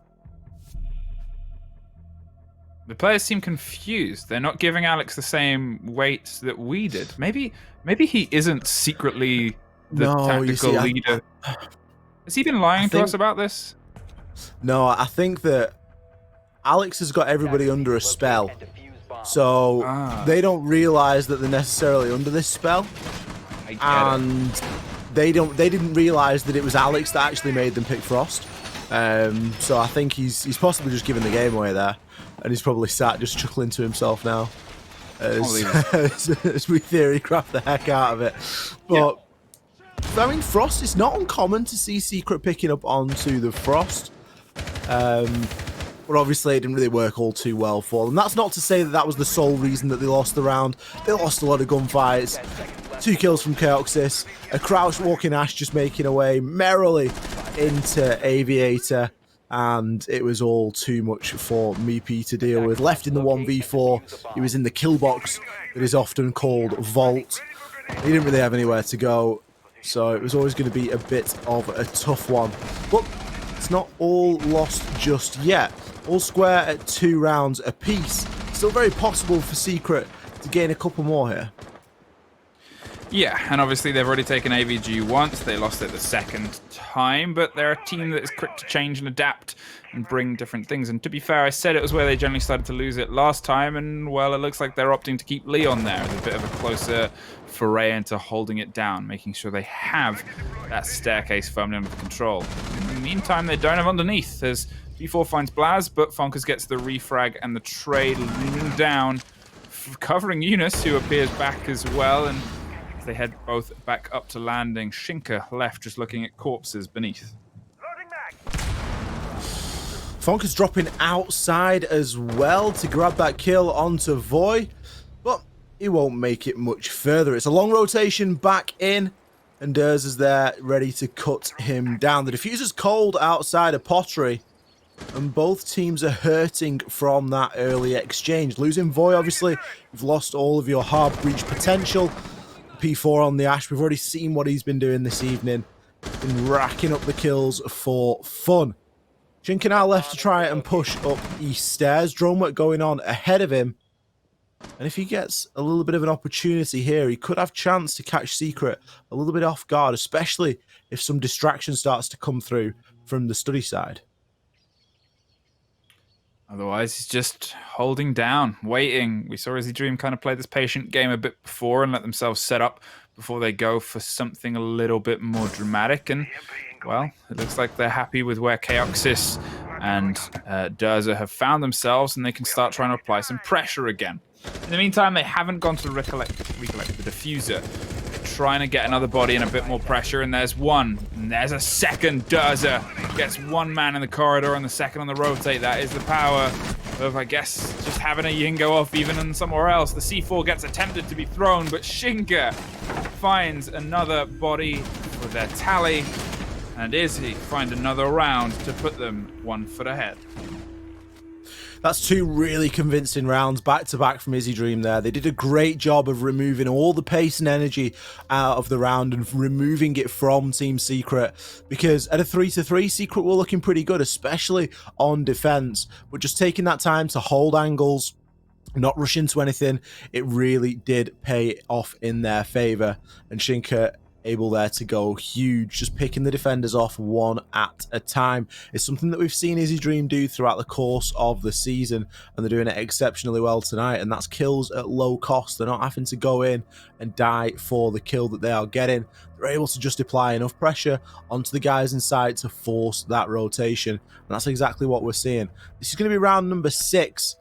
The players seem confused. They're not giving Alex the same weight that we did. Maybe he isn't secretly the tactical leader. Has he been lying to us about this? No, I think that Alex has got everybody under a spell. So they don't realize that they're necessarily under this spell. And they didn't realize that it was Alex that actually made them pick Frost. So I think he's possibly just giving the game away there, and he's probably sat just chuckling to himself now as we theory craft the heck out of it. But I mean, Frost, it's not uncommon to see Secret picking up onto the Frost. But obviously it didn't really work all too well for them. That's not to say that was the sole reason that they lost the round. They lost a lot of gunfights. 2 kills from Chaoxis, a crouched walking Ash just making away merrily into Aviator, and it was all too much for Meepy to deal with. Left in the 1v4, he was in the kill box that is often called Vault. He didn't really have anywhere to go, so it was always going to be a bit of a tough one. But it's not all lost just yet. All square at 2 rounds apiece. Still very possible for Secret to gain a couple more here. Yeah, and obviously they've already taken AVG once. They lost it the second time, but they're a team that is quick to change and adapt and bring different things. And to be fair, I said it was where they generally started to lose it last time, and well, it looks like they're opting to keep Leon there as a bit of a closer foray into holding it down, making sure they have that staircase firmly under control. In the meantime, they don't have underneath as B4 finds Blaz, but Fonkers gets the refrag and the trade leaning down, covering Eunice, who appears back as well, and they head both back up to landing. Shinka left just looking at corpses beneath. Fonkers dropping outside as well to grab that kill onto Voy, but he won't make it much further. It's a long rotation back in. And Durs is there, ready to cut him down. The diffuser's cold outside of Pottery, and both teams are hurting from that early exchange. Losing Voy, obviously, you've lost all of your hard breach potential. P4 on the Ash, we've already seen what he's been doing this evening. Been racking up the kills for fun. Shinka now left to try and push up east stairs. Drone work going on ahead of him. And if he gets a little bit of an opportunity here, he could have chance to catch Secret a little bit off guard, especially if some distraction starts to come through from the study side. Otherwise, he's just holding down, waiting. We saw Izy Dream kind of play this patient game a bit before and let themselves set up before they go for something a little bit more dramatic. And, well, it looks like they're happy with where Chaoxis and Durza have found themselves, and they can start trying to apply some pressure again. In the meantime, they haven't gone to recollect the diffuser. They're trying to get another body and a bit more pressure, and there's one. And there's a second. Durza gets one man in the corridor and the second on the rotate. That is the power of, I guess, just having a yin go off even in somewhere else. The C4 gets attempted to be thrown, but Shinka finds another body for their tally. And Izzy find another round to put them 1 foot ahead. That's 2 really convincing rounds back-to-back from Izy Dream there. They did a great job of removing all the pace and energy out of the round and removing it from Team Secret, because at a 3-3, Secret were looking pretty good, especially on defense, but just taking that time to hold angles, not rush into anything, it really did pay off in their favor. And Shinka able there to go huge, just picking the defenders off one at a time. It's something that we've seen Izy Dream do throughout the course of the season, and they're doing it exceptionally well tonight, and that's kills at low cost. They're not having to go in and die for the kill that they are getting. They're able to just apply enough pressure onto the guys inside to force that rotation, and that's exactly what we're seeing. This is going to be round number 6.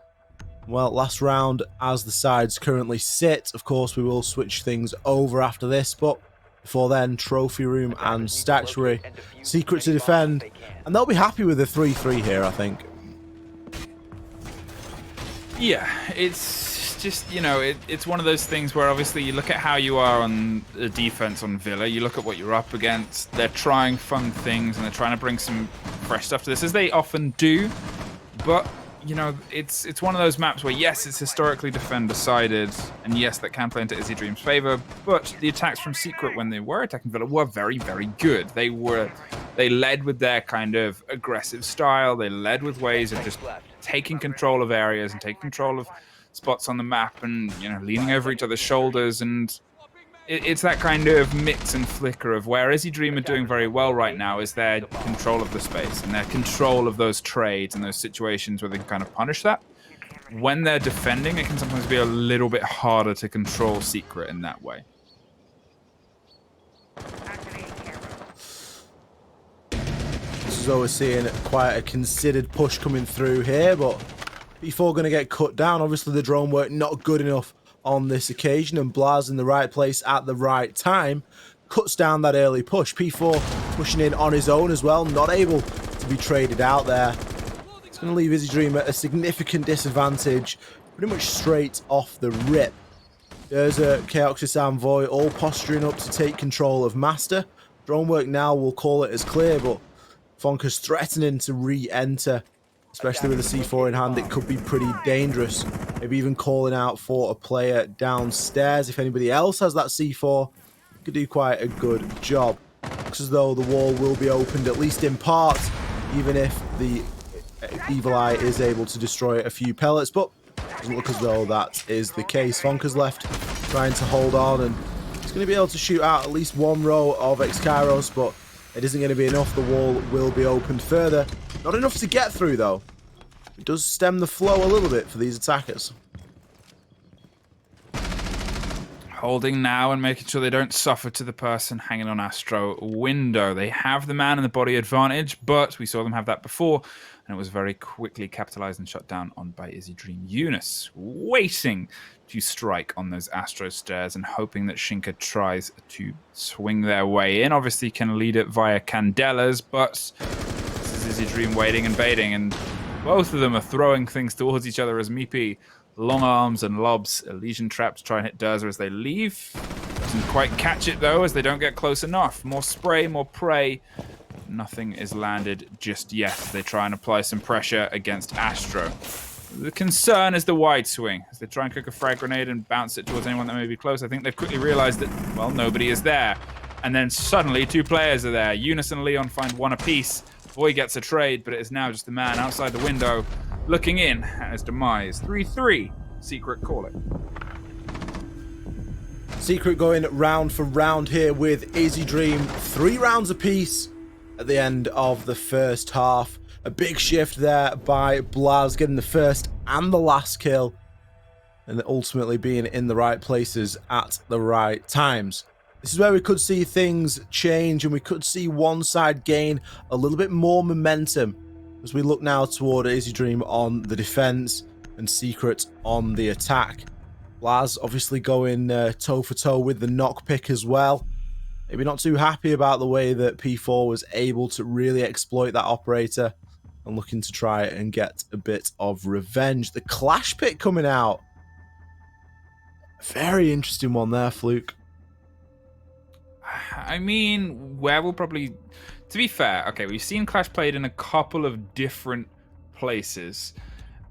Well, last round as the sides currently sit. Of course, we will switch things over after this, but before then, trophy room and statuary, Secret to defend, and they'll be happy with the 3-3 here, I think. Yeah, it's just, you know, it's one of those things where obviously you look at how you are on the defense on Villa, you look at what you're up against, they're trying fun things and they're trying to bring some fresh stuff to this, as they often do, but you know, it's one of those maps where, yes, it's historically defender-sided, and yes, that can play into Izy Dream's favor, but the attacks from Secret when they were attacking Villa were very, very good. They led with their kind of aggressive style, they led with ways of just taking control of areas and taking control of spots on the map and, you know, leaning over each other's shoulders, and it's that kind of mix and flicker of where Izy Dream are doing very well right now is their control of the space and their control of those trades and those situations where they can kind of punish that. When they're defending, it can sometimes be a little bit harder to control Secret in that way. This is always seeing quite a considered push coming through here, but P4 going to get cut down. Obviously, the drone work not good enough on this occasion, and Blaz in the right place at the right time cuts down that early push. P4 pushing in on his own as well, not able to be traded out there. It's going to leave Izy Dream at a significant disadvantage, pretty much straight off the rip. There's a Chaoxis and Voy all posturing up to take control of Master. Drone work now will call it as clear, but Fonka's threatening to re-enter, especially with a C4 in hand. It could be pretty dangerous. Maybe even calling out for a player downstairs. If anybody else has that C4, could do quite a good job. Looks as though the wall will be opened, at least in part, even if the Evil Eye is able to destroy a few pellets, but doesn't look as though that is the case. Fonka's left trying to hold on, and he's going to be able to shoot out at least one row of X-Kairos, but it isn't going to be enough. The wall will be opened further. Not enough to get through, though. It does stem the flow a little bit for these attackers. Holding now and making sure they don't suffer to the person hanging on Astro window. They have the man and the body advantage, but we saw them have that before, and it was very quickly capitalized and shut down on by Izy Dream. Eunice waiting to strike on those Astro stairs and hoping that Shinka tries to swing their way in. Obviously can lead it via Candelas, but this is Izy Dream waiting and baiting, and both of them are throwing things towards each other as Meepy long arms and lobs Elysian traps try and hit Durza as they leave. Doesn't quite catch it though, as they don't get close enough. More spray, more prey. Nothing is landed just yet. They try and apply some pressure against Astro. The concern is the wide swing, as they try and cook a frag grenade and bounce it towards anyone that may be close. I think they've quickly realized that, well, nobody is there. And then suddenly 2 players are there. Eunice and Leon find 1 apiece. Boy gets a trade, but it is now just the man outside the window looking in at his demise. 3-3, Secret call it. Secret going round for round here with Izy Dream. 3 rounds apiece at the end of the first half. A big shift there by Blaz, getting the first and the last kill, and ultimately being in the right places at the right times. This is where we could see things change, and we could see one side gain a little bit more momentum as we look now toward Izy Dream on the defense and Secret on the attack. Blaz obviously going toe for toe with the knock pick as well. Maybe not too happy about the way that P4 was able to really exploit that operator, and looking to try and get a bit of revenge. The clash pick coming out. Very interesting one there, Fluke. I mean, where we'll probably... To be fair, okay, we've seen Clash played in a couple of different places.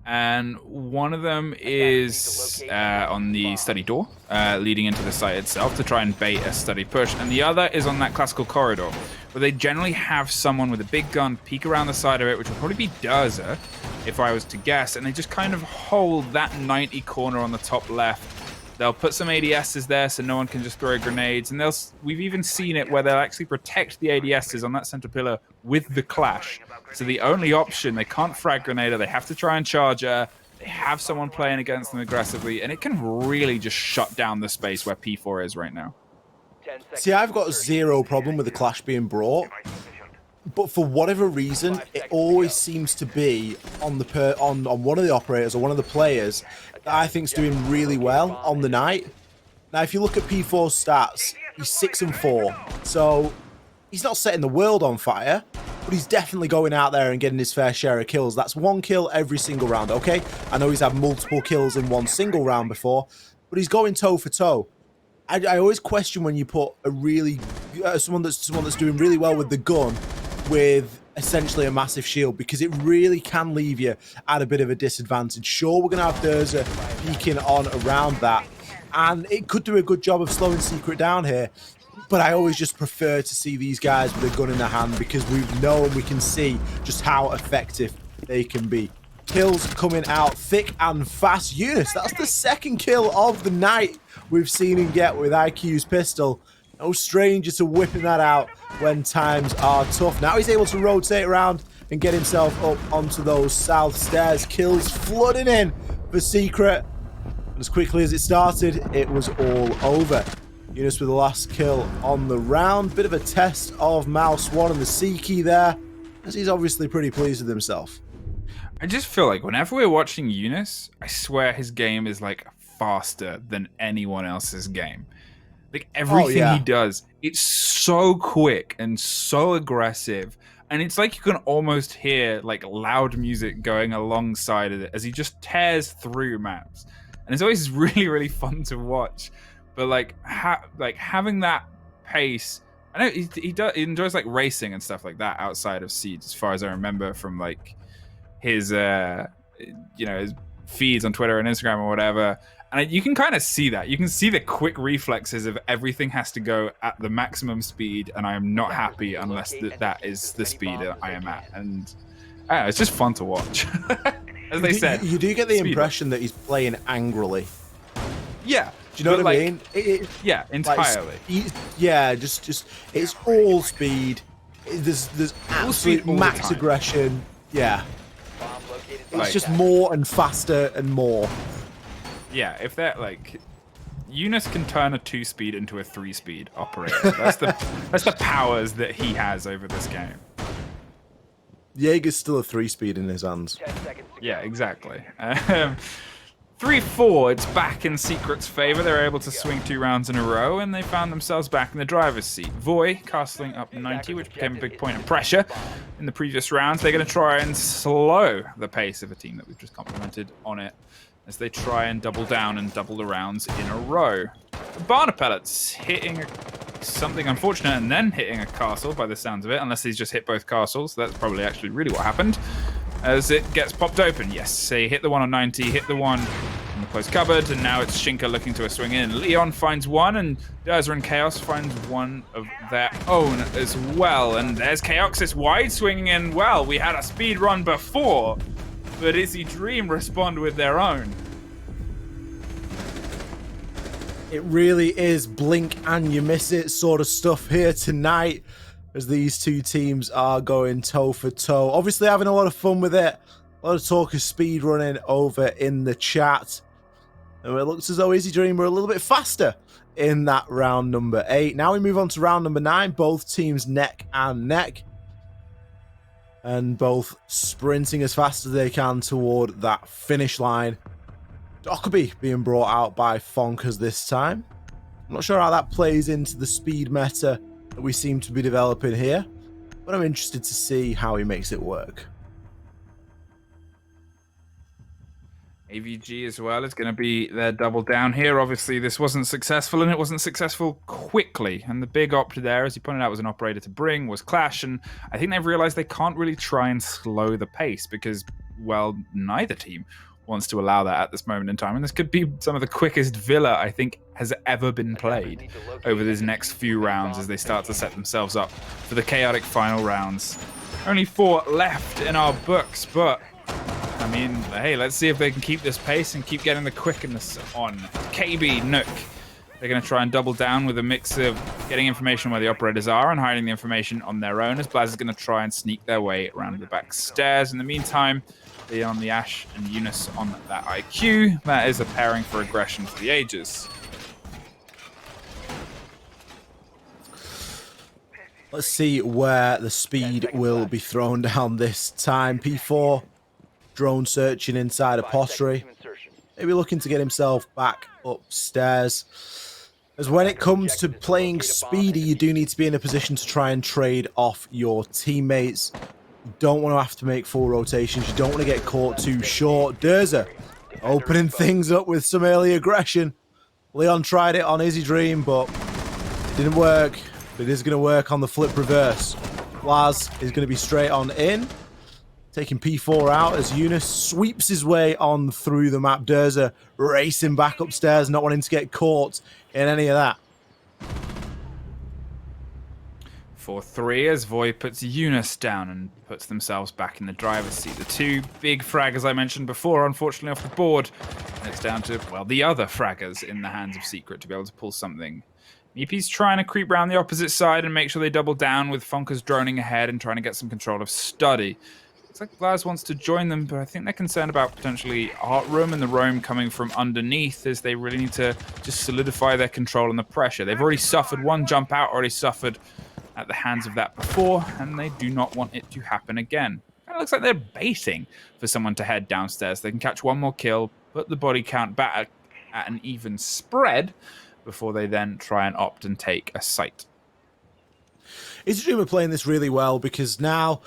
And one of them is on the study door, leading into the site itself to try and bait a study push. And the other is on that classical corridor, where they generally have someone with a big gun peek around the side of it, which would probably be Durza, if I was to guess. And they just kind of hold that 90 corner on the top left. They'll put some ADSs there so no one can just throw grenades. And we've even seen it where they'll actually protect the ADSs on that center pillar with the clash. So the only option, they can't frag grenade her, they have to try and charge her. They have someone playing against them aggressively, and it can really just shut down the space where P4 is right now. See, I've got 0 problem with the clash being brought, but for whatever reason, it always seems to be on the on one of the operators or one of the players that I think's doing really well on the night. Now, if you look at P4's stats, he's 6-4, so he's not setting the world on fire, but he's definitely going out there and getting his fair share of kills. That's 1 kill every single round, okay? I know he's had multiple kills in 1 single round before, but he's going toe for toe. I always question when you put a really someone that's doing really well with the gun with essentially a massive shield, because it really can leave you at a bit of a disadvantage. Sure, we're going to have Durza peeking on around that, and it could do a good job of slowing Secret down here, but I always just prefer to see these guys with a gun in their hand, because we know and we can see just how effective they can be. Kills coming out thick and fast. Eunice, that's the 2nd kill of the night we've seen him get with IQ's pistol. No stranger to whipping that out when times are tough. Now he's able to rotate around and get himself up onto those south stairs. Kills flooding in for Secret. And as quickly as it started, it was all over. Eunice with the last kill on the round. Bit of a test of Mouse 1 and the C key there, as he's obviously pretty pleased with himself. I just feel like whenever we're watching Eunice, I swear his game is like faster than anyone else's game. Like everything he does, it's so quick and so aggressive. And it's like you can almost hear like loud music going alongside of it as he just tears through maps. And it's always really, really fun to watch. But like, having that pace, I know he enjoys like racing and stuff like that outside of Siege, as far as I remember from like his his feeds on Twitter and Instagram or whatever. And you can kind of see that. You can see the quick reflexes of everything has to go at the maximum speed, and I am not happy unless that is the speed I am at. And I don't know, it's just fun to watch. As they said, you do get the impression that he's playing angrily. Yeah. Do you know what I mean? Yeah, entirely. Like, just it's all speed. There's absolute max aggression. Yeah. It's just more and faster and more. Yeah, if that like Eunice can turn a 2-speed into a 3-speed operator. That's the powers that he has over this game. Jaeger's still a 3-speed in his hands. Yeah, exactly. 3-4, it's back in Secret's favor. They're able to swing 2 rounds in a row, and they found themselves back in the driver's seat. Voy castling up 90, which became a big point of pressure in the previous rounds. They're going to try and slow the pace of a team that we've just complimented on it, as they try and double down and double the rounds in a row. Barna pellets hitting something unfortunate and then hitting a castle by the sounds of it, unless he's just hit both castles. That's probably actually really what happened. As it gets popped open, yes, he hit the one on 90, hit the one in the closed cupboard, and now it's Shinka looking to a swing in. Leon finds one, and Durza and Chaos finds one of their own as well. And there's Chaoxis wide swinging in. Well, we had a speed run before, but Izy Dream respond with their own. It really is blink and you miss it sort of stuff here tonight, as these two teams are going toe for toe. Obviously having a lot of fun with it. A lot of talk of speed running over in the chat. And it looks as though Izy Dream were a little bit faster in that round number 8. Now we move on to round number 9. Both teams neck and neck. And both sprinting as fast as they can toward that finish line. Dockerby being brought out by Fonkers this time. I'm not sure how that plays into the speed meta that we seem to be developing here, but I'm interested to see how he makes it work. AVG as well is going to be their double down here. Obviously, this wasn't successful, and it wasn't successful quickly. And the big opt there, as you pointed out, was an operator to bring, was Clash. And I think they've realized they can't really try and slow the pace because, well, neither team wants to allow that at this moment in time. And this could be some of the quickest Villa, I think, has ever been played over these next few rounds as they start to set themselves up for the chaotic final rounds. Only 4 left in our books, but I mean, hey, let's see if they can keep this pace and keep getting the quickness on. KB, Nook, they're going to try and double down with a mix of getting information where the operators are and hiding the information on their own, as Blaz is going to try and sneak their way around the back stairs. In the meantime, Leon, the Ash, and Eunice on that IQ. That is a pairing for aggression for the ages. Let's see where the speed will be thrown down this time. P4, drone searching inside Apostry. Maybe looking to get himself back upstairs. As when it comes to playing speedy, you do need to be in a position to try and trade off your teammates. You don't want to have to make full rotations. You don't want to get caught too short. Durza opening things up with some early aggression. Leon tried it on Izy Dream, but it didn't work. But it is going to work on the flip reverse. Blaz is going to be straight on in. Taking P4 out as Eunice sweeps his way on through the map. Durza racing back upstairs, not wanting to get caught in any of that. 4-3 as Voy puts Eunice down and puts themselves back in the driver's seat. The 2 big fraggers I mentioned before, unfortunately off the board. And it's down to, well, the other fraggers in the hands of Secret to be able to pull something. Meepy's trying to creep around the opposite side and make sure they double down with Funkers droning ahead and trying to get some control of Study. Looks like Blaz wants to join them, but I think they're concerned about potentially Art Room and the roam coming from underneath, as they really need to just solidify their control and the pressure. They've already suffered one jump out, already suffered at the hands of that before, and they do not want it to happen again. It looks like they're baiting for someone to head downstairs. They can catch one more kill, put the body count back at an even spread before they then try and opt and take a site. Izy Dream are playing this really well because now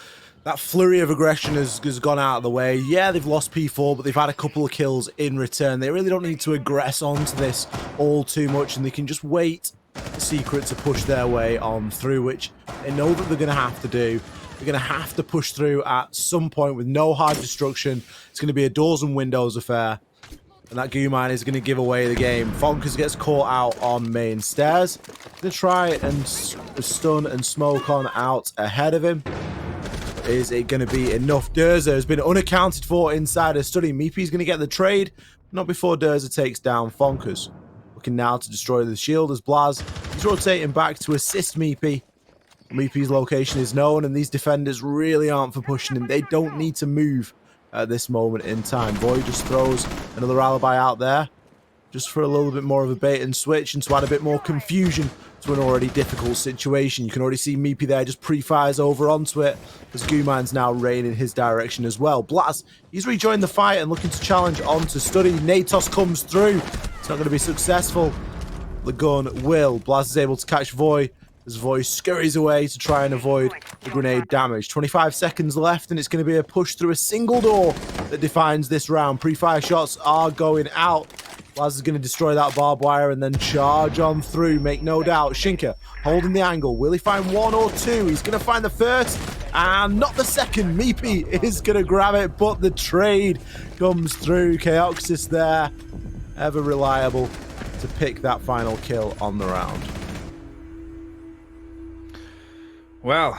that flurry of aggression has gone out of the way. Yeah, they've lost P4, but they've had a couple of kills in return. They really don't need to aggress onto this all too much, and they can just wait for Secret to push their way on through, which they know that they're going to have to do. They're going to have to push through at some point with no hard destruction. It's going to be a doors and windows affair, and that goo mine is going to give away the game. Fonkers gets caught out on main stairs. Going to try and stun and smoke on out ahead of him. Is it going to be enough? Durza has been unaccounted for inside a Study. Meepy's going to get the trade, not before Durza takes down Fonkers. Looking now to destroy the shield as Blaz. He's rotating back to assist Meepy. Meepy's location is known, and these defenders really aren't for pushing him. They don't need to move at this moment in time. Void just throws another alibi out there, just for a little bit more of a bait and switch and to add a bit more confusion to an already difficult situation. You can already see Meepy there just pre-fires over onto it as Goomine's now raining in his direction as well. Blaz, he's rejoined the fight and looking to challenge onto Study. Natos comes through. It's not going to be successful. The gun will. Blaz is able to catch Voy as Voy scurries away to try and avoid the grenade damage. 25 seconds left, and it's going to be a push through a single door that defines this round. Pre-fire shots are going out. Blaz is going to destroy that barbed wire and then charge on through, make no doubt. Shinka holding the angle. Will he find one or two? He's going to find the first and not the second. Meepy is going to grab it, but the trade comes through. Chaoxis there, ever reliable to pick that final kill on the round. Well,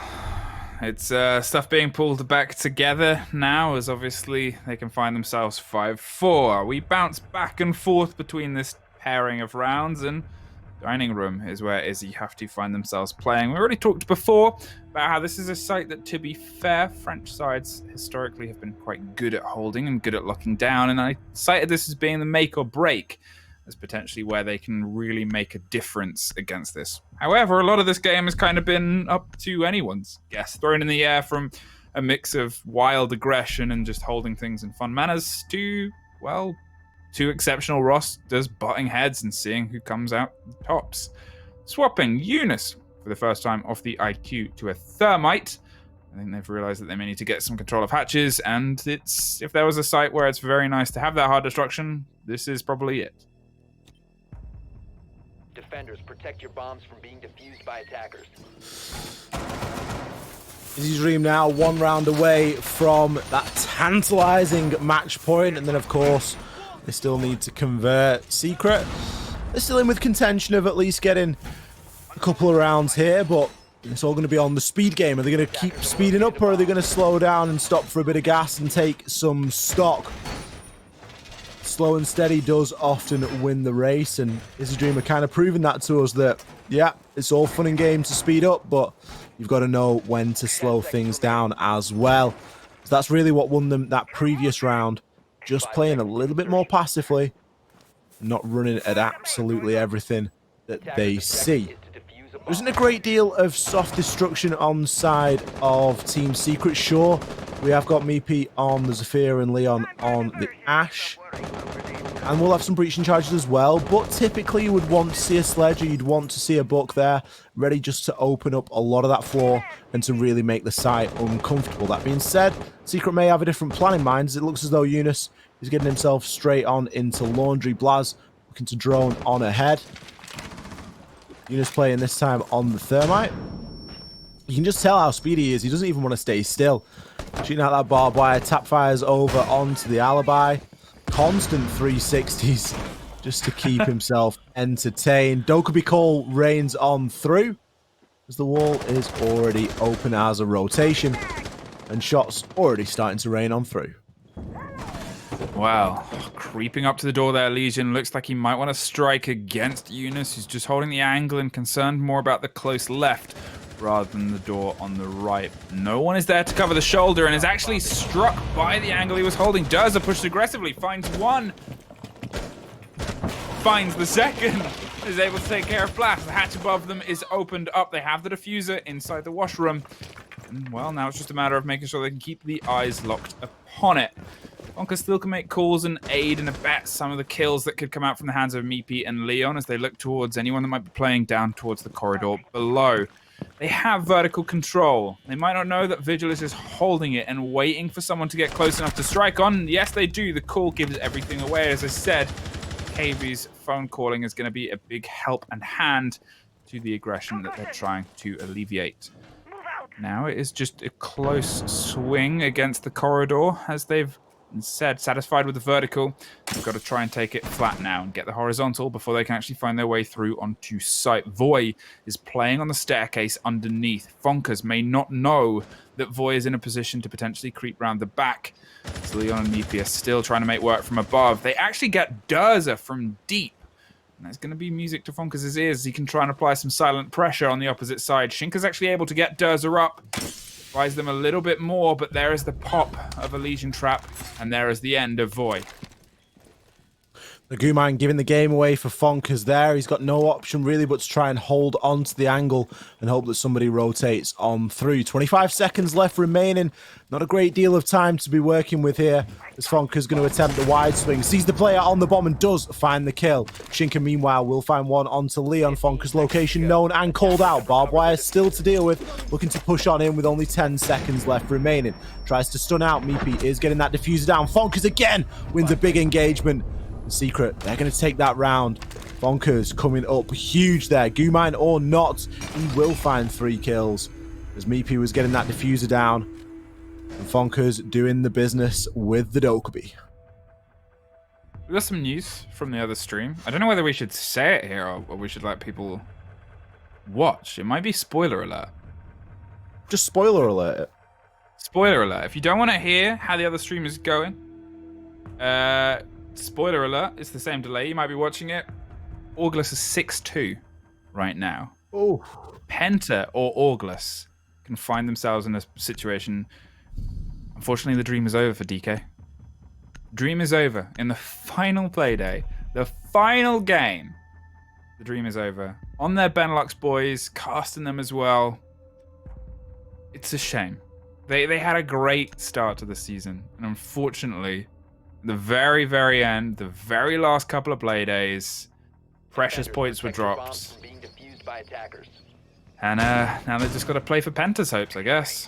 it's stuff being pulled back together now, as obviously they can find themselves 5-4. We bounce back and forth between this pairing of rounds, and dining room is where Izy have to find themselves playing. We already talked before about how this is a site that, to be fair, French sides historically have been quite good at holding and good at locking down, and I cited this as being the make or break, as potentially where they can really make a difference against this. However, a lot of this game has kind of been up to anyone's guess, thrown in the air from a mix of wild aggression and just holding things in fun manners to, well, two exceptional rosters butting heads and seeing who comes out tops. Swapping Eunice for the first time off the IQ to a Thermite. I think they've realized that they may need to get some control of hatches, and if there was a site where it's very nice to have that hard destruction, this is probably it. Defenders, protect your bombs from being defused by attackers. Izy Dream now 1 round away from that tantalizing match point, and then of course they still need to convert. Secret, they're still in with contention of at least getting a couple of rounds here, but it's all going to be on the speed game. Are they going to keep speeding up, or are they going to slow down and stop for a bit of gas and take some stock? Slow and steady does often win the race, and Izy Dream are kind of proving that to us, that yeah, it's all fun and games to speed up, but you've got to know when to slow things down as well. So that's really what won them that previous round, just playing a little bit more passively, not running at absolutely everything that they see. There isn't a great deal of soft destruction on the side of Team Secret. Sure, we have got Meepy on the Zephyr and Leon on the Ash, and we'll have some breaching charges as well, but typically you would want to see a sledge, or you'd want to see a buck there, ready just to open up a lot of that floor and to really make the site uncomfortable. That being said, Secret may have a different plan in mind, as it looks as though Eunice is getting himself straight on into Laundry. Blaz looking to drone on ahead. Eunice playing this time on the Thermite. You can just tell how speedy he is. He doesn't even want to stay still. Shooting out that barbed wire, tap fires over onto the Alibi. Constant 360s just to keep himself entertained. Dokubi Call rains on through, as the wall is already open as a rotation, and shots already starting to rain on through. Wow, creeping up to the door there, Legion. Looks like he might want to strike against Eunice, who's just holding the angle and concerned more about the close left rather than the door on the right. No one is there to cover the shoulder, and is actually struck by the angle he was holding. Durza pushed aggressively, finds one, finds the second, is able to take care of Blast. The hatch above them is opened up. They have the diffuser inside the washroom. And, well, now it's just a matter of making sure they can keep the eyes locked upon it. Bonka still can make calls and aid and abet some of the kills that could come out from the hands of Meepy and Leon as they look towards anyone that might be playing down towards the corridor below. They have vertical control. They might not know that Vigil is just holding it and waiting for someone to get close enough to strike on. Yes, they do. The call gives everything away. As I said, KV's phone calling is going to be a big help and hand to the aggression that they're trying to alleviate. Now it is just a close swing against the corridor, as they've instead satisfied with the vertical. They've got to try and take it flat now and get the horizontal before they can actually find their way through onto site. Voy is playing on the staircase underneath. Fonkers may not know that Voy is in a position to potentially creep round the back. So Leon and Meepy are still trying to make work from above. They actually get Durza from deep. And that's going to be music to Fonkers' ears. He can try and apply some silent pressure on the opposite side. Shinka's actually able to get Durza up. Buys them a little bit more, but there is the pop of a Legion trap, and there is the end of Voy. The Guman giving the game away for Fonkers there. He's got no option really but to try and hold on to the angle and hope that somebody rotates on through. 25 seconds left remaining. Not a great deal of time to be working with here, as Fonkers going to attempt the wide swing. Sees the player on the bomb and does find the kill. Shinka, meanwhile, will find one onto Leon. Fonkers' location known and called out. Barbed wire still to deal with. Looking to push on in with only 10 seconds left remaining. Tries to stun out. Meepy is getting that diffuser down. Fonkers again wins a big engagement. Secret, they're going to take that round. Bonkers coming up huge there. Gumine or not, he will find 3 kills as Meepy was getting that diffuser down. And Bonkers doing the business with the Dokkaebi. We got some news from the other stream. I don't know whether we should say it here or we should let people watch. It might be spoiler alert. Just spoiler alert. Spoiler alert. If you don't want to hear how the other stream is going, spoiler alert. It's the same delay. You might be watching it. Auglis is 6-2 right now. Oh. Penta or Auglis can find themselves in a situation. Unfortunately, the dream is over for DK. Dream is over in the final Playday, the final game. The dream is over. On their Benelux boys, casting them as well. It's a shame. They had a great start to the season, and unfortunately, the very, very end, the very last couple of Playdays, precious points were dropped. And now they've just got to play for Penta's hopes, I guess.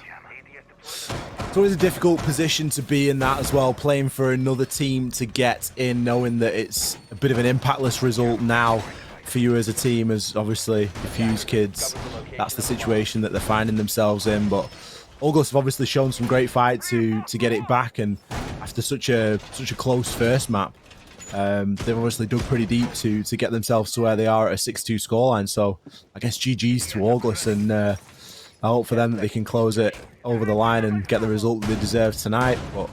It's always a difficult position to be in that as well, playing for another team to get in, knowing that it's a bit of an impactless result now for you as a team, as obviously the Fuse kids, that's the situation that they're finding themselves in. But August have obviously shown some great fight to get it back, and after such a close first map, they've obviously dug pretty deep to get themselves to where they are at a 6-2 scoreline. So I guess GG's to August, and I hope for them that they can close it over the line and get the result that they deserve tonight. But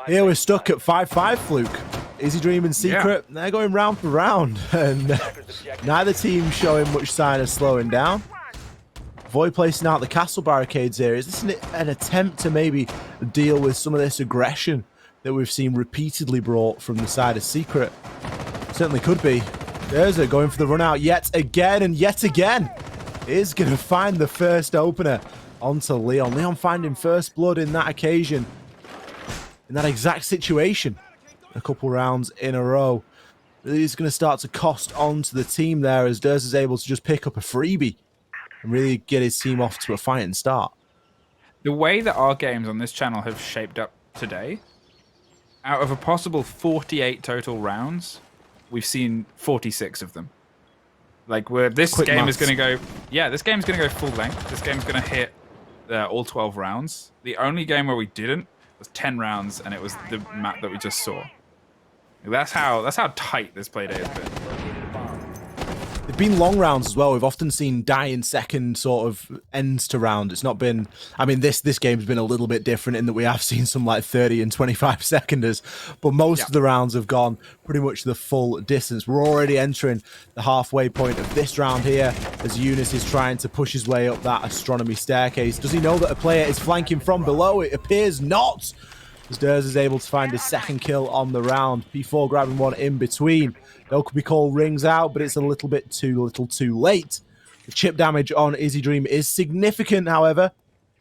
yeah, we're stuck at 5-5, Fluke. Izy Dream and Secret, they're going round for round, and neither team showing much sign of slowing down. Void placing out the castle barricades here. Is this an attempt to maybe deal with some of this aggression that we've seen repeatedly brought from the side of Secret? Certainly could be. There's it, going for the run out yet again, and yet again is going to find the first opener onto Leon. Leon finding first blood in that occasion, in that exact situation, a couple rounds in a row. Really is going to start to cost onto the team there, as Durs is able to just pick up a freebie and really get his team off to a fighting start. The way that our games on this channel have shaped up today, out of a possible 48 total rounds, we've seen 46 of them. Like, this game is going to go... Yeah, this game's going to go full length. This game's going to hit all 12 rounds. The only game where we didn't was 10 rounds, and it was the map that we just saw. That's how tight this Playday has been. They've been long rounds as well. We've often seen die in second sort of ends to round. It's not been... I mean, this game's been a little bit different in that we have seen some like 30 and 25 seconders, but most of the rounds have gone pretty much the full distance. We're already entering the halfway point of this round here as Eunice is trying to push his way up that astronomy staircase. Does he know that a player is flanking from below? It appears not, as Durs is able to find his second kill on the round. P4 grabbing one in between. Dokkaebi call rings out, but it's a little bit too late. The chip damage on Izy Dream is significant, however,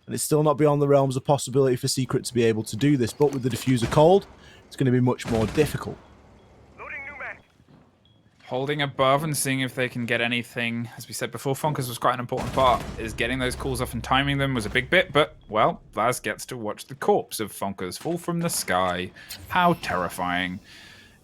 and it's still not beyond the realms of possibility for Secret to be able to do this. But with the diffuser cold, it's going to be much more difficult. Holding above and seeing if they can get anything. As we said before, Fonkers was quite an important part. Is getting those calls off and timing them was a big bit, but, well, Blaz gets to watch the corpse of Fonkers fall from the sky. How terrifying.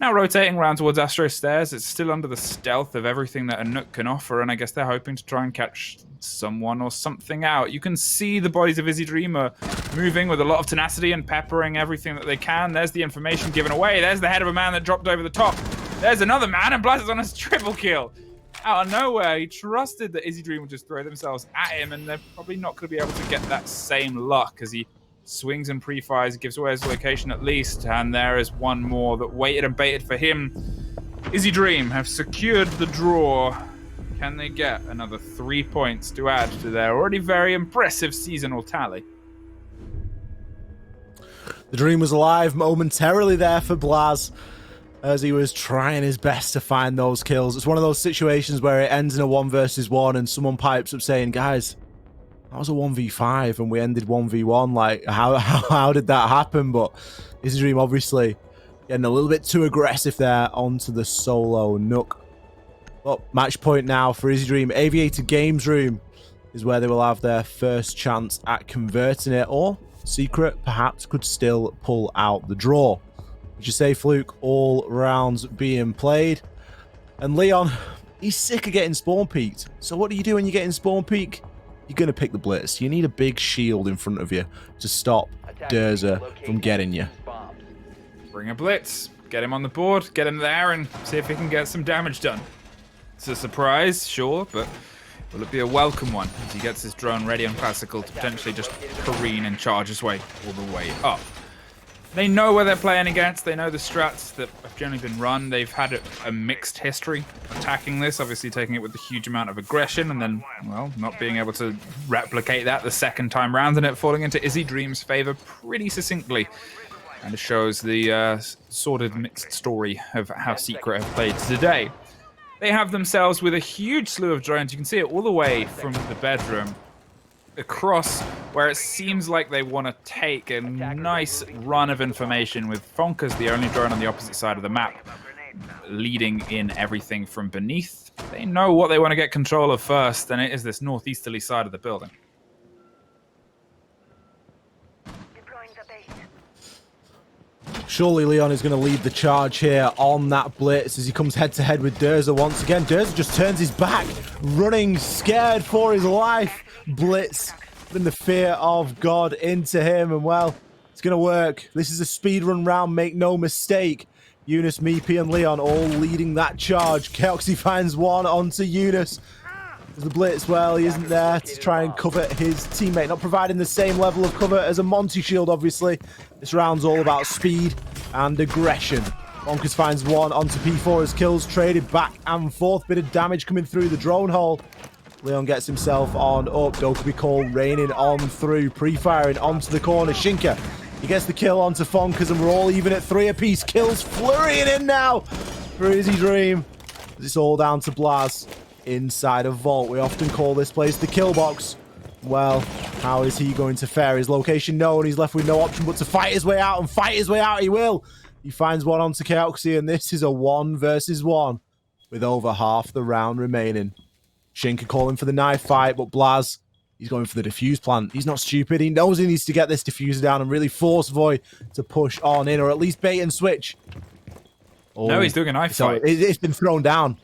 Now rotating around towards Astro Stairs, it's still under the stealth of everything that a Nook can offer, and I guess they're hoping to try and catch someone or something out. You can see the bodies of Izy Dream are moving with a lot of tenacity and peppering everything that they can. There's the information given away. There's the head of a man that dropped over the top. There's another man, and Blaz is on his triple kill. Out of nowhere, he trusted that Izy Dream would just throw themselves at him, and they're probably not going to be able to get that same luck as he swings and pre-fires, gives away his location at least, and there is one more that waited and baited for him. Izy Dream have secured the draw. Can they get another 3 points to add to their already very impressive seasonal tally? The dream was alive momentarily there for Blaz, as he was trying his best to find those kills. It's one of those situations where it ends in a 1 versus 1 and someone pipes up saying, guys, that was a 1v5 and we ended 1v1. Like, how did that happen? But Izy Dream obviously getting a little bit too aggressive there onto the solo Nook. Well, match point now for Izy Dream. Aviator Games Room is where they will have their first chance at converting it, or Secret perhaps could still pull out the draw. Would you say, Fluke? All rounds being played. And Leon, he's sick of getting spawn peeked. So what do you do when you're getting spawn peek? You're going to pick the blitz. You need a big shield in front of you to stop Durza from getting you. Bring a blitz. Get him on the board. Get him there and see if he can get some damage done. It's a surprise, sure, but will it be a welcome one as he gets his drone ready on Classical to potentially just careen and charge his way all the way up? They know where they're playing against. They know the strats that have generally been run. They've had a mixed history attacking this, obviously taking it with a huge amount of aggression and then, well, not being able to replicate that the second time round and it falling into Izy Dream's favor pretty succinctly. And it shows the sordid mixed story of how Secret have played today. They have themselves with a huge slew of drones. You can see it all the way from the bedroom across where it seems like they want to take a nice run of information with Fonka's the only drone on the opposite side of the map, leading in everything from beneath. They know what they want to get control of first, and it is this northeasterly side of the building. Surely Leon is going to lead the charge here on that blitz as he comes head-to-head with Durza once again. Durza just turns his back, running scared for his life. Blitz, putting the fear of God into him, and well, it's going to work. This is a speedrun round, make no mistake. Eunice, Meepy, and Leon all leading that charge. Keoxy finds one onto Eunice. The blitz, well, he isn't there to try and cover his teammate, not providing the same level of cover as a Monty shield, obviously. This round's all about speed and aggression. Bonkers finds one onto P4 as kills traded back and forth. Bit of damage coming through the drone hole. Leon gets himself on up. Dokubi Call raining on through, pre-firing onto the corner. Shinka, he gets the kill onto Fonkers, and we're all even at 3 apiece. Kills flurrying in now for Izy Dream. It's all down to Blaz inside a vault. We often call this place the kill box. Well, how is he going to fare? His location known. He's left with no option but to fight his way out, and fight his way out he will. He finds one onto Keoxy, and this is a 1 versus 1 with over half the round remaining. Shinka calling for the knife fight, but Blaz, he's going for the defuse plant. He's not stupid. He knows he needs to get this diffuser down and really force Void to push on in, or at least bait and switch. Oh, no, he's doing a knife fight. It's been thrown down.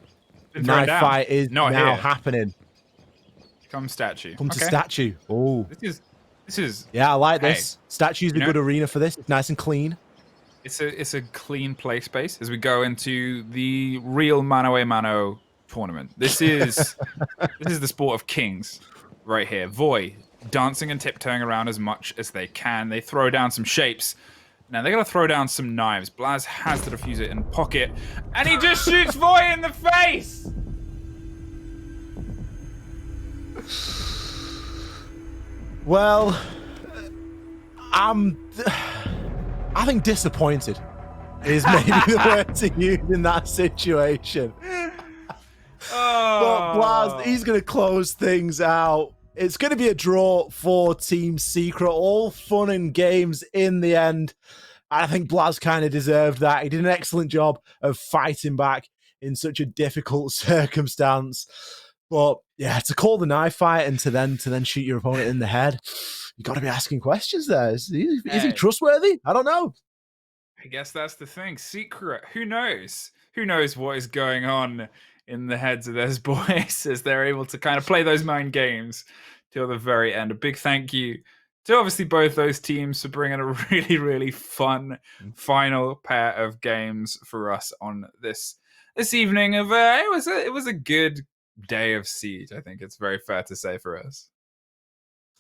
Knife fight is not now here. Happening. Come statue. Come to statue. Oh, this is. Yeah, I like this. Statue's a good arena for this. It's nice and clean. It's a clean play space as we go into the real mano a mano tournament. This is the sport of kings right here. Void dancing and tiptoeing around as much as they can. They throw down some shapes. Now they're gonna throw down some knives. Blaz has the diffuser in pocket, and he just shoots Void in the face. Well, I think disappointed is maybe the word to use in that situation. But Blaz, he's going to close things out. It's going to be a draw for Team Secret. All fun and games in the end. I think Blaz kind of deserved that. He did an excellent job of fighting back in such a difficult circumstance. But yeah, to call the knife fight and to then shoot your opponent in the head, you got to be asking questions there. Is he trustworthy? I don't know. I guess that's the thing. Secret. Who knows? Who knows what is going on in the heads of those boys as they're able to kind of play those mind games till the very end. A big thank you to obviously both those teams for bringing a really, really fun final pair of games for us on this evening. Of it was a good day of Siege. I think it's very fair to say for us.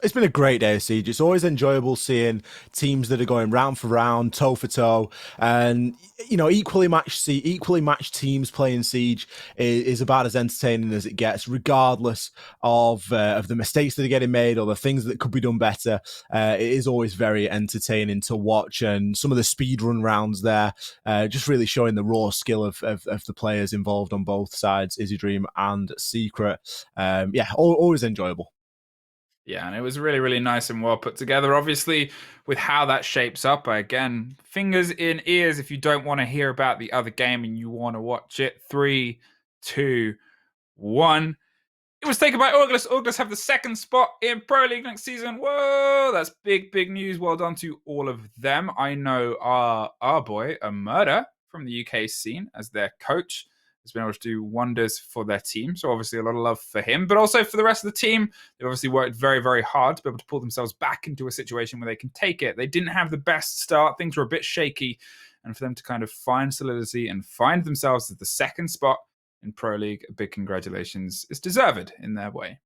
It's been a great day of Siege. It's always enjoyable seeing teams that are going round for round, toe for toe, and equally matched teams playing Siege is about as entertaining as it gets, regardless of the mistakes that are getting made or the things that could be done better. It is always very entertaining to watch, and some of the speedrun rounds there, just really showing the raw skill of the players involved on both sides, Izy Dream and Secret. Always enjoyable. Yeah, and it was really, really nice and well put together. Obviously, with how that shapes up, again, fingers in ears if you don't want to hear about the other game and you want to watch it. 3, 2, 1. It was taken by August. August have the second spot in Pro League next season. Whoa, that's big, big news. Well done to all of them. I know our boy, a murder from the UK scene, as their coach, has been able to do wonders for their team. So obviously a lot of love for him, but also for the rest of the team. They've obviously worked very, very hard to be able to pull themselves back into a situation where they can take it. They didn't have the best start. Things were a bit shaky. And for them to kind of find solidity and find themselves at the second spot in Pro League, a big congratulations is deserved in their way.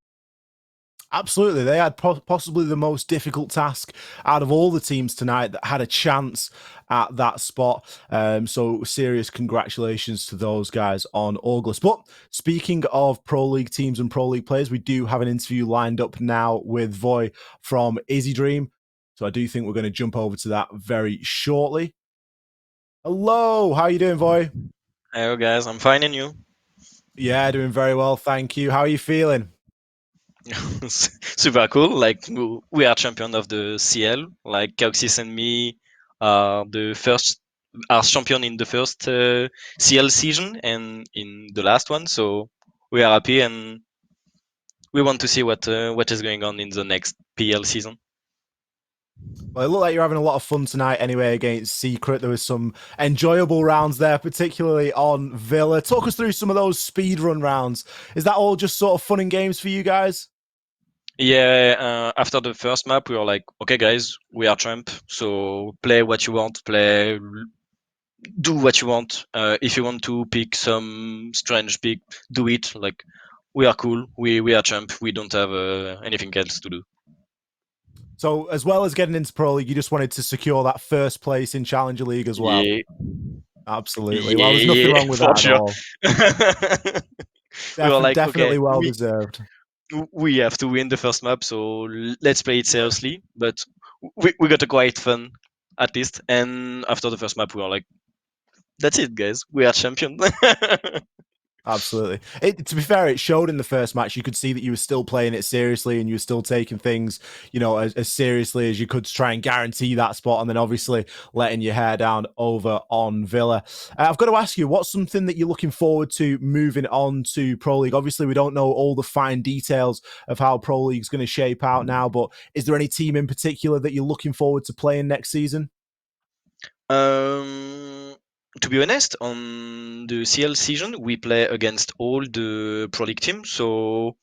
Absolutely. They had possibly the most difficult task out of all the teams tonight that had a chance at that spot. So serious congratulations to those guys on August. But speaking of Pro League teams and Pro League players, we do have an interview lined up now with Voy from Izy Dream. So I do think we're going to jump over to that very shortly. Hello, how are you doing, Voy? Hello guys, I'm fine and you? Yeah, doing very well, thank you. How are you feeling? Super cool. Like we are champion of the CL. Like Cauxis and me are champion in the first CL season and in the last one. So we are happy and we want to see what is going on in the next PL season. Well, it looked like you're having a lot of fun tonight anyway against Secret. There was some enjoyable rounds there, particularly on Villa. Talk us through some of those speedrun rounds. Is that all just sort of fun and games for you guys? Yeah, after the first map, we were like, okay, guys, we are champ, so play what you want, do what you want. If you want to pick some strange pick, do it. Like, we are cool, we are champ, we don't have anything else to do. So, as well as getting into Pro League, you just wanted to secure that first place in Challenger League as well? Yeah. Absolutely. Well, there's nothing wrong with that sure. at all. We were like, definitely okay, well deserved. We have to win the first map, so let's play it seriously. But we got a quite fun, at least. And after the first map, we were like, that's it, guys. We are champion. Absolutely. To be fair, it showed in the first match. You could see that you were still playing it seriously and you were still taking things, as seriously as you could to try and guarantee that spot. And then obviously letting your hair down over on Villa. I've got to ask you, what's something that you're looking forward to moving on to Pro League? Obviously, we don't know all the fine details of how Pro League is going to shape out now, but is there any team in particular that you're looking forward to playing next season? To be honest, on the CL season, we play against all the Pro League teams, so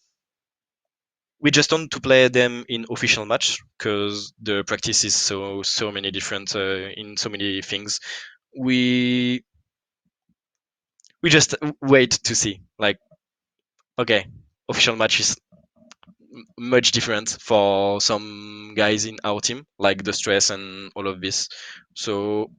we just want to play them in official match because the practice is so many different in so many things. We just wait to see. Like, okay, official match is much different for some guys in our team, like the stress and all of this. So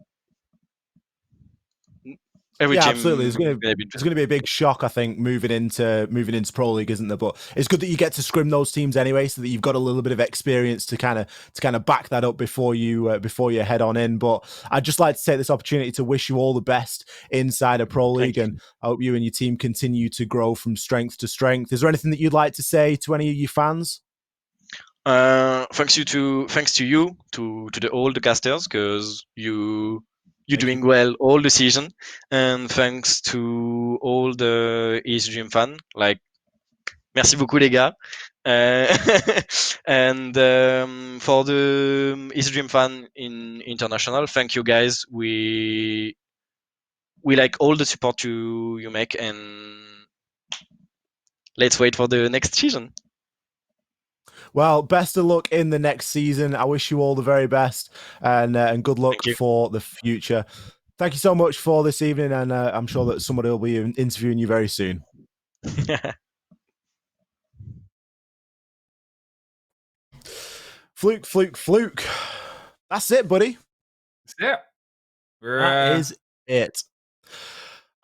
every team absolutely. It's going gonna be to be a big shock, I think, moving into Pro League, isn't there? But it's good that you get to scrim those teams anyway, so that you've got a little bit of experience to kind of back that up before you head on in. But I'd just like to take this opportunity to wish you all the best inside of Pro League, and I hope you and your team continue to grow from strength to strength. Is there anything that you'd like to say to any of your fans? Thanks to you to all the casters because you're doing well all the season, and thanks to all the Izy Dream fan. Like, merci beaucoup les gars. And for the Izy Dream fan in international, thank you guys. We like all the support you make, and let's wait for the next season. Well, best of luck in the next season. I wish you all the very best, and good luck for the future. Thank you so much for this evening, and I'm sure that somebody will be interviewing you very soon. Fluke. That's it, buddy. That's it. That is it.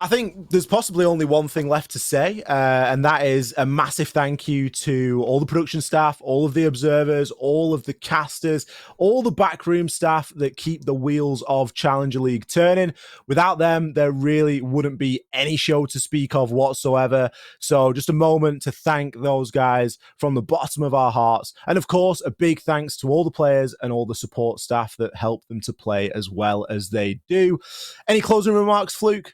I think there's possibly only one thing left to say, and that is a massive thank you to all the production staff, all of the observers, all of the casters, all the backroom staff that keep the wheels of Challenger League turning. Without them, there really wouldn't be any show to speak of whatsoever. So just a moment to thank those guys from the bottom of our hearts. And of course, a big thanks to all the players and all the support staff that help them to play as well as they do. Any closing remarks, Fluke?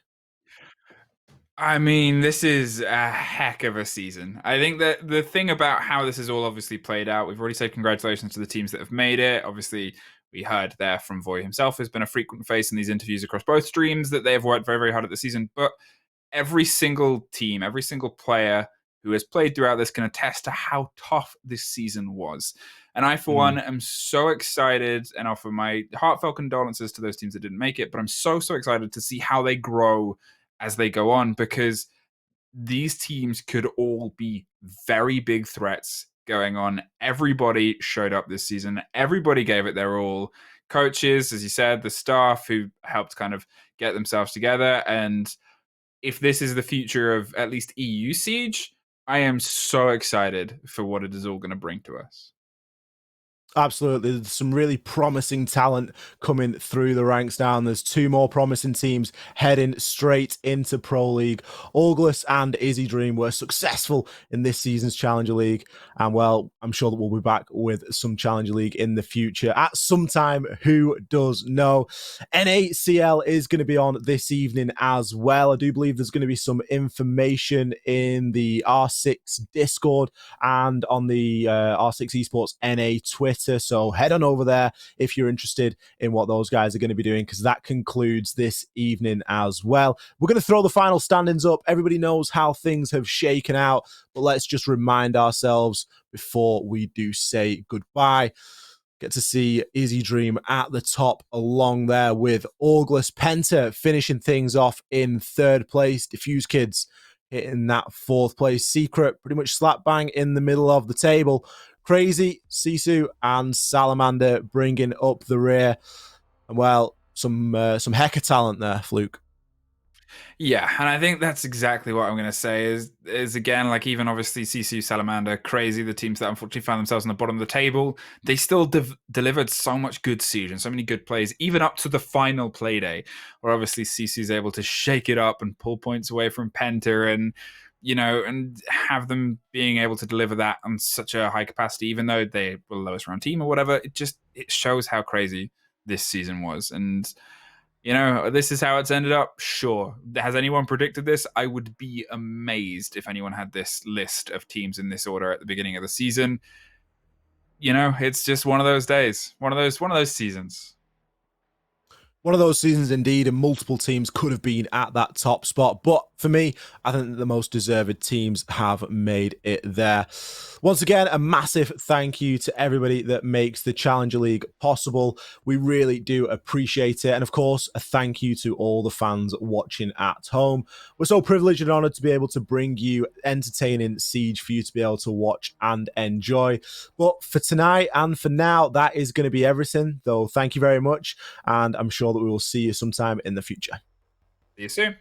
I mean, this is a heck of a season. I think that the thing about how this has all obviously played out, we've already said congratulations to the teams that have made it. Obviously, we heard there from Voy himself, has been a frequent face in these interviews across both streams, that they have worked very, very hard at the season. But every single team, every single player who has played throughout this can attest to how tough this season was. And I, for one, am so excited and offer my heartfelt condolences to those teams that didn't make it. But I'm so, so excited to see how they grow as they go on, because these teams could all be very big threats going on. Everybody showed up this season. Everybody gave it their all. Coaches, as you said, the staff who helped kind of get themselves together. And if this is the future of at least EU Siege, I am so excited for what it is all going to bring to us. Absolutely. There's some really promising talent coming through the ranks now, and there's two more promising teams heading straight into Pro League. August and Izy Dream were successful in this season's Challenger League, and well, I'm sure that we'll be back with some Challenger League in the future at some time. Who does know? NACL is going to be on this evening as well. I do believe there's going to be some information in the R6 Discord and on the R6 Esports NA Twitter. So head on over there if you're interested in what those guys are going to be doing, because that concludes this evening as well. We're going to throw the final standings up. Everybody knows how things have shaken out, but let's just remind ourselves before we do say goodbye. Get to see Izy Dream at the top along there with August Penta finishing things off in third place. Diffuse Kids hitting that fourth place. Secret pretty much slap bang in the middle of the table. Crazy, Sisu, and Salamander bringing up the rear. And well, some heck of talent there, Fluke. Yeah, and I think that's exactly what I'm going to say is again, like, even obviously CCU, Salamander, Crazy, the teams that unfortunately found themselves on the bottom of the table, they still delivered so much good siege and so many good plays, even up to the final Playday, where obviously CCU is able to shake it up and pull points away from Penta, and and have them being able to deliver that on such a high capacity, even though they were the lowest round team or whatever. It shows how crazy this season was. And this is how it's ended up. Sure. Has anyone predicted this? I would be amazed if anyone had this list of teams in this order at the beginning of the season. It's just one of those days, one of those seasons. One of those seasons indeed, and multiple teams could have been at that top spot. But for me, I think that the most deserved teams have made it there. Once again, a massive thank you to everybody that makes the Challenger League possible. We really do appreciate it. And of course, a thank you to all the fans watching at home. We're so privileged and honored to be able to bring you entertaining Siege for you to be able to watch and enjoy. But for tonight and for now, that is going to be everything. Though, thank you very much. And I'm sure that we will see you sometime in the future. See you soon.